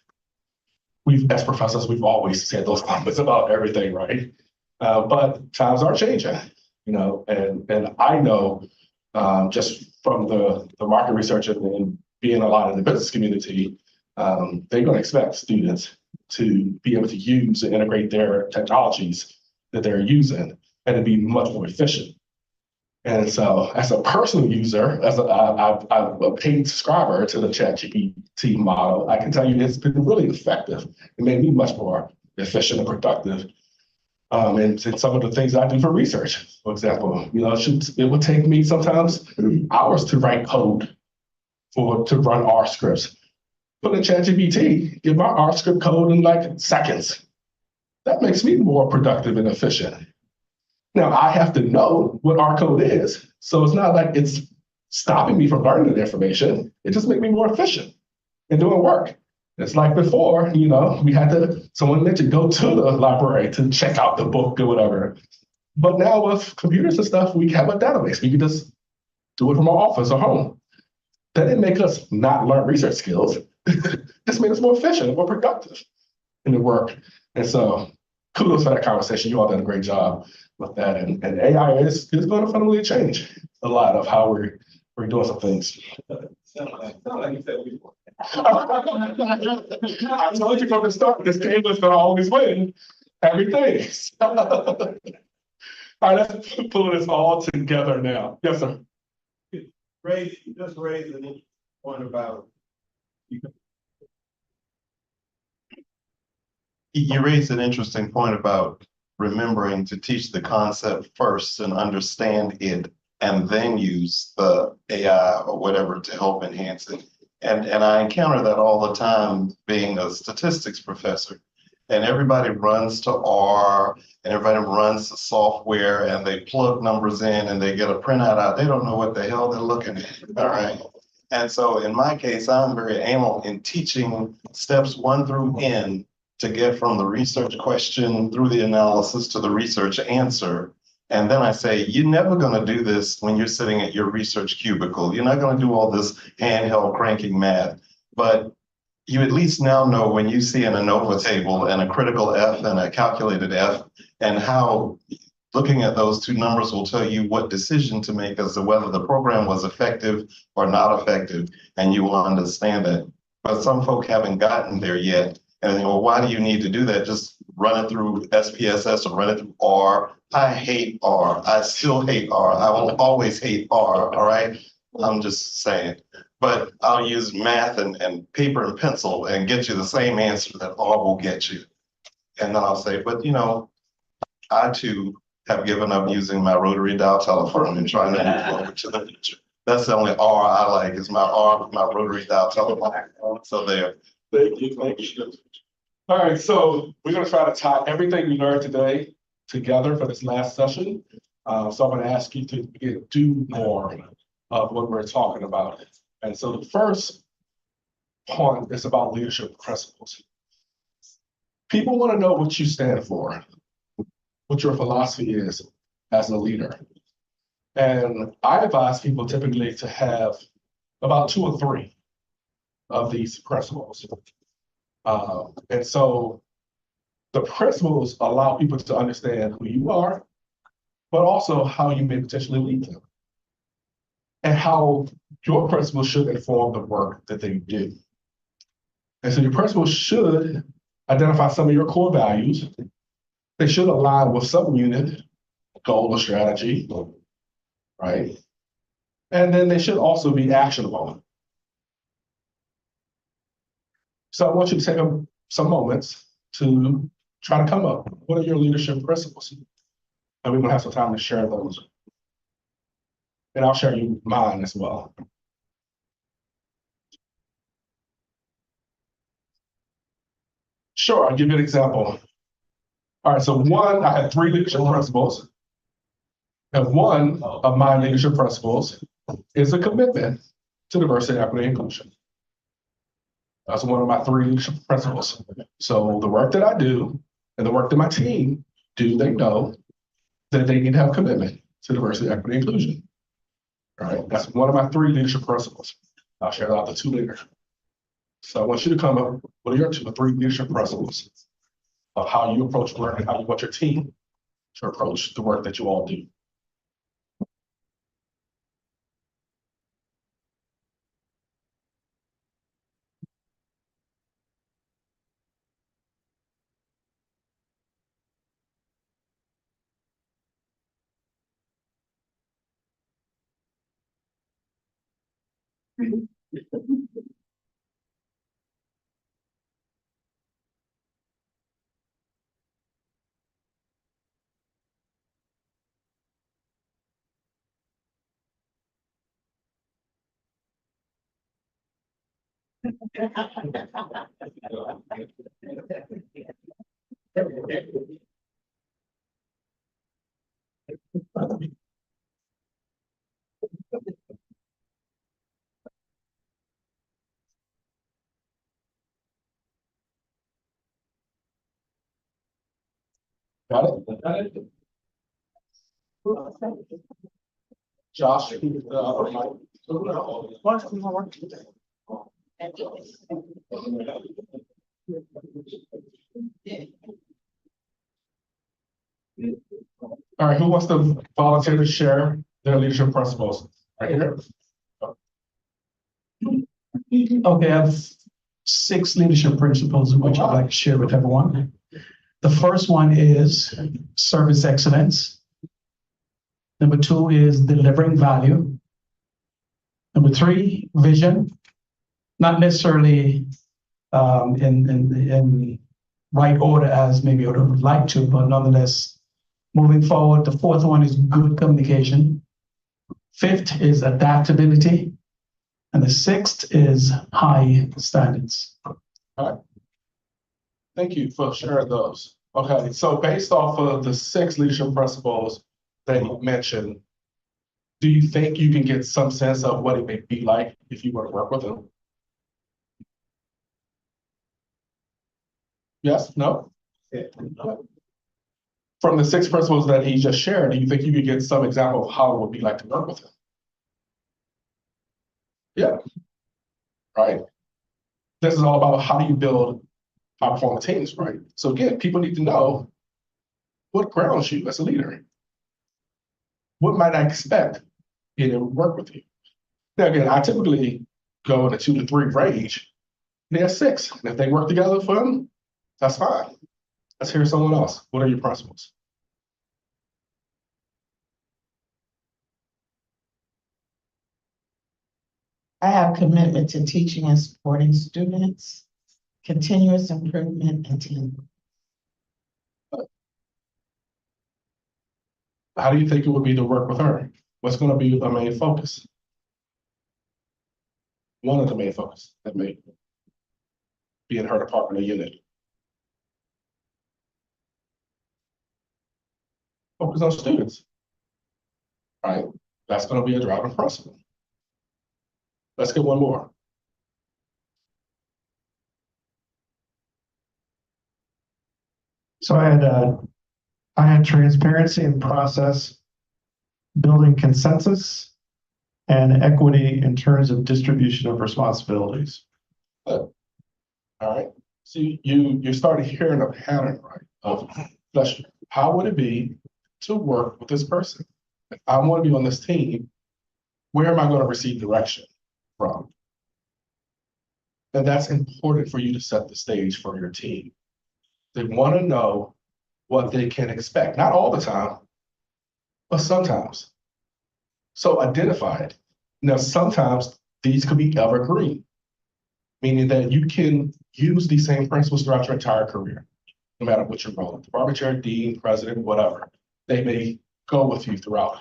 As professors, we've always said those comments about everything, right? But times are changing, you know, and I know just from the market research and being a lot in the business community, they're going to expect students to be able to use and integrate their technologies that they're using and to be much more efficient. And so as a personal user, I'm a paid subscriber to the ChatGPT model, I can tell you it's been really effective. It made me much more efficient and productive. And some of the things I do for research, for example, you know, it would take me sometimes hours to write code to run R scripts. Put in ChatGPT, give my R script code in like seconds. That makes me more productive and efficient. Now, I have to know what our code is. So it's not like it's stopping me from learning the information. It just makes me more efficient in doing work. It's like before, we had someone mentioned go to the library to check out the book or whatever. But now with computers and stuff, we have a database. We can just do it from our office or home. That didn't make us not learn research skills. This made us more efficient and more productive in the work. And so kudos for that conversation. You all done a great job with that. And AI is going to fundamentally change a lot of how we're doing some things. I told you from the start, this team was going to always win everything. All right, let's pull this all together now. Yes, sir. Raise an interesting point about. You raised an interesting point about remembering to teach the concept first and understand it, and then use the AI or whatever to help enhance it. And I encounter that all the time being a statistics professor. And everybody runs to R, and everybody runs to software, and they plug numbers in and they get a printout out. They don't know what the hell they're looking at, all right? And so in my case, I'm very anal in teaching steps 1 through N to get from the research question through the analysis to the research answer. And then I say, you're never gonna do this when you're sitting at your research cubicle. You're not gonna do all this handheld cranking math, but you at least now know when you see an ANOVA table and a critical F and a calculated F, and how looking at those two numbers will tell you what decision to make as to whether the program was effective or not effective, and you will understand that. But some folk haven't gotten there yet. And they go, why do you need to do that? Just run it through SPSS or run it through R. I hate R. I still hate R. I will always hate R, all right? I'm just saying. But I'll use math and paper and pencil and get you the same answer that R will get you. And then I'll say, but I too have given up using my rotary dial telephone and trying to move over to the future. That's the only R I like is my rotary dial telephone. So there. Thank you. All right, so we're gonna try to tie everything we learned today together for this last session. So I'm gonna ask you to do more of what we're talking about. And so the first point is about leadership principles. People want to know what you stand for, what your philosophy is as a leader. And I advise people typically to have about 2 or 3 of these principles. And so the principles allow people to understand who you are, but also how you may potentially lead them, and how your principles should inform the work that they do. And so your principles should identify some of your core values. They should align with some unit, goal, or strategy, right? And then they should also be actionable. So I want you to take some moments to try to come up. What are your leadership principles? And we're gonna have some time to share those. And I'll share you mine as well. Sure, I'll give you an example. All right, so one, I had 3 leadership principles. And one of my leadership principles is a commitment to diversity, equity, and inclusion. That's one of my 3 leadership principles. So the work that I do and the work that my team do, they know that they need to have commitment to diversity, equity, and inclusion. All right, that's one of my 3 leadership principles. I'll share out the 2 later. So I want you to come up, what are your 2 or 3 leadership principles of how you approach work and how you want your team to approach the work that you all do? Got it? Josh. All right, who wants to volunteer to share their leadership principles? Right here. Okay, I have 6 leadership principles which I'd like to share with everyone. The first one is service excellence. Number 2 is delivering value. Number 3, vision. Not necessarily in right order as maybe I would like to, but nonetheless, moving forward. The 4th one is good communication. 5th is adaptability. And the 6th is high standards. All right. Thank you for sharing those. Okay, so based off of the 6 leadership principles that you mentioned, do you think you can get some sense of what it may be like if you were to work with them? Yes, no? From the 6 principles that he just shared, do you think you could get some example of how it would be like to work with him? Yeah, right. This is all about how do you build high-performing teams, right? So again, people need to know what grounds you as a leader. What might I expect in able to work with you? Now again, I typically go in a 2 to 3 range. They're 6, and if they work together for them, that's fine. Let's hear someone else. What are your principles? I have commitment to teaching and supporting students, continuous improvement, and teamwork. How do you think it would be to work with her? What's going to be the main focus? One of the main focus that may be in her department or unit. Focus on students, right? That's going to be a driving principle. Let's get one more. So I had transparency in process, building consensus, and equity in terms of distribution of responsibilities. Good. All right. So you started hearing a pattern, right? Of how would it be to work with this person? If I want to be on this team, where am I going to receive direction from? And that's important for you to set the stage for your team. They want to know what they can expect, not all the time, but sometimes. So identify it. Now, sometimes these could be evergreen, meaning that you can use these same principles throughout your entire career, no matter what your role, department chair, dean, president, whatever. They may go with you throughout.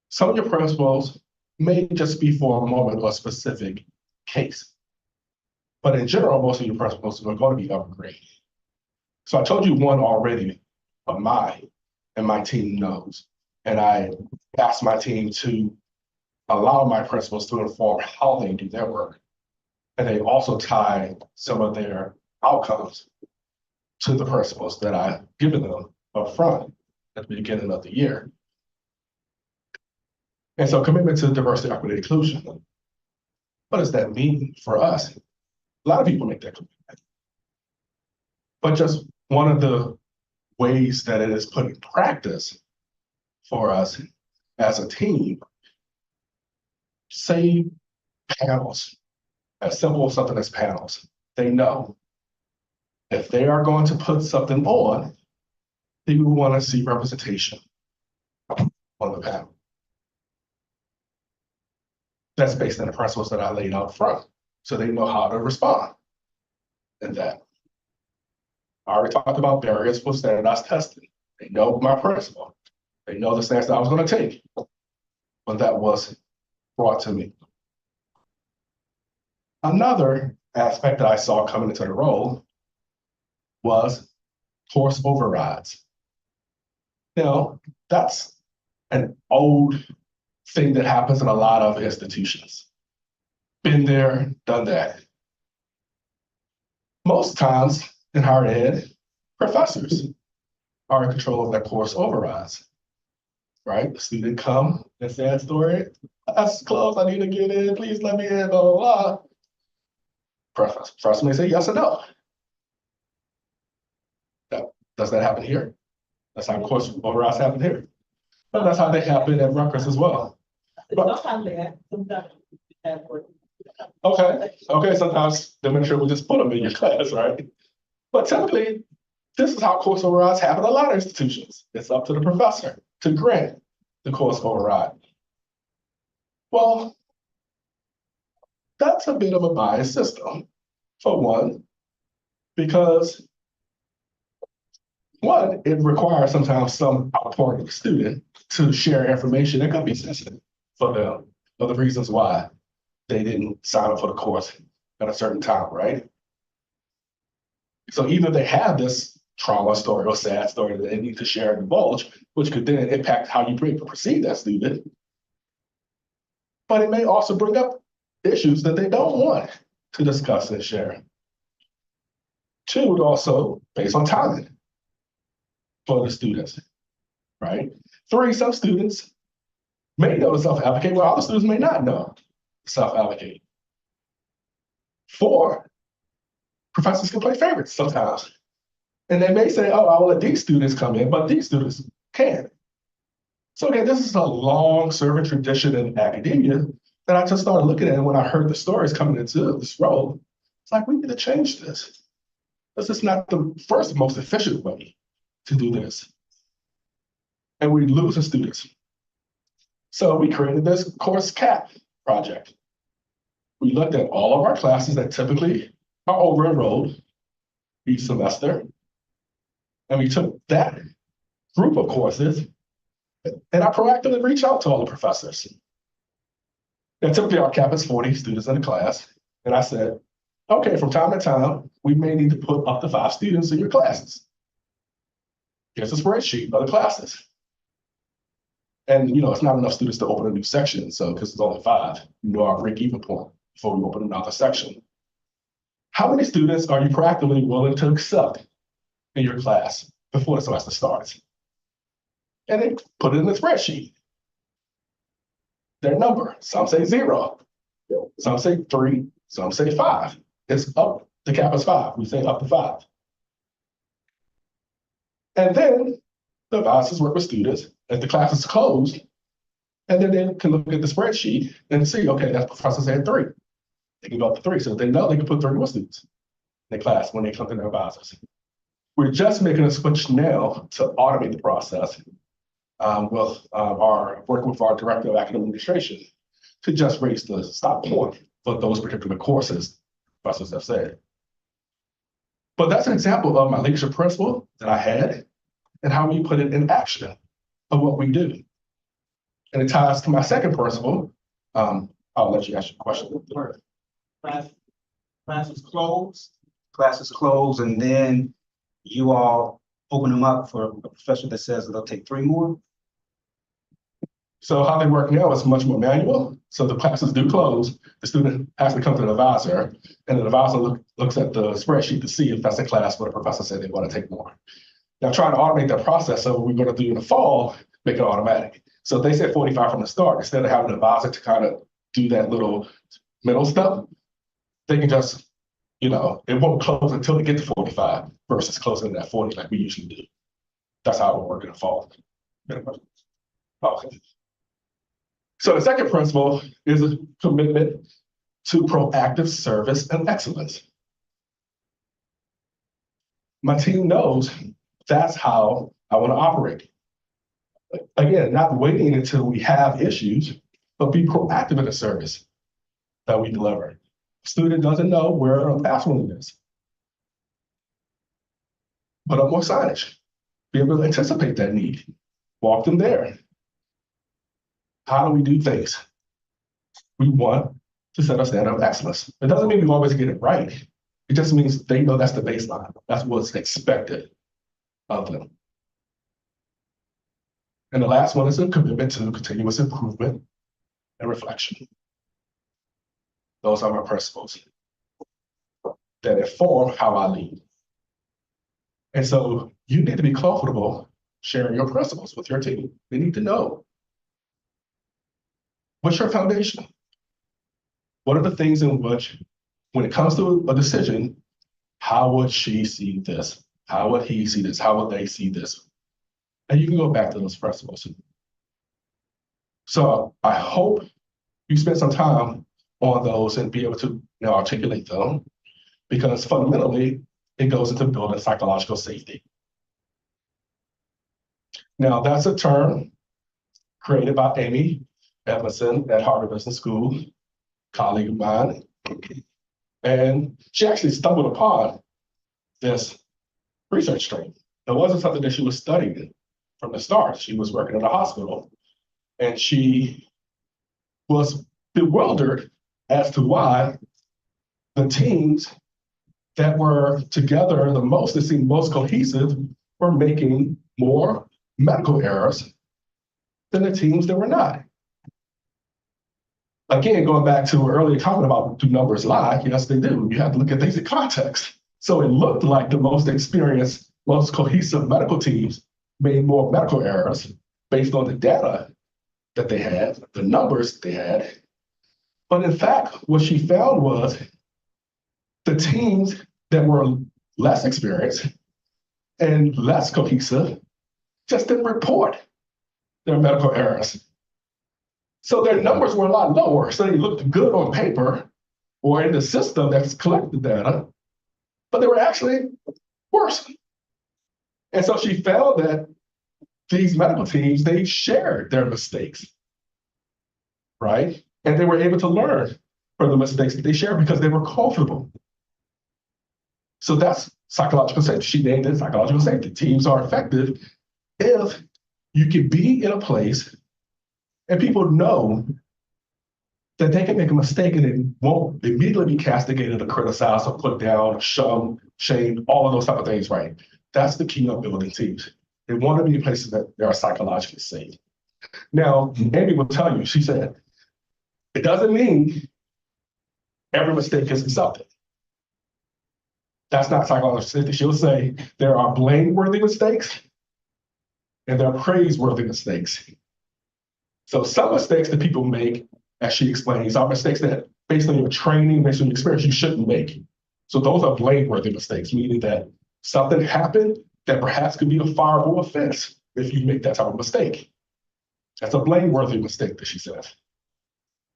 Some of your principles may just be for a moment or a specific case. But in general, most of your principles are going to be evergreen. So I told you one already of mine, and my team knows. And I asked my team to allow my principals to inform how they do their work. And they also tie some of their outcomes to the principles that I've given them up front at the beginning of the year. And so commitment to diversity, equity, inclusion. What does that mean for us? A lot of people make that commitment. But just one of the ways that it is put in practice for us as a team, say panels, as simple as something as panels. They know if they are going to put something on, they will want to see representation on the panel. That's based on the principles that I laid out front, so they know how to respond in that. I already talked about barriers for standardized testing. They know my principle. They know the stance that I was going to take when that was brought to me. Another aspect that I saw coming into the role was course overrides. You know, that's an old thing that happens in a lot of institutions. Been there, done that. Most times in higher ed, professors are in control of their course overrides. Right? The student come and sad story, that's closed, I need to get in, please let me in, blah, blah, blah. Professor may say yes or no. Does that happen here? That's how course overrides happen here. But that's how they happen at Rutgers as well. Okay, sometimes the administrator will just put them in your class, right? But typically, this is how course overrides happen at a lot of institutions. It's up to the professor to grant the course override. Well, that's a bit of a biased system, for one, because one, it requires sometimes some outpouring of the student to share information that could be sensitive for them, for the reasons why they didn't sign up for the course at a certain time, right? So either they have this trauma story or sad story that they need to share and divulge, which could then impact how you perceive that student. But it may also bring up issues that they don't want to discuss and share. Two, also based on timing for the students, right? Three, some students may know to self-advocate, while other students may not know to self-advocate. Four, professors can play favorites sometimes. And they may say, oh, I'll let these students come in, but these students can't. So again, this is a long-serving tradition in academia that I just started looking at when I heard the stories coming into this role. It's like, we need to change this. This is not the first most efficient way to do this. And we lose the students. So we created this course cap project. We looked at all of our classes that typically are over-enrolled each semester. And we took that group of courses and I proactively reached out to all the professors. And typically our cap is 40 students in a class. And I said, okay, from time to time, we may need to put up to 5 students in your classes. Here's a spreadsheet of the classes. And it's not enough students to open a new section. So because it's only 5, our break-even point before we open another section. How many students are you proactively willing to accept in your class before the semester starts? And they put it in the spreadsheet. Their number, some say 0, some say 3, some say 5. It's up, the cap is 5, we say up to 5. And then the advisors work with students if the class is closed, and then they can look at the spreadsheet and see, okay, that professor said 3. They can go up to 3, so they know they can put 3 more students in the class when they come to their advisors. We're just making a switch now to automate the process working with our director of academic administration to just raise the stop point for those particular courses, professors have said. But that's an example of my leadership principle that I had and how we put it in action of what we do. And it ties to my second principle. I'll let you ask your question. Classes close, and then you all open them up for a professor that says they'll take 3 more? So how they work now is much more manual. So the classes do close, the student has to come to the advisor, and the advisor looks at the spreadsheet to see if that's a class where the professor said they want to take more. Now trying to automate that process, so what we're going to do in the fall, make it automatic. So if they said 45 from the start, instead of having an advisor to kind of do that little middle step, they can just, it won't close until they get to 45 versus closing at 40 like we usually do. That's how it will work in the fall. Okay. So the second principle is a commitment to proactive service and excellence. My team knows that's how I want to operate. Again, not waiting until we have issues, but be proactive in the service that we deliver. Student doesn't know where a password is. Put up more signage. Be able to anticipate that need. Walk them there. How do we do things? We want to set a standard of excellence. It doesn't mean we always get it right. It just means they know that's the baseline. That's what's expected of them. And the last one is a commitment to continuous improvement and reflection. Those are my principles that inform how I lead. And so you need to be comfortable sharing your principles with your team. They need to know. What's your foundation? What are the things in which, when it comes to a decision, how would she see this? How would he see this? How would they see this? And you can go back to those principles. So I hope you spend some time on those and be able to articulate them, because fundamentally, it goes into building psychological safety. Now, that's a term created by Amy Edmondson at Harvard Business School, colleague of mine. And she actually stumbled upon this research stream. It wasn't something that she was studying from the start. She was working at a hospital, and she was bewildered as to why the teams that were together the most, that seemed most cohesive, were making more medical errors than the teams that were not. Again, going back to earlier comment about do numbers lie? Yes, they do. You have to look at things in context. So it looked like the most experienced, most cohesive medical teams made more medical errors based on the data that they had, the numbers they had. But in fact, what she found was the teams that were less experienced and less cohesive just didn't report their medical errors. So their numbers were a lot lower. So they looked good on paper or in the system that's collected data, but they were actually worse. And so she found that these medical teams, they shared their mistakes, right? And they were able to learn from the mistakes that they shared because they were comfortable. So that's psychological safety. She named it psychological safety. Teams are effective if you can be in a place and people know that they can make a mistake and it won't immediately be castigated or criticized or put down, shunned, shamed, all of those type of things, right? That's the key of building teams. They want to be in places that they are psychologically safe. Now, Amy will tell you, she said, it doesn't mean every mistake is accepted. That's not psychological safety. She'll say there are blameworthy mistakes and there are praiseworthy mistakes. So some mistakes that people make, as she explains, are mistakes that based on your training, based on your experience, you shouldn't make. So those are blameworthy mistakes, meaning that something happened that perhaps could be a fireable offense if you make that type of mistake. That's a blameworthy mistake that she says.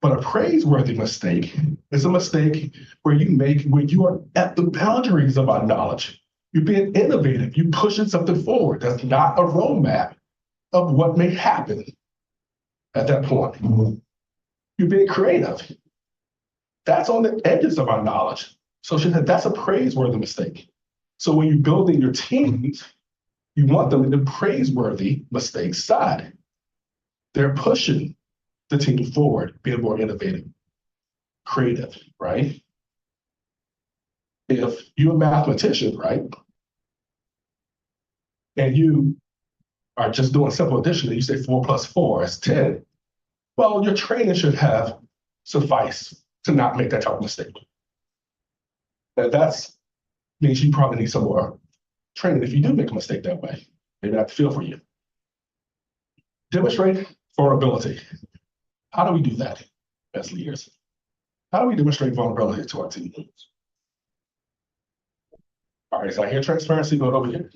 But a praiseworthy mistake is a mistake where you make when you are at the boundaries of our knowledge. You're being innovative. You're pushing something forward. That's not a roadmap of what may happen at that point. You're being creative. That's on the edges of our knowledge. So she said that's a praiseworthy mistake. So when you're building your teams, you want them in the praiseworthy mistakes side. They're pushing the team forward, being more innovative, creative, right? If you're a mathematician, right? And you are just doing simple addition, and you say 4 plus 4 is 10. Well, your training should have suffice to not make that type of mistake. And that means you probably need some more training if you do make a mistake that way. Maybe not feel for you. Demonstrate vulnerability. How do we do that as leaders? How do we demonstrate vulnerability to our team? All right, so I hear transparency, go over here.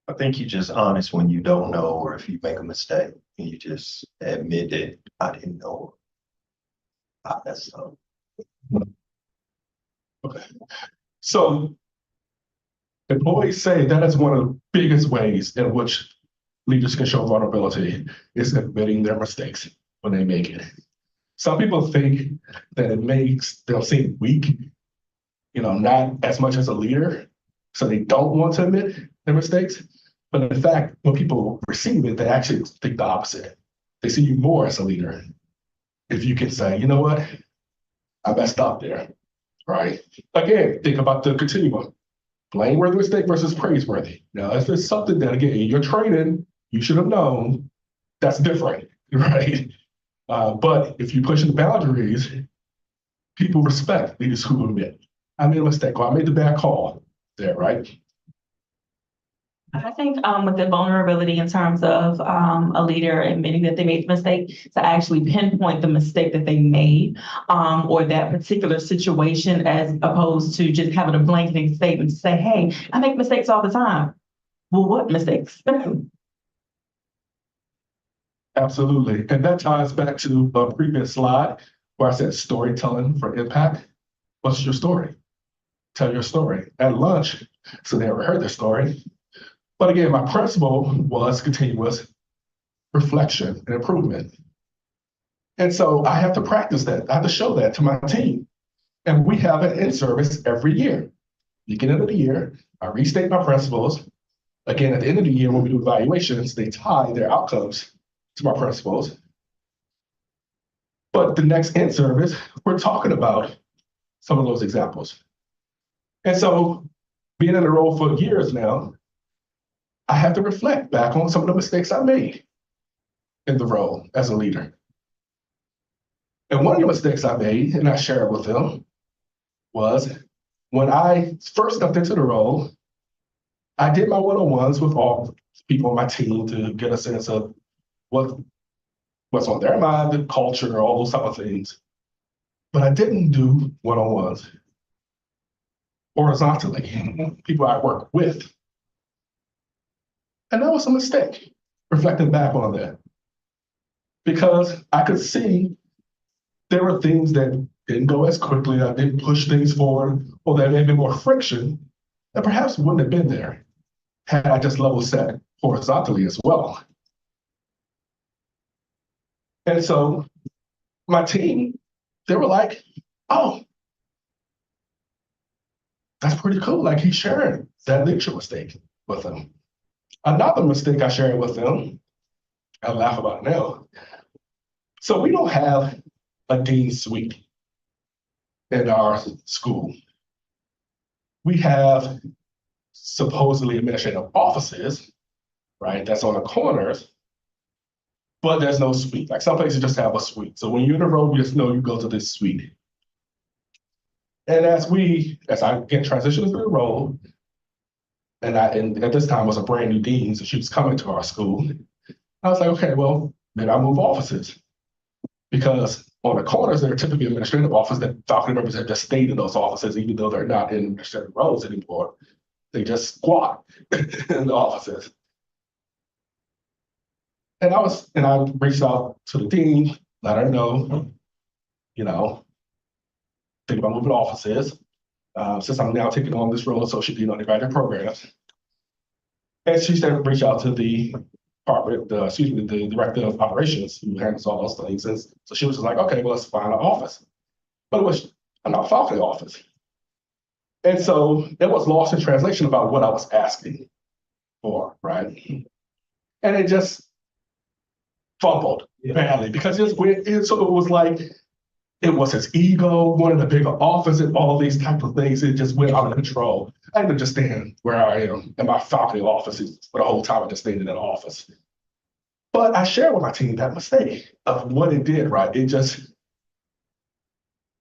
I think you're just honest when you don't know, or if you make a mistake, and you just admit that I didn't know. That's so. Okay. So employees say that is one of the biggest ways in which leaders can show vulnerability is admitting their mistakes when they make it. Some people think that it makes them seem weak, not as much as a leader, so they don't want to admit their mistakes. But in fact, when people receive it, they actually think the opposite. They see you more as a leader. If you can say, you know what, I messed up there, right? Again, think about the continuum. Blameworthy mistake versus praiseworthy. Now, if it's something that, again, in your training, you should have known, that's different, right? But if you push the boundaries, people respect leaders who admit, I made a mistake, or I made the bad call. there, right? I think with the vulnerability in terms of a leader admitting that they made a mistake, to actually pinpoint the mistake that they made or that particular situation as opposed to just having a blanketing statement to say, hey, I make mistakes all the time. Well, what mistakes? Absolutely. And that ties back to a previous slide where I said storytelling for impact. What's your story? Tell your story. At lunch, so they never heard their story. But again, my principle was continuous reflection and improvement. And so I have to practice that. I have to show that to my team. And we have an in-service every year. Beginning of the year, I restate my principles. Again, at the end of the year, when we do evaluations, they tie their outcomes to my principles. But the next in-service, we're talking about some of those examples. And so being in the role for years now, I have to reflect back on some of the mistakes I made in the role as a leader. And one of the mistakes I made, and I share it with them, was when I first stepped into the role, I did my one-on-ones with all people on my team to get a sense of what's on their mind, the culture, all those type of things. But I didn't do one-on-ones horizontally, people I work with. And that was a mistake, reflecting back on that. Because I could see there were things that didn't go as quickly, I didn't push things forward, or there may have been more friction that perhaps wouldn't have been there had I just level set horizontally as well. And so my team, they were like, oh, that's pretty cool. Like he shared that leadership mistake with them. Another mistake I shared with them, I laugh about it now. So we don't have a dean suite in our school. We have supposedly administrative offices, right? That's on the corners, but there's no suite. Like some places just have a suite. So when you're in a row, you just know you go to this suite. And as I get transitioned into the role, and at this time was a brand new dean, so she was coming to our school. I was like, okay, well, then I move offices. Because on the corners, there are typically administrative offices that faculty members have just stayed in those offices, even though they're not in administrative roles anymore. They just squat in the offices. And I reached out to the dean, let her know, think about moving offices, since I'm now taking on this role of associate dean on undergraduate programs. And she said, reach out to the department, the director of operations who handles all those things. And so she was just like, okay, well, let's find an office. But it was a non-faculty office. And so it was lost in translation about what I was asking for, right? And it just fumbled badly because it was like, it was his ego, wanted a bigger office and all these types of things. It just went out of control. I didn't just stand where I am in my faculty office for the whole time I just stayed in that office. But I shared with my team that mistake of what it did, right? It just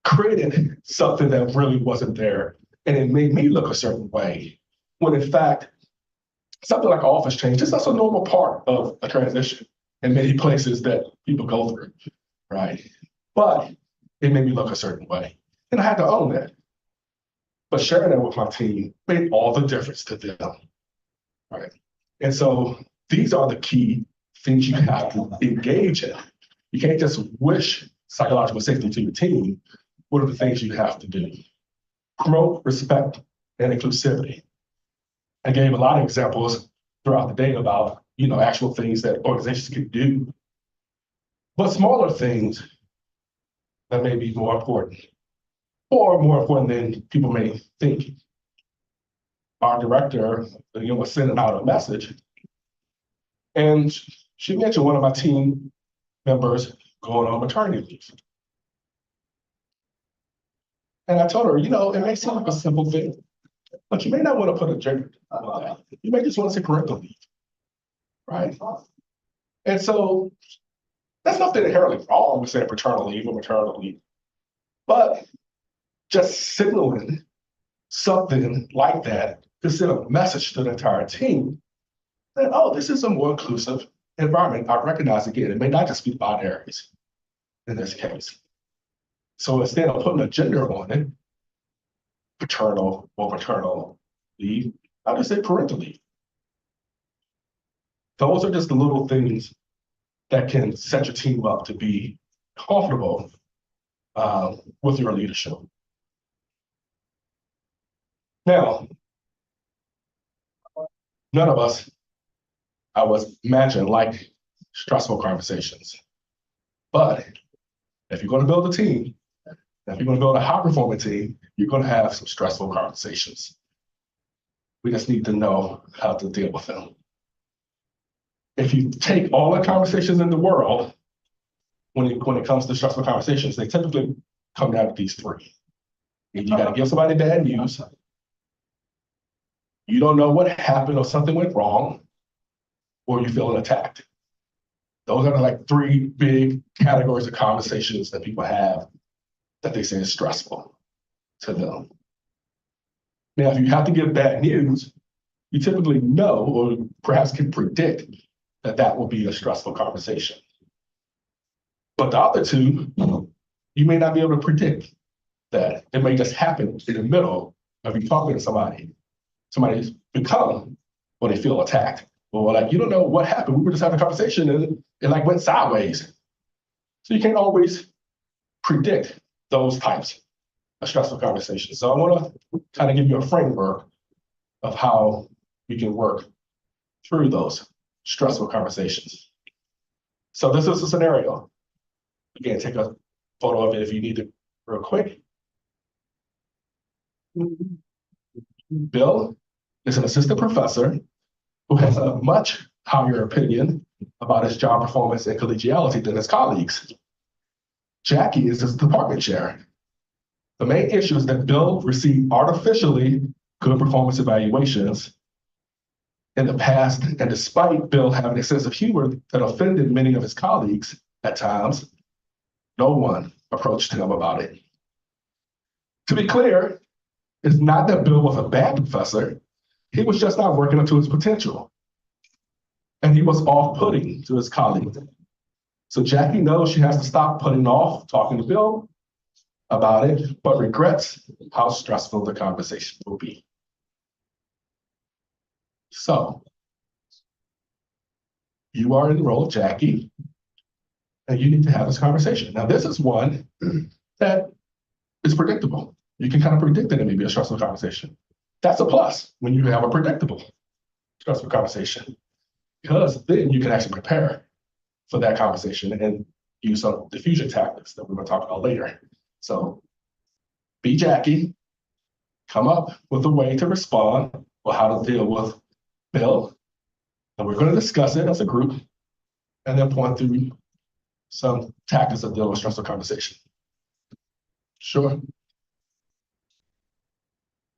created something that really wasn't there. And it made me look a certain way. When in fact, something like an office change, that's a normal part of a transition in many places that people go through, right? But it made me look a certain way. And I had to own that. But sharing that with my team made all the difference to them, right? And so these are the key things you have to engage in. You can't just wish psychological safety to your team. What are the things you have to do? Growth, respect, and inclusivity. I gave a lot of examples throughout the day about, actual things that organizations can do. But smaller things that may be more important, or more important than people may think. Our director, was sending out a message, and she mentioned one of my team members going on maternity leave. And I told her, it may seem like a simple thing, but you may not want to put a gender on that. You may just want to say parental leave, right? And so that's nothing inherently wrong with saying paternal leave or maternal leave, but just signaling something like that to send a message to the entire team that, oh, this is a more inclusive environment. I recognize again, it may not just be binaries in this case. So instead of putting a gender on it, paternal or maternal leave, I'll just say parental leave. Those are just the little things that can set your team up to be comfortable with your leadership. Now, none of us, I was imagine, like stressful conversations. But if you're going to build a team, if you're going to build a high-performing team, you're going to have some stressful conversations. We just need to know how to deal with them. If you take all the conversations in the world, when it comes to stressful conversations, they typically come down to these three. You got to give somebody bad news. You don't know what happened or something went wrong, or you feel attacked. Those are like three big categories of conversations that people have that they say is stressful to them. Now, if you have to give bad news, you typically know or perhaps can predict that that will be a stressful conversation. But the other two, you may not be able to predict that. It may just happen in the middle of you talking to somebody. Somebody's become or they feel attacked. Or like, you don't know what happened. We were just having a conversation and it like went sideways. So you can't always predict those types of stressful conversations. So I want to kind of give you a framework of how we can work through those stressful conversations. So this is a scenario. Again, take a photo of it if you need to real quick. Bill is an assistant professor who has a much higher opinion about his job performance and collegiality than his colleagues. Jackie is his department chair. The main issue is that Bill received artificially good performance evaluations in the past, and despite Bill having a sense of humor that offended many of his colleagues at times, no one approached him about it. To be clear, it's not that Bill was a bad professor. He was just not working up to his potential. And he was off-putting to his colleagues. So Jackie knows she has to stop putting off talking to Bill about it, but regrets how stressful the conversation will be. So you are in the role of Jackie, and you need to have this conversation. Now, this is one that is predictable. You can kind of predict that it may be a stressful conversation. That's a plus when you have a predictable stressful conversation, because then you can actually prepare for that conversation and use some diffusion tactics that we're going to talk about later. So be Jackie, come up with a way to respond or how to deal with Bill. And we're going to discuss it as a group and then point through some tactics that deal with stressful conversation. Sure.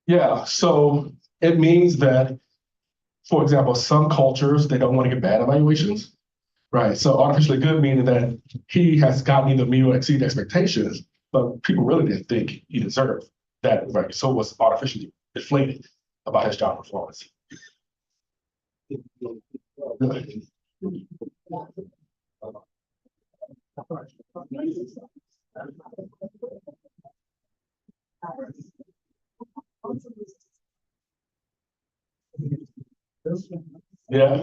Yeah, so it means that, for example, some cultures, they don't want to get bad evaluations, right? So artificially good meaning that he has gotten either meet or exceed expectations, but people really didn't think he deserved that, right? So it was artificially inflated about his job performance. Yeah.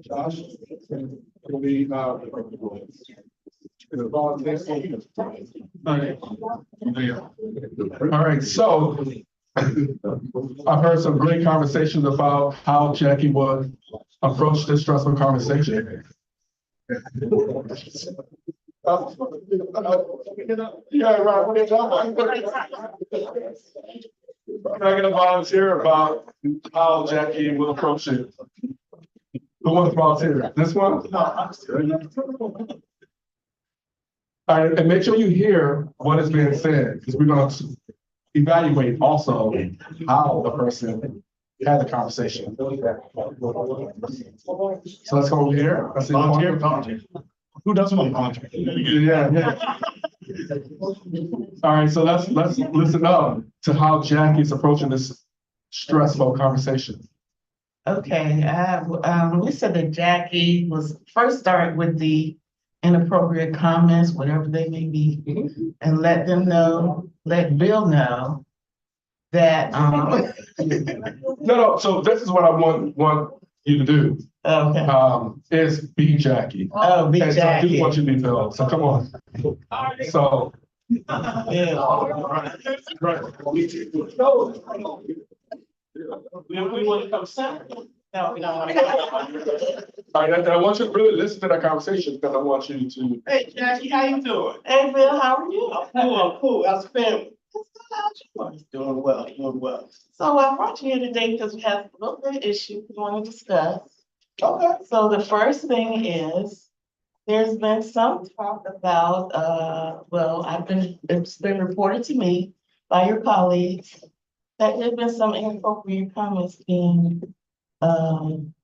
Josh, can we, all right, so I've heard some great conversations about how Jackie would approach this stressful conversation. Yeah, right. I'm not gonna volunteer about how Jackie will approach it. Who wants to volunteer? This one? All right, and make sure you hear what is being said, because we're gonna evaluate also how the person had the conversation. So let's go over here. Let's see. Volunteer. Who doesn't want to volunteer? Yeah. All right, so let's listen up to how Jackie's approaching this stressful conversation. Okay, we said that Jackie was first start with the inappropriate comments, whatever they may be, and let Bill know that, No, so this is what I want you to do. Okay. Is be Jackie. Oh, be And so I Jackie. do want you to be Bill, so come on. So. We want to come separate. No, we don't want to. All right, and I want you to really listen to that conversation, because I want you to. Hey, Jackie, how you doing? Hey, Bill, how are you? I'm cool. How's the family? Doing well, doing well. So I brought you here today because we have a little bit of issue we want to discuss. Okay. So the first thing is, there's been some talk about, it's been reported to me by your colleagues that there's been some inappropriate comments being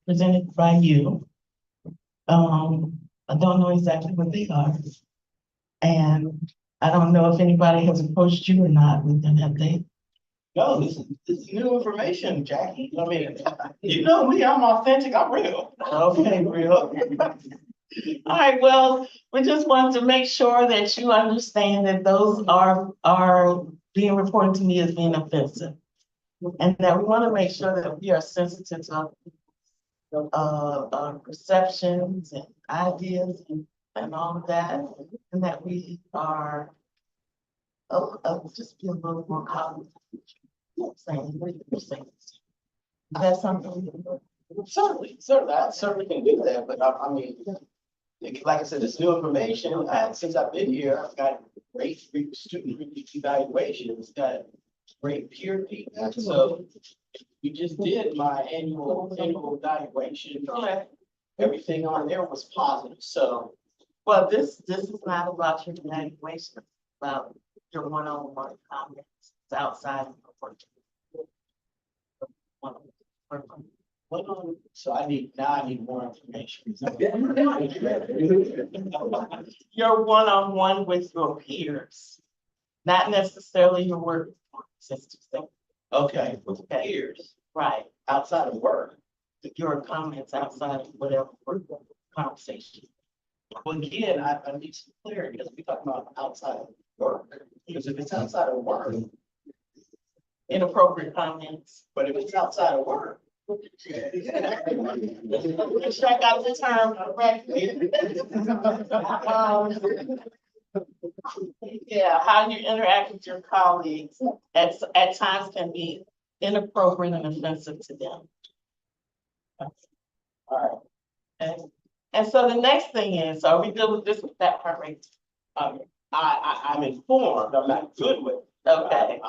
presented by you. I don't know exactly what they are. And I don't know if anybody has approached you or not with them, have they? No, this is new information, Jackie. I mean, you know me, I'm authentic, I'm real. Okay, real. All right, well, we just wanted to make sure that you understand that those are being reported to me as being offensive. And that we want to make sure that we are sensitive to perceptions and ideas and all of that, and that we are just be a little more cognizant. Saying what you're saying. That's something. Certainly, I certainly can do that, but I mean, like I said, it's new information, and since I've been here, I've got great student evaluations, got great peer feedback, so we just did my annual evaluation. Everything on there was positive, so. Well, this is not about your evaluation, it's about your one-on-one comments. It's outside of the work. So I need more information. Your one-on-one with your peers, not necessarily your work systems. Okay, with peers, right, outside of work. Your comments outside of whatever work conversation. Well, again, I need some clarity because we talk about outside of work. Because if it's outside of work, inappropriate comments, but if it's outside of work, Strike out the term correctly. Yeah, how you interact with your colleagues at times can be inappropriate and offensive to them. All right. And so the next thing is, are we good with this, with that part right? I'm informed, I'm not good with it. Okay,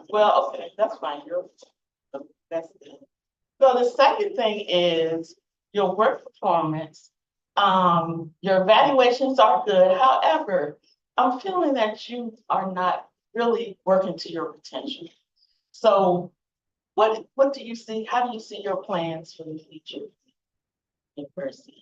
well, okay, that's fine, that's good. So the second thing is your work performance. Your evaluations are good, however, I'm feeling that you are not really working to your potential. So what do you see, how do you see your plans for the future? In person?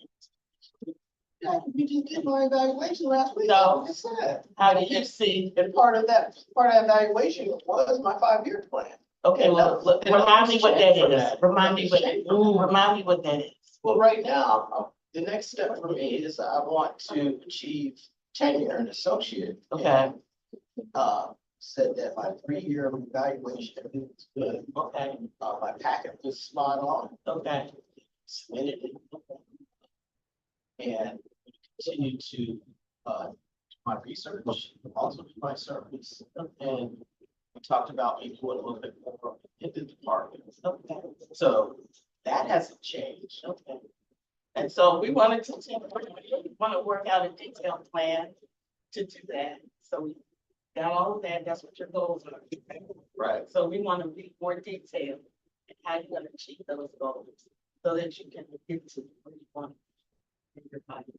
You just did my evaluation last week. No. Like I said. How do you see? And part of that evaluation was my 5-year plan. Okay, well, remind me what that is. Remind me what that is. Well, right now, the next step for me is I want to achieve tenure and associate. Okay. Said that my 3-year evaluation was good. Okay. My packet was spot on. Okay. Submitted it. And continue to do my research, also do my service. And we talked about me doing a little bit more in the department. Okay. So that hasn't changed. Okay. And so we want to work out a detailed plan to do that. So we got all of that. That's what your goals are. Right. So we want to be more detailed in how you're going to achieve those goals so that you can get to where you want in your body.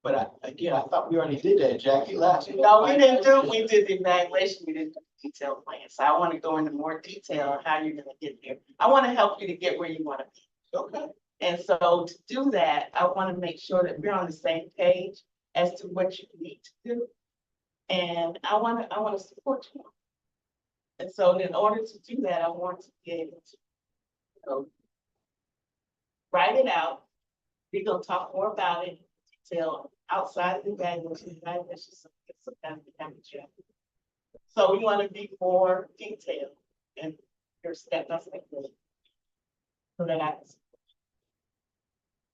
But again, I thought we already did that, Jackie, last week. No, we didn't do, we did the evaluation, we didn't do the detailed plan. So I want to go into more detail on how you're gonna get there. I want to help you to get where you want to be. Okay. And so to do that, I want to make sure that we're on the same page as to what you need to do. And I want to support you. And so in order to do that, I want to be able to, you know, write it out. We're gonna talk more about it in detail outside of the evaluation. So we want to be more detailed in your step by step. So that I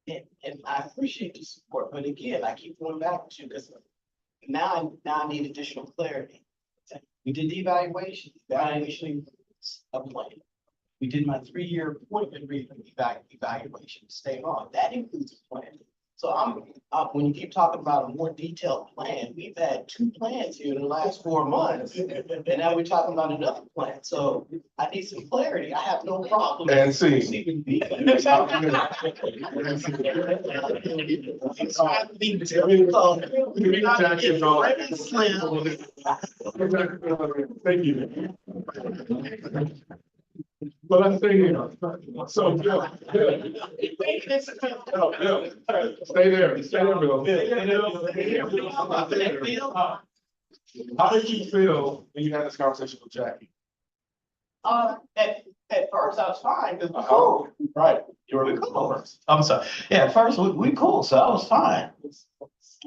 can. And I appreciate the support, but again, I keep going back to this. Now I need additional clarity. We did the evaluation includes a plan. We did my 3-year appointment evaluation to stay on. That includes a plan. So when you keep talking about a more detailed plan, we've had 2 plans here in the last 4 months. And now we're talking about another plan. So I need some clarity. I have no problem. And see. Thank you. But I'm saying, so, Bill. Stay there, Bill. How did you feel when you had this conversation with Jackie? At first I was fine, because cool. Right, you were cool. I'm sorry. Yeah, at first we cool, so I was fine.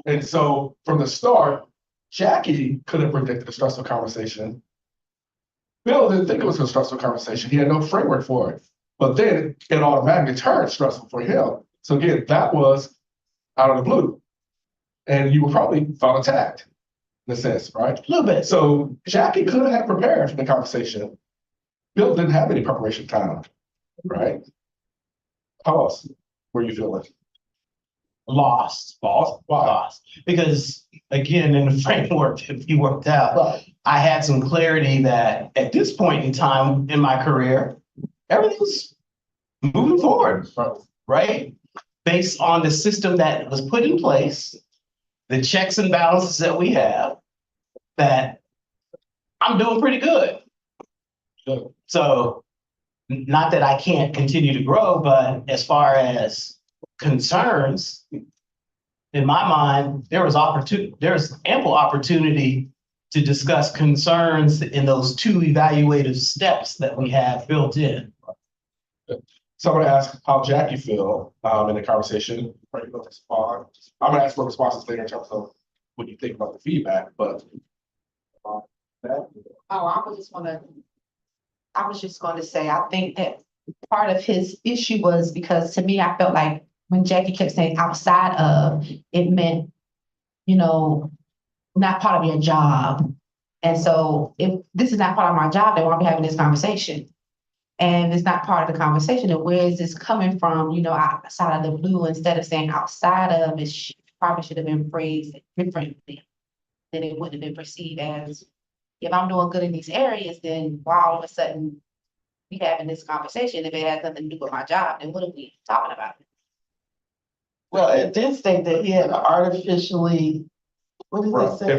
And so from the start, Jackie could have predicted a stressful conversation. Bill didn't think it was a stressful conversation. He had no framework for it. But then it automatically turned stressful for him. So again, that was out of the blue. And you were probably felt attacked in a sense, right? A little bit. So Jackie could have prepared for the conversation. Bill didn't have any preparation time, right? How else were you feeling? Lost. Why? Lost. Because again, in the framework that we worked out, I had some clarity that at this point in time in my career, everything was moving forward, right? Based on the system that was put in place, the checks and balances that we have, that I'm doing pretty good. So not that I can't continue to grow, but as far as concerns, in my mind, there's ample opportunity to discuss concerns in those 2 evaluative steps that we have built in. So I'm going to ask how Jackie feel in the conversation. I'm going to ask for responses later in terms of what you think about the feedback, but I would just want to I was just going to say, I think that part of his issue was because to me, I felt like when Jackie kept saying outside of, it meant, you know, not part of your job. And so if this is not part of my job, then why are we having this conversation? And it's not part of the conversation. And where is this coming from, you know, outside of the blue, instead of saying outside of, probably should have been phrased differently. Then it wouldn't have been perceived as, if I'm doing good in these areas, then why all of a sudden we having this conversation? If it has nothing to do with my job, then what are we talking about? Well, it did state that he had artificially, what does it say?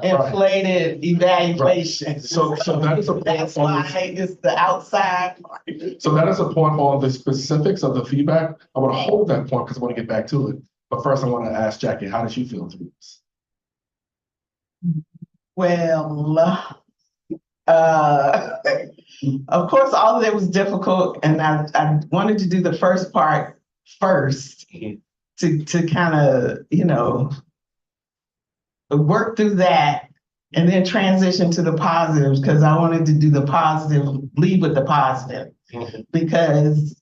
Inflated evaluation. So that is a point That's why it's the outside part. So that is a point on the specifics of the feedback. I want to hold that point because I want to get back to it. But first, I want to ask Jackie, how did you feel through this? Well, of course, all of it was difficult, and I wanted to do the first part first to kind of, you know, work through that and then transition to the positives, because I wanted to do the positive, lead with the positive, because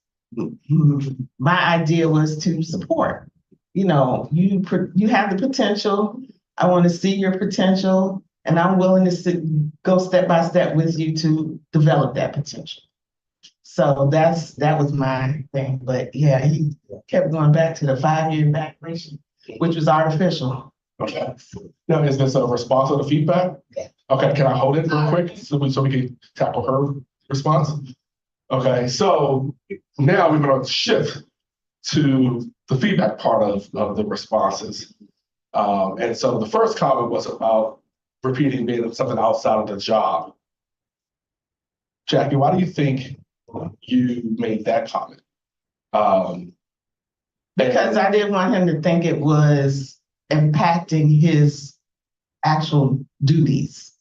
my idea was to support. You know, you have the potential. I want to see your potential, and I'm willing to go step by step with you to develop that potential. So that was my thing. But yeah, he kept going back to the 5-year evaluation, which was artificial. Okay. Now, is this a response to the feedback? Yeah. Okay, can I hold it real quick so we can tackle her response? Okay, so now we're going to shift to the feedback part of the responses. And so the first comment was about repeating being something outside of the job. Jackie, why do you think you made that comment? Because I didn't want him to think it was impacting his actual duties.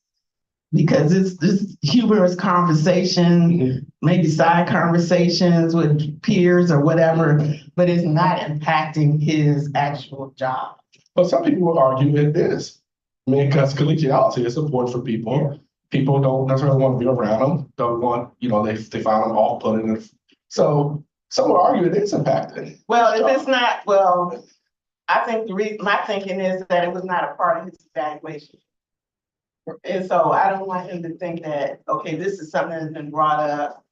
Because it's this humorous conversation, maybe side conversations with peers or whatever, but it's not impacting his actual job. But some people will argue it is. I mean, because collegiality is important for people. Yeah. People don't necessarily want to be around them, don't want, you know, they find them off-putting. So some will argue it is impacting. Well, if it's not, well, I think my thinking is that it was not a part of his evaluation. And so I don't want him to think that, okay, this is something that's been brought up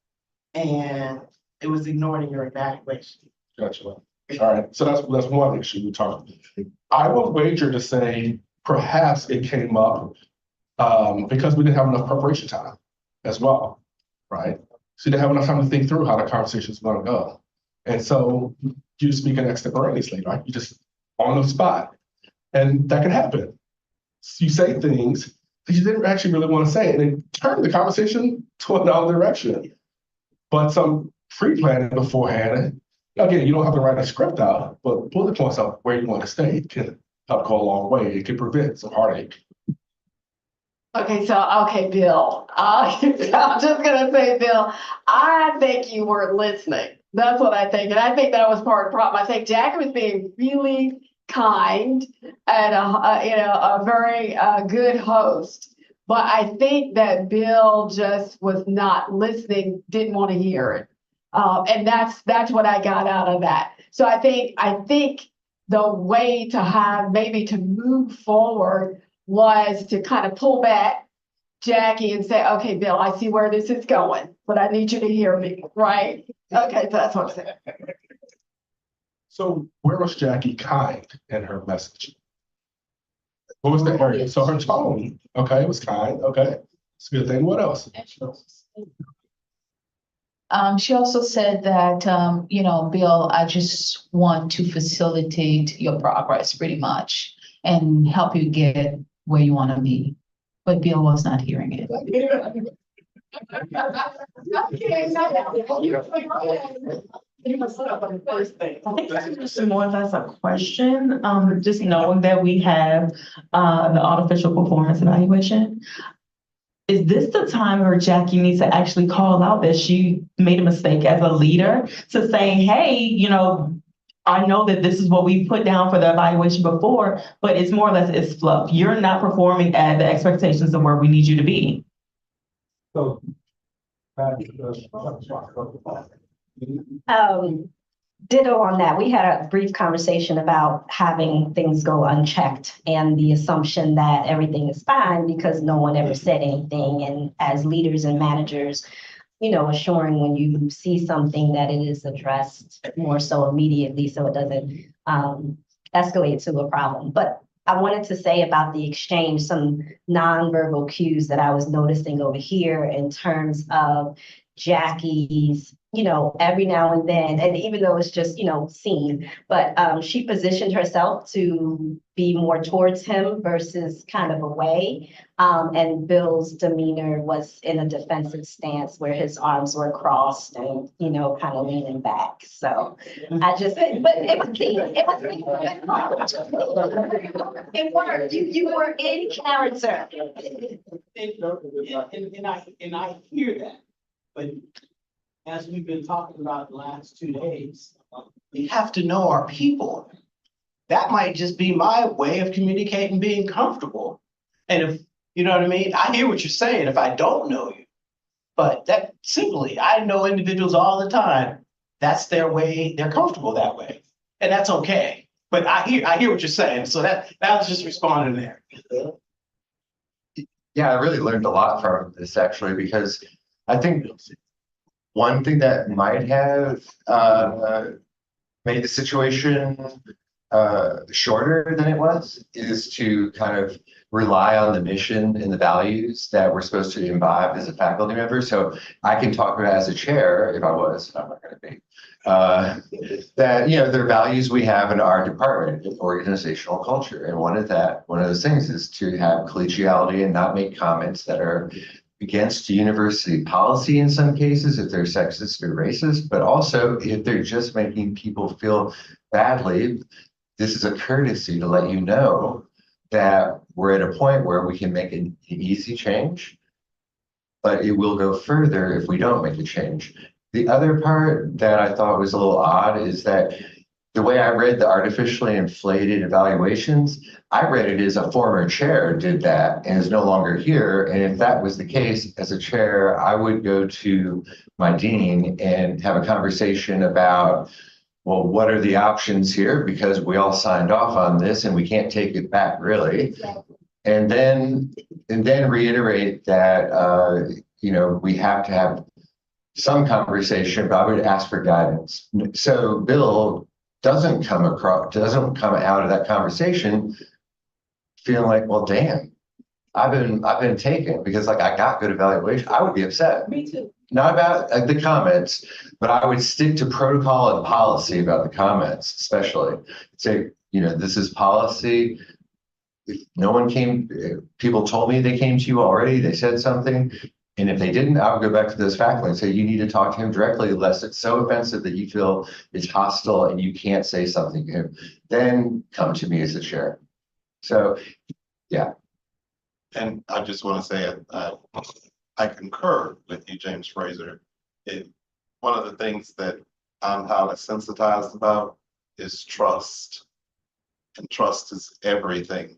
and it was ignored in your evaluation. Gotcha. All right. So that's one issue we talked about. I will wager to say perhaps it came up because we didn't have enough preparation time as well, right? So you didn't have enough time to think through how the conversation is going to go. And so you speak extemporaneously, right? You just on the spot. And that can happen. You say things that you didn't actually really want to say, and then turn the conversation to another direction. But some pre-planning beforehand, again, you don't have to write a script out, but bullet points out where you want to stay can help go a long way. It can prevent some heartache. Okay, Bill, I'm just gonna say, Bill, I think you weren't listening. That's what I think. And I think that was part of the problem. I think Jackie was being really kind and a very good host. But I think that Bill just was not listening, didn't want to hear it. And that's what I got out of that. So I think the way to have maybe to move forward was to kind of pull back Jackie and say, okay, Bill, I see where this is going, but I need you to hear me, right? Okay, so that's what I'm saying. So where was Jackie kind in her message? What was the area? So her tone, okay, it was kind, okay. It's a good thing. What else? She also said that, Bill, I just want to facilitate your progress pretty much and help you get where you want to be. But Bill was not hearing it. More or less a question, just knowing that we have the artificial performance evaluation. Is this the time where Jackie needs to actually call out that she made a mistake as a leader to saying, hey, I know that this is what we put down for the evaluation before, but it's more or less it's fluff. You're not performing at the expectations of where we need you to be. So Ditto on that. We had a brief conversation about having things go unchecked and the assumption that everything is fine because no one ever said anything. And as leaders and managers, you know, assuring when you see something that it is addressed more so immediately so it doesn't escalate to a problem. But I wanted to say about the exchange, some nonverbal cues that I was noticing over here in terms of Jackie's, you know, every now and then, and even though it's just, you know, seen, but she positioned herself to be more towards him versus kind of away. And Bill's demeanor was in a defensive stance where his arms were crossed and, you know, kind of leaning back. So I just, but it was clean. It worked. You were in character. And I hear that, but as we've been talking about the last 2 days, we have to know our people. That might just be my way of communicating, being comfortable. And if, you know what I mean? I hear what you're saying if I don't know you. But that simply, I know individuals all the time. That's their way, they're comfortable that way. And that's okay. But I hear what you're saying. So that was just responding there. Yeah, I really learned a lot from this actually, because I think one thing that might have made the situation shorter than it was is to kind of rely on the mission and the values that we're supposed to imbibe as a faculty member. So I can talk about as a chair, if I was, I'm not going to be, that, you know, there are values we have in our department, organizational culture. And one of those things is to have collegiality and not make comments that are against university policy in some cases, if they're sexist or racist, but also if they're just making people feel badly. This is a courtesy to let you know that we're at a point where we can make an easy change, but it will go further if we don't make a change. The other part that I thought was a little odd is that the way I read the artificially inflated evaluations, I read it as a former chair did that and is no longer here. And if that was the case, as a chair, I would go to my dean and have a conversation about, well, what are the options here? Because we all signed off on this and we can't take it back really. And then reiterate that, you know, we have to have some conversation, but I would ask for guidance. So Bill doesn't come out of that conversation feeling like, well, damn, I've been taken because like I got good evaluation. I would be upset. Me too. Not about the comments, but I would stick to protocol and policy about the comments, especially say, you know, this is policy. If no one came, people told me they came to you already, they said something. And if they didn't, I would go back to those faculty and say, you need to talk to him directly, unless it's so offensive that you feel it's hostile and you can't say something to him. Then come to me as a chair. So, yeah. And I just want to say, I concur with you, James Fraser. One of the things that I'm highly sensitized about is trust. And trust is everything.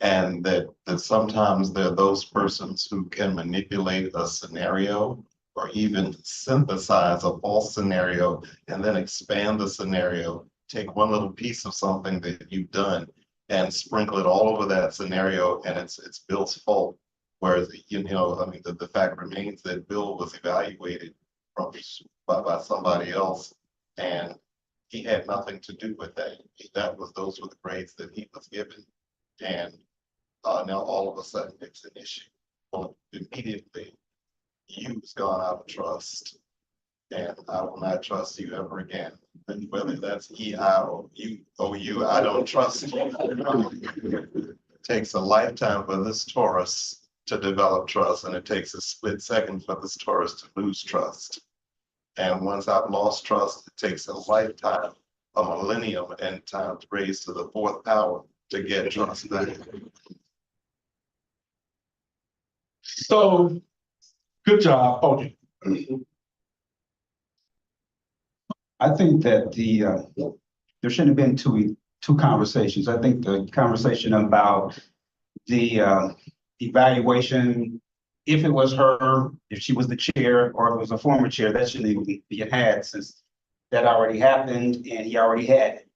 And that sometimes there are those persons who can manipulate a scenario or even synthesize a false scenario and then expand the scenario, take one little piece of something that you've done and sprinkle it all over that scenario, and it's Bill's fault. Whereas, you know, I mean, the fact remains that Bill was evaluated by somebody else, and he had nothing to do with that. Those were the grades that he was given, and now all of a sudden it's an issue. Well, immediately, you've gone out of trust, and I will not trust you ever again. And whether that's EI or you, I don't trust you. It takes a lifetime for this Taurus to develop trust, and it takes a split second for this Taurus to lose trust. And once I've lost trust, it takes a lifetime, a millennium, and time to raise to the 4th power to get trust back. So, good job. Okay. I think that there shouldn't have been two conversations. I think the conversation about the evaluation if it was her, if she was the chair, or if it was a former chair, that shouldn't even be had, since that already happened and he already had it.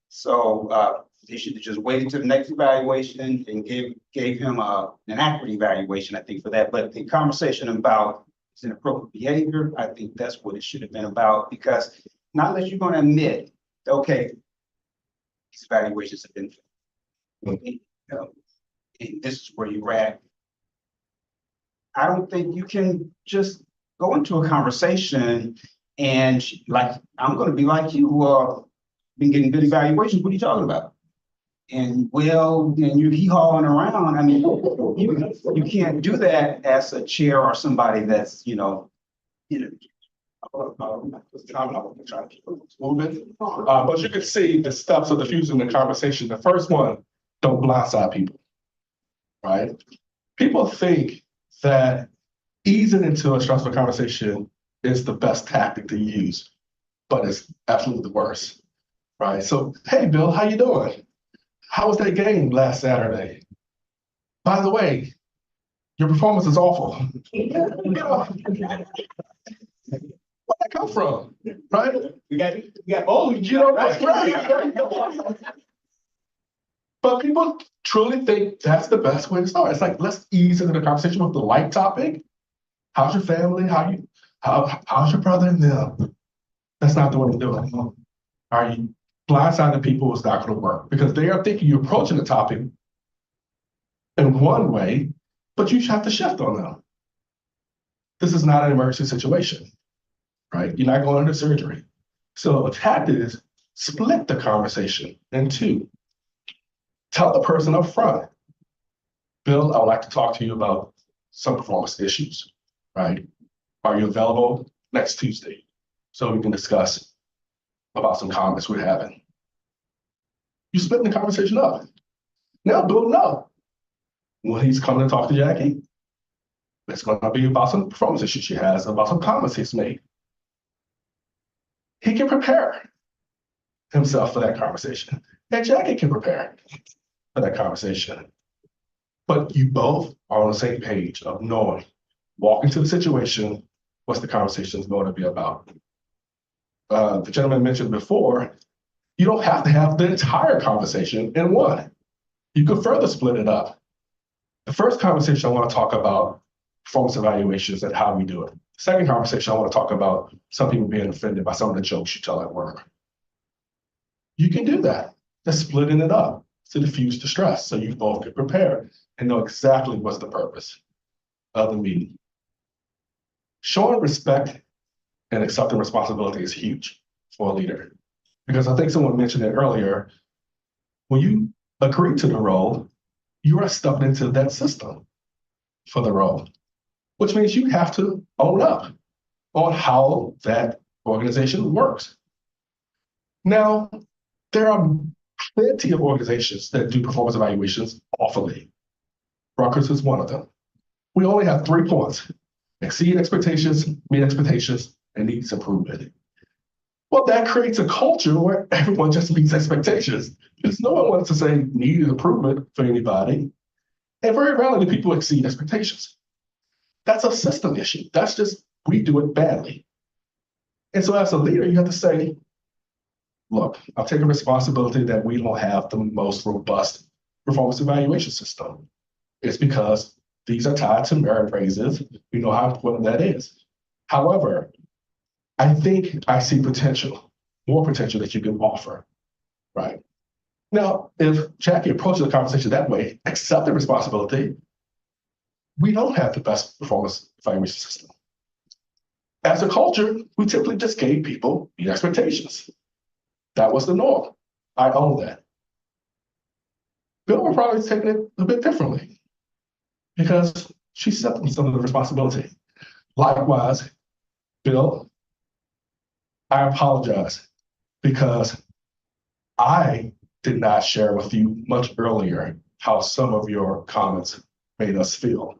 So they should have just waited to the next evaluation and gave him an accurate evaluation, I think, for that. But the conversation about inappropriate behavior, I think that's what it should have been about, because not unless you're going to admit, okay, these evaluations have been, you know, and this is where you're at. I don't think you can just go into a conversation and like, I'm going to be like you, been getting good evaluations. What are you talking about? And well, and you hee-hawing around. I mean, you can't do that as a chair or somebody that's, But you can see the steps of diffusing the conversation. The first one, don't blindside people, right? People think that easing into a stressful conversation is the best tactic to use, but it's absolutely the worst, right? So, hey, Bill, how you doing? How was that game last Saturday? By the way, your performance is awful. Where'd that come from, right? We got old, You know, right. But people truly think that's the best way to start. It's like, let's ease into the conversation with the light topic. How's your family? How's your brother and them? That's not the way to do it. Are you blindsiding people? Is not going to work, because they are thinking you're approaching the topic in one way, but you have to shift on them. This is not an emergency situation, right? You're not going into surgery. So a tactic is split the conversation in two. Tell the person up front, Bill, I would like to talk to you about some performance issues, right? Are you available next Tuesday so we can discuss about some comments we're having? You split the conversation up. Now Bill know when he's coming to talk to Jackie, it's going to be about some performance issues she has, about some comments he's made. He can prepare himself for that conversation, and Jackie can prepare for that conversation. But you both are on the same page of knowing, walking to the situation, what's the conversation is going to be about. The gentleman mentioned before, you don't have to have the entire conversation in one. You could further split it up. The first conversation I want to talk about performance evaluations and how we do it. The second conversation I want to talk about some people being offended by some of the jokes you tell at work. You can do that. Just splitting it up to diffuse the stress so you both can prepare and know exactly what's the purpose of the meeting. Showing respect and accepting responsibility is huge for a leader. Because I think someone mentioned it earlier, when you agree to the role, you are stepping into that system for the role, which means you have to own up on how that organization works. Now, there are plenty of organizations that do performance evaluations awfully. Rutgers is one of them. We only have 3 points: exceed expectations, meet expectations, and needs improvement. Well, that creates a culture where everyone just meets expectations, because no one wants to say need improvement for anybody. And very rarely do people exceed expectations. That's a system issue. That's just, we do it badly. And so as a leader, you have to say, look, I'm taking responsibility that we don't have the most robust performance evaluation system. It's because these are tied to merit raises. We know how important that is. However, I think I see potential, more potential that you can offer, right? Now, if Jackie approaches the conversation that way, accept the responsibility, we don't have the best performance evaluation system. As a culture, we typically just gave people the expectations. That was the norm. I own that. Bill would probably take it a bit differently because she set them some of the responsibility. Likewise, Bill, I apologize because I did not share with you much earlier how some of your comments made us feel.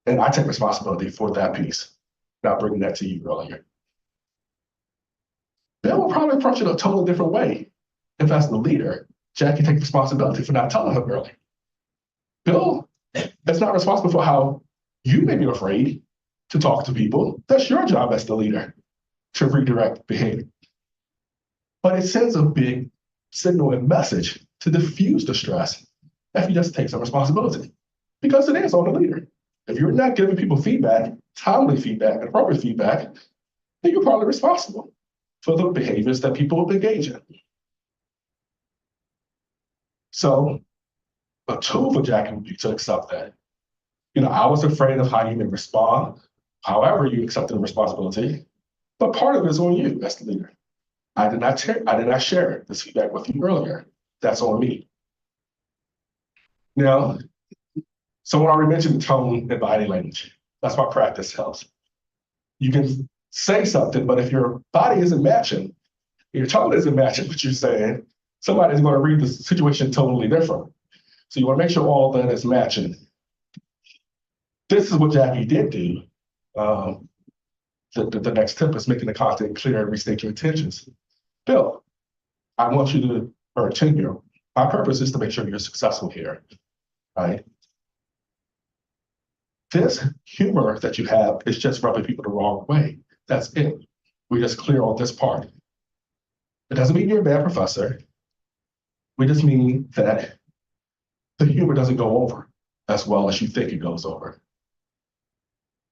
And I take responsibility for that piece, not bringing that to you earlier. Bill will probably approach it a totally different way. If as the leader, Jackie takes responsibility for not telling him early. Bill is not responsible for how You may be afraid to talk to people. That's your job as the leader to redirect behavior. But it sends a big signal and message to diffuse the stress if you just take some responsibility, because it is on the leader. If you're not giving people feedback, timely feedback, appropriate feedback, then you're probably responsible for the behaviors that people engage in. So a tool for Jackie would be to accept that. I was afraid of how you may respond. However, you accepted the responsibility, but part of it is on you as the leader. I did not share this feedback with you earlier. That's on me. Now, someone already mentioned the tone and body language. That's why practice helps. You can say something, but if your body isn't matching, your tone isn't matching what you're saying, somebody's going to read the situation totally different. So you want to make sure all that is matching. This is what Jackie did do. The next tip is making the content clear and restate your intentions. Bill, I want you to earn tenure. My purpose is to make sure you're successful here, right? This humor that you have is just rubbing people the wrong way. That's it. We're just clear on this part. It doesn't mean you're a bad professor. We just mean that the humor doesn't go over as well as you think it goes over.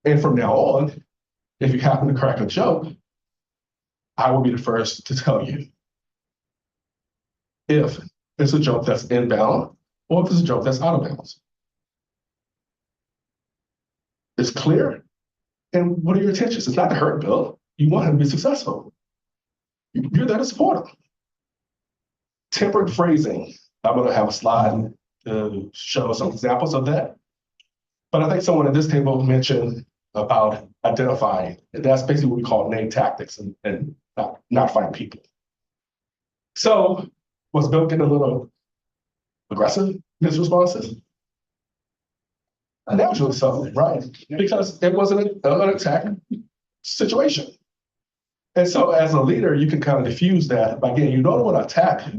And from now on, if you happen to crack a joke, I will be the first to tell you if it's a joke that's inbound or if it's a joke that's out of bounds. It's clear. And what are your intentions? It's not to hurt Bill. You want him to be successful. You're there to support him. Tempered phrasing. I'm going to have a slide to show some examples of that. But I think someone at this table mentioned about identifying. And that's basically what we call name tactics and not fighting people. So was Bill getting a little aggressive in his responses? Naturally so, right? Because it wasn't an attack situation. And so as a leader, you can kind of diffuse that by getting, you don't want to attack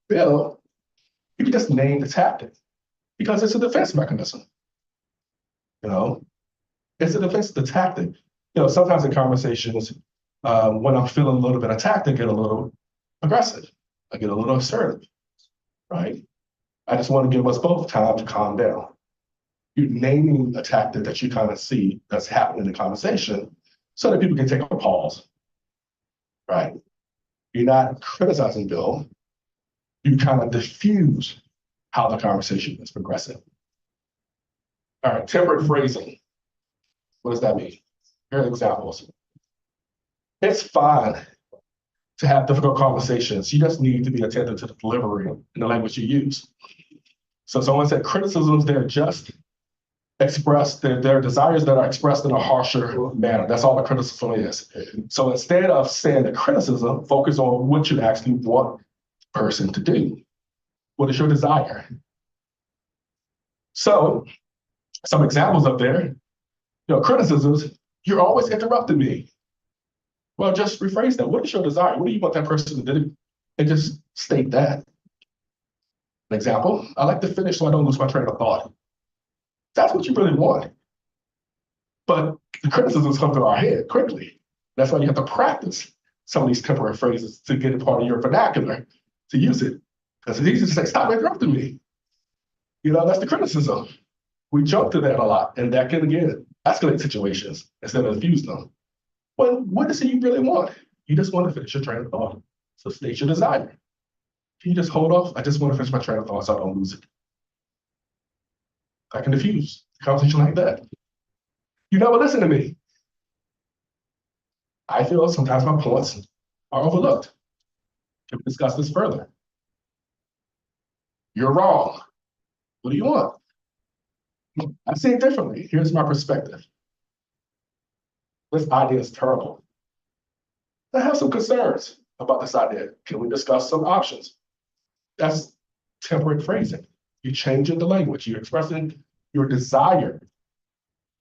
Bill, you can just name the tactic because it's a defense mechanism. It's a defense, the tactic. Sometimes in conversations, when I'm feeling a little bit attacked, I get a little aggressive. I get a little assertive, right? I just want to give us both time to calm down. You're naming a tactic that you kind of see that's happening in the conversation so that people can take a pause, right? You're not criticizing Bill. You kind of diffuse how the conversation is progressing. All right, tempered phrasing. What does that mean? Here are examples. It's fine to have difficult conversations. You just need to be attentive to the delivery and the language you use. So someone said criticisms, they're just expressed, they're desires that are expressed in a harsher manner. That's all the criticism is. So instead of saying the criticism, focus on what you actually want the person to do. What is your desire? So some examples up there, criticisms, you're always interrupting me. Well, just rephrase that. What is your desire? What do you want that person to do? And just state that. An example, I like to finish so I don't lose my train of thought. That's what you really want. But the criticisms come to our head quickly. That's why you have to practice some of these temporary phrases to get it part of your vernacular to use it. Because it's easy to say, stop interrupting me. That's the criticism. We jump to that a lot, and that can, again, escalate situations instead of diffuse them. Well, what is it you really want? You just want to finish your train of thought. So state your desire. Can you just hold off? I just want to finish my train of thought so I don't lose it. I can diffuse a conversation like that. You never listen to me. I feel sometimes my points are overlooked. Can we discuss this further? You're wrong. What do you want? I see it differently. Here's my perspective. This idea is terrible. I have some concerns about this idea. Can we discuss some options? That's temperate phrasing. You're changing the language. You're expressing your desire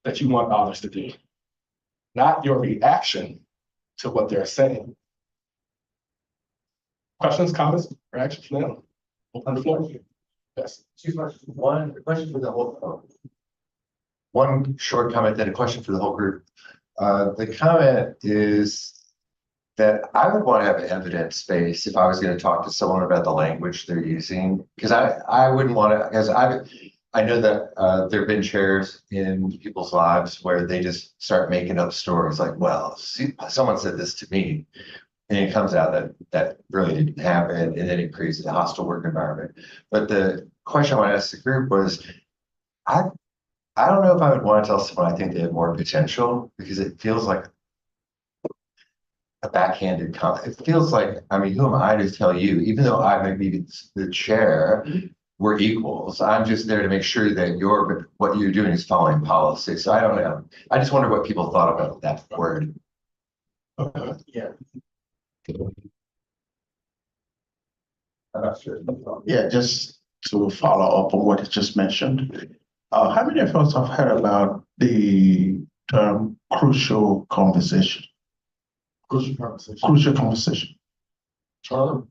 that you want others to do, not your reaction to what they're saying. Questions, comments, reactions now? Open the floor. Yes. Two questions. One, the question for the whole. one short comment, then a question for the whole group. The comment is that I would want to have evidence base if I was going to talk to someone about the language they're using, because I wouldn't want to, because I know that there have been chairs in people's lives where they just start making up stories like, well, see, someone said this to me, and it comes out that really didn't happen, and then it creates a hostile work environment. But the question I want to ask the group was, I don't know if I would want to tell someone I think they have more potential, because it feels like a backhanded comment. It feels like, I mean, who am I to tell you, even though I may be the chair, we're equals. I'm just there to make sure that what you're doing is following policy. So I don't know. I just wonder what people thought about that word. Yeah. I'm not sure. Yeah, just to follow up on what you just mentioned. How many of us have heard about the term crucial conversation? Crucial conversation. Crucial conversation. Charlie?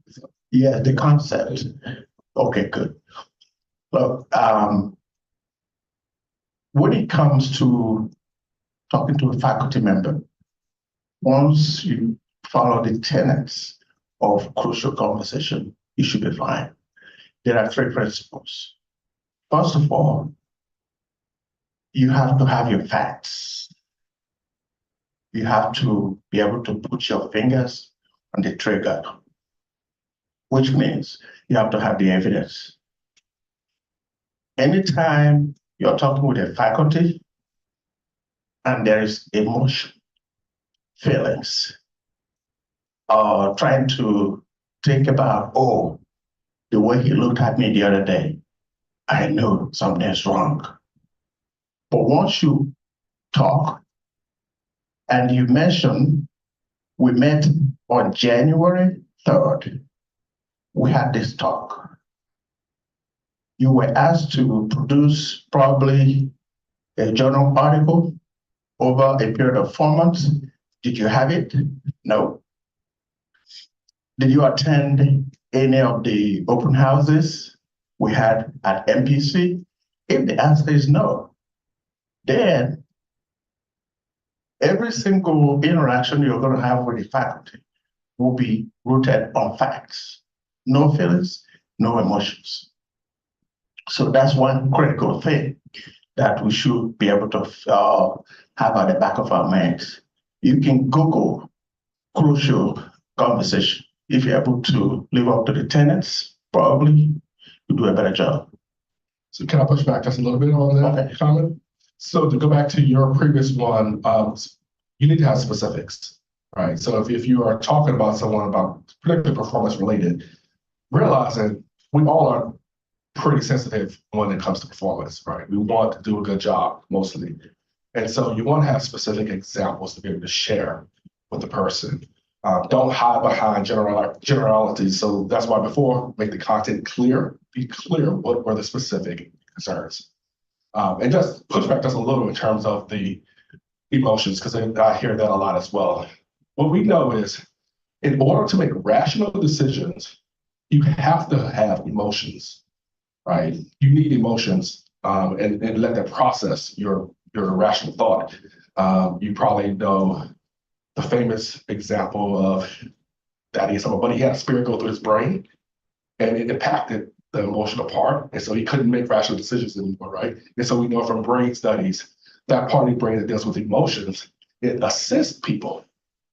Yeah, the concept. Okay, good. Look, when it comes to talking to a faculty member, once you follow the tenets of crucial conversation, you should be fine. There are 3 principles. First of all, you have to have your facts. You have to be able to put your fingers on the trigger, which means you have to have the evidence. Anytime you're talking with a faculty and there is emotion, feelings, or trying to think about, oh, the way he looked at me the other day, I know something's wrong. But once you talk, and you mentioned we met on January 3rd, we had this talk. You were asked to produce probably a journal article over a period of 4 months. Did you have it? No. Did you attend any of the open houses we had at MPC? If the answer is no, then every single interaction you're going to have with the faculty will be rooted on facts, no feelings, no emotions. So that's one critical thing that we should be able to have at the back of our minds. You can Google crucial conversation. If you're able to live up to the tenets, probably you do a better job. So can I push back just a little bit on that comment? So to go back to your previous one, you need to have specifics, right? So if you are talking about someone about particularly performance related, realize that we all are pretty sensitive when it comes to performance, right? We want to do a good job mostly. And so you want to have specific examples to be able to share with the person. Don't hide behind generalities. So that's why before, make the content clear, be clear what were the specific concerns. And just push back just a little in terms of the emotions, because I hear that a lot as well. What we know is in order to make rational decisions, you have to have emotions, right? You need emotions and let that process your rational thought. You probably know the famous example of that is somebody, he had a spirit go through his brain and it impacted the emotional part. And so he couldn't make rational decisions anymore, right? And so we know from brain studies, that part of the brain that deals with emotions, it assists people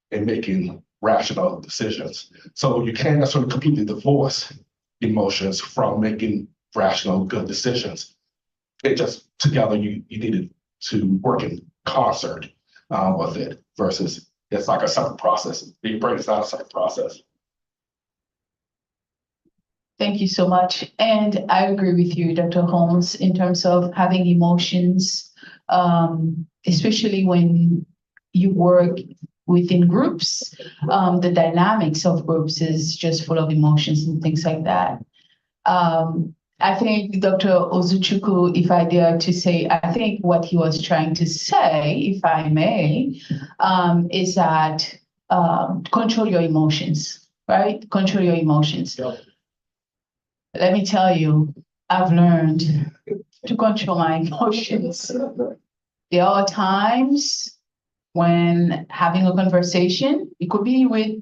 in making rational decisions. So you can't necessarily completely divorce emotions from making rational, good decisions. It just, together, you needed to work in concert with it versus it's like a separate process. Your brain is not a separate process. Thank you so much. And I agree with you, Dr. Holmes, in terms of having emotions, especially when you work within groups. The dynamics of groups is just full of emotions and things like that. I think Dr. Ozuchukwu, if I dare to say, I think what he was trying to say, if I may, is that control your emotions, right? Control your emotions. Yep. Let me tell you, I've learned to control my emotions. There are times when having a conversation, it could be with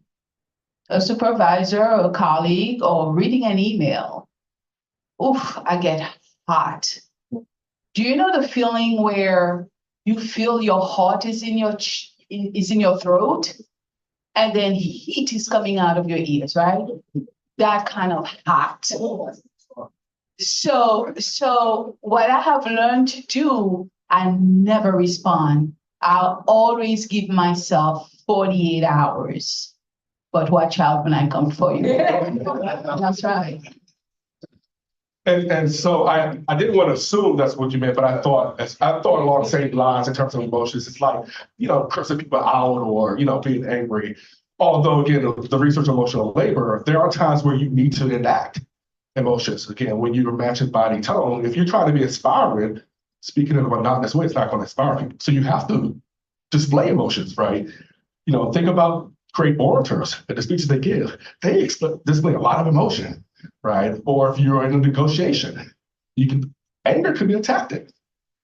a supervisor or a colleague or reading an email. Oof, I get hot. Do you know the feeling where you feel your heart is in your is in your throat, and then heat is coming out of your ears, right? That kind of hot. So what I have learned to do, I never respond. I'll always give myself 48 hours. But watch out when I come for you. That's right. And so I didn't want to assume that's what you meant, but I thought along the same lines in terms of emotions. It's like, cursing people out or, being angry. Although again, the research on emotional labor, there are times where you need to enact emotions. Again, when you're matching body tone, if you're trying to be inspiring, speaking in a monotonous way, it's not going to inspire people. So you have to display emotions, right? Think about great orators and the speeches they give. They display a lot of emotion, right? Or if you're in a negotiation, anger could be a tactic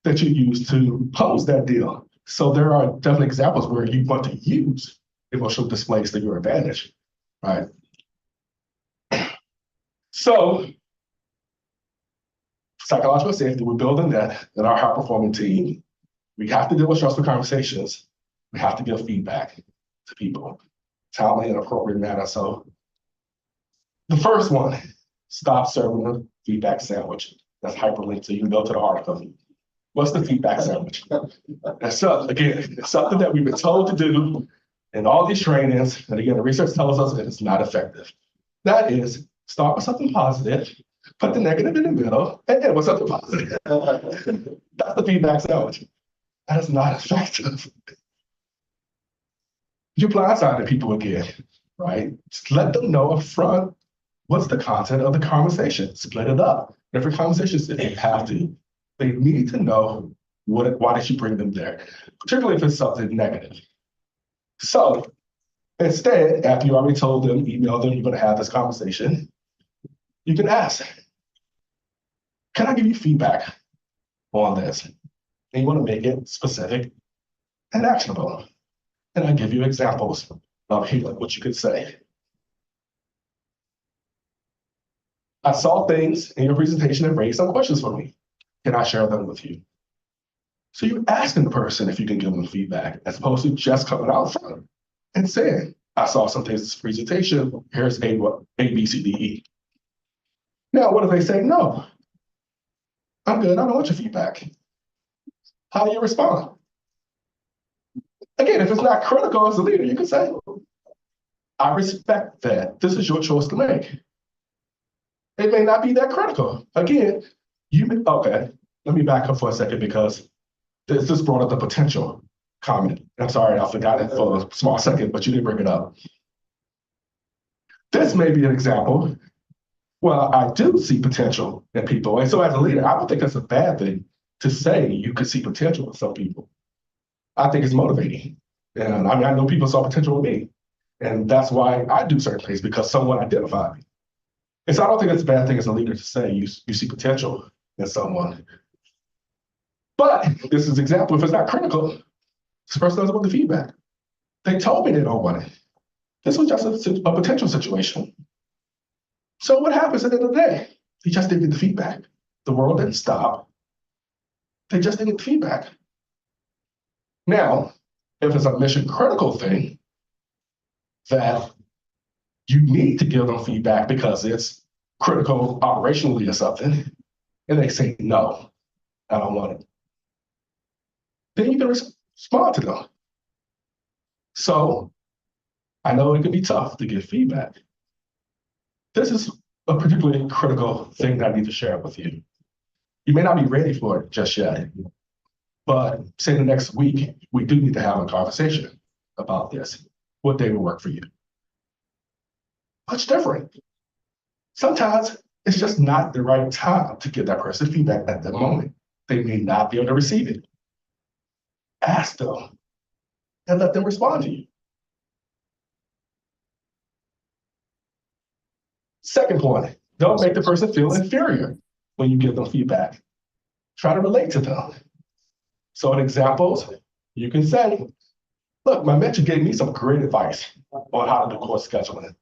that you use to close that deal. So there are definitely examples where you want to use emotional displays to your advantage, right? So psychological safety, we're building that in our high-performing team. We have to deal with stressful conversations. We have to give feedback to people, timely and appropriate manner. So the first one, stop serving the feedback sandwich. That's hyperlinked, so you can go to the article. What's the feedback sandwich? That's again, it's something that we've been told to do in all these trainings, and again, the research tells us that it's not effective. That is, start with something positive, put the negative in the middle, and end with something positive. That's the feedback sandwich. That is not effective. You blindside people again, right? Just let them know up front what's the content of the conversation. Split it up. Every conversation, if you have to, they need to know why did you bring them there, particularly if it's something negative. So instead, after you already told them, emailed them, you're going to have this conversation, you can ask, can I give you feedback on this? And you want to make it specific and actionable. And I give you examples of what you could say. I saw things in your presentation that raised some questions for me. Can I share them with you? So you're asking the person if you can give them feedback, as opposed to just coming out front and saying, I saw some things in this presentation, here's A, B, C, D, E. Now, what if they say, no, I'm good, I don't want your feedback? How do you respond? Again, if it's not critical as a leader, you can say, I respect that. This is your choice to make. It may not be that critical. Again, okay, let me back up for a second because this brought up the potential comment. I'm sorry, I forgot it for a small second, but you didn't bring it up. This may be an example. Well, I do see potential in people. And so as a leader, I don't think that's a bad thing to say you could see potential in some people. I think it's motivating. And I know people saw potential in me. And that's why I do certain things, because someone identified me. And so I don't think it's a bad thing as a leader to say you see potential in someone. But this is an example, if it's not critical, this person doesn't want the feedback. They told me they don't want it. This was just a potential situation. So what happens at the end of the day? They just didn't get the feedback. The world didn't stop. They just didn't get the feedback. Now, if it's a mission critical thing that you need to give them feedback because it's critical operationally or something, and they say, no, I don't want it, then you can respond to them. So I know it can be tough to give feedback. This is a particularly critical thing that I need to share with you. You may not be ready for it just yet, but say the next week, we do need to have a conversation about this. What day will work for you? Much different. Sometimes it's just not the right time to give that person feedback at that moment. They may not be able to receive it. Ask them and let them respond to you. Second point, don't make the person feel inferior when you give them feedback. Try to relate to them. So in examples, you can say, look, my mentor gave me some great advice on how to do course scheduling.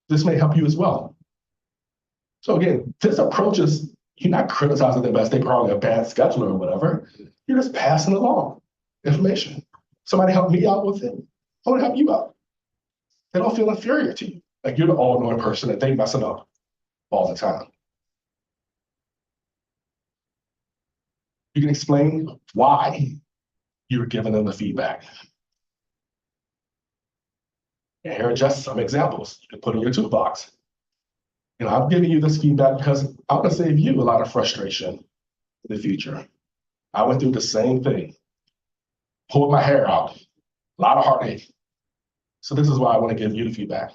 This may help you as well. So again, this approach is, you're not criticizing them as they probably a bad scheduler or whatever. You're just passing along information. Somebody helped me out with it. I want to help you out. They don't feel inferior to you. Like you're the all-knowing person that they messing up all the time. You can explain why you're giving them the feedback. And here are just some examples you can put in your toolbox. You know, I'm giving you this feedback because I want to save you a lot of frustration in the future. I went through the same thing, pulled my hair out, a lot of heartache. So this is why I want to give you the feedback.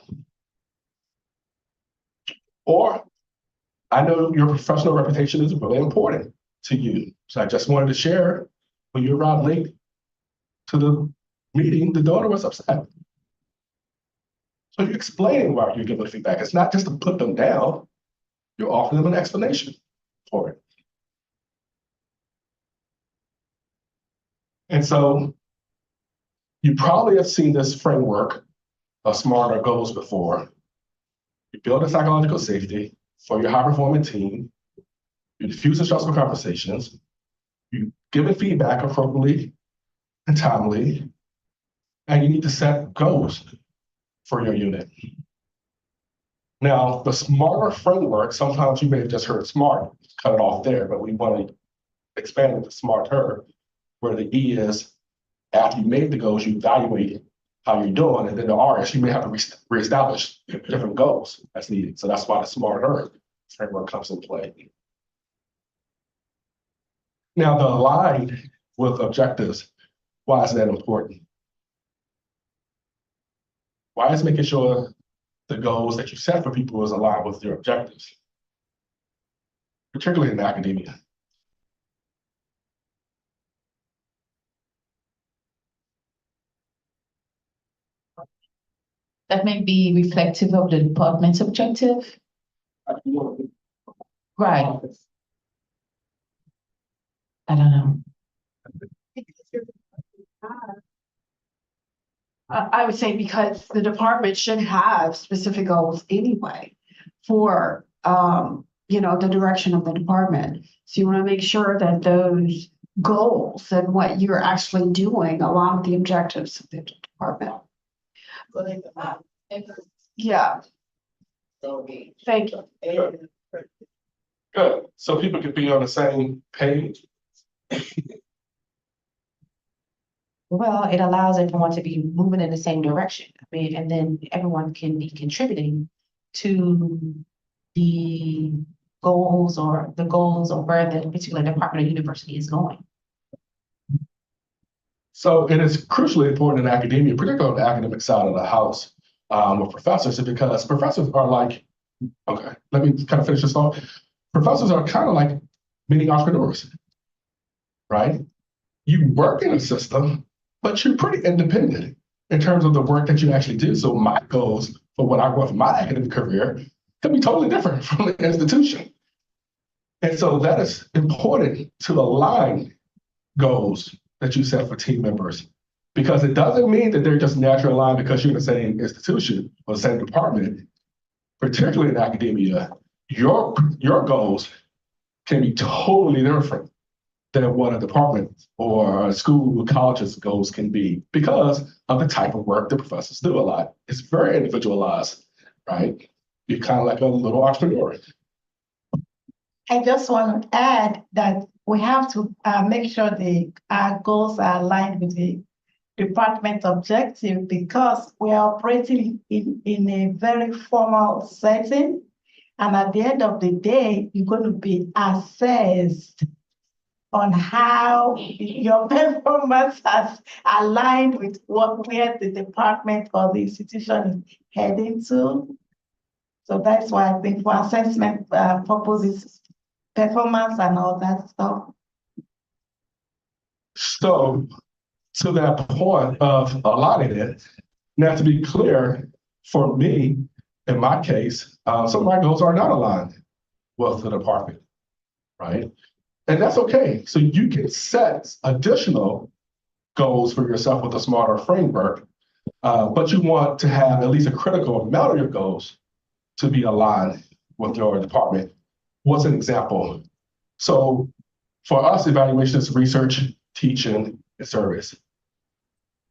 Or I know your professional reputation is really important to you. So I just wanted to share when you arrived late to the meeting, the donor was upset. So you're explaining why you're giving the feedback. It's not just to put them down. You're offering them an explanation for it. And so you probably have seen this framework of SMART or goals before. You build a psychological safety for your high-performing team. You diffuse the stressful conversations. You give it feedback appropriately and timely. And you need to set goals for your unit. Now, the SMARTer framework, sometimes you may have just heard SMART, cut it off there, but we want to expand it to SMARTer, where the E is, after you made the goals, you evaluate how you're doing, and then the R is you may have to reestablish different goals as needed. So that's why the SMARTer framework comes in play. Now, the align with objectives, why is that important? Why is making sure the goals that you set for people is aligned with your objectives, particularly in academia? That may be reflective of the department's objective. Right. I don't know. I would say because the department should have specific goals anyway for, the direction of the department. So you want to make sure that those goals and what you're actually doing along with the objectives of the department. Yeah. Thank you. Good. So people can be on the same page. Well, it allows everyone to be moving in the same direction. I mean, and then everyone can be contributing to the goals or where the particular department or university is going. So it is crucially important in academia, particularly on the academic side of the house, with professors, because professors are like, okay, let me kind of finish this off. Professors are kind of like mini entrepreneurs, right? You work in a system, but you're pretty independent in terms of the work that you actually do. So my goals for what I want for my academic career can be totally different from the institution. And so that is important to align goals that you set for team members, because it doesn't mean that they're just naturally aligned because you're in the same institution or the same department. Particularly in academia, your goals can be totally different than what a department or a school or college's goals can be because of the type of work the professors do a lot. It's very individualized, right? You're kind of like a little entrepreneur. I just want to add that we have to make sure our goals are aligned with the department objective because we are operating in a very formal setting. And at the end of the day, you're going to be assessed on how your performance has aligned with where the department or the institution is heading to. So that's why I think for assessment purposes, performance and all that stuff. So to that point of aligning it, now to be clear, for me, in my case, some of my goals are not aligned with the department, right? And that's okay. So you can set additional goals for yourself with a smarter framework, but you want to have at least a critical amount of your goals to be aligned with your department. What's an example? So for us, evaluation is research, teaching, and service.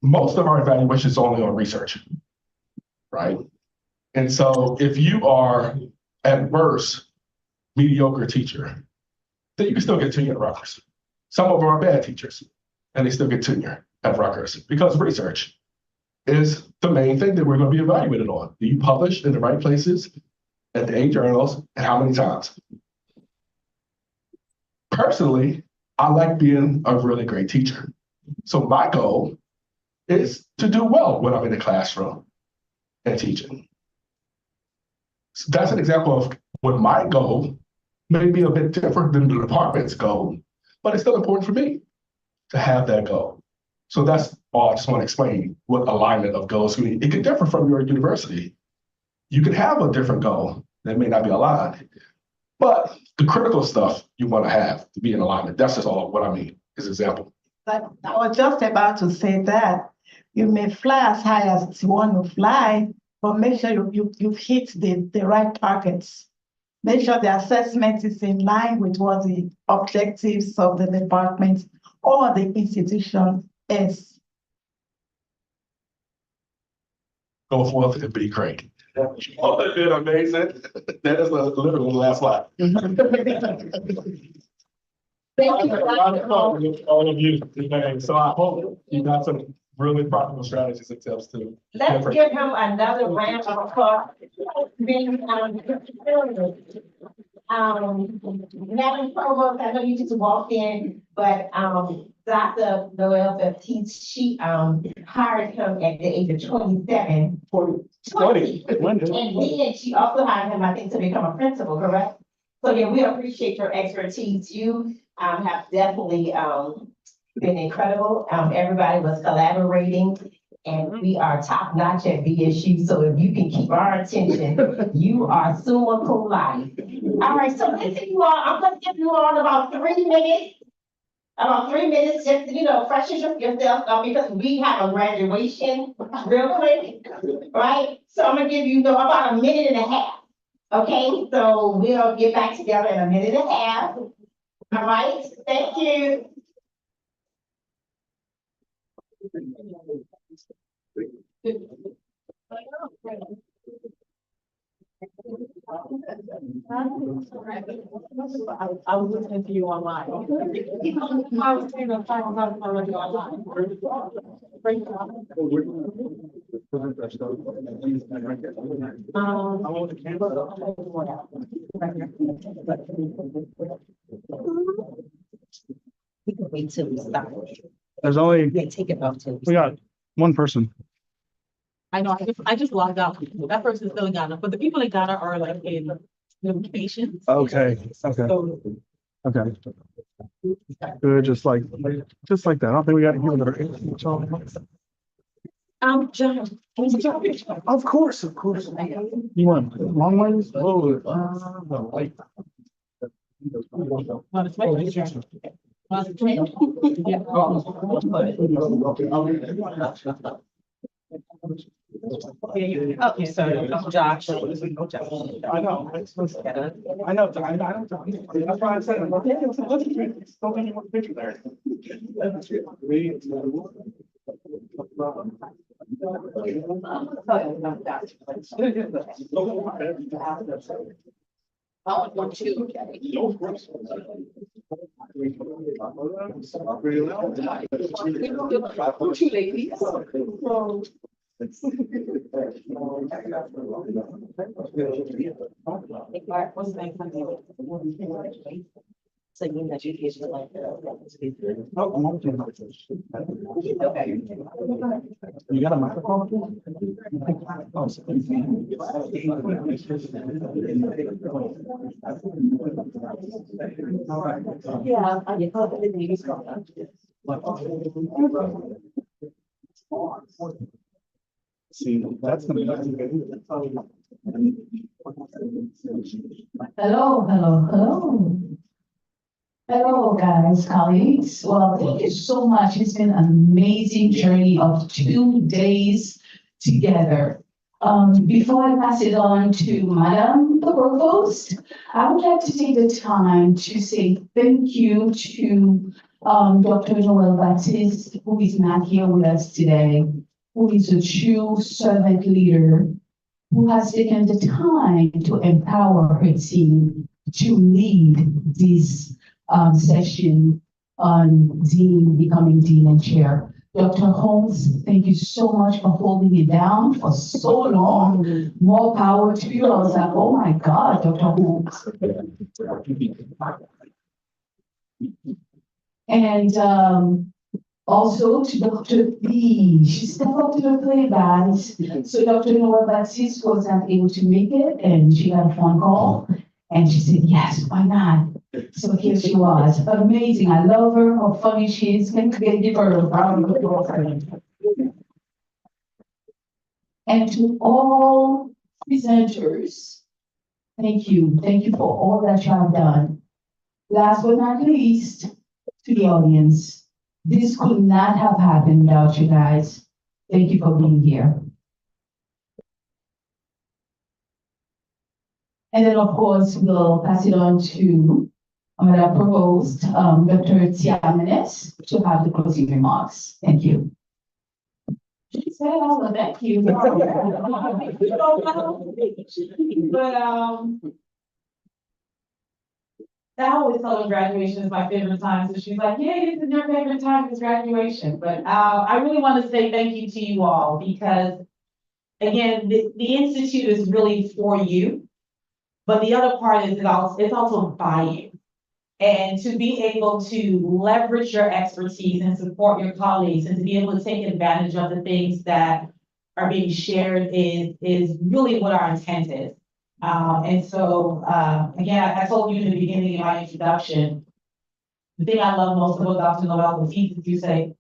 Most of our evaluation is only on research, right? And so if you are at worst mediocre teacher, then you can still get tenure at Rutgers. Some of them are bad teachers, and they still get tenure at Rutgers because research is the main thing that we're going to be evaluated on. Do you publish in the right places at the 8 journals, and how many times? Personally, I like being a really great teacher. So my goal is to do well when I'm in the classroom and teaching. So that's an example of what my goal may be a bit different than the department's goal, but it's still important for me to have that goal. So that's all I just want to explain what alignment of goals mean. It can differ from your university. You can have a different goal that may not be aligned, but the critical stuff you want to have to be in alignment. That's just all what I mean as an example. But I was just about to say that you may fly as high as you want to fly, but make sure you've hit the right targets. Make sure the assessment is in line with what the objectives of the department or the institution is. Go forth and be great. Oh, that did amazing. That is literally the last slide. Thank you. All of you today. So I hope you got some really practical strategies and tips too. Let's give him another round of applause. Madam Provost, I know you just walked in, but Dr. Noel Baptiste, she hired him at the age of 27. 20. And then she also hired him, I think, to become a principal, correct? So yeah, we appreciate your expertise. You have definitely been incredible. Everybody was collaborating, and we are top notch at VSU. So if you can keep our attention, you are summa cum laude. All right, so listen, you all, I'm gonna give you all about 3 minutes. About 3 minutes, just, freshen yourself up because we have a graduation real quick, right? So I'm gonna give you about a minute and a half. Okay, so we'll get back together in a minute and a half. All right, thank you. I was listening to you online. I was saying I'm talking about already online. We can wait till we stop. There's only, Yeah, take it off till. we got one person. I know, I just logged out. That person's still in Ghana, but the people in Ghana are like in locations. Okay, okay, okay. Good, just like that. I don't think we got to give it. John. Of course. You want long ways? Oh, like. Okay, sorry, Josh. I know. That's why I said, let's go in one picture there. I want one too. Two ladies. So you know, education like You got a microphone? Yeah, See, that's the. hello. Hello, guys, colleagues. Well, thank you so much. It's been an amazing journey of 2 days together. Before I pass it on to Madam the Provost, I would like to take the time to say thank you to Dr. Noel Baptiste, who is not here with us today, who is a true servant leader, who has taken the time to empower her team to lead this session on Dean, becoming Dean and Chair. Dr. Holmes, thank you so much for holding it down for so long. More power to you. I was like, oh my God, Dr. Holmes. And also to Dr. B, she stepped up to the plate, guys. So Dr. Noel Baptiste was not able to make it, and she got a phone call, and she said, yes, why not? So here she was. Amazing. I love her, how funny she is. Can we give her a round of applause? And to all presenters, thank you. Thank you for all that you have done. Last but not least, to the audience, this could not have happened without you guys. Thank you for being here. And then, of course, we'll pass it on to Madam Provost, Dr. Tiamenes, to have the closing remarks. Thank you. She said, oh, thank you. But I always tell her graduation is my favorite time. So she's like, yeah, this is your favorite time, is graduation. But I really want to say thank you to you all because, again, the Institute is really for you. But the other part is it's also by you. And to be able to leverage your expertise and support your colleagues and to be able to take advantage of the things that are being shared is really what our intent is. And so, again, I told you in the beginning of my introduction, the thing I love most about Dr. Noel Baptiste is you say,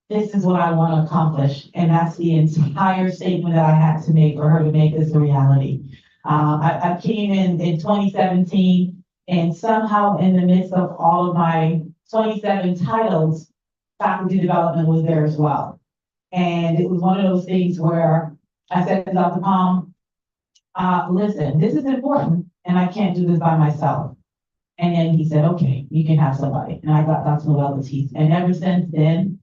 this is what I want to accomplish. And that's the entire statement that I had to make for her to make this a reality. I came in 2017 and somehow in the midst of all of my 27 titles, faculty development was there as well. And it was one of those things where I said to Dr. Palm, listen, this is important and I can't do this by myself. And then he said, okay, you can have somebody. And I got Dr. Noel Baptiste. And ever since then,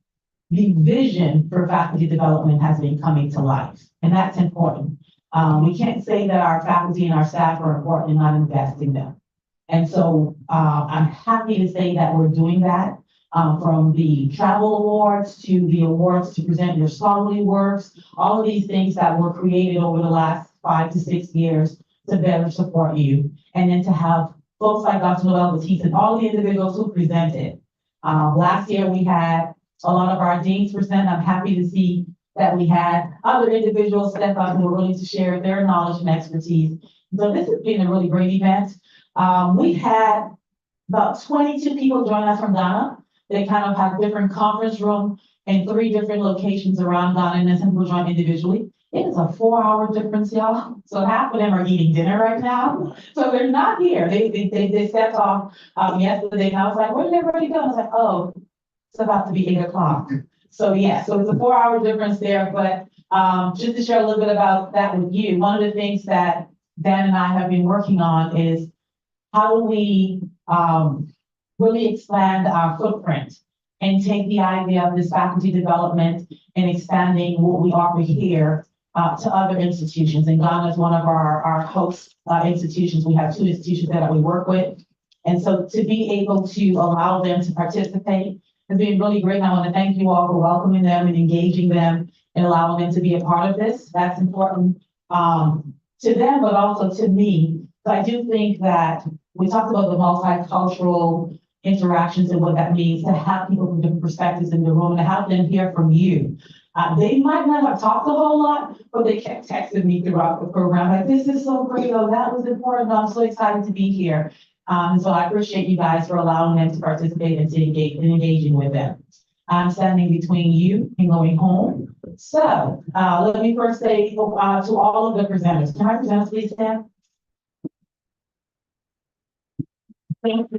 the vision for faculty development has been coming to life. And that's important. We can't say that our faculty and our staff are important and not investing them. And so I'm happy to say that we're doing that from the travel awards to the awards to present your scholarly works, all of these things that were created over the last 5 to 6 years to better support you. And then to have folks like Dr. Noel Baptiste and all the individuals who presented. Last year we had a lot of our deans present. I'm happy to see that we had other individuals step up who were willing to share their knowledge and expertise. So this has been a really great event. We had about 22 people join us from Ghana. They kind of have different conference room in 3 different locations around Ghana, and then some people join individually. It is a 4-hour difference, y'all. So half of them are eating dinner right now. So they're not here. They stepped off yesterday, and I was like, where did everybody go? I was like, oh, it's about to be 8 o'clock. So yeah, so it's a 4-hour difference there. But just to share a little bit about that with you, one of the things that Dan and I have been working on is how do we really expand our footprint and take the idea of this faculty development and expanding what we offer here to other institutions. And Ghana is one of our host institutions. We have 2 institutions that we work with. And so to be able to allow them to participate has been really great. And I want to thank you all for welcoming them and engaging them and allowing them to be a part of this. That's important to them, but also to me. So I do think that we talked about the multicultural interactions and what that means to have people from different perspectives in the room and to have them hear from you. They might not have talked a whole lot, but they kept texting me throughout the program, like, this is so great, oh, that was important, I'm so excited to be here. So I appreciate you guys for allowing them to participate and to engaging with them. I'm standing between you and going home. So let me first say to all of the presenters, can our presenters please stand? Thank you.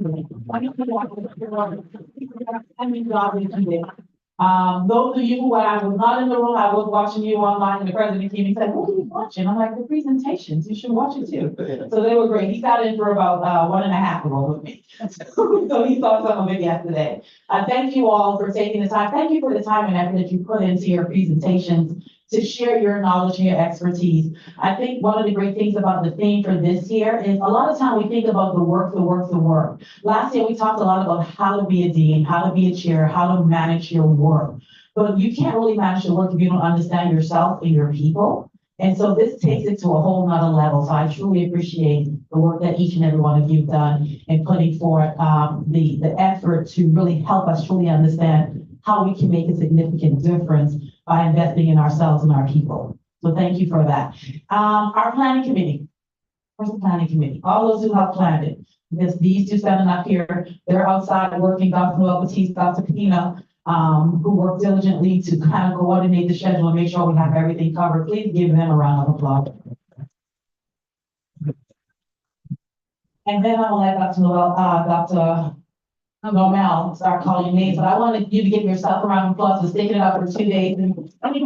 Those of you who I was not in the room, I was watching you online, and the president came and said, what are you watching? I'm like, the presentations, you should watch it too. So they were great. He sat in for about 1.5 of them with me. So he saw some of it yesterday. Thank you all for taking the time. Thank you for the time and effort that you put into your presentations to share your knowledge and your expertise. I think one of the great things about the theme for this year is a lot of time we think about the work. Last year, we talked a lot about how to be a dean, how to be a chair, how to manage your work. But you can't really manage your work if you don't understand yourself and your people. And so this takes it to a whole nother level. So I truly appreciate the work that each and every one of you have done in putting forth the effort to really help us truly understand how we can make a significant difference by investing in ourselves and our people. So thank you for that. Our planning committee. Where's the planning committee? All those who have planned it. Because these two standing up here, they're outside working, Dr. Noel Batiste, Dr. Pina, who work diligently to kind of coordinate the schedule and make sure we have everything covered. Please give them a round of applause. And then I'll let Dr. Normal start calling names, but I wanted you to give yourself a round of applause for sticking it up for 2 days. Thank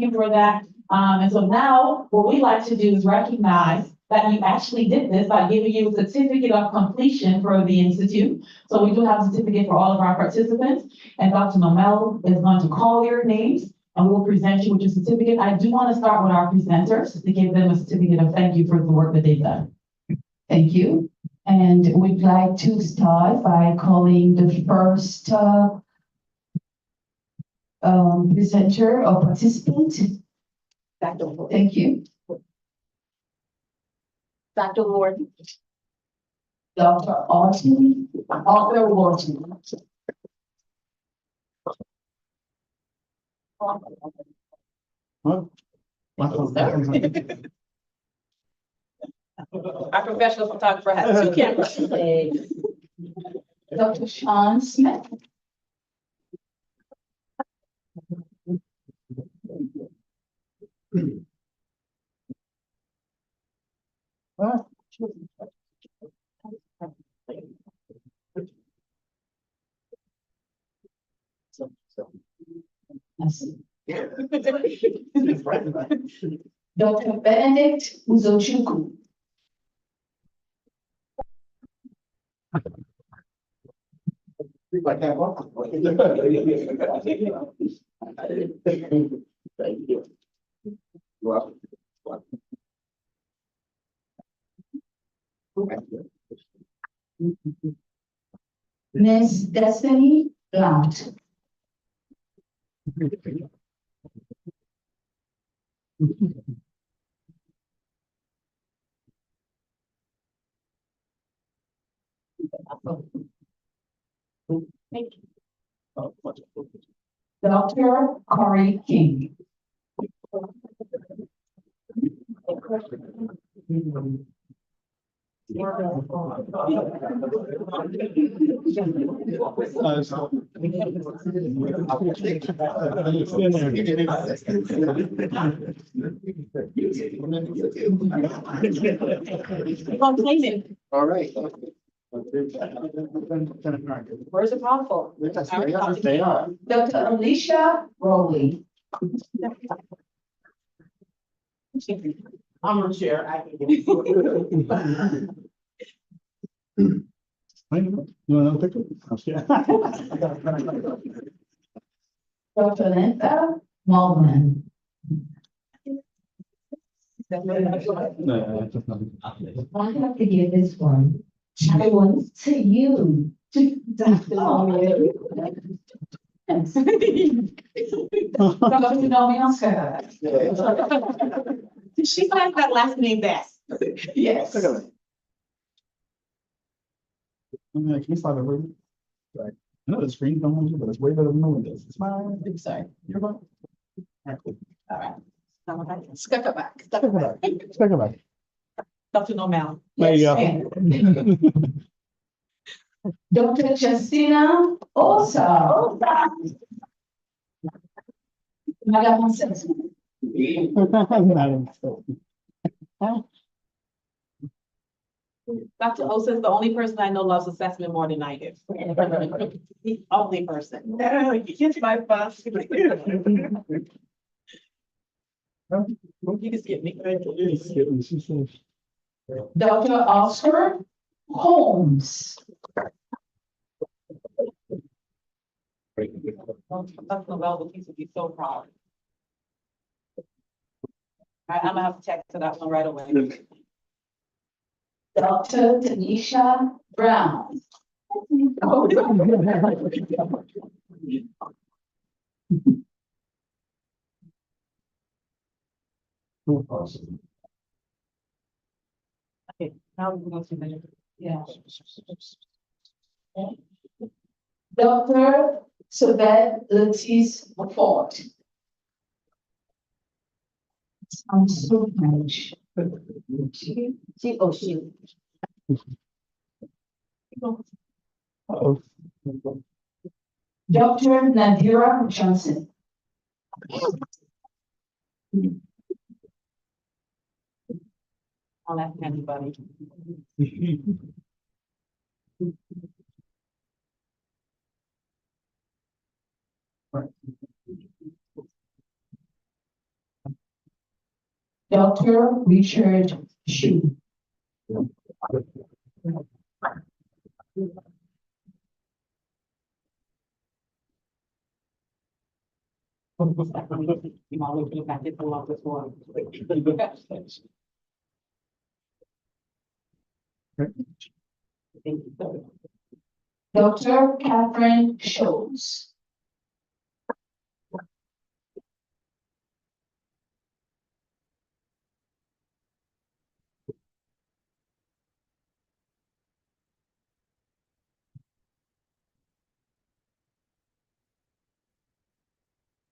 you for that. And so now what we like to do is recognize that you actually did this by giving you a certificate of completion for the Institute. So we do have a certificate for all of our participants, and Dr. Nomel is going to call your names and we'll present you with your certificate. I do want to start with our presenters to give them a certificate of thank you for the work that they've done. Thank you. And we'd like to start by calling the first presenter or participant. Thank you. Dr. Wharton. Dr. Orton. Arthur Wharton. Our professional photographer has 2 cameras. Dr. Sean Smith. Dr. Benedict Uzochukwu. Ms. Destiny Blount. Thank you. Dr. Corey King. All right. Where's the powerful? They are. Dr. Alicia Rowley. I'm a chair. Dr. Linda Mullen. I have to give this one. I want to you. Dr. Mullen. She likes that last name best. Yes. Can you slide it over? Right. I know the screen's don't want you, but it's way better than knowing this. Smile. I'm sorry. You're fine. All right. Skip it back. Take it back. Dr. Nomel. There you go. Dr. Justina Osa. Madam Assistant. Dr. Osa's the only person I know loves assessment more than I do. The only person. No, he's my boss. You can skip me. Dr. Oscar Holmes. Dr. Novella, he would be so proud. I'm gonna have to text to that one right away. Dr. Tanisha Brown. Okay, now we're going to the, Yeah. Dr. Sabet Latis Ford. Sounds so much. She. Dr. Nadira Johnson. I'll ask anybody. Dr. Richard Shu. Dr. Catherine Schultz.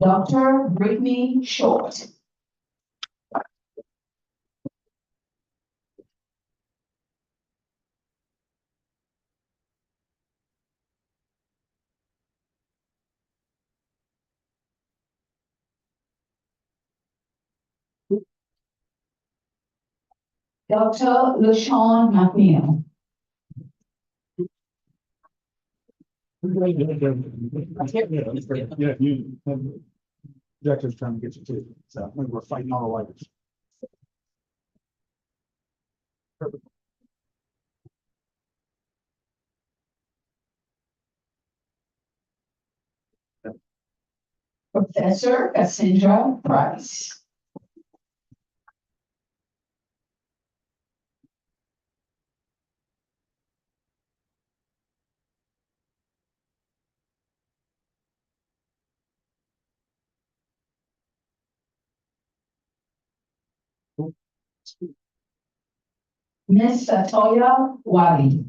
Dr. Brittany Short. Dr. LaShawn McNeil. Yeah, you, Objective's trying to get you to, so we're fighting all the lighters. Professor Cassandra Price. Miss Satoya Wali.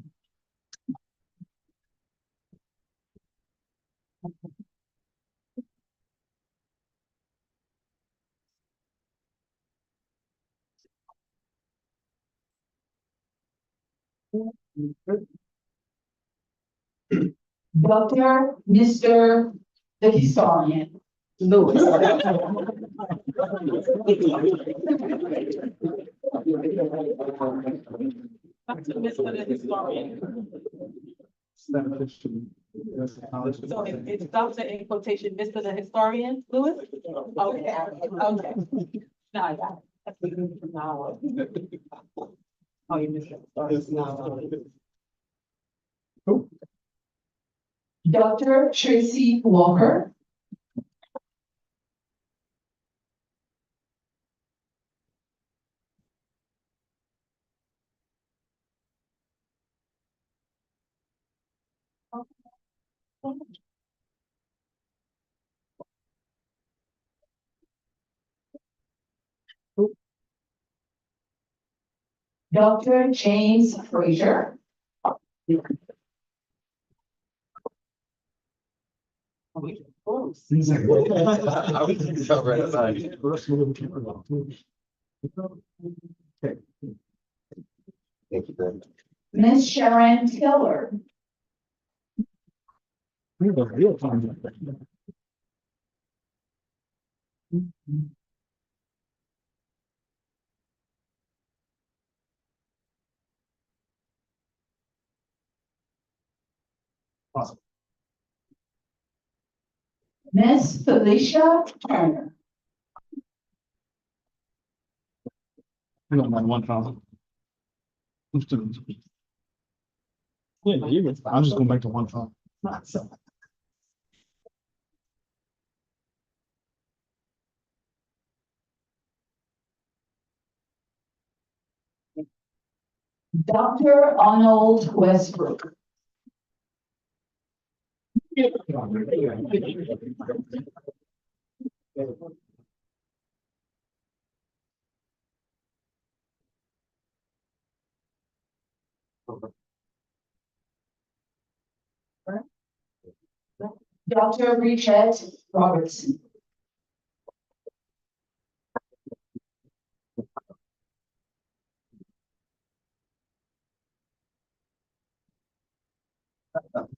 Dr. Mr. the historian. Lewis. Dr. Mr. the historian. So it's Dr. in quotation, Mr. the historian, Lewis? Okay, okay. Now I got it. That's what you do from now on. Oh, you missed it. Dr. Tracy Walker. Dr. James Frazier. Miss Sharon Taylor. Awesome. Miss Felicia Turner. I don't mind one phone. Yeah, I'm just going back to one phone. Dr. Arnold Westbrook. Dr. Richard Robertson.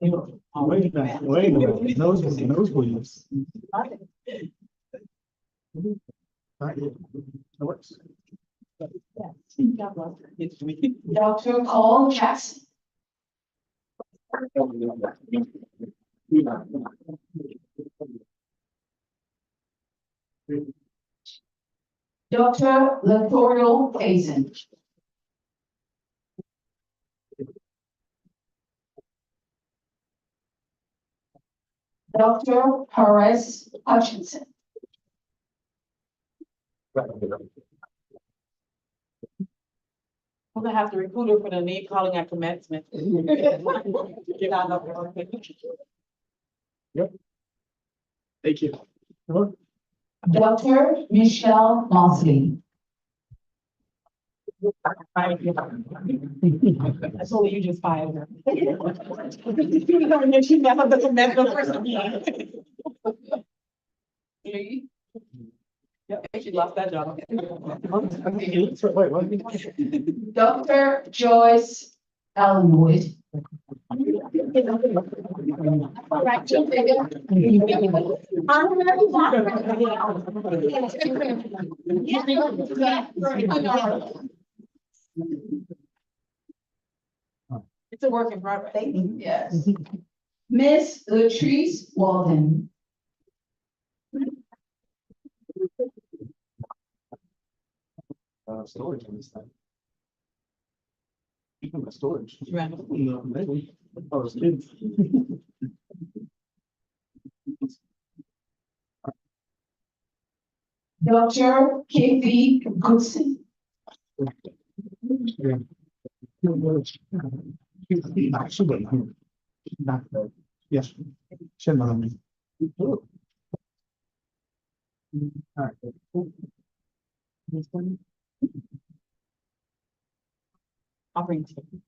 Wait a minute, nosebleeds. That works. Dr. Cole Jackson. Dr. Latorio Payson. Dr. Perez Hutchinson. I'm gonna have to recruit her for the name calling at commencement. Get out of there. Yep. Thank you. Dr. Michelle Mosley. That's all you just fired her. She never the commencement person. Yep, she lost that job. Dr. Joyce Ellenwood. It's a work in progress. Yes. Miss Latrice Walden. Storage on this thing. Speaking of storage. Right. No, maybe. Oh, it's kids. Dr. Kathy Goodson. Yes. Shouldn't have me. All right. This one. I'll bring it to you.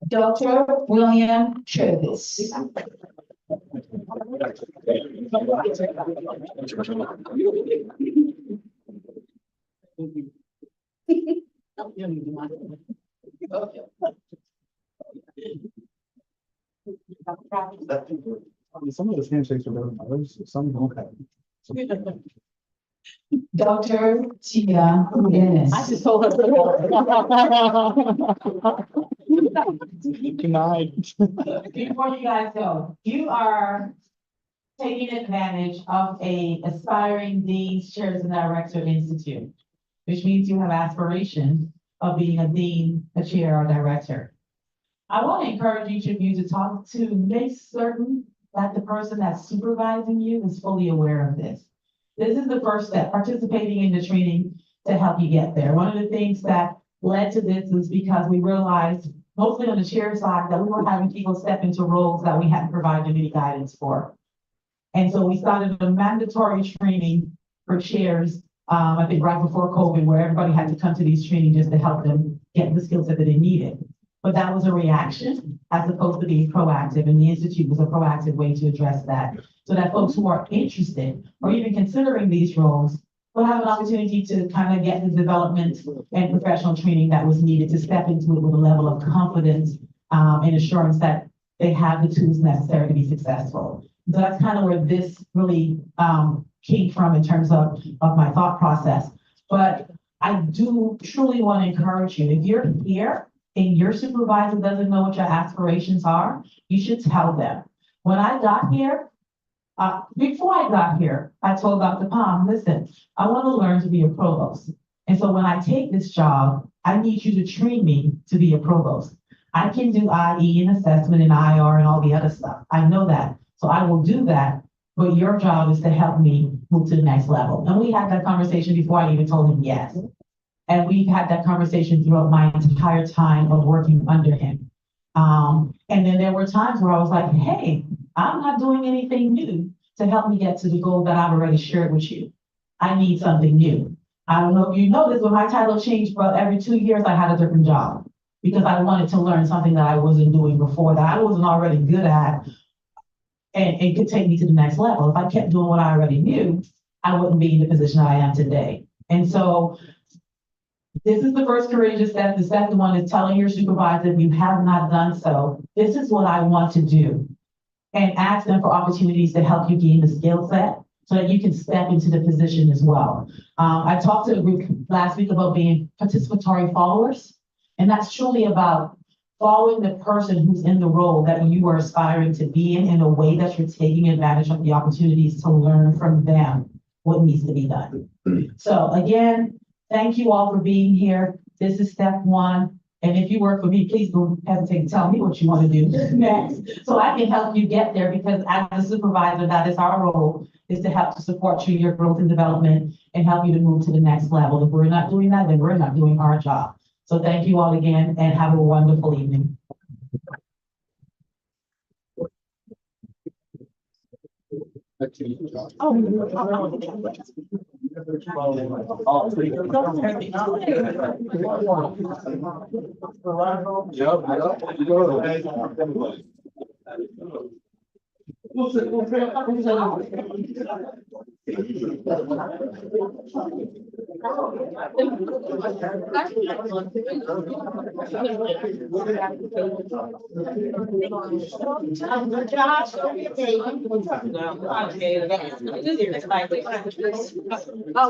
Dr. William Travis. Some of those handshakes are better than others, some don't have. Dr. Tia Dennis. I just told her. Denied. Before you guys go, you are taking advantage of a aspiring dean's chairs and director institute, which means you have aspirations of being a dean, a chair, or director. I want to encourage each of you to talk to make certain that the person that's supervising you is fully aware of this. This is the first step, participating in the training to help you get there. One of the things that led to this is because we realized, mostly on the chair side, that we were having people step into roles that we hadn't provided any guidance for. And so we started a mandatory training for chairs, I think right before COVID, where everybody had to come to these trainings just to help them get the skills that they needed. But that was a reaction as opposed to being proactive, and the Institute was a proactive way to address that. So that folks who are interested or even considering these roles will have an opportunity to kind of get the development and professional training that was needed to step into it with a level of confidence and assurance that they have the tools necessary to be successful. So that's kind of where this really came from in terms of my thought process. But I do truly want to encourage you, if you're here and your supervisor doesn't know what your aspirations are, you should tell them. When I got here, before I got here, I told Dr. Palm, listen, I want to learn to be a provost. And so when I take this job, I need you to train me to be a provost. I can do IE and assessment and IR and all the other stuff. I know that. So I will do that. But your job is to help me move to the next level. And we had that conversation before I even told him yes. And we've had that conversation throughout my entire time of working under him. And then there were times where I was like, hey, I'm not doing anything new to help me get to the goal that I've already shared with you. I need something new. I don't know if you noticed, but my title changed, but every 2 years I had a different job because I wanted to learn something that I wasn't doing before, that I wasn't already good at, and it could take me to the next level. If I kept doing what I already knew, I wouldn't be in the position I am today. And so this is the first courageous step. The second one is telling your supervisor, if you have not done so, this is what I want to do. And ask them for opportunities to help you gain the skill set so that you can step into the position as well. I talked to a group last week about being participatory followers. And that's truly about following the person who's in the role that you are aspiring to be in a way that you're taking advantage of the opportunities to learn from them what needs to be done. So again, thank you all for being here. This is step one. And if you work for me, please don't hesitate to tell me what you want to do next, so I can help you get there, because as a supervisor, that is our role, is to help to support you in your growth and development and help you to move to the next level. If we're not doing that, then we're not doing our job. So thank you all again and have a wonderful evening. Oh,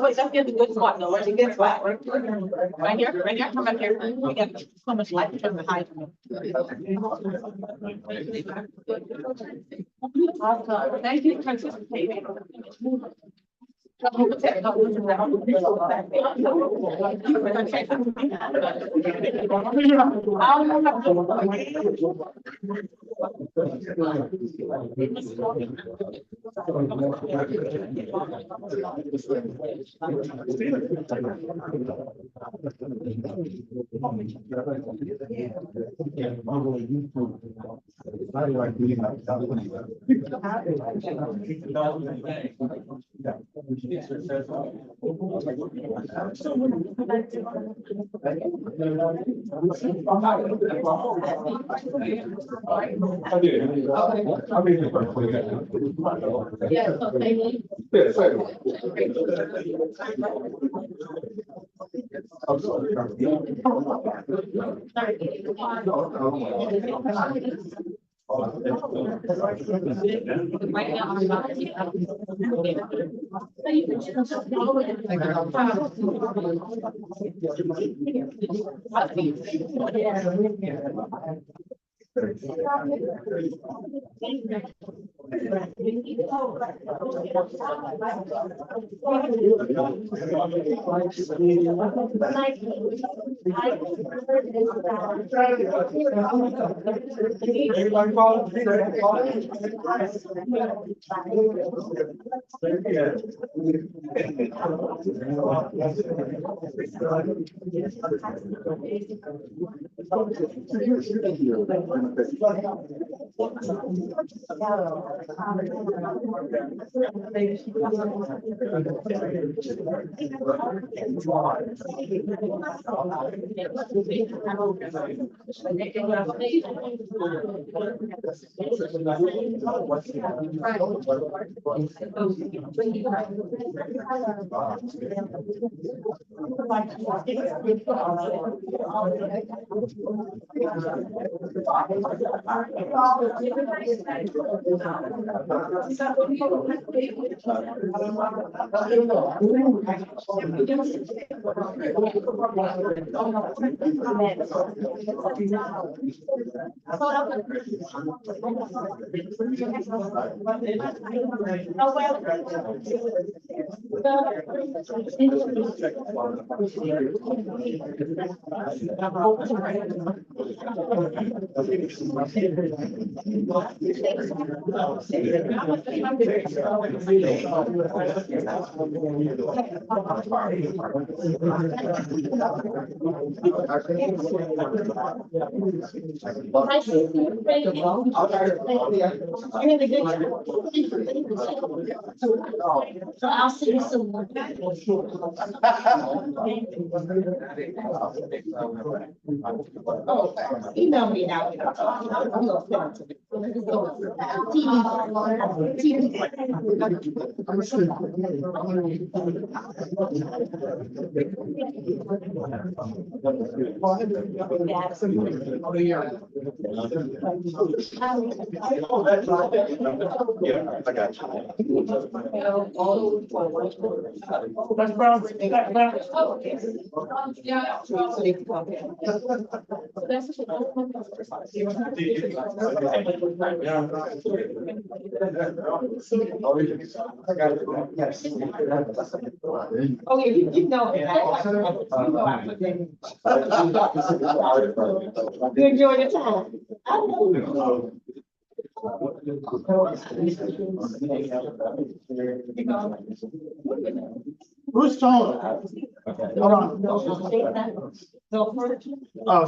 wait, that's the good spot, though. Where's the good spot? Right here, come up here. We got so much light from behind. Awesome. Thank you for participating. So I'll see you soon. Oh, email me now. Yeah, I got you. Okay, you know it. You know I put that. You enjoy your time. I know. Bruce Stone. Hold on. Go for it. Oh.